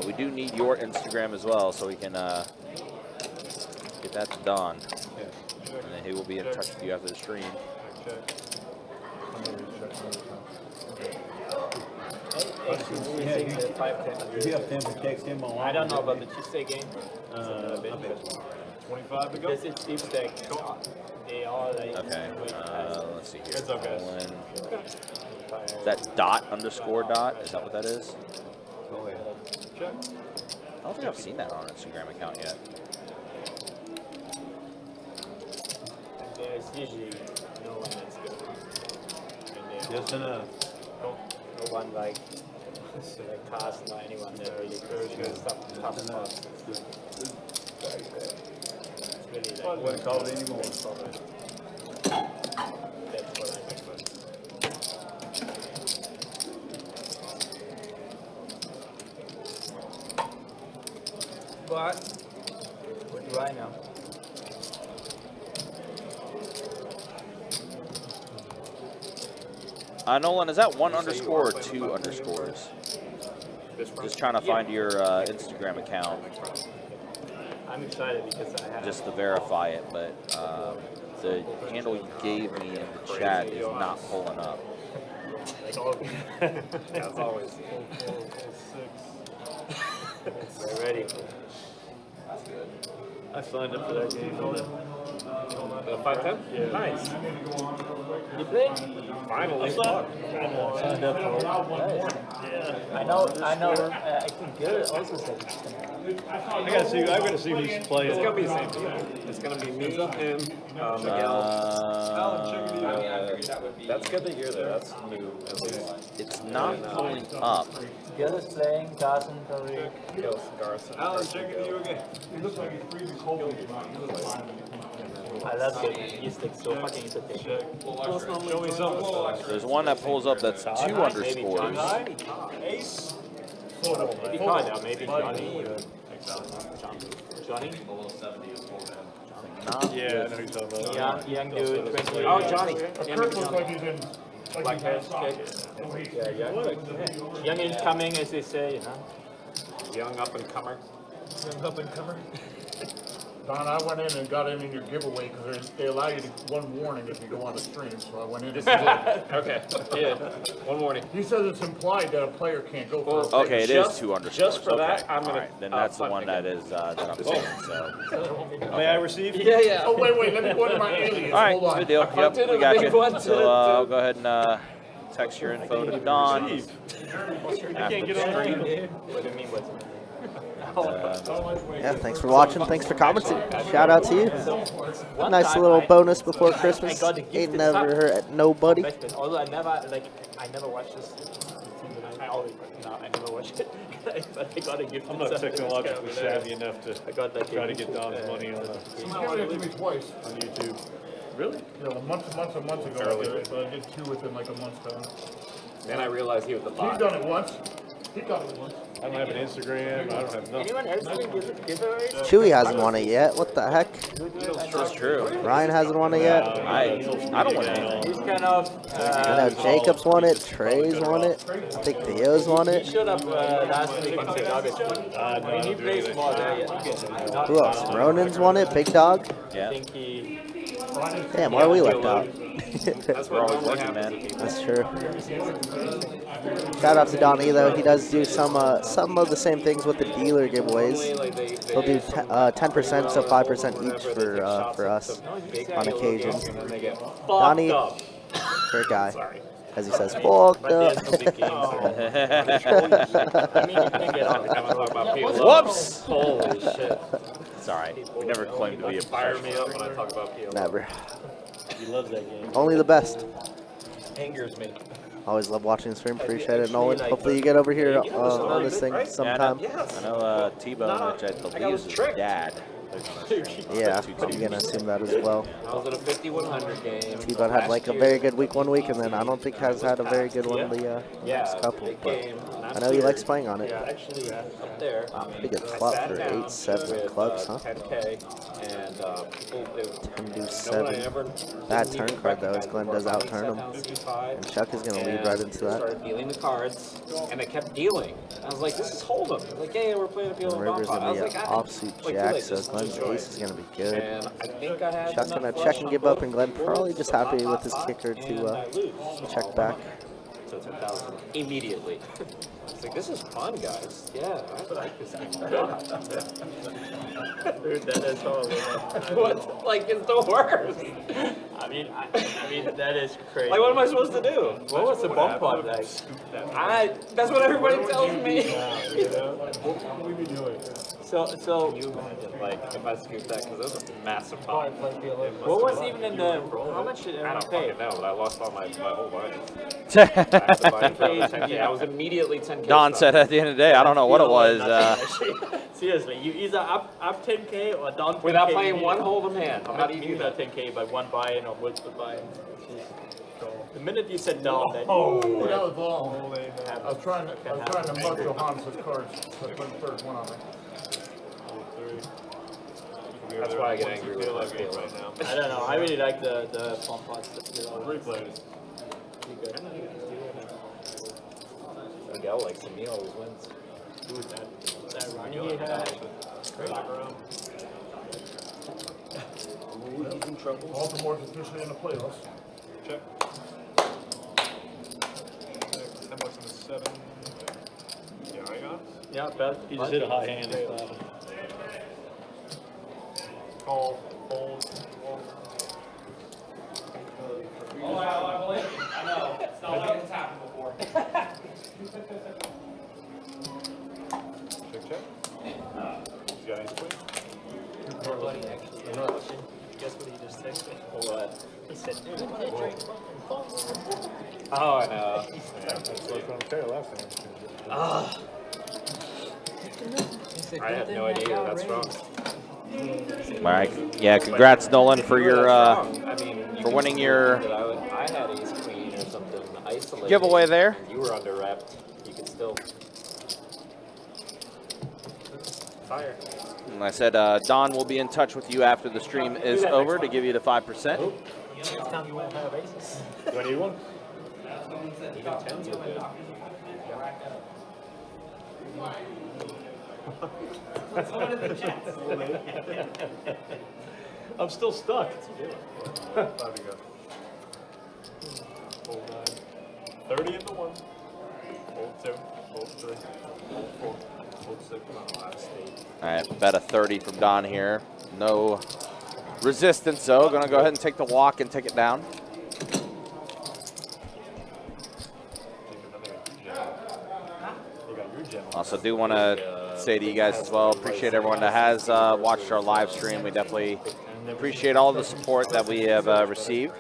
we do need your Instagram as well, so we can get that to Don. And then he will be in touch with you after the stream. You have them to text him on. I don't know about the Tuesday game. 25 to go. Because it seems like they all like. Okay, let's see here. It's okay. Nolan. Is that dot underscore dot? Is that what that is? Go ahead. Check. I don't think I've seen that on an Instagram account yet. There's usually no one that's good. Just enough. No one like cast or anyone that really good stuff. Tough spots. It's really like. Wouldn't call it anymore. That's what I prefer. But what do I know? Nolan, is that one underscore or two underscores? Just trying to find your Instagram account. I'm excited because I have. Just to verify it, but the handle you gave me in the chat is not pulling up. Like always. As always. We're ready. I signed up for that game. The 5-10? Yeah. Nice. You play? Finally. Signed up for it. I know. I think Garrett also said it's gonna. I gotta see who's playing. It's gonna be the same team. It's gonna be me, him, Miguel. That's good to hear. That's new. At least. It's not pulling up. Garrett's playing. Carson, Tariq. Alan, checking you again. He looks like he's freezing cold. I love it. He's like so fucking entertaining. Show me something. There's one that pulls up that's two underscores. Maybe Kyle, maybe Johnny. Johnny? Not Yeah, I know who you're talking about. Young dude, 20. Oh, Johnny. Kurt looks like he's in. Like Young incoming, as they say, you know. young up and comer. Young up and comer. Don, I went in and got in your giveaway because they allow you to one warning if you go on the stream. So I went in. Okay. Yeah. One warning. He says it's implied that a player can't go for it. Okay, it is two underscores. Just for okay. that, I'm gonna. All right, then that's the one that is that I'm saying. So. May I receive? Yeah. Oh, wait, let me go into my alias. All right, Hold on. good deal. Yep, we got you. So I'll go ahead and text your info to Don. I can't get on stream. What do you mean, what's Yeah, thanks for watching. Thanks for commenting. Shout out to you. Nice little bonus before Christmas. Ain't never hurt nobody. Although I never watched this. I never watched it. But I got a gift. I'm not technologically savvy enough to I got that try to get Don's money on He's given it to me twice. YouTube. Really? You know, months ago I did it, but I did two within like a month's time. Then I realized he was the He's bot. done it once. He got it once. I don't have an Instagram. I don't have nothing. Anyone else doing giveaways? Chewy hasn't won it yet. What the heck? That's true. Ryan hasn't won it yet. I don't want anything. He's kind of. I know Jacob's won it. Trey's won it. I think Theo's won He it. showed up last week on August. I mean, he plays small there. Who else? Ronan's won it. Big Dog. Yeah. I think he. Damn, why are we left out? We're always working, man. That's true. Shout out to Donnie though. He does do some of the same things with the dealer giveaways. He'll do 10%, so 5% each for us on occasion. Donnie, great guy, as he says, fucked up. Whoops! Holy shit. It's alright. We never claimed to be a Fire me professional up when I talk about PLO. Never. He loves that game. Only the best. Angers me. Always love watching the stream. Appreciate it, Nolan. Hopefully you get over here on this thing sometime. I know T-Bone, which I believe is his dad. Yeah, I'm gonna assume that as well. I was at a 5100 game. T-Bone had like a very good week one week, and then I don't think has had a very good one the next couple. But I know he likes playing on it. Actually, up there. Pretty good flop for 8-7 clubs, huh? 10K and people. 10-7. Bad turn card though, as Glenn does outturn him. And Chuck is gonna lead right into that. Started dealing the cards, and they kept dealing. I was like, "This is Hold'em." Like, "Yeah, we're playing a PLO And River's bomb pot." I gonna was be like, an offsuit jack, so Glenn's ace is gonna be good. And I think I had Chuck's gonna check and give up, and Glenn probably just happy with his kicker to check back. So 10,000 immediately. It's like, this is fun, guys. Yeah, I like this game. Dude, that is horrible. What? Like, it's the worst. I mean, that is crazy. Like, what am I supposed to do? What was the bump pod like? That's what everybody tells me. What would we be doing? So you like if I scooped that because it was a massive pot. What was even in the? How much did everyone pay? I don't fucking know, but I lost all my whole money. I was immediately 10K. Don said at the end of the day, I don't know what it was. Seriously, you either up 10K or down 10K. Without playing one Hold'em hand. I'm not even even at 10K by one buy-in or multiple buy-ins. The minute you said down, that Oh, that was long. I was trying to mug Johannes' cards. That's the third one on me. That's why I get angry with my game right now. I don't know. I really like the pump pots. Replays. Miguel likes him. He always wins. Dude, that run he had. Ooh, he's in trouble. Baltimore's officially in the playoffs. Check. How much in the 7? Yeah, I got. Yeah, bet. He just hit a high hand. Call, hold, hold. Oh, I believe it. I know. It's not like it's happened before. Check, check. You got any queen? Guess what he just texted? What? He said, dude, Oh, I know. That's what I'm saying last time. I had no idea that's wrong. All right. Yeah, congrats, Nolan, for your for winning your I had ace queen or something isolated. giveaway there. You were under repped. You could still fire. And I said Don will be in touch with you after the stream is over to give you the 5%. next time you won't have aces. Do I need one? Even 10s are good. I'm still stuck. 5 to go. Hold 9. 30 in the 1. Hold 2. Hold 3. Hold 4. Hold 6. All right, bet a 30 from Don here. No resistance, though. Going to go ahead and take the walk and take it down. Also do want to say to you guys as well, appreciate everyone that has watched our live stream. We definitely appreciate all the support that we have received.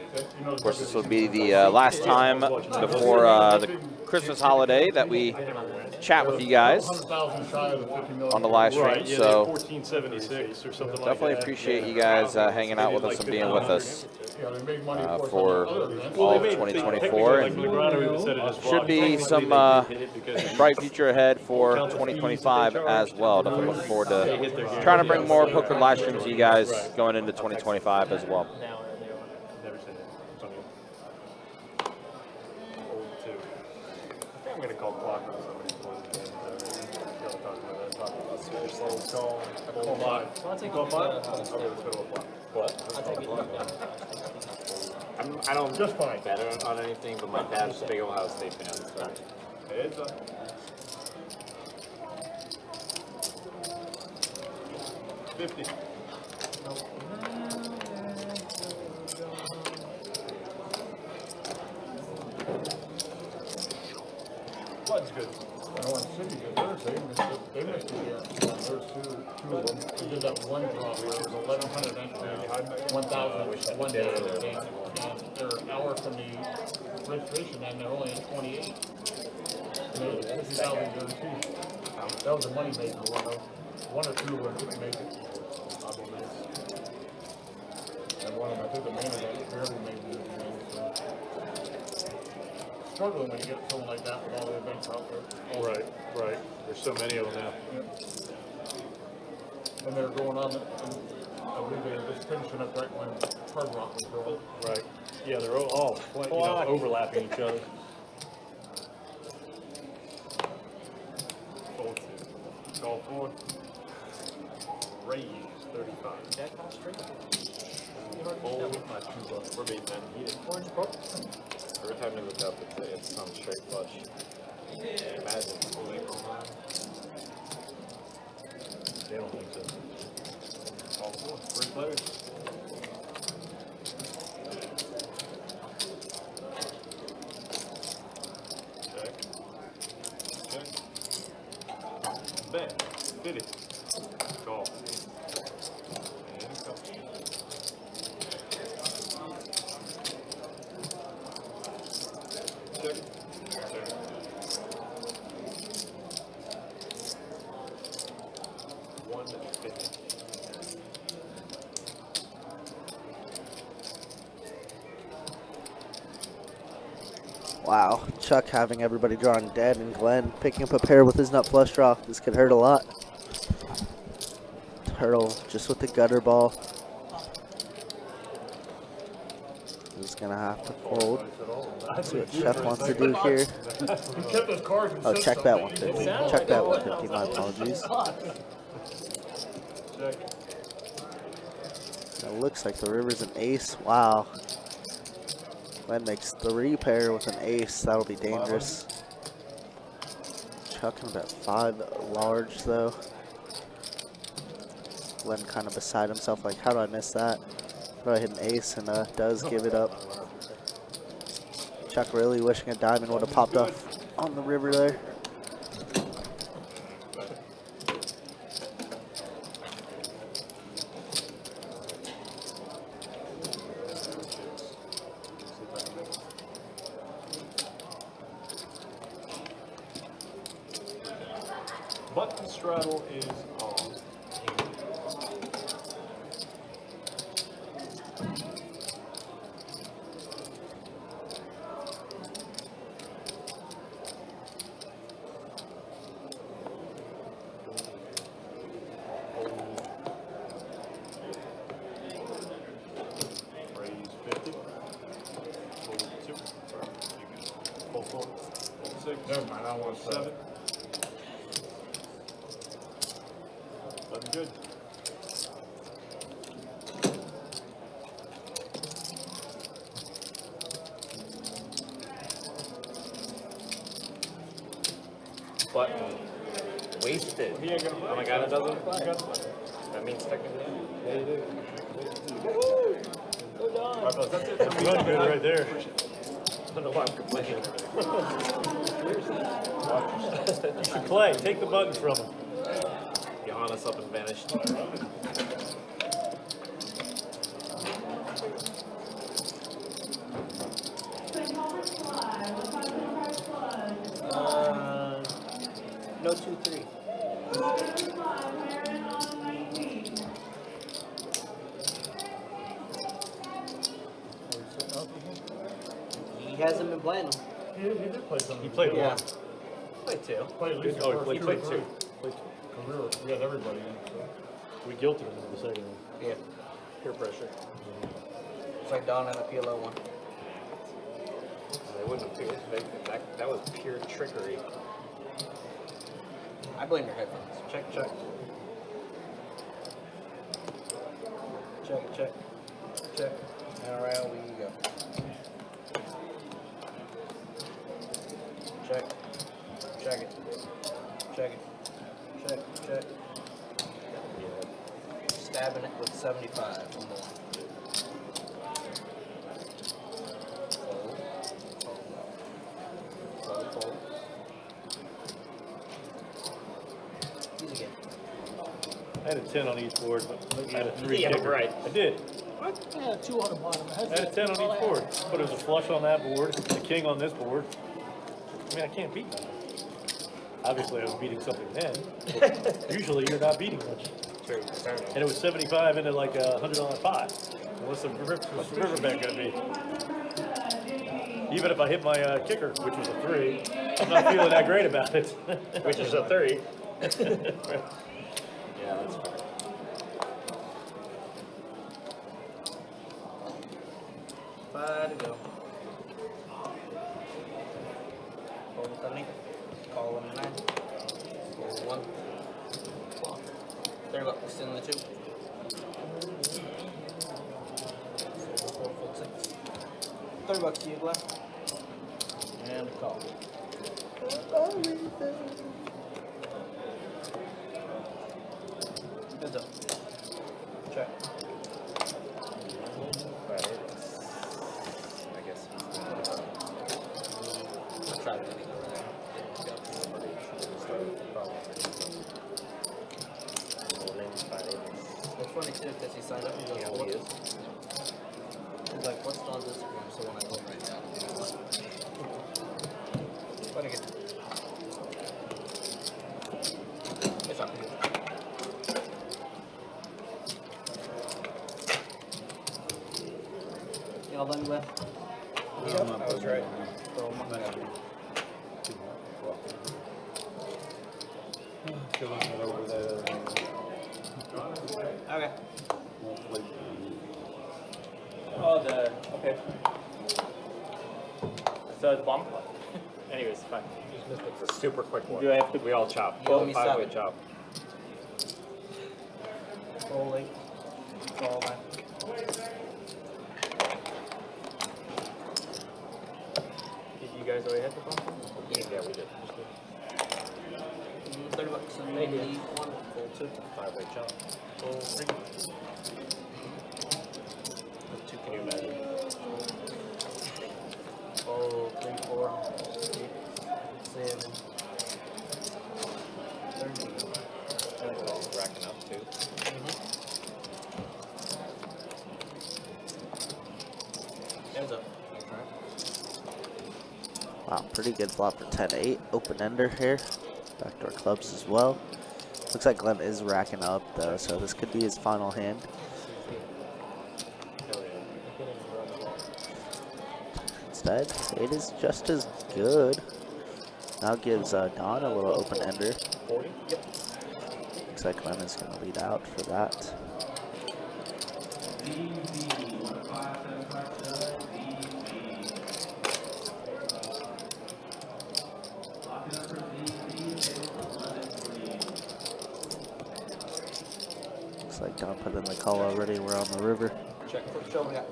Of course, this will be the last time before the Christmas holiday that we chat with you guys 100,000 shy of the 50 million. on the live stream. Right, yeah, So 1476 or something like that. definitely appreciate you guys hanging out with us and being with us Yeah, they made money of course, for on other events. all of They 2024. like Negreanu even said in his Should vlog, be technically some they did hit it because bright future ahead for 2025 as well. Definitely looking forward to trying to bring more poker live streams to you guys going into 2025 as well. Never said it. It's on you. Old two. I think I'm gonna call clock on somebody before the game. Y'all talk about that. Talk about serious old call. Call five. I'll take Call it. five. I'll go to the clock. What? I'll take it. I don't Just fine. bet on anything, but my dad's a big Ohio State fan, so. Heads up. 50. Blood's good. I know in City, theirs, they missed the year. There's two of them. They did that one draw where it was 1,100 entries, 1,000 one day. And they're an hour from the registration and they're only at 28. And they had 50,000 guaranteed. That was a money maker, one or two of them didn't make it. And one of them, I think the main event barely made it. Struggling when you get someone like that with all the events out there. Right, right. There's so many of them now. And they're going on, and I believe they're just finishing up right when Hard Rock was going. Right. Yeah, they're all overlapping each other. Fold two. Call four. Raise 35. Jack not straight. Fold my $2. We're beating that. Eat it. Orange pop. Every time we look up, it's some straight flush. Imagine. They don't think so. Call four. Three players. Check. Check. Bet. 50. Call. And call. Check. Check. $150. Wow, Chuck having everybody drawing dead and Glenn picking up a pair with his nut flush draw. This could hurt a lot. Turtle just with the gutter ball. He's gonna have to fold. That's what Chuck wants to do here. He kept his cards and Oh, said check that something. 150. Check that 150. My apologies. Check. It looks like the river's an ace. Wow. Glenn makes 3 pair with an ace. That'll be dangerous. Chuck him at 5 large though. Glenn kind of beside himself, like, how do I miss that? How do I hit an ace and does give it up? Chuck really wishing a diamond would have popped off on the river there. Button straddle is on. Raise 50. Fold 2. Fold 4. Fold 6. Never mind, I don't want to 7. Looking good. Button wasted. Oh my god, it doesn't. That means technically. Yeah, you do. That's it. That's good right there. I don't know why I'm complaining. You should play. Take the button from him. Johannes up and vanished. 2, 3. He hasn't been playing them. He did play some. He played Yeah. one. Played 2. Played at least the Oh, first he played two. Because we had everybody in. So. We guilted him in the second one. Yeah. Peer pressure. It's like Don and a PLO one. They wouldn't do it. That was pure trickery. I blame your headphones. Check, check. Check, check. Check. And around we go. Check. Check it. Check it. Check, check. Stabbing it with 75 or more. Fold. Fold, fold. Easy again. I had a 10 on each board, but I had a 3 Yeah, kicker. right. I did. Yeah, 2 on the bottom. I had a 10 on each board, but it was a flush on that board, a king on this board. I mean, I can't beat that. Obviously, I was beating something then. Usually, you're not beating much. True. And it was 75 into like a $100 pot. What's the river bet gonna be? Even if I hit my kicker, which was a 3, I'm not feeling that great about it. Which is a 3. Yeah, that's fair. 5 to go. Fold Donnie. Call him 9. Fold 1. There you go. Still in the 2. Fold 6. $30 to you, Glenn. And a call. Heads up. Check. I guess I'll try to do it. It's funny too because he signed up and goes, what? He's like, what's on this screen? So when I go right now, but again, it's up. Y'all done with? Yep, I was right. Throw 'em up. Okay. Oh, okay. So it's bump. Anyways, fine. It's a super quick one. Do I have to? We all chop. You owe me 5-way 7. chop. Roll 8. Call 9. Did you guys already hit the bump? Yeah, we did. $30 and maybe 1. Fold 2. 5-way chop. Fold 3. 2, can you imagine? Fold 3, 4, 7, 13. Racking up too. Hands up. Wow, pretty good flop for 10-8. Open ender here. Backdoor clubs as well. Looks like Glenn is racking up though, so this could be his final hand. Instead, it is just as good. Now gives Don a little open ender. 40? Yep. Looks like Glenn is going to lead out for that. Looks like Don put in the call already. We're on the river. Check. Show me that.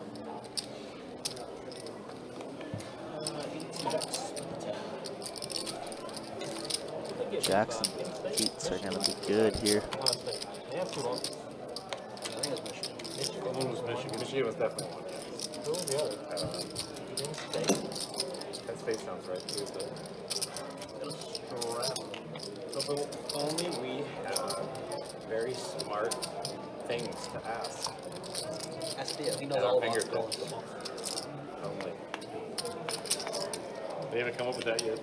Jackson Keats are going to be good here. They have 2 losses. I think it's Michigan. Michigan. One was Michigan. Michigan was definitely one. Who was the other? I don't know. Penn State. Penn State sounds right too, but. So if only we have very smart things to ask. Ask Theo. He knows At our all about fingertips. goals. Only. They haven't come up with that yet.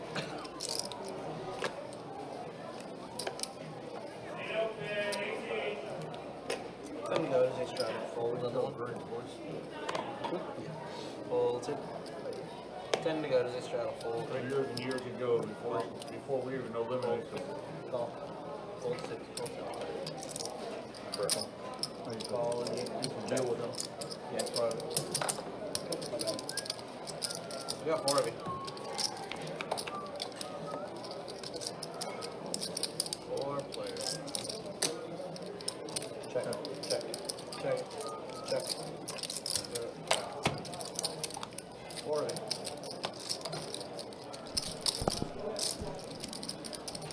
Does he try to fold another one? Fold 2. 10 to go. Does he straddle fold 3? Years and years ago, before we even eliminated them. Call. Fold 6. Fold 7. Call and you can deal with them. Yeah. Right. We got 4 of you. 4 players. Check. Check. Check. Check. 4 of you.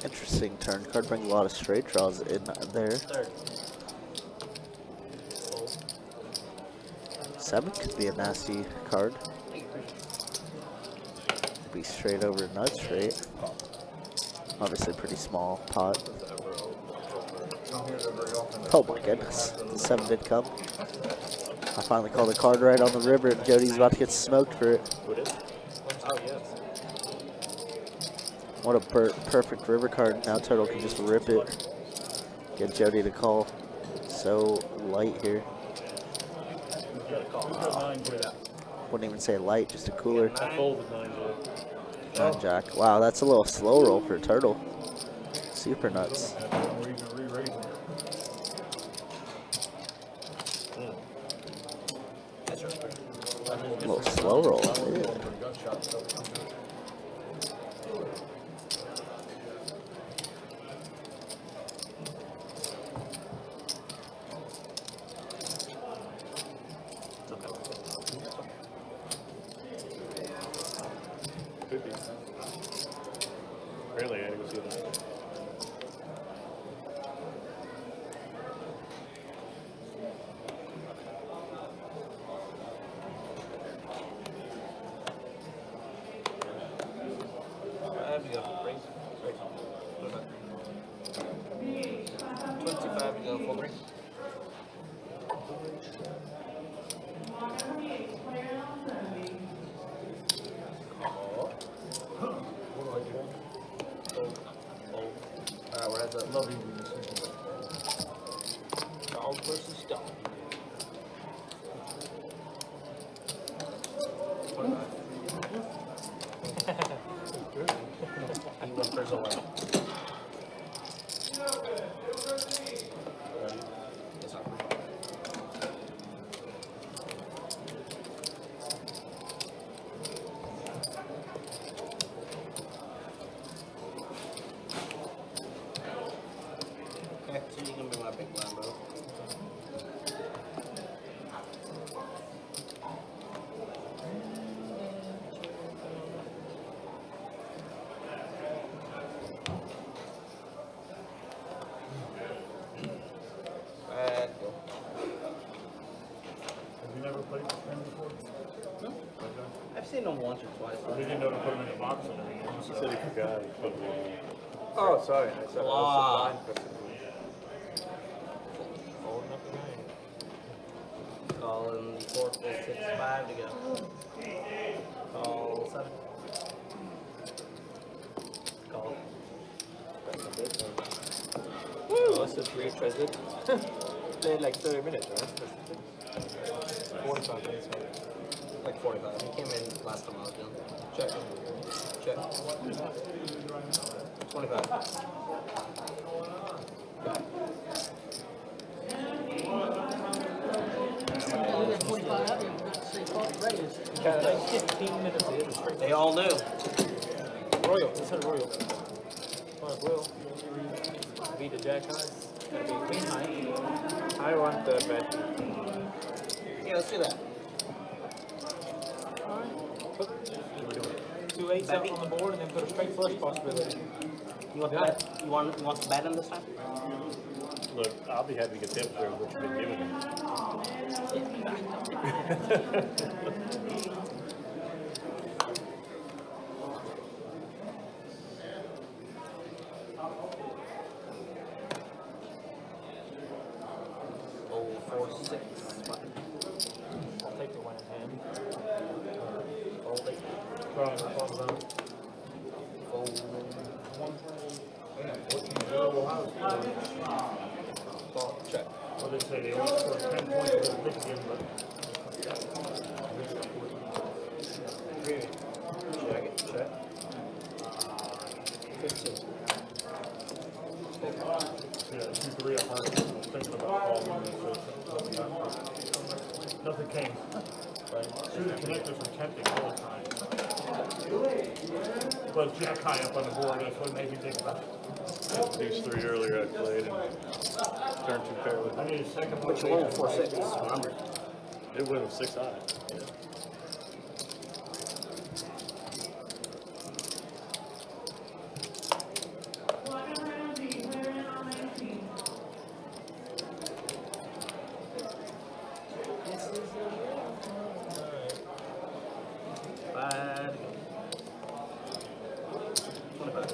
Interesting turn card. Bring a lot of straight draws in there. 3rd. 7 could be a nasty card. Be straight over nut straight. Obviously pretty small pot. Oh my goodness. The 7 did come. I finally called the card right on the river and Jody's about to get smoked for it. Who did? Oh, yes. What a perfect river card. Now Turtle can just rip it. Get Jody to call. So light here. Wouldn't even say light, just a cooler. I folded 9 Nine jack. Wow, that's a little slow roll for a turtle. Super nuts. A little slow roll. Yeah. Could be. Really, I didn't see that. I have to go. Raise. 25 to go. Full 3. Alright, we're at the lovely dog versus dog. 25. He went first away. Yes, sir. Okay, so you can be my big blind, bro. Have you never played this game before? No. I've seen them once or twice. We didn't know to put them in the box and everything. He said he forgot. He put it in. Oh, Sorry, I said I Wow. was blind person. Folding up the 9. Calling 4, 4, 6, 5 to go. Call 7. Call. That's a bit. Woo! That's just retreaded. Played like 30 minutes, right? 45 minutes. Like 45. He came in last time I was done. Check. Check. 25. Like 15 minutes in. They all knew. Royal. It's a royal. Alright, Will. Beat the jack high. Gotta be queen high. I want the bet. Yeah, let's do that. Put 2 8s out on the board and then put a straight flush possibility. You want the bet? You want the bet in this time? Look, I'll be happy to get tips for what you've been giving me. Oh, 4, 6. I'll take the one in hand. Fold it. Fold. Call. Check. What did they say? They only scored 10 points Michigan, but Check it, check. 15. yeah, 2-3 at heart. Thinking about calling this, nothing came. Right? Shooting connectors were tempting all the time. But Jack high up on the board, that's what made me think about it. These 3 earlier I played and turned 2 pair with I need a second But you won 4-6, remember? it would have 6 high. Bad. 25.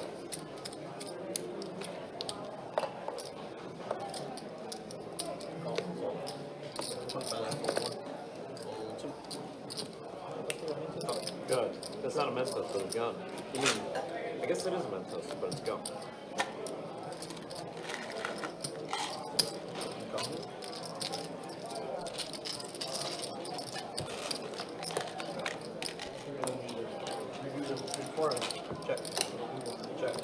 Good. That's not a men's toast, but it's gum. You mean, I guess it is a men's toast, but it's gum. Check. Check.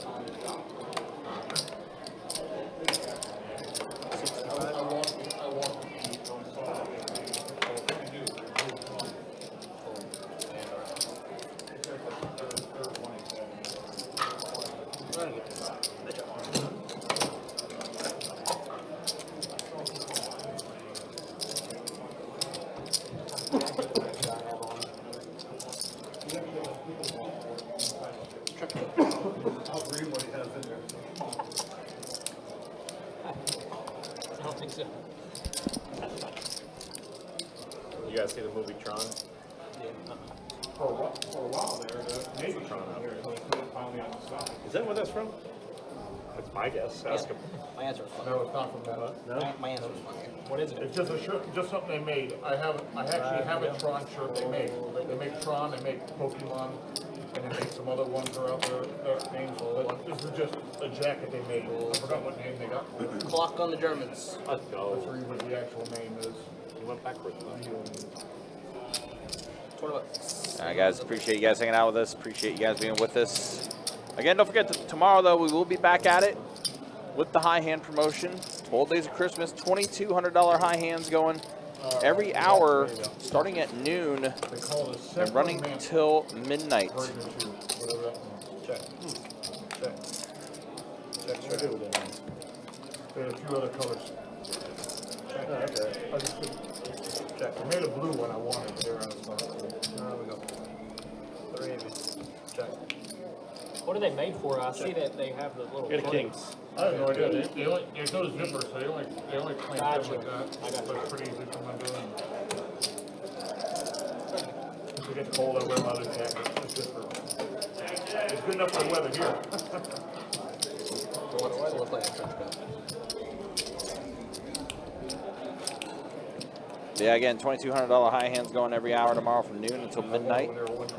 I'll read what he has in there. I don't think so. You guys see the movie Tron? For a while there, the Navy Tron out here, finally on the side. Is that where that's from? That's my guess. Ask him. My answer was fun. No, it's not from that. My answer was fun. What is it? It's just a shirt, just something they made. I actually have a Tron shirt they made. They make Tron, they make Pokemon, and they make some other ones that are out there, their names. But this is just a jacket they made. I forgot what name they got. Clock on the Germans. Let's Let's go. read what the actual name is. You went backwards. 20 bucks. All right, guys, appreciate you guys hanging out with us. Appreciate you guys being with us. Again, don't forget that tomorrow, though, we will be back at it with the high hand promotion. 12 days of Christmas, $2,200 high hands going every hour, starting at noon They call it a and running separate till midnight. version two, whatever that means. Check. Check. Check. Check it. There are a few other colors. Check. I just couldn't check. I made a blue one I wanted there on the spot. There we go. 3 of you. Check. What are they made for? I see that they have the little. Get a king. I have no idea. They only, there's no zipper, so they only clamp Gotcha. them like that. I got So it's pretty easy to come undone. If it gets cold, I wear my other jacket. It's zipper. It's good enough for the weather here. So what's it look like a trench coat? Yeah, again, $2,200 high hands going every hour tomorrow from noon until midnight.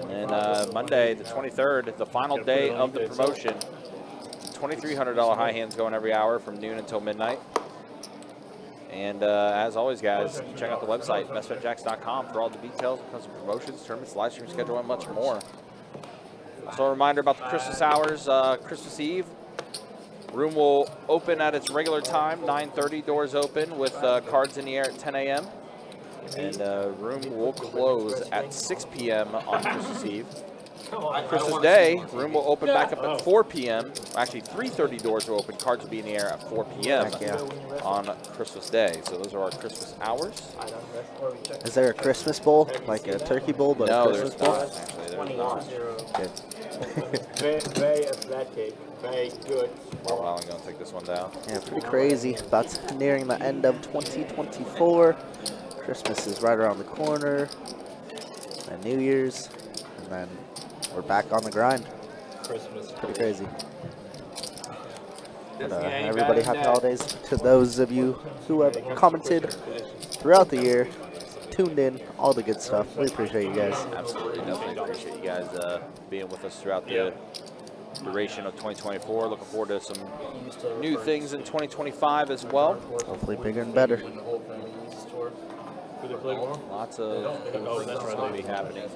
And then Monday, the 23rd, the final day of the promotion, $2,300 high hands going every hour from noon until midnight. And as always, guys, check out the website, bestbetjacks.com, for all the details when it comes to promotions, tournaments, live stream schedule, and much more. Also, a reminder about the Christmas hours, Christmas Eve. Room will open at its regular time, 9:30, doors open, with cards in the air at 10 a.m. And room will close at 6 p.m. on Christmas Eve. Christmas Day, room will open back up at 4 p.m. Actually, 3:30 doors will open. Cards will be in the air at 4 p.m. on Christmas Day. So those are our Christmas hours. Is there a Christmas bowl, like a turkey bowl, but No, a Christmas there's bowl? not. Actually, there's not. Good. Very athletic. Very good. Well, I'm going to take this one down. Yeah, pretty crazy. About nearing the end of 2024. Christmas is right around the corner. And New Year's. And then we're back on the grind. Christmas. Pretty crazy. But, everybody, happy holidays to those of you who have commented throughout the year, tuned in, all the good stuff. We appreciate you guys. Absolutely, definitely appreciate you guys being with us throughout the duration of 2024. Looking forward to some new things in 2025 as well. Hopefully bigger and better. Lots of cool things going to be happening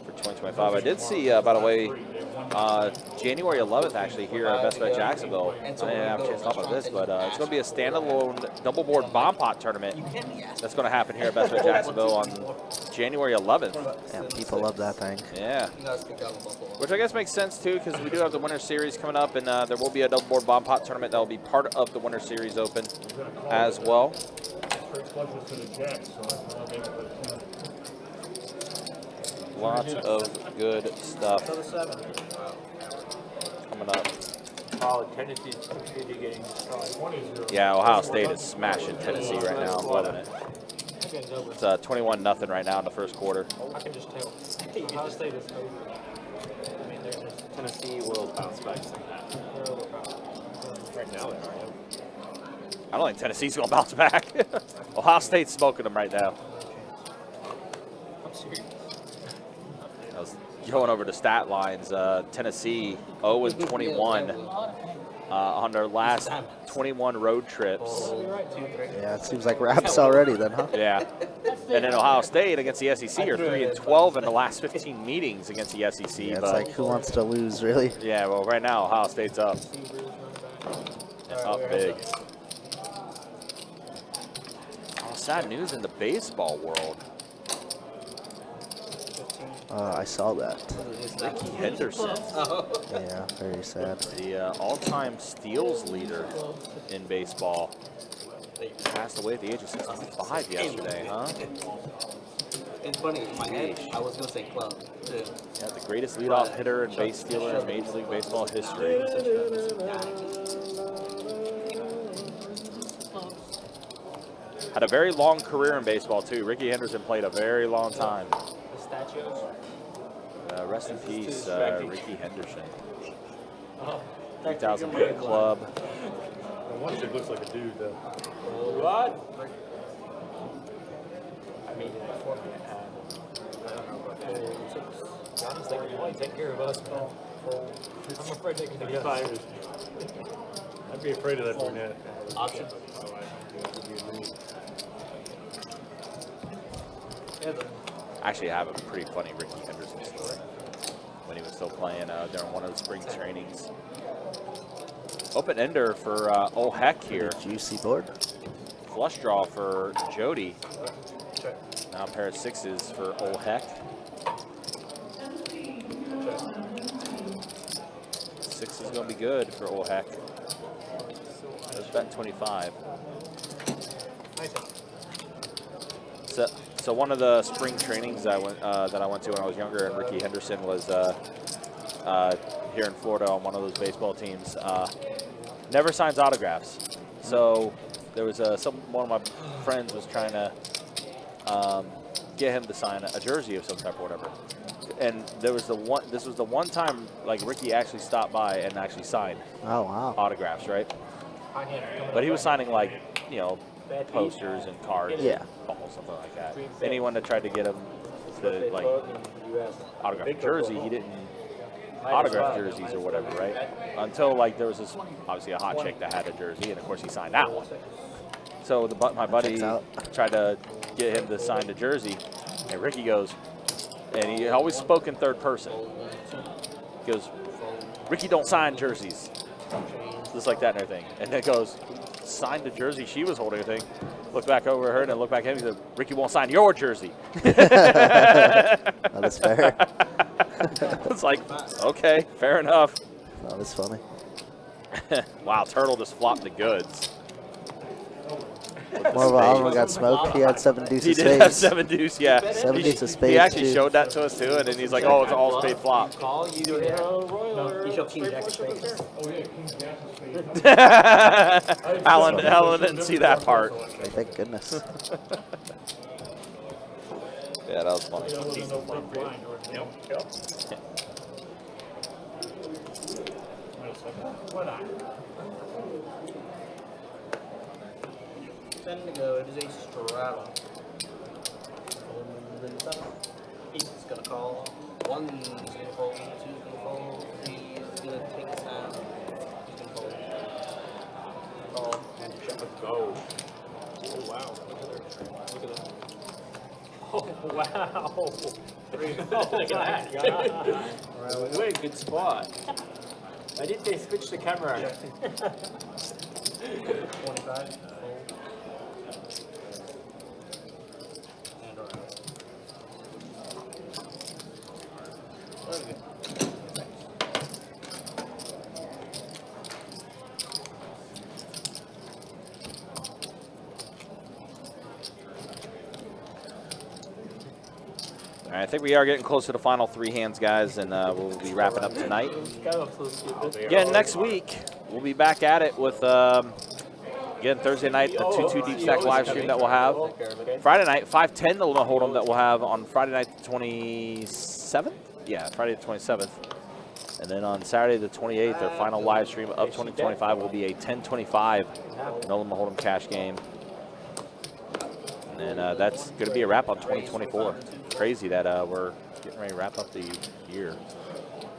for 2025. I did see, by the way, January 11th actually here at Best Bet Jacksonville. I didn't have a chance to talk about this, but it's going to be a standalone double board bomb pot tournament that's going to happen here at Best Bet Jacksonville on January 11th. Yeah, people love that thing. Yeah. Which I guess makes sense too, because we do have the Winter Series coming up, and there will be a double board bomb pot tournament that will be part of the Winter Series Open as well. Lots of good stuff coming up. Oh, Tennessee's completely getting destroyed. Yeah, Ohio State is smashing Tennessee right now, loving it. It's 21-0 right now in the first quarter. I can just tell. Ohio State is over. I mean, they're just Tennessee will bounce back somehow. Right now, they are. I don't think Tennessee's going to bounce back. Ohio State's smoking them right now. I'm serious. I was going over the stat lines. Tennessee 0-21 on their last 21 road trips. Yeah, it seems like wraps already then, huh? Yeah. And then Ohio State against the SEC are 3-12 in the last 15 meetings against the SEC. Yeah, it's but like who wants to lose, really? yeah, well, right now Ohio State's up. Up big. Oh, sad news in the baseball world. I saw that. Ricky Henderson, Yeah, very sad. the all-time steals leader in baseball, passed away at the age of 65 yesterday, huh? It's funny, in my head, I was going to say club, too. Yeah, the greatest leadoff hitter and base stealer in Major League Baseball history. Had a very long career in baseball, too. Ricky Henderson played a very long time. The statues. Rest in peace, Ricky Henderson. 2008 club. One dude looks like a dude, though. What? I mean, I don't know about that. Honestly, you want to take care of us, man. I'm afraid they can be fired. I'd be afraid of that brunette. Option. Actually, I have a pretty funny Ricky Henderson story when he was still playing during one of the spring trainings. Open ender for Old Heck here. Juicy board. Flush draw for Jody. Now a pair of sixes for Old Heck. Six is going to be good for Old Heck. Let's bet 25. So one of the spring trainings that I went to when I was younger, and Ricky Henderson was here in Florida on one of those baseball teams. Never signs autographs. So there was one of my friends was trying to get him to sign a jersey of some type or whatever. And there was this was the one time like Ricky actually stopped by and actually signed autographs, right? But he was signing like, you know, posters and cards, and balls, something like that. Anyone that tried to get him to like autograph a jersey, he didn't autograph jerseys or whatever, right? Until like there was this obviously a hot chick that had a jersey, and of course he signed that one. So my buddy tried to get him to sign the jersey, and Ricky goes, and he always spoke in third person. He goes, "Ricky don't sign jerseys," just like that and everything. And then it goes, signed the jersey she was holding, I think. Look back over at her and then look back at him. He said, "Ricky won't sign your jersey." That is fair. It's like, okay, fair enough. That is funny. Wow, Turtle just flopped the goods. More of Oliver got smoked. He had 7 deuces. He did have 7 deuce, yeah. 7 deuces spades. He actually too. showed that to us too, and then he's like, "Oh, it's all spade flop." Call you do it. No, you show King Jack spades. Oh, yeah, King Jack's spades. Alan didn't see that part. Thank goodness. Yeah, that was funny. Then to go, it is a straddle. He's gonna call. One's gonna fold, two's gonna fold, three's gonna take his hand. He's gonna fold. Call and check. Let's go. Oh wow! Look at that! Wow. Look at that. Wait, good spot. I did they switch the camera? 25. All right, I think we are getting close to the final 3 hands, guys, and we'll be wrapping up tonight. Again, next week, we'll be back at it with, again, Thursday night, the 2-2 Deep Stack live stream that we'll have. Friday night, 5-10, the Little Hold'em that we'll have on Friday night, the 27th? Yeah, Friday the 27th. And then on Saturday the 28th, our final live stream of 2025 will be a 10-25 Nolan Hold'em cash game. And that's going to be a wrap on 2024. Crazy that we're getting ready to wrap up the year.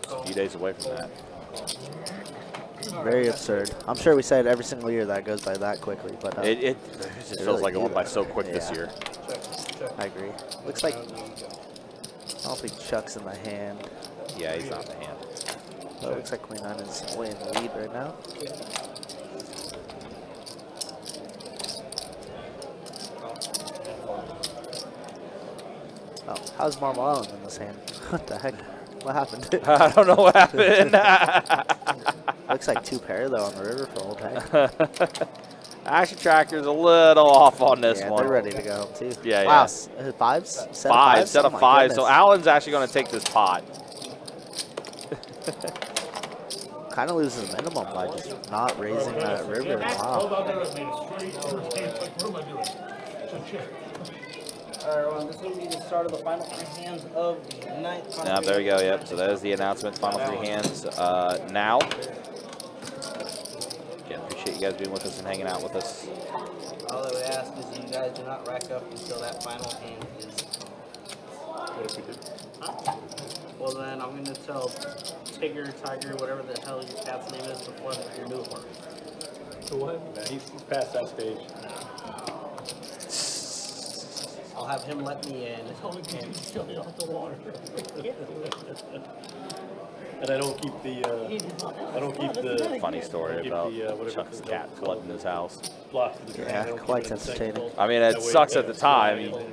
Just a few days away from that. Very absurd. I'm sure we say it every single year that it goes by that quickly, but It just feels like it went by so quick this year. I agree. Looks like I don't think Chuck's in the hand. Yeah, he's not in the hand. But it looks like Queen 9 is way in the lead right now. Oh, how's Marble Island in this hand? What the heck? What happened? I don't know what happened. Looks like 2 pair though on the river for old Hank. Action Tracker's a little off on this Yeah, one. they're ready to go home too. Yeah, wow. yeah. Fives? Set of Oh my 5. So goodness. Alan's actually going to take this pot. Kind of loses the minimum by just not raising that river. Wow. Alright, well, this will be the start of the final 3 hands of the night. Now, there we go. Yep. So that is the announcement. Final 3 hands now. Again, appreciate you guys being with us and hanging out with us. All I would ask is you guys do not rack up until that final hand is. What if we did? Well, then I'm going to tell Tiger, whatever the hell your cat's name is, before your new one. What? He's past that stage. I'll have him let me in. And I don't keep the, Funny story keep about the, whatever Chuck's the- cat flooding his house. blocks to the drain. I Yeah, don't keep quite it in the second entertaining. hole. I mean, it That way sucks if at the it time. gets Your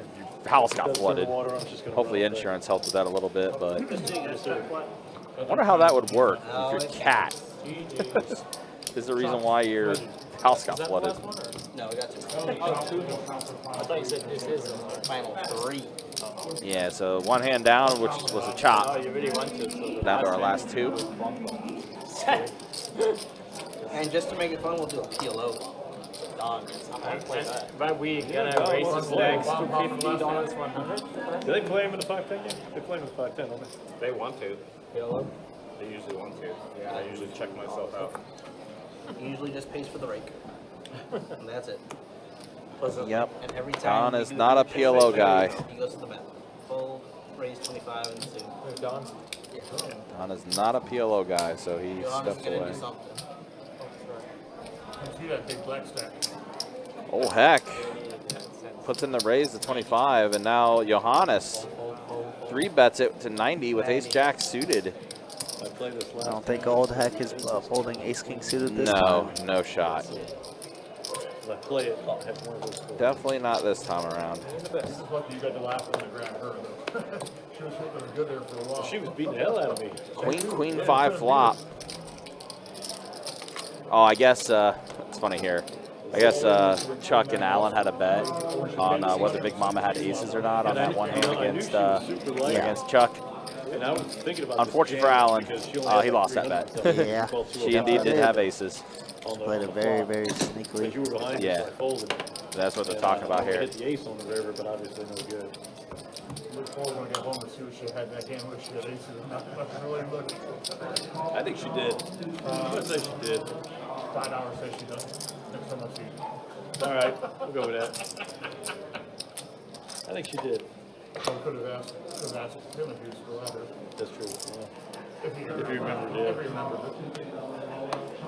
house got does turn flooded. water, I'm just gonna Hopefully run away. insurance helped with that a little bit, but I wonder how that would work if your cat is the reason why your house got flooded. No, we got 2. I thought you said this is Final 3. Yeah, so 1 hand down, which was a chop. Oh, you really want to. So Down to our last 2. And just to make it fun, we'll do a PLO. Done. But we gonna raise his legs to $50, 100. Do they play him in the 5-10 game? They play him in the 5-10, don't they? They want to. They usually want to. Yeah. I usually check myself out. He usually just pays for the rake. And that's it. Yep. And every time Don we is do not a the PLO guy. He goes to the mat. Fold, raise 25, and 2. Don? Don is not a PLO guy, so he Johannes steps gonna away. do something. See that big black stack? Oh, heck. Puts in the raise to 25, and now Johannes 3 bets it to 90 with ace-jack suited. I played this I last don't think old Heck is folding ace-king suited this time. No, no shot. I play it. I have one of those four. Definitely not this time around. This is what you got the last one to grab her. She was looking good there for a while. She was beating the hell out of me. Queen 5 flop. Oh, I guess, it's funny here. I guess Chuck and Alan had a bet on whether Big Mama had aces or not on that 1 hand against Chuck. And I was thinking about Unfortunately for Alan, he lost that bet. Yeah. She indeed did have aces. Played it very, very sneakily. You were behind Yeah. so I folded. That's what they're talking about I here. hit the ace on the river, but obviously no good. Look forward when I get home and see what she had in that hand, where she got aces and not really look. I think she did. I'm going to say she did. 5 hours say she does. Next time I see her. All right, we'll go with that. I think she did. So we could have asked him if he was still out there. That's true. Yeah. If he If you remember, yeah. If he remembered it.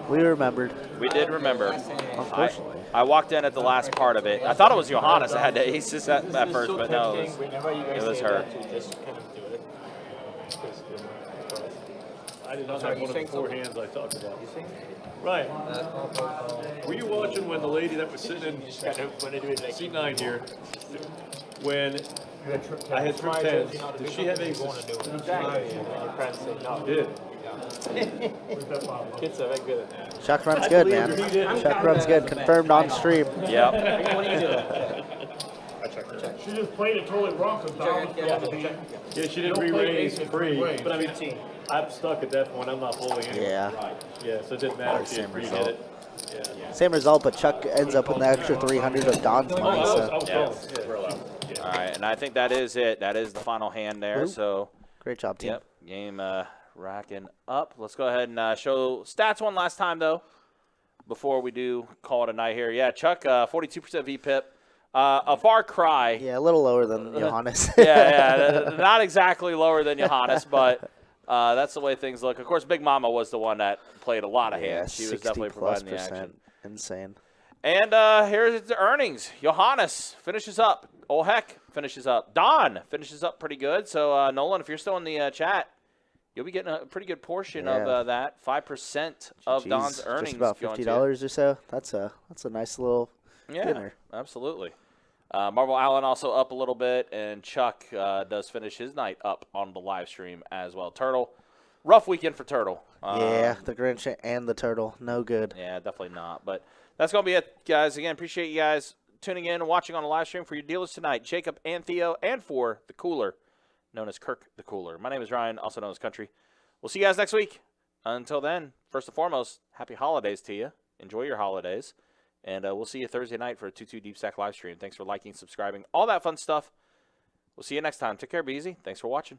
We remembered. We did remember. Unfortunately. I walked in at the last part of it. I thought it was Johannes that had to ace this at first, but no, it was her. Just kind of do it. I did not have one of the 4 hands I talked about. Right. Were you watching when the lady that was sitting in seat 9 here, when I had trip 10s, did she have aces? Did. Kids are very good at that. Chuck runs good, man. Chuck runs good. Confirmed on stream. Yep. What are you doing? She just played it totally wrong because Don was supposed to be. Yeah, she didn't re-raise free, but I mean, I'm stuck at that point. I'm not folding anyway. Yeah. Yeah, so it didn't matter if she Same redid result. it. Yeah. Same result, but Chuck ends up with the extra 300 of Don's money. I So was going. All right, and I think that is it. That is the final hand there. Ooh. So, great job, team. yep, game racking up. Let's go ahead and show stats one last time, though, before we do call it a night here. Yeah, Chuck, 42% VPIP. A far cry. Yeah, a little lower than Johannes. yeah, not exactly lower than Johannes, but that's the way things look. Of course, Big Mama was the one that played a lot of hands. She was definitely providing the action. Insane. And here's the earnings. Johannes finishes up. Oh, heck, finishes up. Don finishes up pretty good. So, Nolan, if you're still in the chat, you'll be getting a pretty good portion of that. 5% of Don's earnings. Just about $50 or so. That's a nice little dinner. Absolutely. Marvel Allen also up a little bit, and Chuck does finish his night up on the live stream as well. Turtle, rough weekend for Turtle. Yeah, the Grinch and the Turtle, no good. Yeah, definitely not. But that's going to be it, guys. Again, appreciate you guys tuning in and watching on the live stream for your dealers tonight, Jacob and Theo, and for the Cooler, known as Kirk the Cooler. My name is Ryan, also known as Country. We'll see you guys next week. Until then, first and foremost, happy holidays to you. Enjoy your holidays. And we'll see you Thursday night for a 2-2 Deep Stack live stream. Thanks for liking, subscribing, all that fun stuff. We'll see you next time. Take care. Be easy. Thanks for watching.